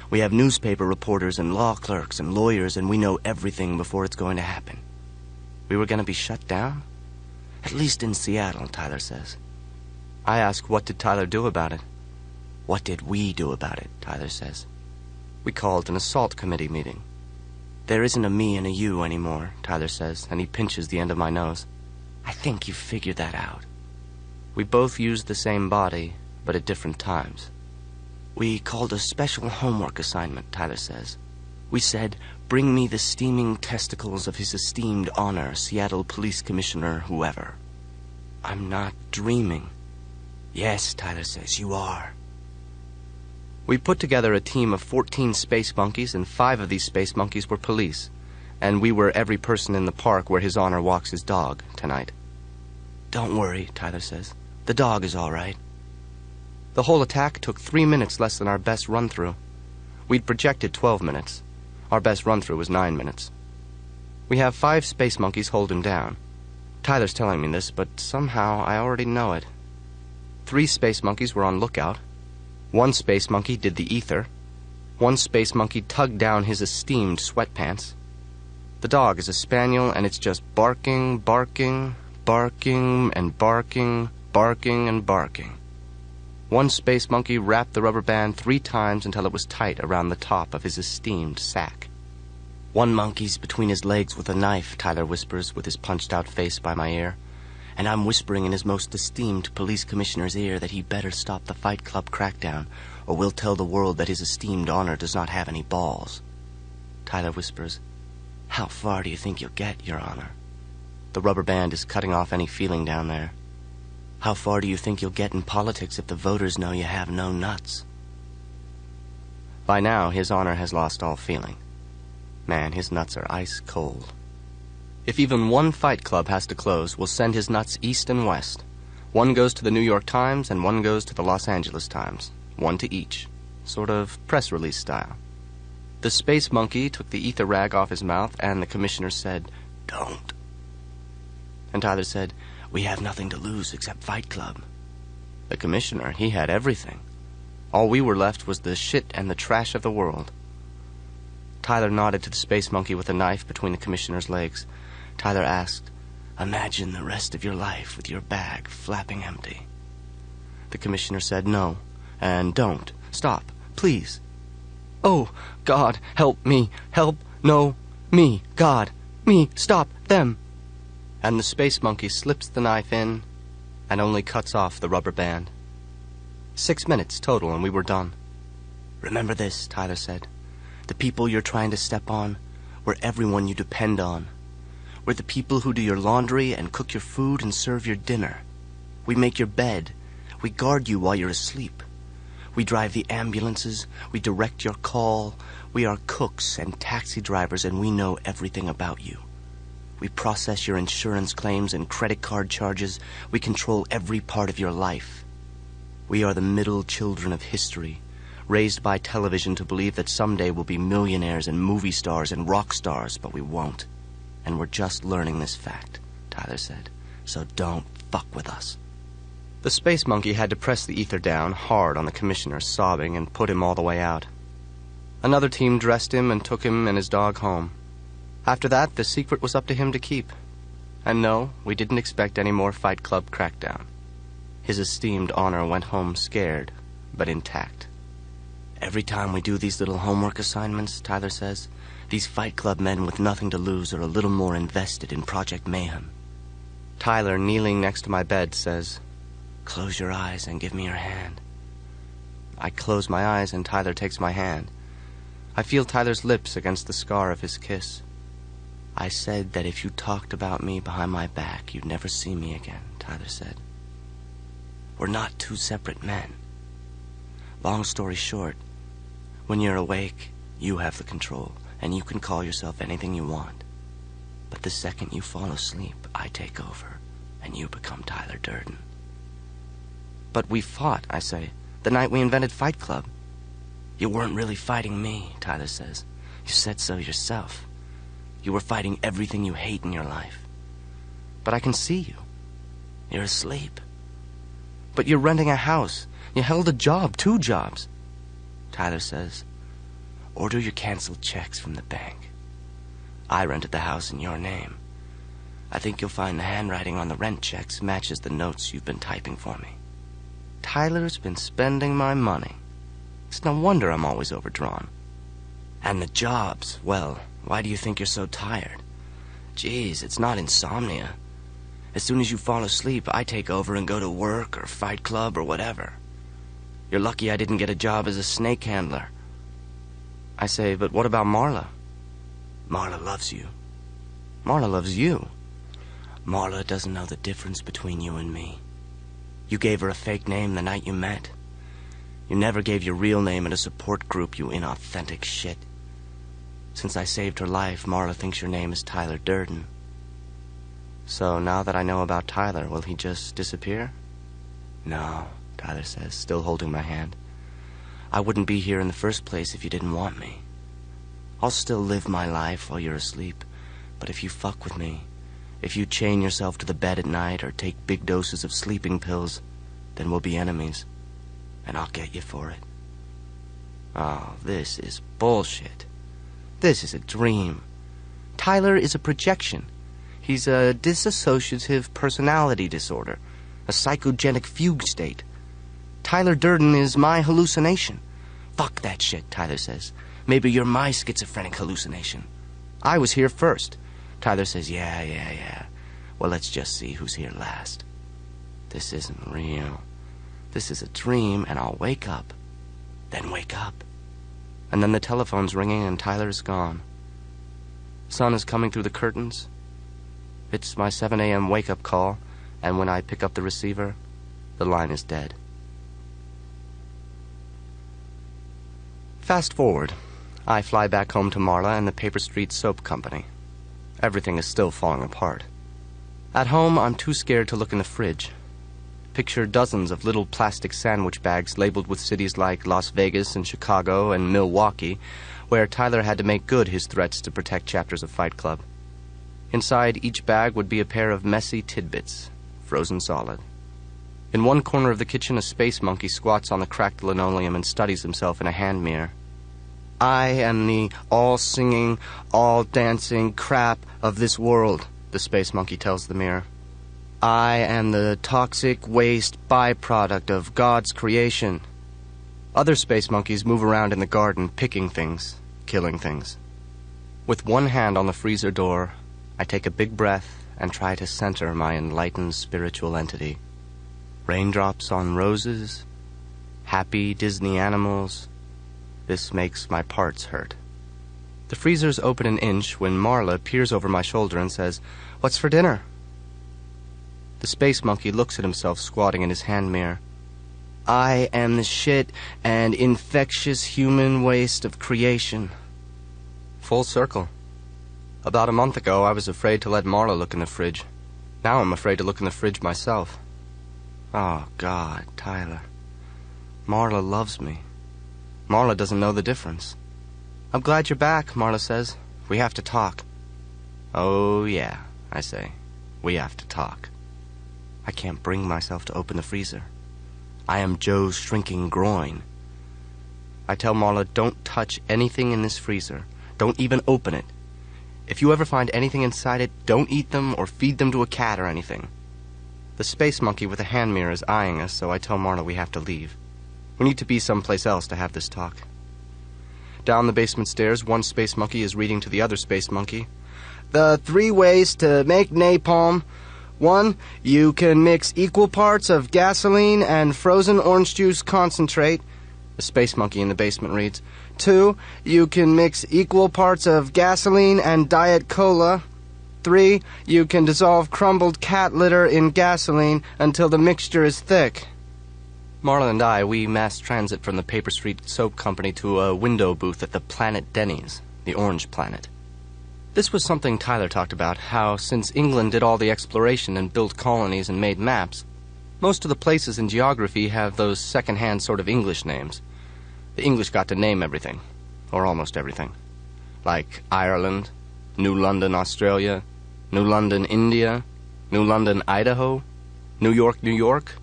We have newspaper reporters and law clerks and lawyers, and we know everything before it's going to happen. We were going to be shut down? At least in Seattle," Tyler says. I ask, what did Tyler do about it? "What did we do about it?" Tyler says. "We called an assault committee meeting." "There isn't a me and a you anymore," Tyler says, and he pinches the end of my nose. "I think you've figured that out." We both used the same body, but at different times. "We called a special homework assignment," Tyler says. "We said, bring me the steaming testicles of his esteemed honor, Seattle Police Commissioner whoever." "I'm not dreaming." "Yes," Tyler says, "you are." We put together a team of 14 space monkeys, and 5 of these space monkeys were police, and we were every person in the park where His Honor walks his dog tonight. "Don't worry," Tyler says. "The dog is all right." The whole attack took 3 minutes less than our best run-through. We'd projected 12 minutes. Our best run-through was 9 minutes. We have 5 space monkeys hold him down. Tyler's telling me this, but somehow I already know it. 3 space monkeys were on lookout. 1 space monkey did the ether. 1 space monkey tugged down his esteemed sweatpants. The dog is a spaniel, and it's just barking, barking, barking, and barking, barking, and barking. One space monkey wrapped the rubber band 3 times until it was tight around the top of his esteemed sack. "One monkey's between his legs with a knife," Tyler whispers with his punched-out face by my ear. And I'm whispering in his most esteemed police commissioner's ear that he better stop the Fight Club crackdown, or we'll tell the world that his esteemed honor does not have any balls. Tyler whispers, "How far do you think you'll get, Your Honor?" The rubber band is cutting off any feeling down there. "How far do you think you'll get in politics if the voters know you have no nuts?" By now, His Honor has lost all feeling. Man, his nuts are ice cold. If even one Fight Club has to close, we'll send his nuts east and west. One goes to the New York Times and one goes to the Los Angeles Times. One to each. Sort of press release style. The space monkey took the ether rag off his mouth and the commissioner said, "Don't." And Tyler said, "We have nothing to lose except Fight Club." The commissioner, he had everything. All we were left was the shit and the trash of the world. Tyler nodded to the space monkey with a knife between the commissioner's legs. Tyler asked, "Imagine the rest of your life with your bag flapping empty." The commissioner said, "No, and don't. Stop, please." "Oh, God, help me, help, no, me, God, me, stop, them." And the space monkey slips the knife in and only cuts off the rubber band. 6 minutes total and we were done. "Remember this," Tyler said. "The people you're trying to step on, we're everyone you depend on. We're the people who do your laundry and cook your food and serve your dinner. We make your bed. We guard you while you're asleep. We drive the ambulances. We direct your call. We are cooks and taxi drivers, and we know everything about you. We process your insurance claims and credit card charges. We control every part of your life. We are the middle children of history, raised by television to believe that someday we'll be millionaires and movie stars and rock stars, but we won't. And we're just learning this fact," Tyler said. "So don't fuck with us." The space monkey had to press the ether down hard on the commissioner, sobbing, and put him all the way out. Another team dressed him and took him and his dog home. After that, the secret was up to him to keep. And no, we didn't expect any more Fight Club crackdown. His esteemed honor went home scared, but intact. "Every time we do these little homework assignments," Tyler says, "these Fight Club men with nothing to lose are a little more invested in Project Mayhem." Tyler, kneeling next to my bed, says, "Close your eyes and give me your hand." I close my eyes and Tyler takes my hand. I feel Tyler's lips against the scar of his kiss. "I said that if you talked about me behind my back, you'd never see me again," Tyler said. "We're not 2 separate men. Long story short, when you're awake, you have the control, and you can call yourself anything you want. But the second you fall asleep, I take over, and you become Tyler Durden." "But we fought," I say, "the night we invented Fight Club." "You weren't really fighting me," Tyler says. "You said so yourself. You were fighting everything you hate in your life." "But I can see you." "You're asleep." "But you're renting a house. You held a job, 2 jobs. Tyler says, "Order your canceled checks from the bank. I rented the house in your name. I think you'll find the handwriting on the rent checks matches the notes you've been typing for me." Tyler's been spending my money. It's no wonder I'm always overdrawn. "And the jobs, well, why do you think you're so tired? Geez, it's not insomnia. As soon as you fall asleep, I take over and go to work or Fight Club or whatever. You're lucky I didn't get a job as a snake handler." I say, "But what about Marla?" "Marla loves you." "Marla loves you?" "Marla doesn't know the difference between you and me. You gave her a fake name the night you met. You never gave your real name in a support group, you inauthentic shit. Since I saved her life, Marla thinks your name is Tyler Durden." "So now that I know about Tyler, will he just disappear?" "No," Tyler says, still holding my hand. "I wouldn't be here in the first place if you didn't want me. I'll still live my life while you're asleep, but if you fuck with me, if you chain yourself to the bed at night or take big doses of sleeping pills, then we'll be enemies, and I'll get you for it." Oh, this is bullshit. This is a dream. Tyler is a projection. He's a dissociative personality disorder, a psychogenic fugue state. Tyler Durden is my hallucination. Fuck that shit, Tyler says. Maybe you're my schizophrenic hallucination. I was here first. Tyler says, yeah. Well, let's just see who's here last. This isn't real. This is a dream, and I'll wake up. Then wake up. And then the telephone's ringing, and Tyler's gone. Sun is coming through the curtains. It's my 7 a.m. wake-up call, and when I pick up the receiver, the line is dead. Fast forward. I fly back home to Marla and the Paper Street Soap Company. Everything is still falling apart. At home, I'm too scared to look in the fridge. Picture dozens of little plastic sandwich bags labeled with cities like Las Vegas and Chicago and Milwaukee, where Tyler had to make good his threats to protect chapters of Fight Club. Inside each bag would be a pair of messy tidbits, frozen solid. In one corner of the kitchen, a space monkey squats on the cracked linoleum and studies himself in a hand mirror. I am the all-singing, all-dancing crap of this world, the space monkey tells the mirror. I am the toxic waste byproduct of God's creation. Other space monkeys move around in the garden, picking things, killing things. With one hand on the freezer door, I take a big breath and try to center my enlightened spiritual entity. Raindrops on roses, happy Disney animals. This makes my parts hurt. The freezer's open an inch when Marla peers over my shoulder and says, "What's for dinner?" The space monkey looks at himself squatting in his hand mirror. I am the shit and infectious human waste of creation. Full circle. About a month ago, I was afraid to let Marla look in the fridge. Now I'm afraid to look in the fridge myself. Oh, God, Tyler. Marla loves me. Marla doesn't know the difference. I'm glad you're back, Marla says. We have to talk. Oh, yeah, I say. We have to talk. I can't bring myself to open the freezer. I am Joe's shrinking groin. I tell Marla, don't touch anything in this freezer. Don't even open it. If you ever find anything inside it, don't eat them or feed them to a cat or anything. The space monkey with a hand mirror is eyeing us, so I tell Marla we have to leave. We need to be someplace else to have this talk. Down the basement stairs, one space monkey is reading to the other space monkey. The 3 ways to make napalm. 1, you can mix equal parts of gasoline and frozen orange juice concentrate. The space monkey in the basement reads. 2, you can mix equal parts of gasoline and Diet Cola. 3, you can dissolve crumbled cat litter in gasoline until the mixture is thick. Marla and I, we mass transit from the Paper Street Soap Company to a window booth at the Planet Denny's, the Orange Planet. This was something Tyler talked about, how since England did all the exploration and built colonies and made maps, most of the places in geography have those second-hand sort of English names. The English got to name everything, or almost everything. Like Ireland, New London, Australia, New London, India, New London, Idaho, New York, New York.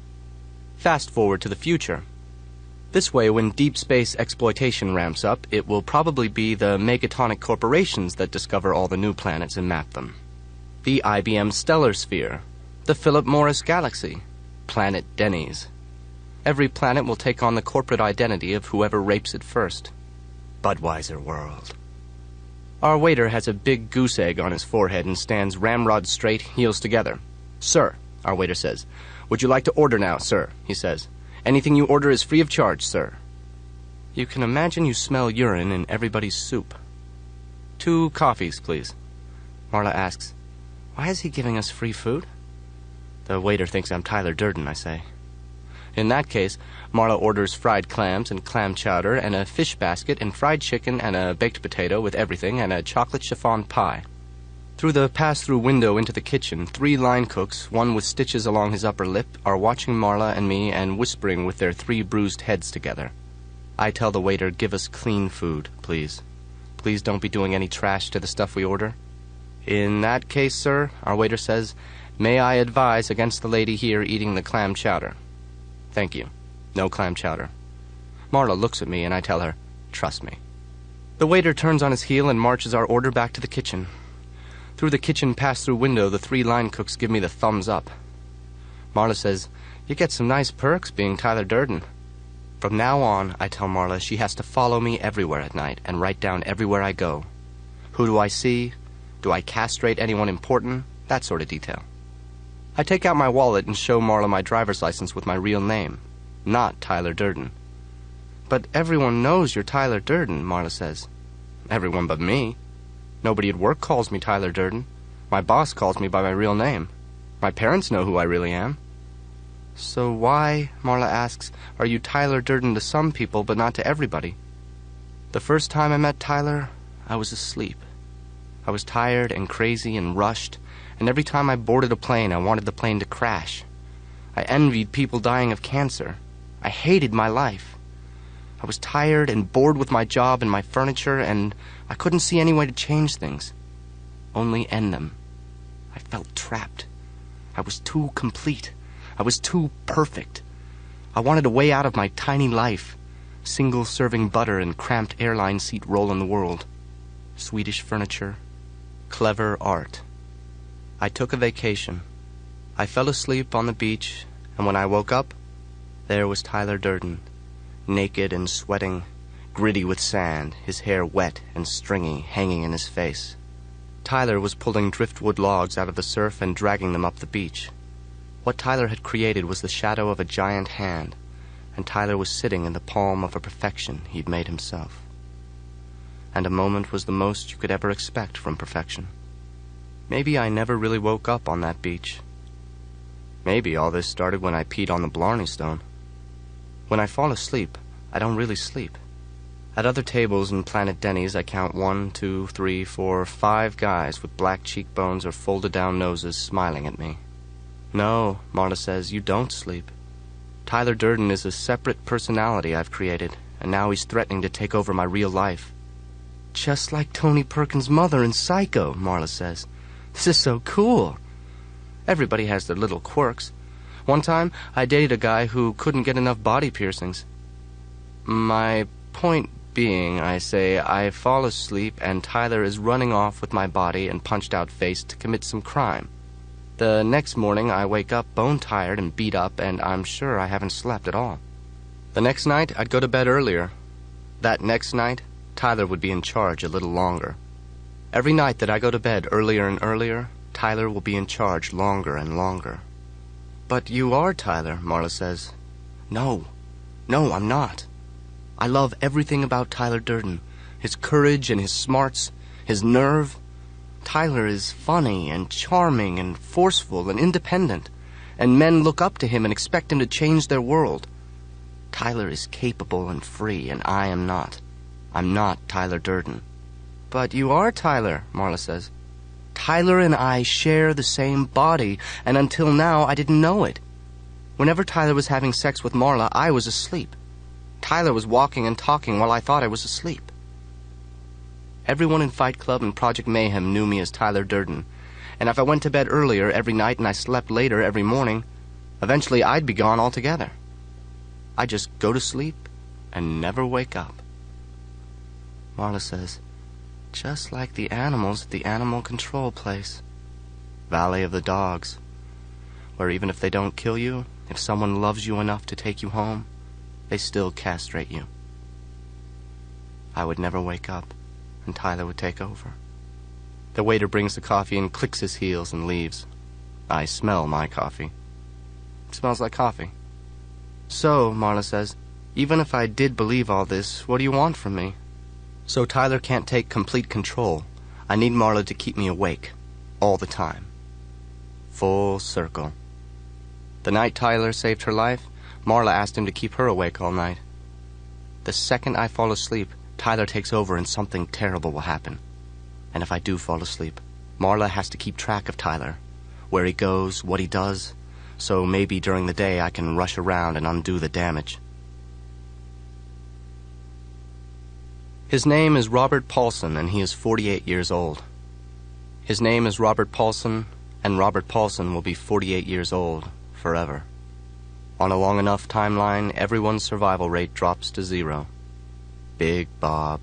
Fast forward to the future. This way, when deep space exploitation ramps up, it will probably be the megatonic corporations that discover all the new planets and map them. The IBM Stellar Sphere, the Philip Morris Galaxy, Planet Denny's. Every planet will take on the corporate identity of whoever rapes it first. Budweiser World. Our waiter has a big goose egg on his forehead and stands ramrod straight, heels together. Sir, our waiter says. Would you like to order now, sir? He says. Anything you order is free of charge, sir. You can imagine you smell urine in everybody's soup. 2 coffees, please. Marla asks, why is he giving us free food? The waiter thinks I'm Tyler Durden, I say. In that case, Marla orders fried clams and clam chowder and a fish basket and fried chicken and a baked potato with everything and a chocolate chiffon pie. Through the pass-through window into the kitchen, 3 line cooks, one with stitches along his upper lip, are watching Marla and me and whispering with their 3 bruised heads together. I tell the waiter, give us clean food, please. Please don't be doing any trash to the stuff we order. In that case, sir, our waiter says, may I advise against the lady here eating the clam chowder? Thank you. No clam chowder. Marla looks at me and I tell her, trust me. The waiter turns on his heel and marches our order back to the kitchen. Through the kitchen pass-through window, the 3 line cooks give me the thumbs up. Marla says, you get some nice perks being Tyler Durden. From now on, I tell Marla, she has to follow me everywhere at night and write down everywhere I go. Who do I see? Do I castrate anyone important? That sort of detail. I take out my wallet and show Marla my driver's license with my real name, not Tyler Durden. But everyone knows you're Tyler Durden, Marla says. Everyone but me. Nobody at work calls me Tyler Durden. My boss calls me by my real name. My parents know who I really am. So why, Marla asks, are you Tyler Durden to some people but not to everybody? The first time I met Tyler, I was asleep. I was tired and crazy and rushed, and every time I boarded a plane, I wanted the plane to crash. I envied people dying of cancer. I hated my life. I was tired and bored with my job and my furniture, and I couldn't see any way to change things. Only end them. I felt trapped. I was too complete. I was too perfect. I wanted a way out of my tiny life. Single-serving butter and cramped airline seat roll in the world. Swedish furniture. Clever art. I took a vacation. I fell asleep on the beach, and when I woke up, there was Tyler Durden, naked and sweating, gritty with sand, his hair wet and stringy, hanging in his face. Tyler was pulling driftwood logs out of the surf and dragging them up the beach. What Tyler had created was the shadow of a giant hand, and Tyler was sitting in the palm of a perfection he'd made himself. And a moment was the most you could ever expect from perfection. Maybe I never really woke up on that beach. Maybe all this started when I peed on the Blarney Stone. When I fall asleep, I don't really sleep. At other tables in Planet Denny's, I count 1, 2, 3, 4, 5 guys with black cheekbones or folded-down noses smiling at me. No, Marla says, you don't sleep. Tyler Durden is a separate personality I've created, and now he's threatening to take over my real life. Just like Tony Perkins' mother in Psycho, Marla says. This is so cool. Everybody has their little quirks. One time, I dated a guy who couldn't get enough body piercings. My point being, I say, I fall asleep and Tyler is running off with my body and punched-out face to commit some crime. The next morning, I wake up bone-tired and beat up, and I'm sure I haven't slept at all. The next night, I'd go to bed earlier. That next night, Tyler would be in charge a little longer. Every night that I go to bed earlier and earlier, Tyler will be in charge longer and longer. But you are Tyler, Marla says. No, I'm not. I love everything about Tyler Durden. His courage and his smarts, his nerve. Tyler is funny and charming and forceful and independent, and men look up to him and expect him to change their world. Tyler is capable and free, and I am not. I'm not Tyler Durden. But you are Tyler, Marla says. Tyler and I share the same body, and until now I didn't know it. Whenever Tyler was having sex with Marla, I was asleep. Tyler was walking and talking while I thought I was asleep. Everyone in Fight Club and Project Mayhem knew me as Tyler Durden, and if I went to bed earlier every night and I slept later every morning, eventually I'd be gone altogether. I'd just go to sleep and never wake up. Marla says, just like the animals at the animal control place. Valley of the Dogs, where even if they don't kill you, if someone loves you enough to take you home, they still castrate you. I would never wake up, and Tyler would take over. The waiter brings the coffee and clicks his heels and leaves. I smell my coffee. It smells like coffee. So, Marla says, even if I did believe all this, what do you want from me? So Tyler can't take complete control. I need Marla to keep me awake, all the time. Full circle. The night Tyler saved her life, Marla asked him to keep her awake all night. The second I fall asleep, Tyler takes over and something terrible will happen. And if I do fall asleep, Marla has to keep track of Tyler, where he goes, what he does, so maybe during the day I can rush around and undo the damage. His name is Robert Paulson, and he is 48 years old. His name is Robert Paulson, and Robert Paulson will be 48 years old forever. On a long enough timeline, everyone's survival rate drops to 0. Big Bob.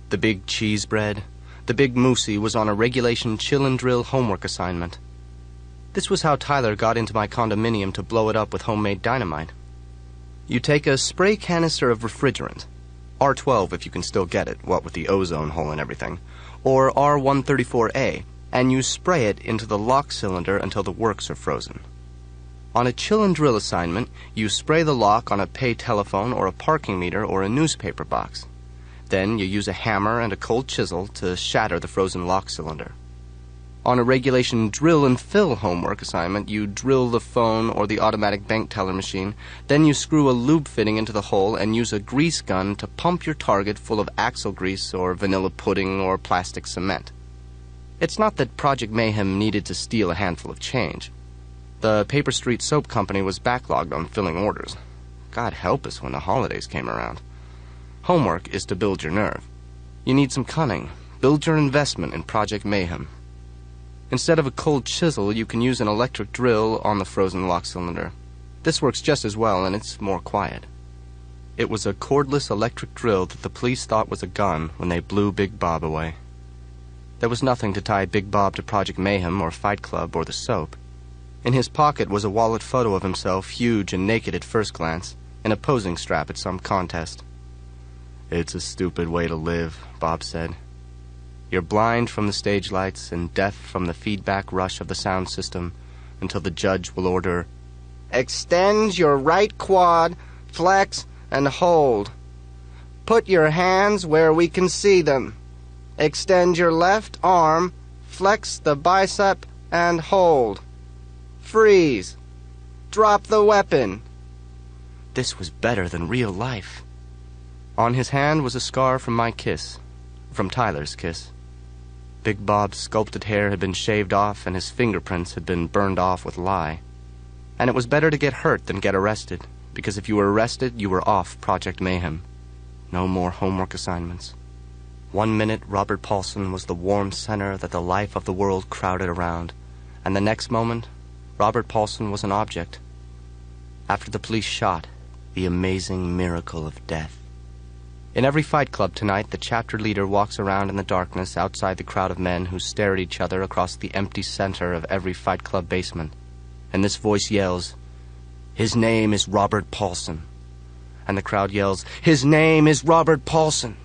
The big cheese bread, the big Moosey was on a regulation chill and drill homework assignment. This was how Tyler got into my condominium to blow it up with homemade dynamite. You take a spray canister of refrigerant, R12 if you can still get it, what with the ozone hole and everything, or R134A, and you spray it into the lock cylinder until the works are frozen. On a chill and drill assignment, you spray the lock on a pay telephone or a parking meter or a newspaper box. Then you use a hammer and a cold chisel to shatter the frozen lock cylinder. On a regulation drill and fill homework assignment, you drill the phone or the automatic bank teller machine, then you screw a lube fitting into the hole and use a grease gun to pump your target full of axle grease or vanilla pudding or plastic cement. It's not that Project Mayhem needed to steal a handful of change. The Paper Street Soap Company was backlogged on filling orders. God help us when the holidays came around. Homework is to build your nerve. You need some cunning. Build your investment in Project Mayhem. Instead of a cold chisel, you can use an electric drill on the frozen lock cylinder. This works just as well, and it's more quiet. It was a cordless electric drill that the police thought was a gun when they blew Big Bob away. There was nothing to tie Big Bob to Project Mayhem or Fight Club or the soap. In his pocket was a wallet photo of himself, huge and naked at first glance, in a posing strap at some contest. "It's a stupid way to live," Bob said. "You're blind from the stage lights and deaf from the feedback rush of the sound system until the judge will order, 'Extend your right quad, flex, and hold. Put your hands where we can see them. Extend your left arm, flex the bicep, and hold. Freeze. Drop the weapon.'" This was better than real life. On his hand was a scar from my kiss, from Tyler's kiss. Big Bob's sculpted hair had been shaved off and his fingerprints had been burned off with lye. And it was better to get hurt than get arrested, because if you were arrested, you were off Project Mayhem. No more homework assignments. 1 minute, Robert Paulson was the warm center that the life of the world crowded around, and the next moment, Robert Paulson was an object. After the police shot, the amazing miracle of death. In every fight club tonight, the chapter leader walks around in the darkness outside the crowd of men who stare at each other across the empty center of every fight club basement. And this voice yells, "His name is Robert Paulson." And the crowd yells, "His name is Robert Paulson."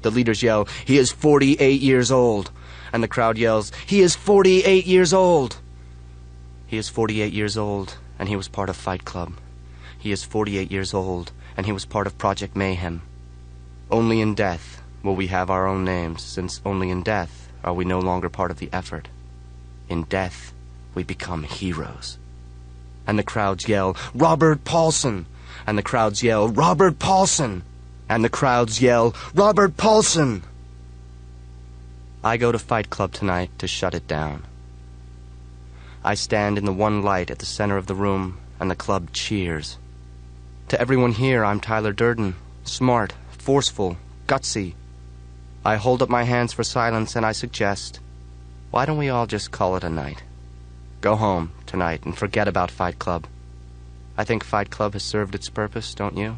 The leaders yell, "He is 48 years old." And the crowd yells, "He is 48 years old." He is 48 years old, and he was part of Fight Club. He is 48 years old, and he was part of Project Mayhem. Only in death will we have our own names, since only in death are we no longer part of the effort. In death, we become heroes. And the crowds yell, "Robert Paulson!" And the crowds yell, "Robert Paulson!" And the crowds yell, "Robert Paulson!" I go to Fight Club tonight to shut it down. I stand in the one light at the center of the room, and the club cheers. To everyone here, I'm Tyler Durden, smart, forceful, gutsy. I hold up my hands for silence and I suggest, why don't we all just call it a night? Go home tonight and forget about Fight Club. I think Fight Club has served its purpose, don't you?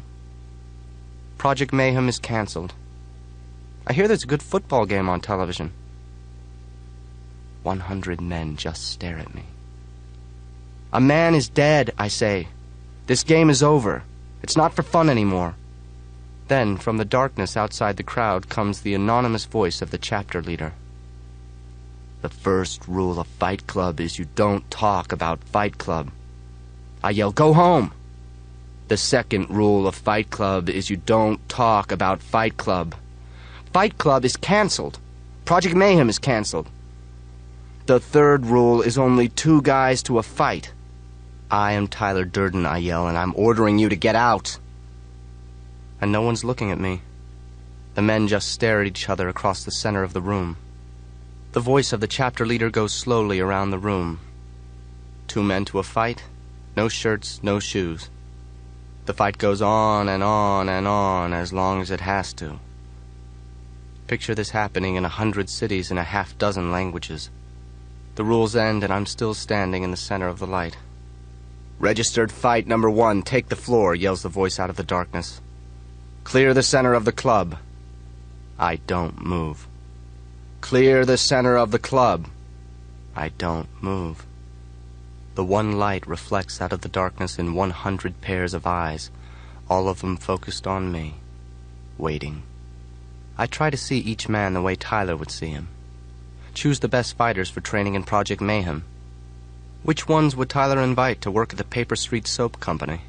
Project Mayhem is canceled. I hear there's a good football game on television. 100 men just stare at me. A man is dead, I say. This game is over. It's not for fun anymore. Then, from the darkness outside the crowd, comes the anonymous voice of the chapter leader. "The first rule of Fight Club is you don't talk about Fight Club." I yell, "Go home!" "The second rule of Fight Club is you don't talk about Fight Club." Fight Club is canceled. Project Mayhem is canceled. "The third rule is only 2 guys to a fight." "I am Tyler Durden," I yell, "and I'm ordering you to get out." And no one's looking at me. The men just stare at each other across the center of the room. The voice of the chapter leader goes slowly around the room. 2 men to a fight, no shirts, no shoes. The fight goes on and on and on as long as it has to. Picture this happening in 100 cities in a half-dozen languages. The rules end and I'm still standing in the center of the light. "Registered fight number 1, take the floor," yells the voice out of the darkness. "Clear the center of the club." I don't move. "Clear the center of the club." I don't move. The one light reflects out of the darkness in 100 pairs of eyes, all of them focused on me, waiting. I try to see each man the way Tyler would see him. Choose the best fighters for training in Project Mayhem. Which ones would Tyler invite to work at the Paper Street Soap Company?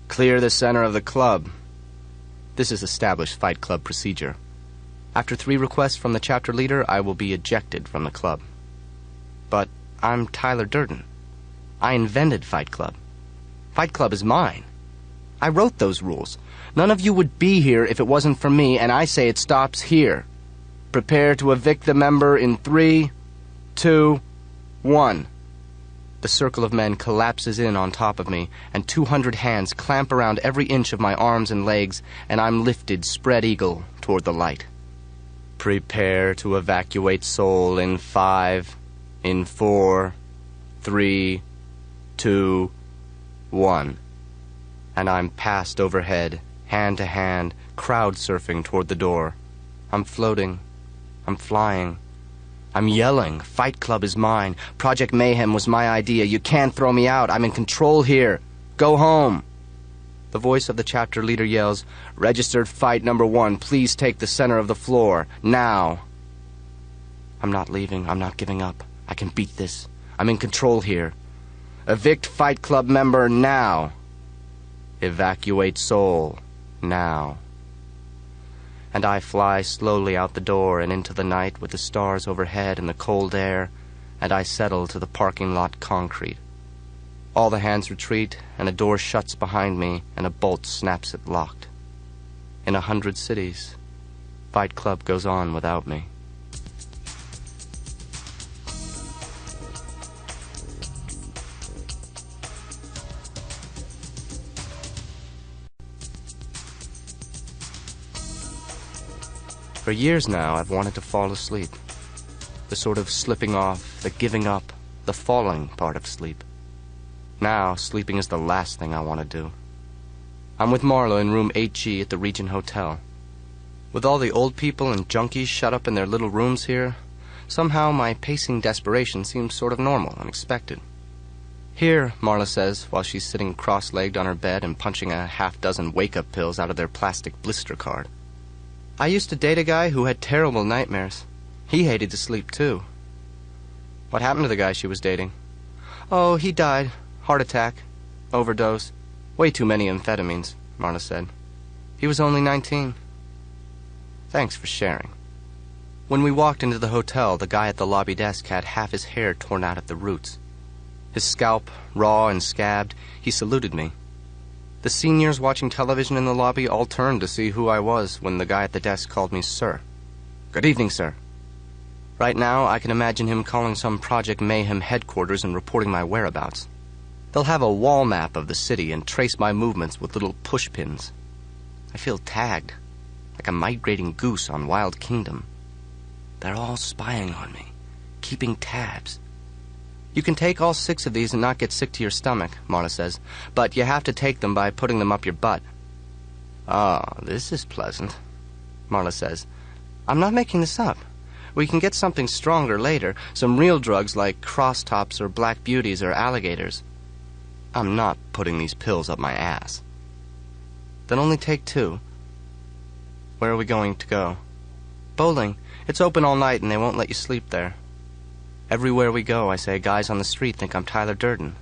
Clear the center of the club. This is established Fight Club procedure. After 3 requests from the chapter leader, I will be ejected from the club. But I'm Tyler Durden. I invented Fight Club. Fight Club is mine. I wrote those rules. None of you would be here if it wasn't for me, and I say it stops here. Prepare to evict the member in 3, 2, 1. The circle of men collapses in on top of me, and 200 hands clamp around every inch of my arms and legs, and I'm lifted spread eagle toward the light. Prepare to evacuate soul in 5, in 4, 3, 2, 1. And I'm passed overhead, hand to hand, crowd surfing toward the door. I'm floating. I'm flying. I'm yelling. Fight Club is mine. Project Mayhem was my idea. You can't throw me out. I'm in control here. Go home. The voice of the chapter leader yells, Registered fight number 1, please take the center of the floor, now. I'm not leaving. I'm not giving up. I can beat this. I'm in control here. Evict Fight Club member now. Evacuate soul now. And I fly slowly out the door and into the night with the stars overhead and the cold air, and I settle to the parking lot concrete. All the hands retreat, and a door shuts behind me, and a bolt snaps it locked. In 100 cities, Fight Club goes on without me. For years now, I've wanted to fall asleep. The sort of slipping off, the giving up, the falling part of sleep. Now, sleeping is the last thing I want to do. I'm with Marla in room 8G at the Regent Hotel. With all the old people and junkies shut up in their little rooms here, somehow my pacing desperation seems sort of normal and expected. Here, Marla says, while she's sitting cross-legged on her bed and punching a half-dozen wake-up pills out of their plastic blister card. I used to date a guy who had terrible nightmares. He hated to sleep, too. What happened to the guy she was dating? Oh, he died. Heart attack. Overdose. Way too many amphetamines, Marla said. He was only 19. Thanks for sharing. When we walked into the hotel, the guy at the lobby desk had half his hair torn out at the roots. His scalp, raw and scabbed, he saluted me. The seniors watching television in the lobby all turned to see who I was when the guy at the desk called me sir. Good evening, sir. Right now, I can imagine him calling some Project Mayhem headquarters and reporting my whereabouts. They'll have a wall map of the city and trace my movements with little push pins. I feel tagged, like a migrating goose on Wild Kingdom. They're all spying on me, keeping tabs. You can take all 6 of these and not get sick to your stomach, Marla says, but you have to take them by putting them up your butt. Ah, this is pleasant, Marla says. I'm not making this up. We can get something stronger later, some real drugs like crosstops or black beauties or alligators. I'm not putting these pills up my ass. Then only take 2. Where are we going to go? Bowling. It's open all night and they won't let you sleep there. Everywhere we go, I say, guys on the street think I'm Tyler Durden.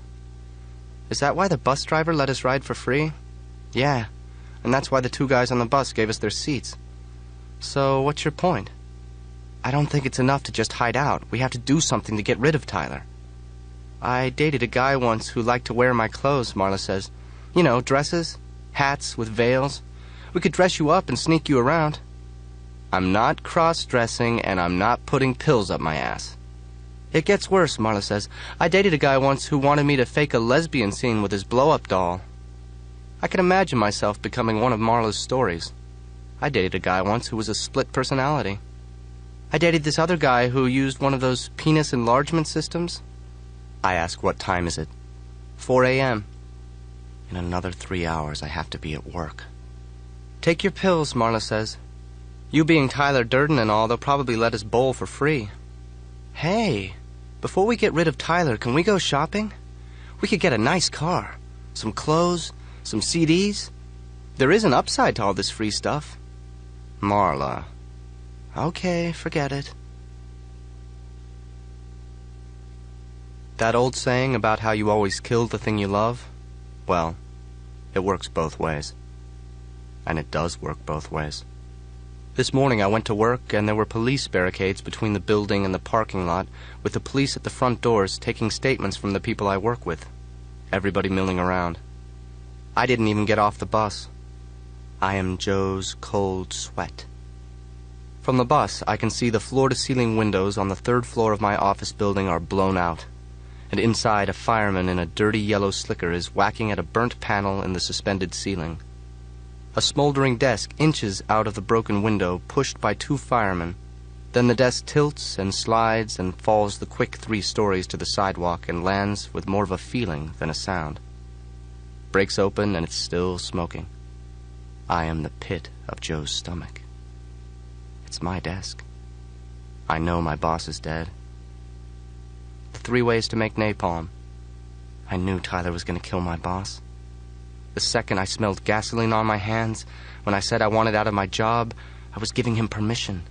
Is that why the bus driver let us ride for free? Yeah, and that's why the 2 guys on the bus gave us their seats. So, what's your point? I don't think it's enough to just hide out. We have to do something to get rid of Tyler. I dated a guy once who liked to wear my clothes, Marla says. You know, dresses, hats with veils. We could dress you up and sneak you around. I'm not cross-dressing, and I'm not putting pills up my ass. It gets worse, Marla says. I dated a guy once who wanted me to fake a lesbian scene with his blow-up doll. I can imagine myself becoming one of Marla's stories. I dated a guy once who was a split personality. I dated this other guy who used one of those penis enlargement systems. I ask, what time is it? 4 a.m. In another 3 hours, I have to be at work. Take your pills, Marla says. You being Tyler Durden and all, they'll probably let us bowl for free. Hey, before we get rid of Tyler, can we go shopping? We could get a nice car, some clothes, some CDs. There is an upside to all this free stuff. Marla. Okay, forget it. That old saying about how you always kill the thing you love, well, it works both ways. And it does work both ways. This morning I went to work and there were police barricades between the building and the parking lot, with the police at the front doors taking statements from the people I work with. Everybody milling around. I didn't even get off the bus. I am Joe's cold sweat. From the bus, I can see the floor-to-ceiling windows on the third floor of my office building are blown out, and inside a fireman in a dirty yellow slicker is whacking at a burnt panel in the suspended ceiling. A smoldering desk inches out of the broken window, pushed by 2 firemen. Then the desk tilts and slides and falls the quick 3 stories to the sidewalk and lands with more of a feeling than a sound. Breaks open and it's still smoking. I am the pit of Joe's stomach. It's my desk. I know my boss is dead. The 3 ways to make napalm. I knew Tyler was going to kill my boss. The second I smelled gasoline on my hands, when I said I wanted out of my job, I was giving him permission.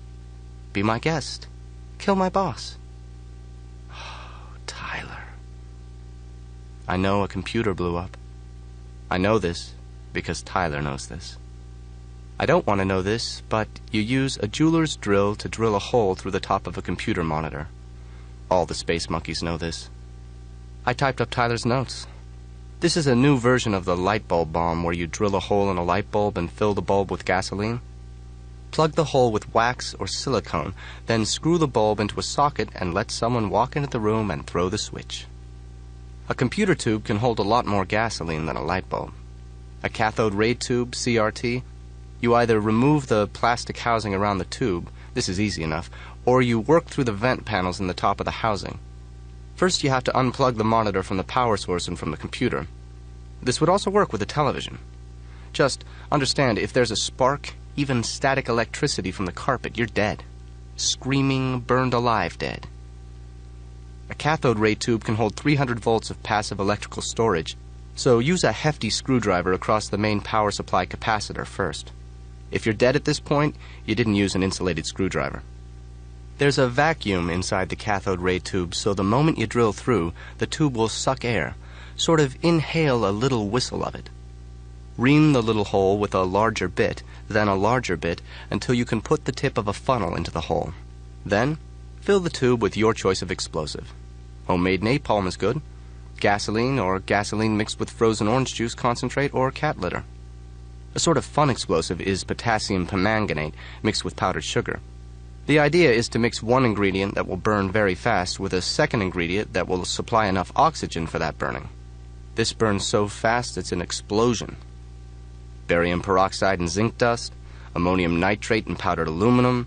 Be my guest. Kill my boss. Oh, Tyler. I know a computer blew up. I know this because Tyler knows this. I don't want to know this, but you use a jeweler's drill to drill a hole through the top of a computer monitor. All the space monkeys know this. I typed up Tyler's notes. This is a new version of the light bulb bomb where you drill a hole in a light bulb and fill the bulb with gasoline. Plug the hole with wax or silicone, then screw the bulb into a socket and let someone walk into the room and throw the switch. A computer tube can hold a lot more gasoline than a light bulb. A cathode ray tube, CRT, you either remove the plastic housing around the tube, this is easy enough, or you work through the vent panels in the top of the housing. First, you have to unplug the monitor from the power source and from the computer. This would also work with a television. Just understand, if there's a spark, even static electricity from the carpet, you're dead. Screaming, burned alive dead. A cathode ray tube can hold 300 volts of passive electrical storage, so use a hefty screwdriver across the main power supply capacitor first. If you're dead at this point, you didn't use an insulated screwdriver. There's a vacuum inside the cathode ray tube, so the moment you drill through, the tube will suck air, sort of inhale a little whistle of it. Ream the little hole with a larger bit, then a larger bit, until you can put the tip of a funnel into the hole. Then, fill the tube with your choice of explosive. Homemade napalm is good. Gasoline, or gasoline mixed with frozen orange juice concentrate, or cat litter. A sort of fun explosive is potassium permanganate mixed with powdered sugar. The idea is to mix one ingredient that will burn very fast with a second ingredient that will supply enough oxygen for that burning. This burns so fast it's an explosion. Barium peroxide and zinc dust, ammonium nitrate and powdered aluminum,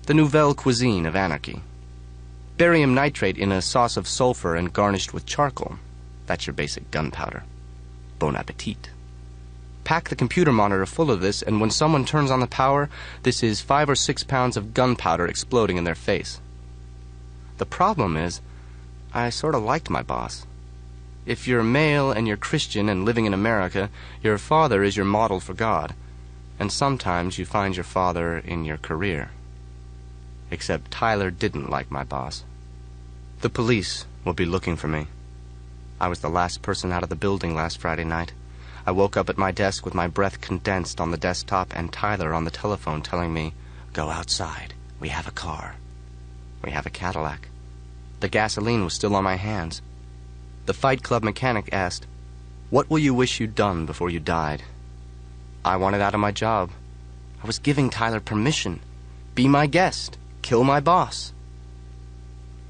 the nouvelle cuisine of anarchy. Barium nitrate in a sauce of sulfur and garnished with charcoal. That's your basic gunpowder. Bon appetit. Pack the computer monitor full of this, and when someone turns on the power, this is 5 or 6 pounds of gunpowder exploding in their face. The problem is, I sort of liked my boss. If you're male and you're Christian and living in America, your father is your model for God, and sometimes you find your father in your career. Except Tyler didn't like my boss. The police will be looking for me. I was the last person out of the building last Friday night. I woke up at my desk with my breath condensed on the desktop and Tyler on the telephone telling me, "Go outside. We have a car." We have a Cadillac. The gasoline was still on my hands. The Fight Club mechanic asked, "What will you wish you'd done before you died?" I wanted out of my job. I was giving Tyler permission. Be my guest. Kill my boss.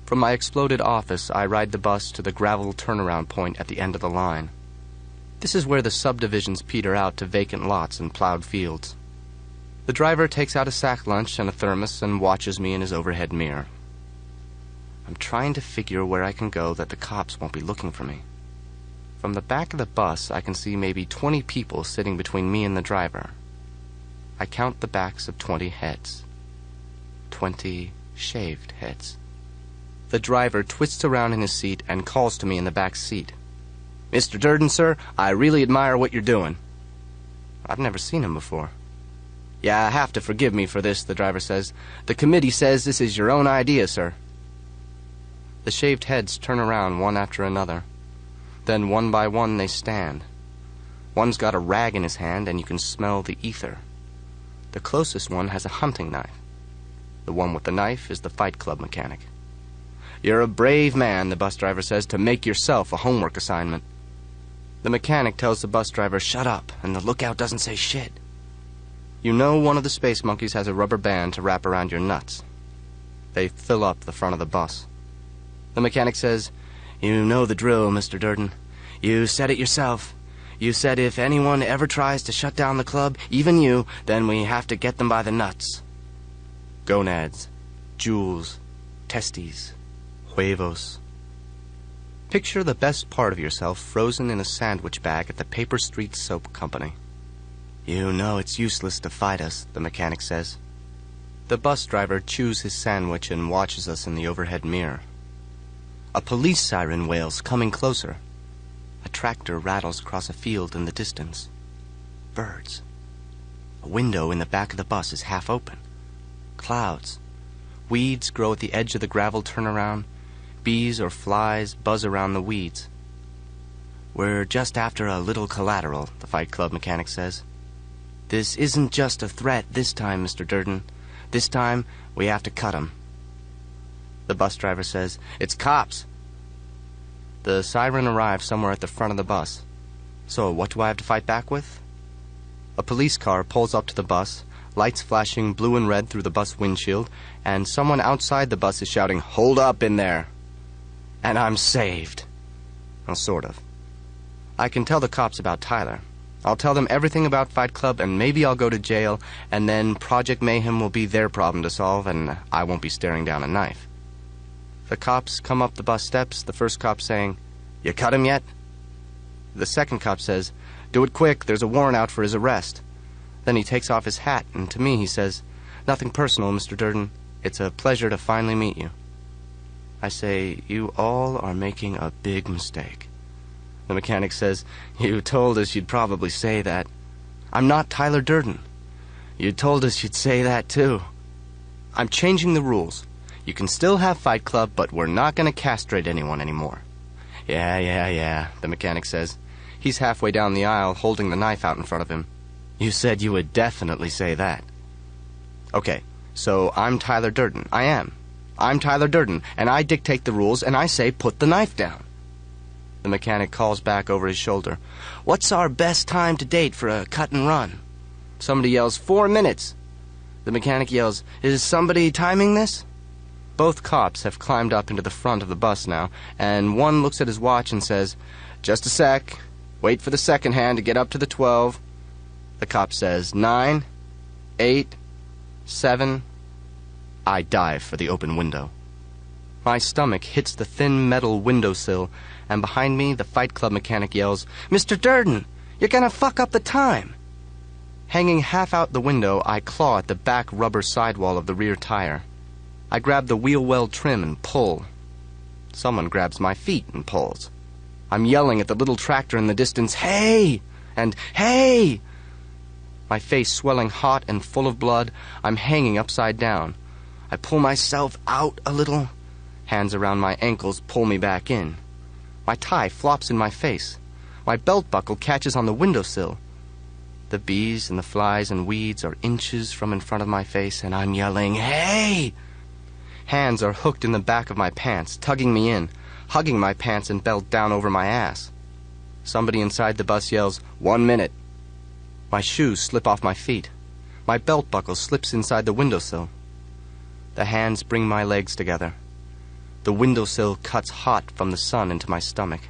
From my exploded office, I ride the bus to the gravel turnaround point at the end of the line. This is where the subdivisions peter out to vacant lots and plowed fields. The driver takes out a sack lunch and a thermos and watches me in his overhead mirror. I'm trying to figure where I can go that the cops won't be looking for me. From the back of the bus, I can see maybe 20 people sitting between me and the driver. I count the backs of 20 heads. 20 shaved heads. The driver twists around in his seat and calls to me in the back seat. "Mr. Durden, sir, I really admire what you're doing." I've never seen him before. "Yeah, have to forgive me for this," the driver says. "The committee says this is your own idea, sir." The shaved heads turn around one after another. Then one by one they stand. One's got a rag in his hand, and you can smell the ether. The closest one has a hunting knife. The one with the knife is the Fight Club mechanic. "You're a brave man," the bus driver says, "to make yourself a homework assignment." The mechanic tells the bus driver, "Shut up," and the lookout doesn't say shit. You know one of the space monkeys has a rubber band to wrap around your nuts. They fill up the front of the bus. The mechanic says, "You know the drill, Mr. Durden. You said it yourself. You said if anyone ever tries to shut down the club, even you, then we have to get them by the nuts. Gonads, jewels, testes, huevos." Picture the best part of yourself frozen in a sandwich bag at the Paper Street Soap Company. "You know it's useless to fight us," the mechanic says. The bus driver chews his sandwich and watches us in the overhead mirror. A police siren wails, coming closer. A tractor rattles across a field in the distance. Birds. A window in the back of the bus is half open. Clouds. Weeds grow at the edge of the gravel turnaround. Bees or flies buzz around the weeds. "We're just after a little collateral," the Fight Club mechanic says. "This isn't just a threat this time, Mr. Durden. This time, we have to cut 'em." The bus driver says, "It's cops." The siren arrives somewhere at the front of the bus. So what do I have to fight back with? A police car pulls up to the bus, lights flashing blue and red through the bus windshield, and someone outside the bus is shouting, "Hold up in there!" And I'm saved. Well, sort of. I can tell the cops about Tyler. I'll tell them everything about Fight Club, and maybe I'll go to jail, and then Project Mayhem will be their problem to solve, and I won't be staring down a knife. The cops come up the bus steps, the first cop saying, "You cut him yet?" The second cop says, "Do it quick, there's a warrant out for his arrest." Then he takes off his hat, and to me he says, "Nothing personal, Mr. Durden. It's a pleasure to finally meet you." I say, "You all are making a big mistake." The mechanic says, "You told us you'd probably say that." "I'm not Tyler Durden." "You told us you'd say that, too." "I'm changing the rules. You can still have Fight Club, but we're not going to castrate anyone anymore." Yeah, the mechanic says. He's halfway down the aisle, holding the knife out in front of him. "You said you would definitely say that." "Okay, so I'm Tyler Durden. I am. I'm Tyler Durden, and I dictate the rules, and I say put the knife down." The mechanic calls back over his shoulder, "What's our best time to date for a cut and run?" Somebody yells, 4 minutes. The mechanic yells, "Is somebody timing this?" Both cops have climbed up into the front of the bus now, and one looks at his watch and says, "Just a sec. Wait for the second hand to get up to the 12. The cop says, 9, 8, 7. I dive for the open window. My stomach hits the thin metal windowsill, and behind me the Fight Club mechanic yells, "Mr. Durden, you're gonna fuck up the time." Hanging half out the window, I claw at the back rubber sidewall of the rear tire. I grab the wheel well trim and pull. Someone grabs my feet and pulls. I'm yelling at the little tractor in the distance, "Hey!" and "Hey!" My face swelling hot and full of blood, I'm hanging upside down. I pull myself out a little. Hands around my ankles pull me back in. My tie flops in my face. My belt buckle catches on the windowsill. The bees and the flies and weeds are inches from in front of my face, and I'm yelling, "Hey!" Hands are hooked in the back of my pants, tugging me in, hugging my pants and belt down over my ass. Somebody inside the bus yells, "1 minute." My shoes slip off my feet. My belt buckle slips inside the windowsill. The hands bring my legs together. The windowsill cuts hot from the sun into my stomach.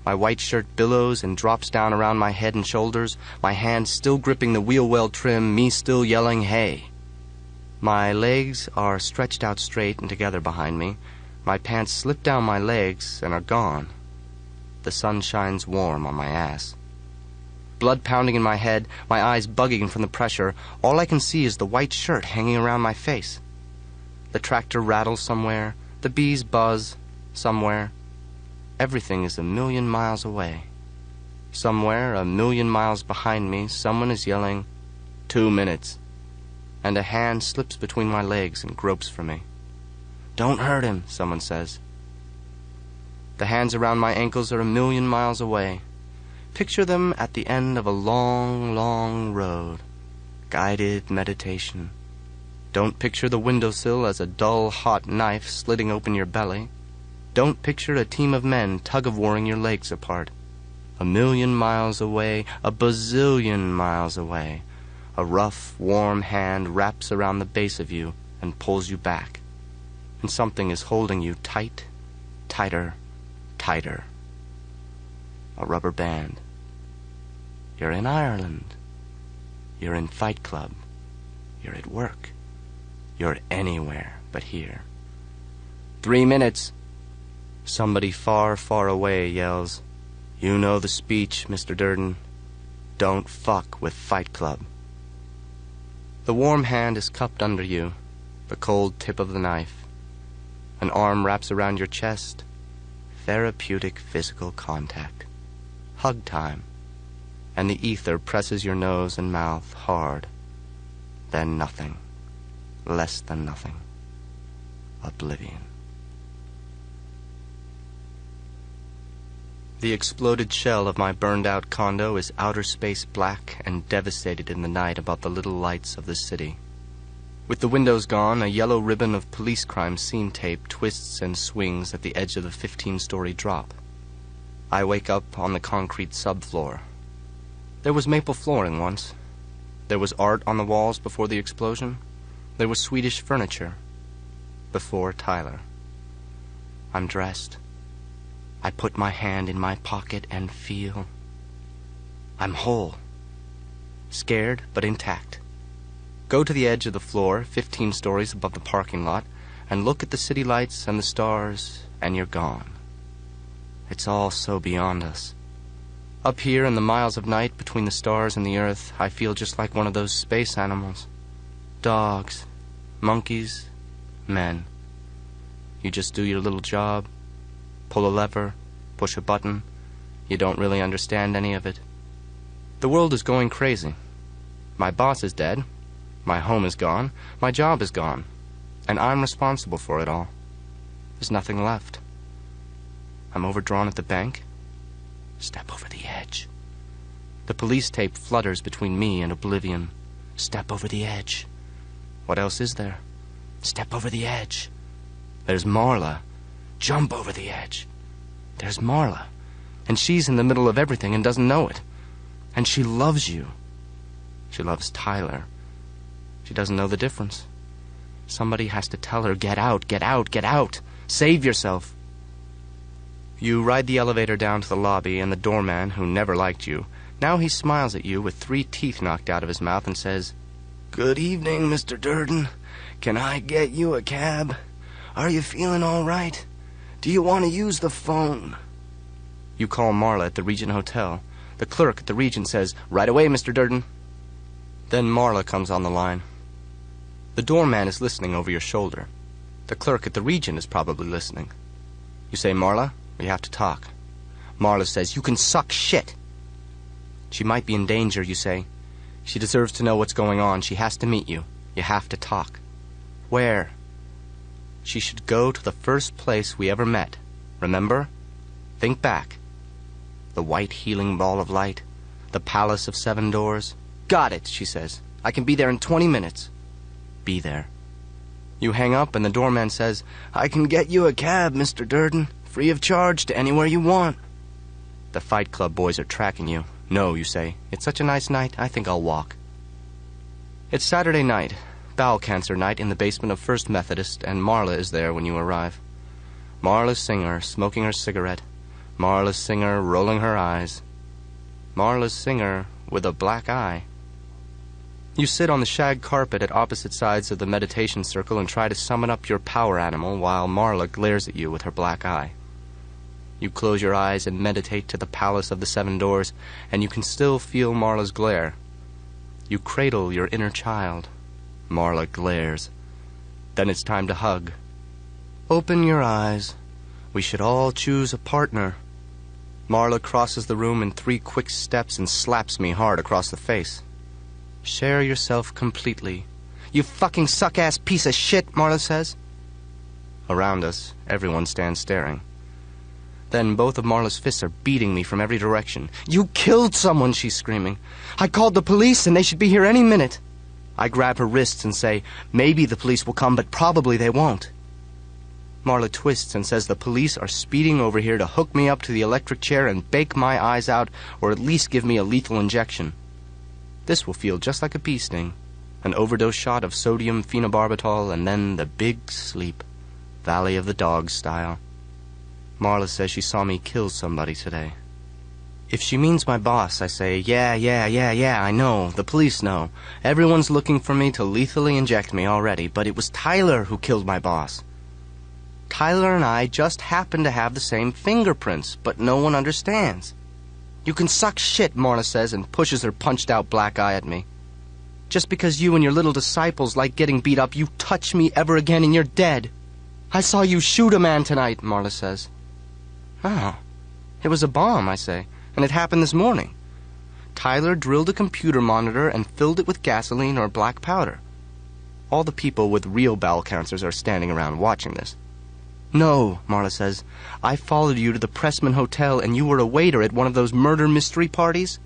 My white shirt billows and drops down around my head and shoulders, my hands still gripping the wheel well trim, me still yelling, "Hey!" My legs are stretched out straight and together behind me. My pants slip down my legs and are gone. The sun shines warm on my ass. Blood pounding in my head, my eyes bugging from the pressure, all I can see is the white shirt hanging around my face. The tractor rattles somewhere, the bees buzz somewhere. Everything is a million miles away. Somewhere, 1,000,000 miles behind me, someone is yelling, 2 minutes. And a hand slips between my legs and gropes for me. Don't hurt him, someone says. The hands around my ankles are 1,000,000 miles away. Picture them at the end of a long, long road. Guided meditation. Don't picture the windowsill as a dull, hot knife slitting open your belly. Don't picture a team of men tug-of-warring your legs apart. 1,000,000 miles away, 1,000,000,000 miles away, a rough, warm hand wraps around the base of you and pulls you back. And something is holding you tight, tighter, tighter. A rubber band. You're in Ireland. You're in Fight Club. You're at work. You're anywhere but here. 3 minutes. Somebody far, far away yells, You know the speech, Mr. Durden. Don't fuck with Fight Club. The warm hand is cupped under you, the cold tip of the knife. An arm wraps around your chest. Therapeutic physical contact. Hug time. And the ether presses your nose and mouth hard. Then nothing. Less than nothing. Oblivion. The exploded shell of my burned-out condo is outer space black and devastated in the night above the little lights of the city. With the windows gone, a yellow ribbon of police crime scene tape twists and swings at the edge of the 15-story drop. I wake up on the concrete subfloor. There was maple flooring once. There was art on the walls before the explosion. There was Swedish furniture. Before Tyler. I'm dressed. I put my hand in my pocket and feel. I'm whole. Scared, but intact. Go to the edge of the floor, 15 stories above the parking lot, and look at the city lights and the stars, and you're gone. It's all so beyond us. Up here in the miles of night between the stars and the earth, I feel just like one of those space animals. Dogs, monkeys, men. You just do your little job. Pull a lever, push a button. You don't really understand any of it. The world is going crazy. My boss is dead. My home is gone. My job is gone. And I'm responsible for it all. There's nothing left. I'm overdrawn at the bank. Step over the edge. The police tape flutters between me and oblivion. Step over the edge. What else is there? Step over the edge. There's Marla. Jump over the edge. There's Marla. And she's in the middle of everything and doesn't know it. And she loves you. She loves Tyler. She doesn't know the difference. Somebody has to tell her, get out, get out, get out. Save yourself. You ride the elevator down to the lobby, and the doorman, who never liked you, now he smiles at you with 3 teeth knocked out of his mouth and says, Good evening, Mr. Durden. Can I get you a cab? Are you feeling all right? Do you want to use the phone? You call Marla at the Regent Hotel. The clerk at the Regent says, Right away, Mr. Durden. Then Marla comes on the line. The doorman is listening over your shoulder. The clerk at the Regent is probably listening. You say, Marla, we have to talk. Marla says, You can suck shit. She might be in danger, you say. She deserves to know what's going on. She has to meet you. You have to talk. Where? She should go to the first place we ever met. Remember? Think back. The white healing ball of light. The palace of 7 doors. Got it, she says. I can be there in 20 minutes. Be there. You hang up and the doorman says, I can get you a cab, Mr. Durden. Free of charge to anywhere you want. The Fight Club boys are tracking you. No, you say. It's such a nice night, I think I'll walk. It's Saturday night. Bowel cancer night in the basement of First Methodist, and Marla is there when you arrive. Marla Singer smoking her cigarette. Marla Singer rolling her eyes. Marla Singer with a black eye. You sit on the shag carpet at opposite sides of the meditation circle and try to summon up your power animal while Marla glares at you with her black eye. You close your eyes and meditate to the palace of the 7 doors, and you can still feel Marla's glare. You cradle your inner child. Marla glares. Then it's time to hug. Open your eyes. We should all choose a partner. Marla crosses the room in 3 quick steps and slaps me hard across the face. Share yourself completely. You fucking suck-ass piece of shit, Marla says. Around us, everyone stands staring. Then both of Marla's fists are beating me from every direction. You killed someone, she's screaming. I called the police and they should be here any minute. I grab her wrists and say, maybe the police will come, but probably they won't. Marla twists and says the police are speeding over here to hook me up to the electric chair and bake my eyes out, or at least give me a lethal injection. This will feel just like a bee sting. An overdose shot of sodium phenobarbital, and then the big sleep. Valley of the Dogs style. Marla says she saw me kill somebody today. If she means my boss, I say, yeah, I know. The police know. Everyone's looking for me to lethally inject me already, but it was Tyler who killed my boss. Tyler and I just happen to have the same fingerprints, but no one understands. You can suck shit, Marla says, and pushes her punched-out black eye at me. Just because you and your little disciples like getting beat up, you touch me ever again and you're dead. I saw you shoot a man tonight, Marla says. Oh, it was a bomb, I say, and it happened this morning. Tyler drilled a computer monitor and filled it with gasoline or black powder. All the people with real bowel cancers are standing around watching this. No, Marla says, I followed you to the Pressman Hotel and you were a waiter at one of those murder mystery parties.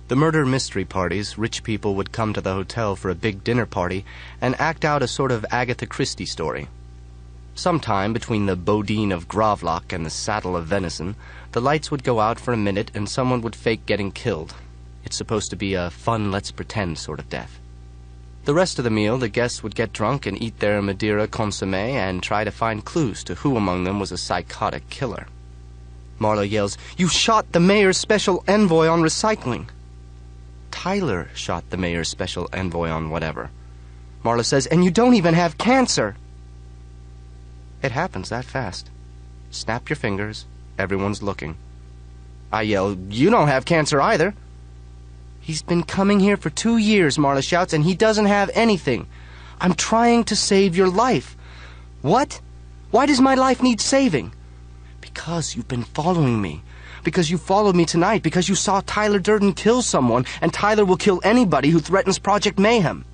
The murder mystery parties, rich people would come to the hotel for a big dinner party and act out a sort of Agatha Christie story. Sometime between the Bodine of Gravlock and the Saddle of Venison, the lights would go out for a minute and someone would fake getting killed. It's supposed to be a fun let's pretend sort of death. The rest of the meal, the guests would get drunk and eat their Madeira consomme and try to find clues to who among them was a psychotic killer. Marla yells, you shot the mayor's special envoy on recycling. Tyler shot the mayor's special envoy on whatever. Marla says, and you don't even have cancer. It happens that fast. Snap your fingers. Everyone's looking. I yell, you don't have cancer either. He's been coming here for 2 years, Marla shouts, and he doesn't have anything. I'm trying to save your life. What? Why does my life need saving? Because you've been following me. Because you followed me tonight. Because you saw Tyler Durden kill someone, and Tyler will kill anybody who threatens Project Mayhem.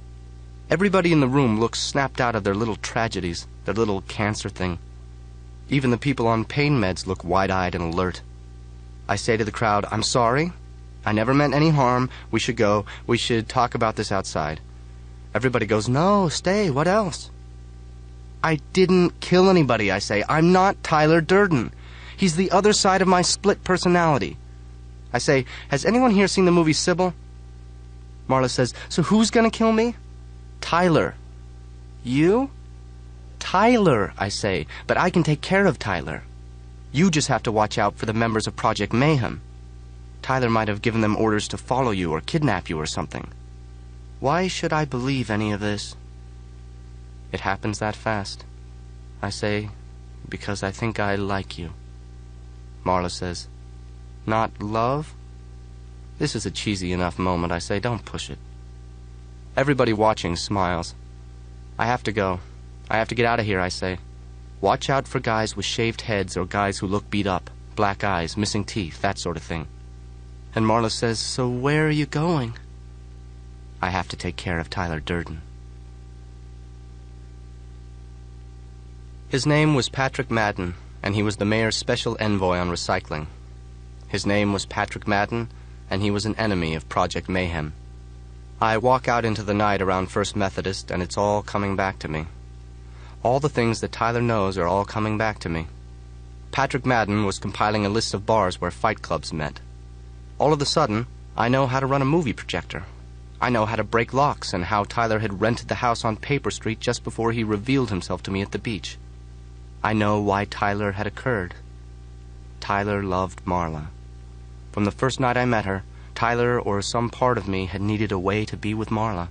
Everybody in the room looks snapped out of their little tragedies, their little cancer thing. Even the people on pain meds look wide-eyed and alert. I say to the crowd, I'm sorry. I never meant any harm. We should go. We should talk about this outside. Everybody goes, no, stay. What else? I didn't kill anybody, I say. I'm not Tyler Durden. He's the other side of my split personality. I say, has anyone here seen the movie Sybil? Marla says, so who's gonna kill me? Tyler. You? Tyler, I say, but I can take care of Tyler. You just have to watch out for the members of Project Mayhem. Tyler might have given them orders to follow you or kidnap you or something. Why should I believe any of this? It happens that fast. I say, because I think I like you. Marla says, not love? This is a cheesy enough moment, I say, don't push it. Everybody watching smiles. I have to go. I have to get out of here, I say. Watch out for guys with shaved heads or guys who look beat up, black eyes, missing teeth, that sort of thing. And Marla says, so where are you going? I have to take care of Tyler Durden. His name was Patrick Madden, and he was the mayor's special envoy on recycling. His name was Patrick Madden, and he was an enemy of Project Mayhem. I walk out into the night around First Methodist, and it's all coming back to me. All the things that Tyler knows are all coming back to me. Patrick Madden was compiling a list of bars where fight clubs met. All of a sudden, I know how to run a movie projector. I know how to break locks and how Tyler had rented the house on Paper Street just before he revealed himself to me at the beach. I know why Tyler had occurred. Tyler loved Marla. From the first night I met her, Tyler or some part of me had needed a way to be with Marla.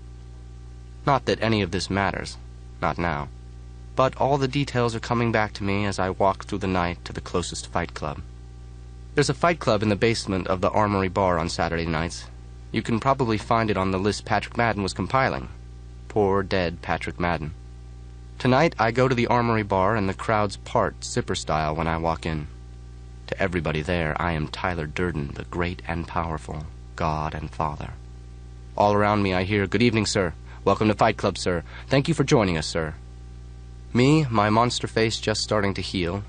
Not that any of this matters. Not now. But all the details are coming back to me as I walk through the night to the closest fight club. There's a fight club in the basement of the Armory Bar on Saturday nights. You can probably find it on the list Patrick Madden was compiling. Poor dead Patrick Madden. Tonight I go to the Armory Bar and the crowds part zipper style when I walk in. To everybody there, I am Tyler Durden, the great and powerful, God and Father. All around me I hear, "Good evening, sir. Welcome to Fight Club, sir. Thank you for joining us, sir." Me, my monster face just starting to heal,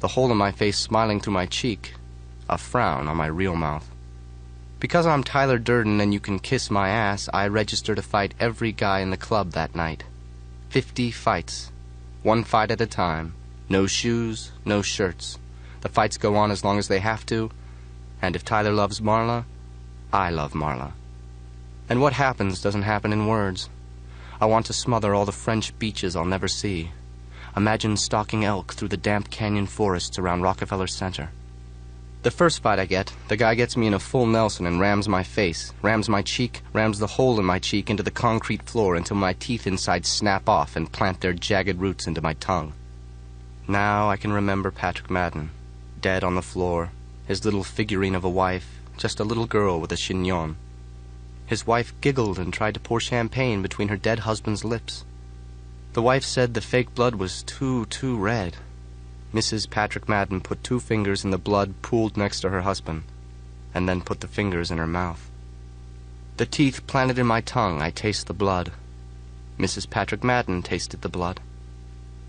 the hole in my face smiling through my cheek, a frown on my real mouth. Because I'm Tyler Durden and you can kiss my ass, I register to fight every guy in the club that night. 50 fights. One fight at a time. No shoes, no shirts. The fights go on as long as they have to, and if Tyler loves Marla, I love Marla. And what happens doesn't happen in words. I want to smother all the French beaches I'll never see. Imagine stalking elk through the damp canyon forests around Rockefeller Center. The first fight I get, the guy gets me in a full Nelson and rams my face, rams my cheek, rams the hole in my cheek into the concrete floor until my teeth inside snap off and plant their jagged roots into my tongue. Now I can remember Patrick Madden, dead on the floor, his little figurine of a wife, just a little girl with a chignon. His wife giggled and tried to pour champagne between her dead husband's lips. The wife said the fake blood was too red. Mrs. Patrick Madden put 2 fingers in the blood pooled next to her husband, and then put the fingers in her mouth. The teeth planted in my tongue, I taste the blood. Mrs. Patrick Madden tasted the blood.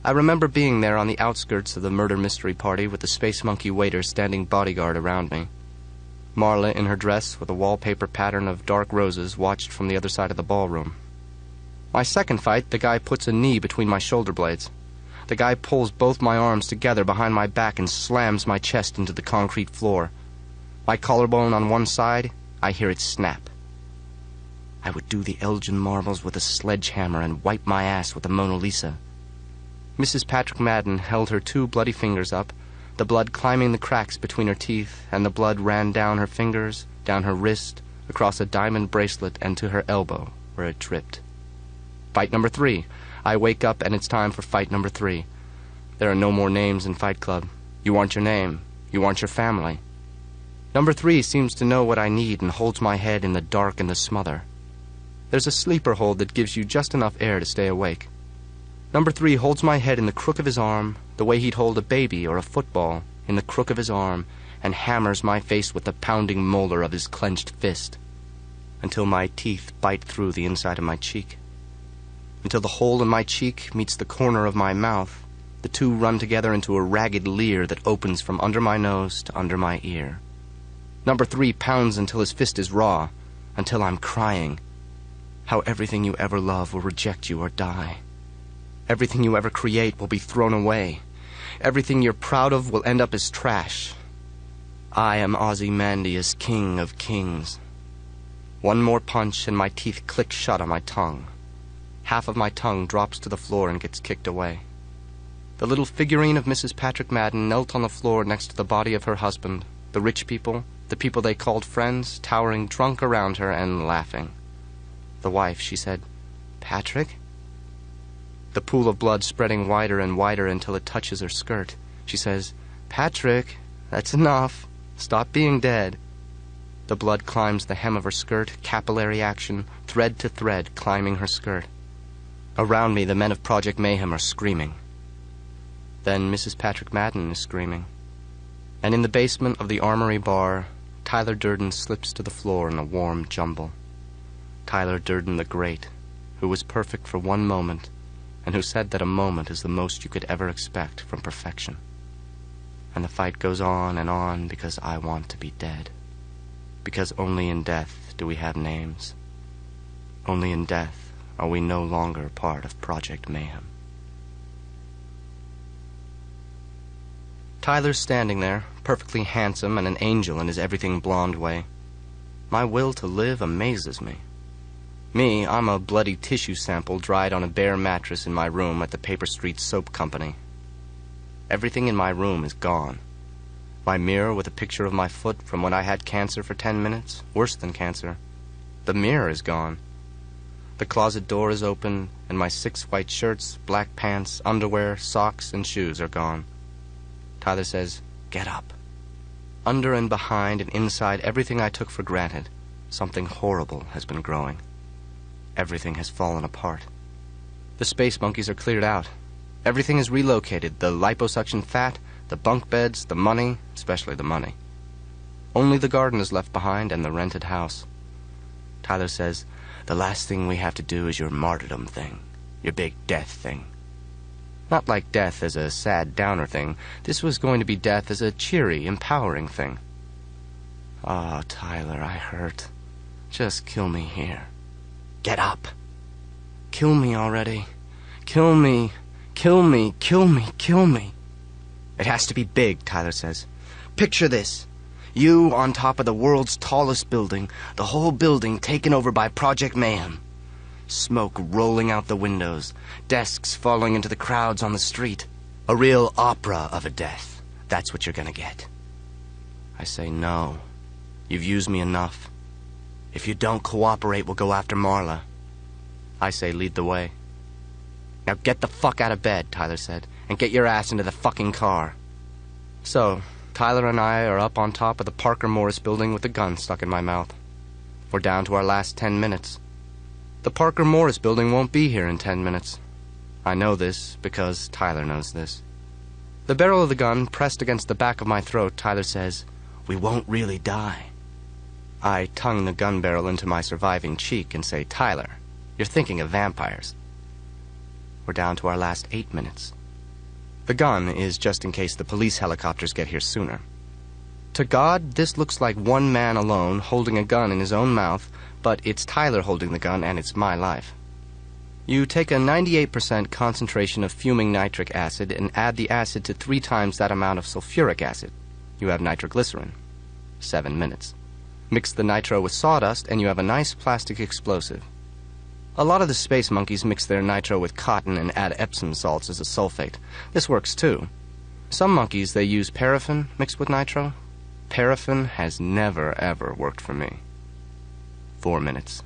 I remember being there on the outskirts of the murder mystery party with the space monkey waiter standing bodyguard around me. Marla, in her dress with a wallpaper pattern of dark roses, watched from the other side of the ballroom. My second fight, the guy puts a knee between my shoulder blades. The guy pulls both my arms together behind my back and slams my chest into the concrete floor. My collarbone on one side, I hear it snap. I would do the Elgin marbles with a sledgehammer and wipe my ass with the Mona Lisa. Mrs. Patrick Madden held her 2 bloody fingers up, the blood climbing the cracks between her teeth, and the blood ran down her fingers, down her wrist, across a diamond bracelet, and to her elbow, where it dripped. Fight number 3. I wake up and it's time for fight number 3. There are no more names in Fight Club. You want your name. You want your family. Number 3 seems to know what I need and holds my head in the dark and the smother. There's a sleeper hold that gives you just enough air to stay awake. Number 3 holds my head in the crook of his arm, the way he'd hold a baby or a football, in the crook of his arm, and hammers my face with the pounding molar of his clenched fist, until my teeth bite through the inside of my cheek. Until the hole in my cheek meets the corner of my mouth, the 2 run together into a ragged leer that opens from under my nose to under my ear. Number 3 pounds until his fist is raw, until I'm crying. How everything you ever love will reject you or die. Everything you ever create will be thrown away. Everything you're proud of will end up as trash. I am Ozymandias, king of kings. One more punch and my teeth click shut on my tongue. Half of my tongue drops to the floor and gets kicked away. The little figurine of Mrs. Patrick Madden knelt on the floor next to the body of her husband, the rich people, the people they called friends, towering drunk around her and laughing. The wife, she said, "Patrick?" The pool of blood spreading wider and wider until it touches her skirt. She says, "Patrick, that's enough. Stop being dead." The blood climbs the hem of her skirt, capillary action, thread to thread, climbing her skirt. Around me, the men of Project Mayhem are screaming. Then Mrs. Patrick Madden is screaming. And in the basement of the Armory Bar, Tyler Durden slips to the floor in a warm jumble. Tyler Durden the Great, who was perfect for one moment, and who said that a moment is the most you could ever expect from perfection. And the fight goes on and on because I want to be dead. Because only in death do we have names. Only in death are we no longer part of Project Mayhem. Tyler's standing there, perfectly handsome and an angel in his everything blonde way. My will to live amazes me. Me, I'm a bloody tissue sample dried on a bare mattress in my room at the Paper Street Soap Company. Everything in my room is gone. My mirror with a picture of my foot from when I had cancer for 10 minutes, worse than cancer. The mirror is gone. The closet door is open, and my 6 white shirts, black pants, underwear, socks, and shoes are gone. Tyler says, "Get up." Under and behind and inside everything I took for granted, something horrible has been growing. Everything has fallen apart. The space monkeys are cleared out. Everything is relocated, the liposuction fat, The bunk beds, the money, especially the money. Only the garden is left behind and the rented house. Tyler says, "The last thing we have to do is your martyrdom thing, your big death thing." Not like death as a sad downer thing. This was going to be death as a cheery, empowering thing. "Oh, Tyler, I hurt. Just kill me here. Get up. Kill me already. Kill me. Kill me. Kill me. Kill me." "It has to be big," Tyler says. "Picture this. You on top of the world's tallest building, the whole building taken over by Project Mayhem. Smoke rolling out the windows, desks falling into the crowds on the street. A real opera of a death. That's what you're gonna get." I say, "No. You've used me enough. If you don't cooperate, we'll go after Marla." I say, "Lead the way." "Now get the fuck out of bed," Tyler said, "and get your ass into the fucking car." So, Tyler and I are up on top of the Parker Morris building with the gun stuck in my mouth. We're down to our last 10 minutes. The Parker Morris building won't be here in 10 minutes. I know this because Tyler knows this. The barrel of the gun pressed against the back of my throat, Tyler says, "We won't really die." I tongue the gun barrel into my surviving cheek and say, "Tyler, you're thinking of vampires." We're down to our last 8 minutes. The gun is just in case the police helicopters get here sooner. To God, this looks like one man alone holding a gun in his own mouth, but it's Tyler holding the gun and it's my life. You take a 98% concentration of fuming nitric acid and add the acid to 3 times that amount of sulfuric acid. You have nitroglycerin. 7 minutes. Mix the nitro with sawdust and you have a nice plastic explosive. A lot of the space monkeys mix their nitro with cotton and add Epsom salts as a sulfate. This works too. Some monkeys, they use paraffin mixed with nitro. Paraffin has never, ever worked for me. 4 minutes.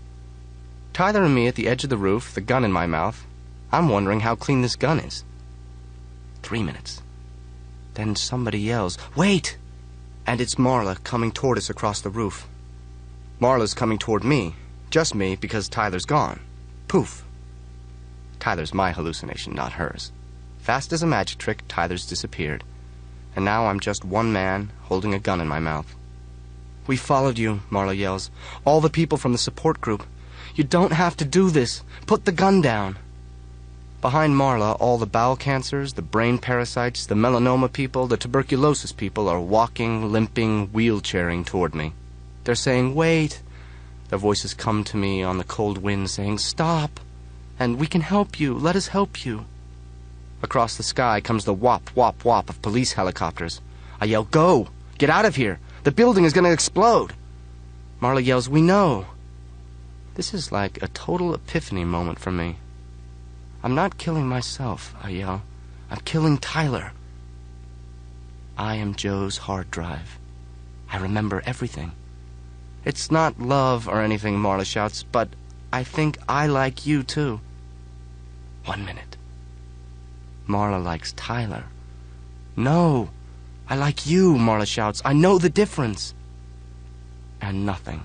Tyler and me at the edge of the roof, the gun in my mouth. I'm wondering how clean this gun is. 3 minutes. Then somebody yells, "Wait!" And it's Marla coming toward us across the roof. Marla's coming toward me. Just me, because Tyler's gone. Poof. Tyler's my hallucination, not hers. Fast as a magic trick, Tyler's disappeared. And now I'm just one man holding a gun in my mouth. "We followed you," Marla yells. "All the people from the support group. You don't have to do this. Put the gun down." Behind Marla, all the bowel cancers, the brain parasites, the melanoma people, the tuberculosis people are walking, limping, wheelchairing toward me. They're saying, "Wait." Their voices come to me on the cold wind saying, "Stop. And we can help you. Let us help you." Across the sky comes the whop, whop, whop of police helicopters. I yell, "Go! Get out of here! The building is going to explode!" Marla yells, "We know." This is like a total epiphany moment for me. "I'm not killing myself," I yell. "I'm killing Tyler." I am Joe's hard drive. I remember everything. "It's not love or anything," Marla shouts, "but I think I like you too." 1 minute. Marla likes Tyler. "No, I like you," Marla shouts. "I know the difference." And nothing.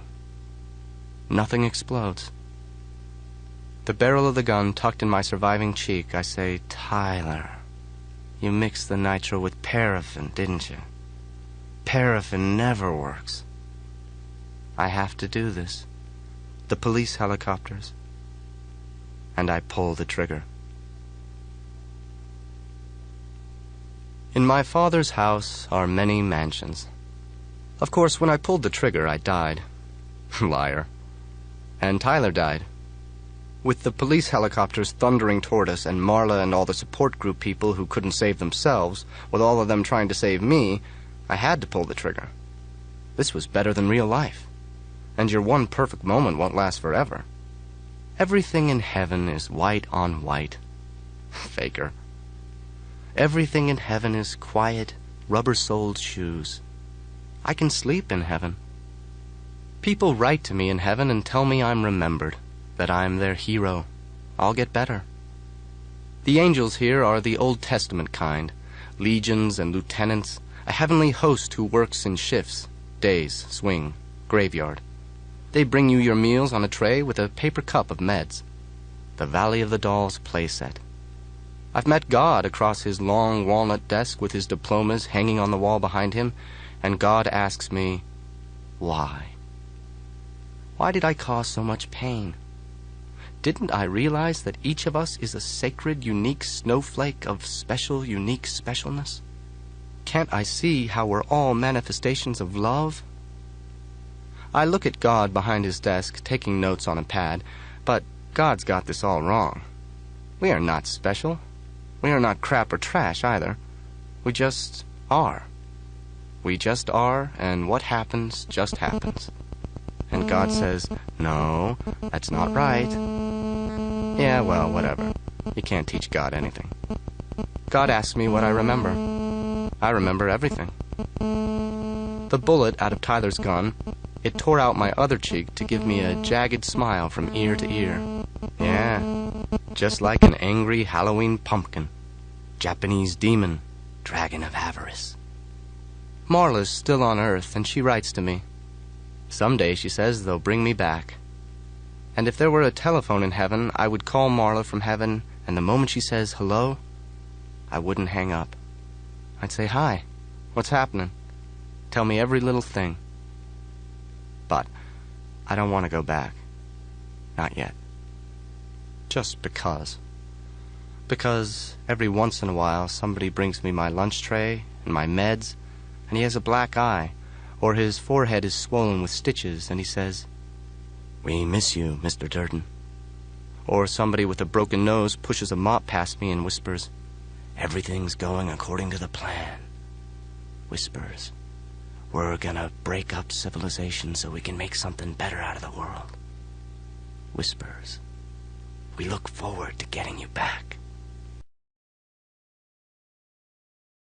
Nothing explodes. The barrel of the gun tucked in my surviving cheek, I say, "Tyler, you mixed the nitro with paraffin, didn't you? Paraffin never works. I have to do this. The police helicopters." And I pull the trigger. In my father's house are many mansions. Of course, when I pulled the trigger, I died. Liar. And Tyler died. With the police helicopters thundering toward us and Marla and all the support group people who couldn't save themselves, with all of them trying to save me, I had to pull the trigger. This was better than real life. And your one perfect moment won't last forever. Everything in heaven is white on white. Faker. Everything in heaven is quiet, rubber-soled shoes. I can sleep in heaven. People write to me in heaven and tell me I'm remembered, that I'm their hero. I'll get better. The angels here are the Old Testament kind, legions and lieutenants, a heavenly host who works in shifts, days, swing, graveyard. They bring you your meals on a tray with a paper cup of meds. The Valley of the Dolls playset. I've met God across his long walnut desk with his diplomas hanging on the wall behind him, and God asks me, why? Why did I cause so much pain? Didn't I realize that each of us is a sacred, unique snowflake of special, unique specialness? Can't I see how we're all manifestations of love? I look at God behind his desk, taking notes on a pad, but God's got this all wrong. We are not special. We are not crap or trash either. We just are. We just are, and what happens just happens. And God says, no, that's not right. Yeah, well, whatever. You can't teach God anything. God asks me what I remember. I remember everything. The bullet out of Tyler's gun, it tore out my other cheek to give me a jagged smile from ear to ear. Yeah, just like an angry Halloween pumpkin. Japanese demon, dragon of avarice. Marla's still on Earth, and she writes to me. Someday, she says, they'll bring me back. And if there were a telephone in heaven, I would call Marla from heaven, and the moment she says hello, I wouldn't hang up. I'd say, hi, what's happening? Tell me every little thing. But I don't want to go back. Not yet. Just because. Because every once in a while somebody brings me my lunch tray and my meds, and he has a black eye, or his forehead is swollen with stitches, and he says, "We miss you, Mr. Durden." Or somebody with a broken nose pushes a mop past me and whispers, "Everything's going according to the plan." Whispers, "We're gonna break up civilization so we can make something better out of the world." Whispers, "We look forward to getting you back."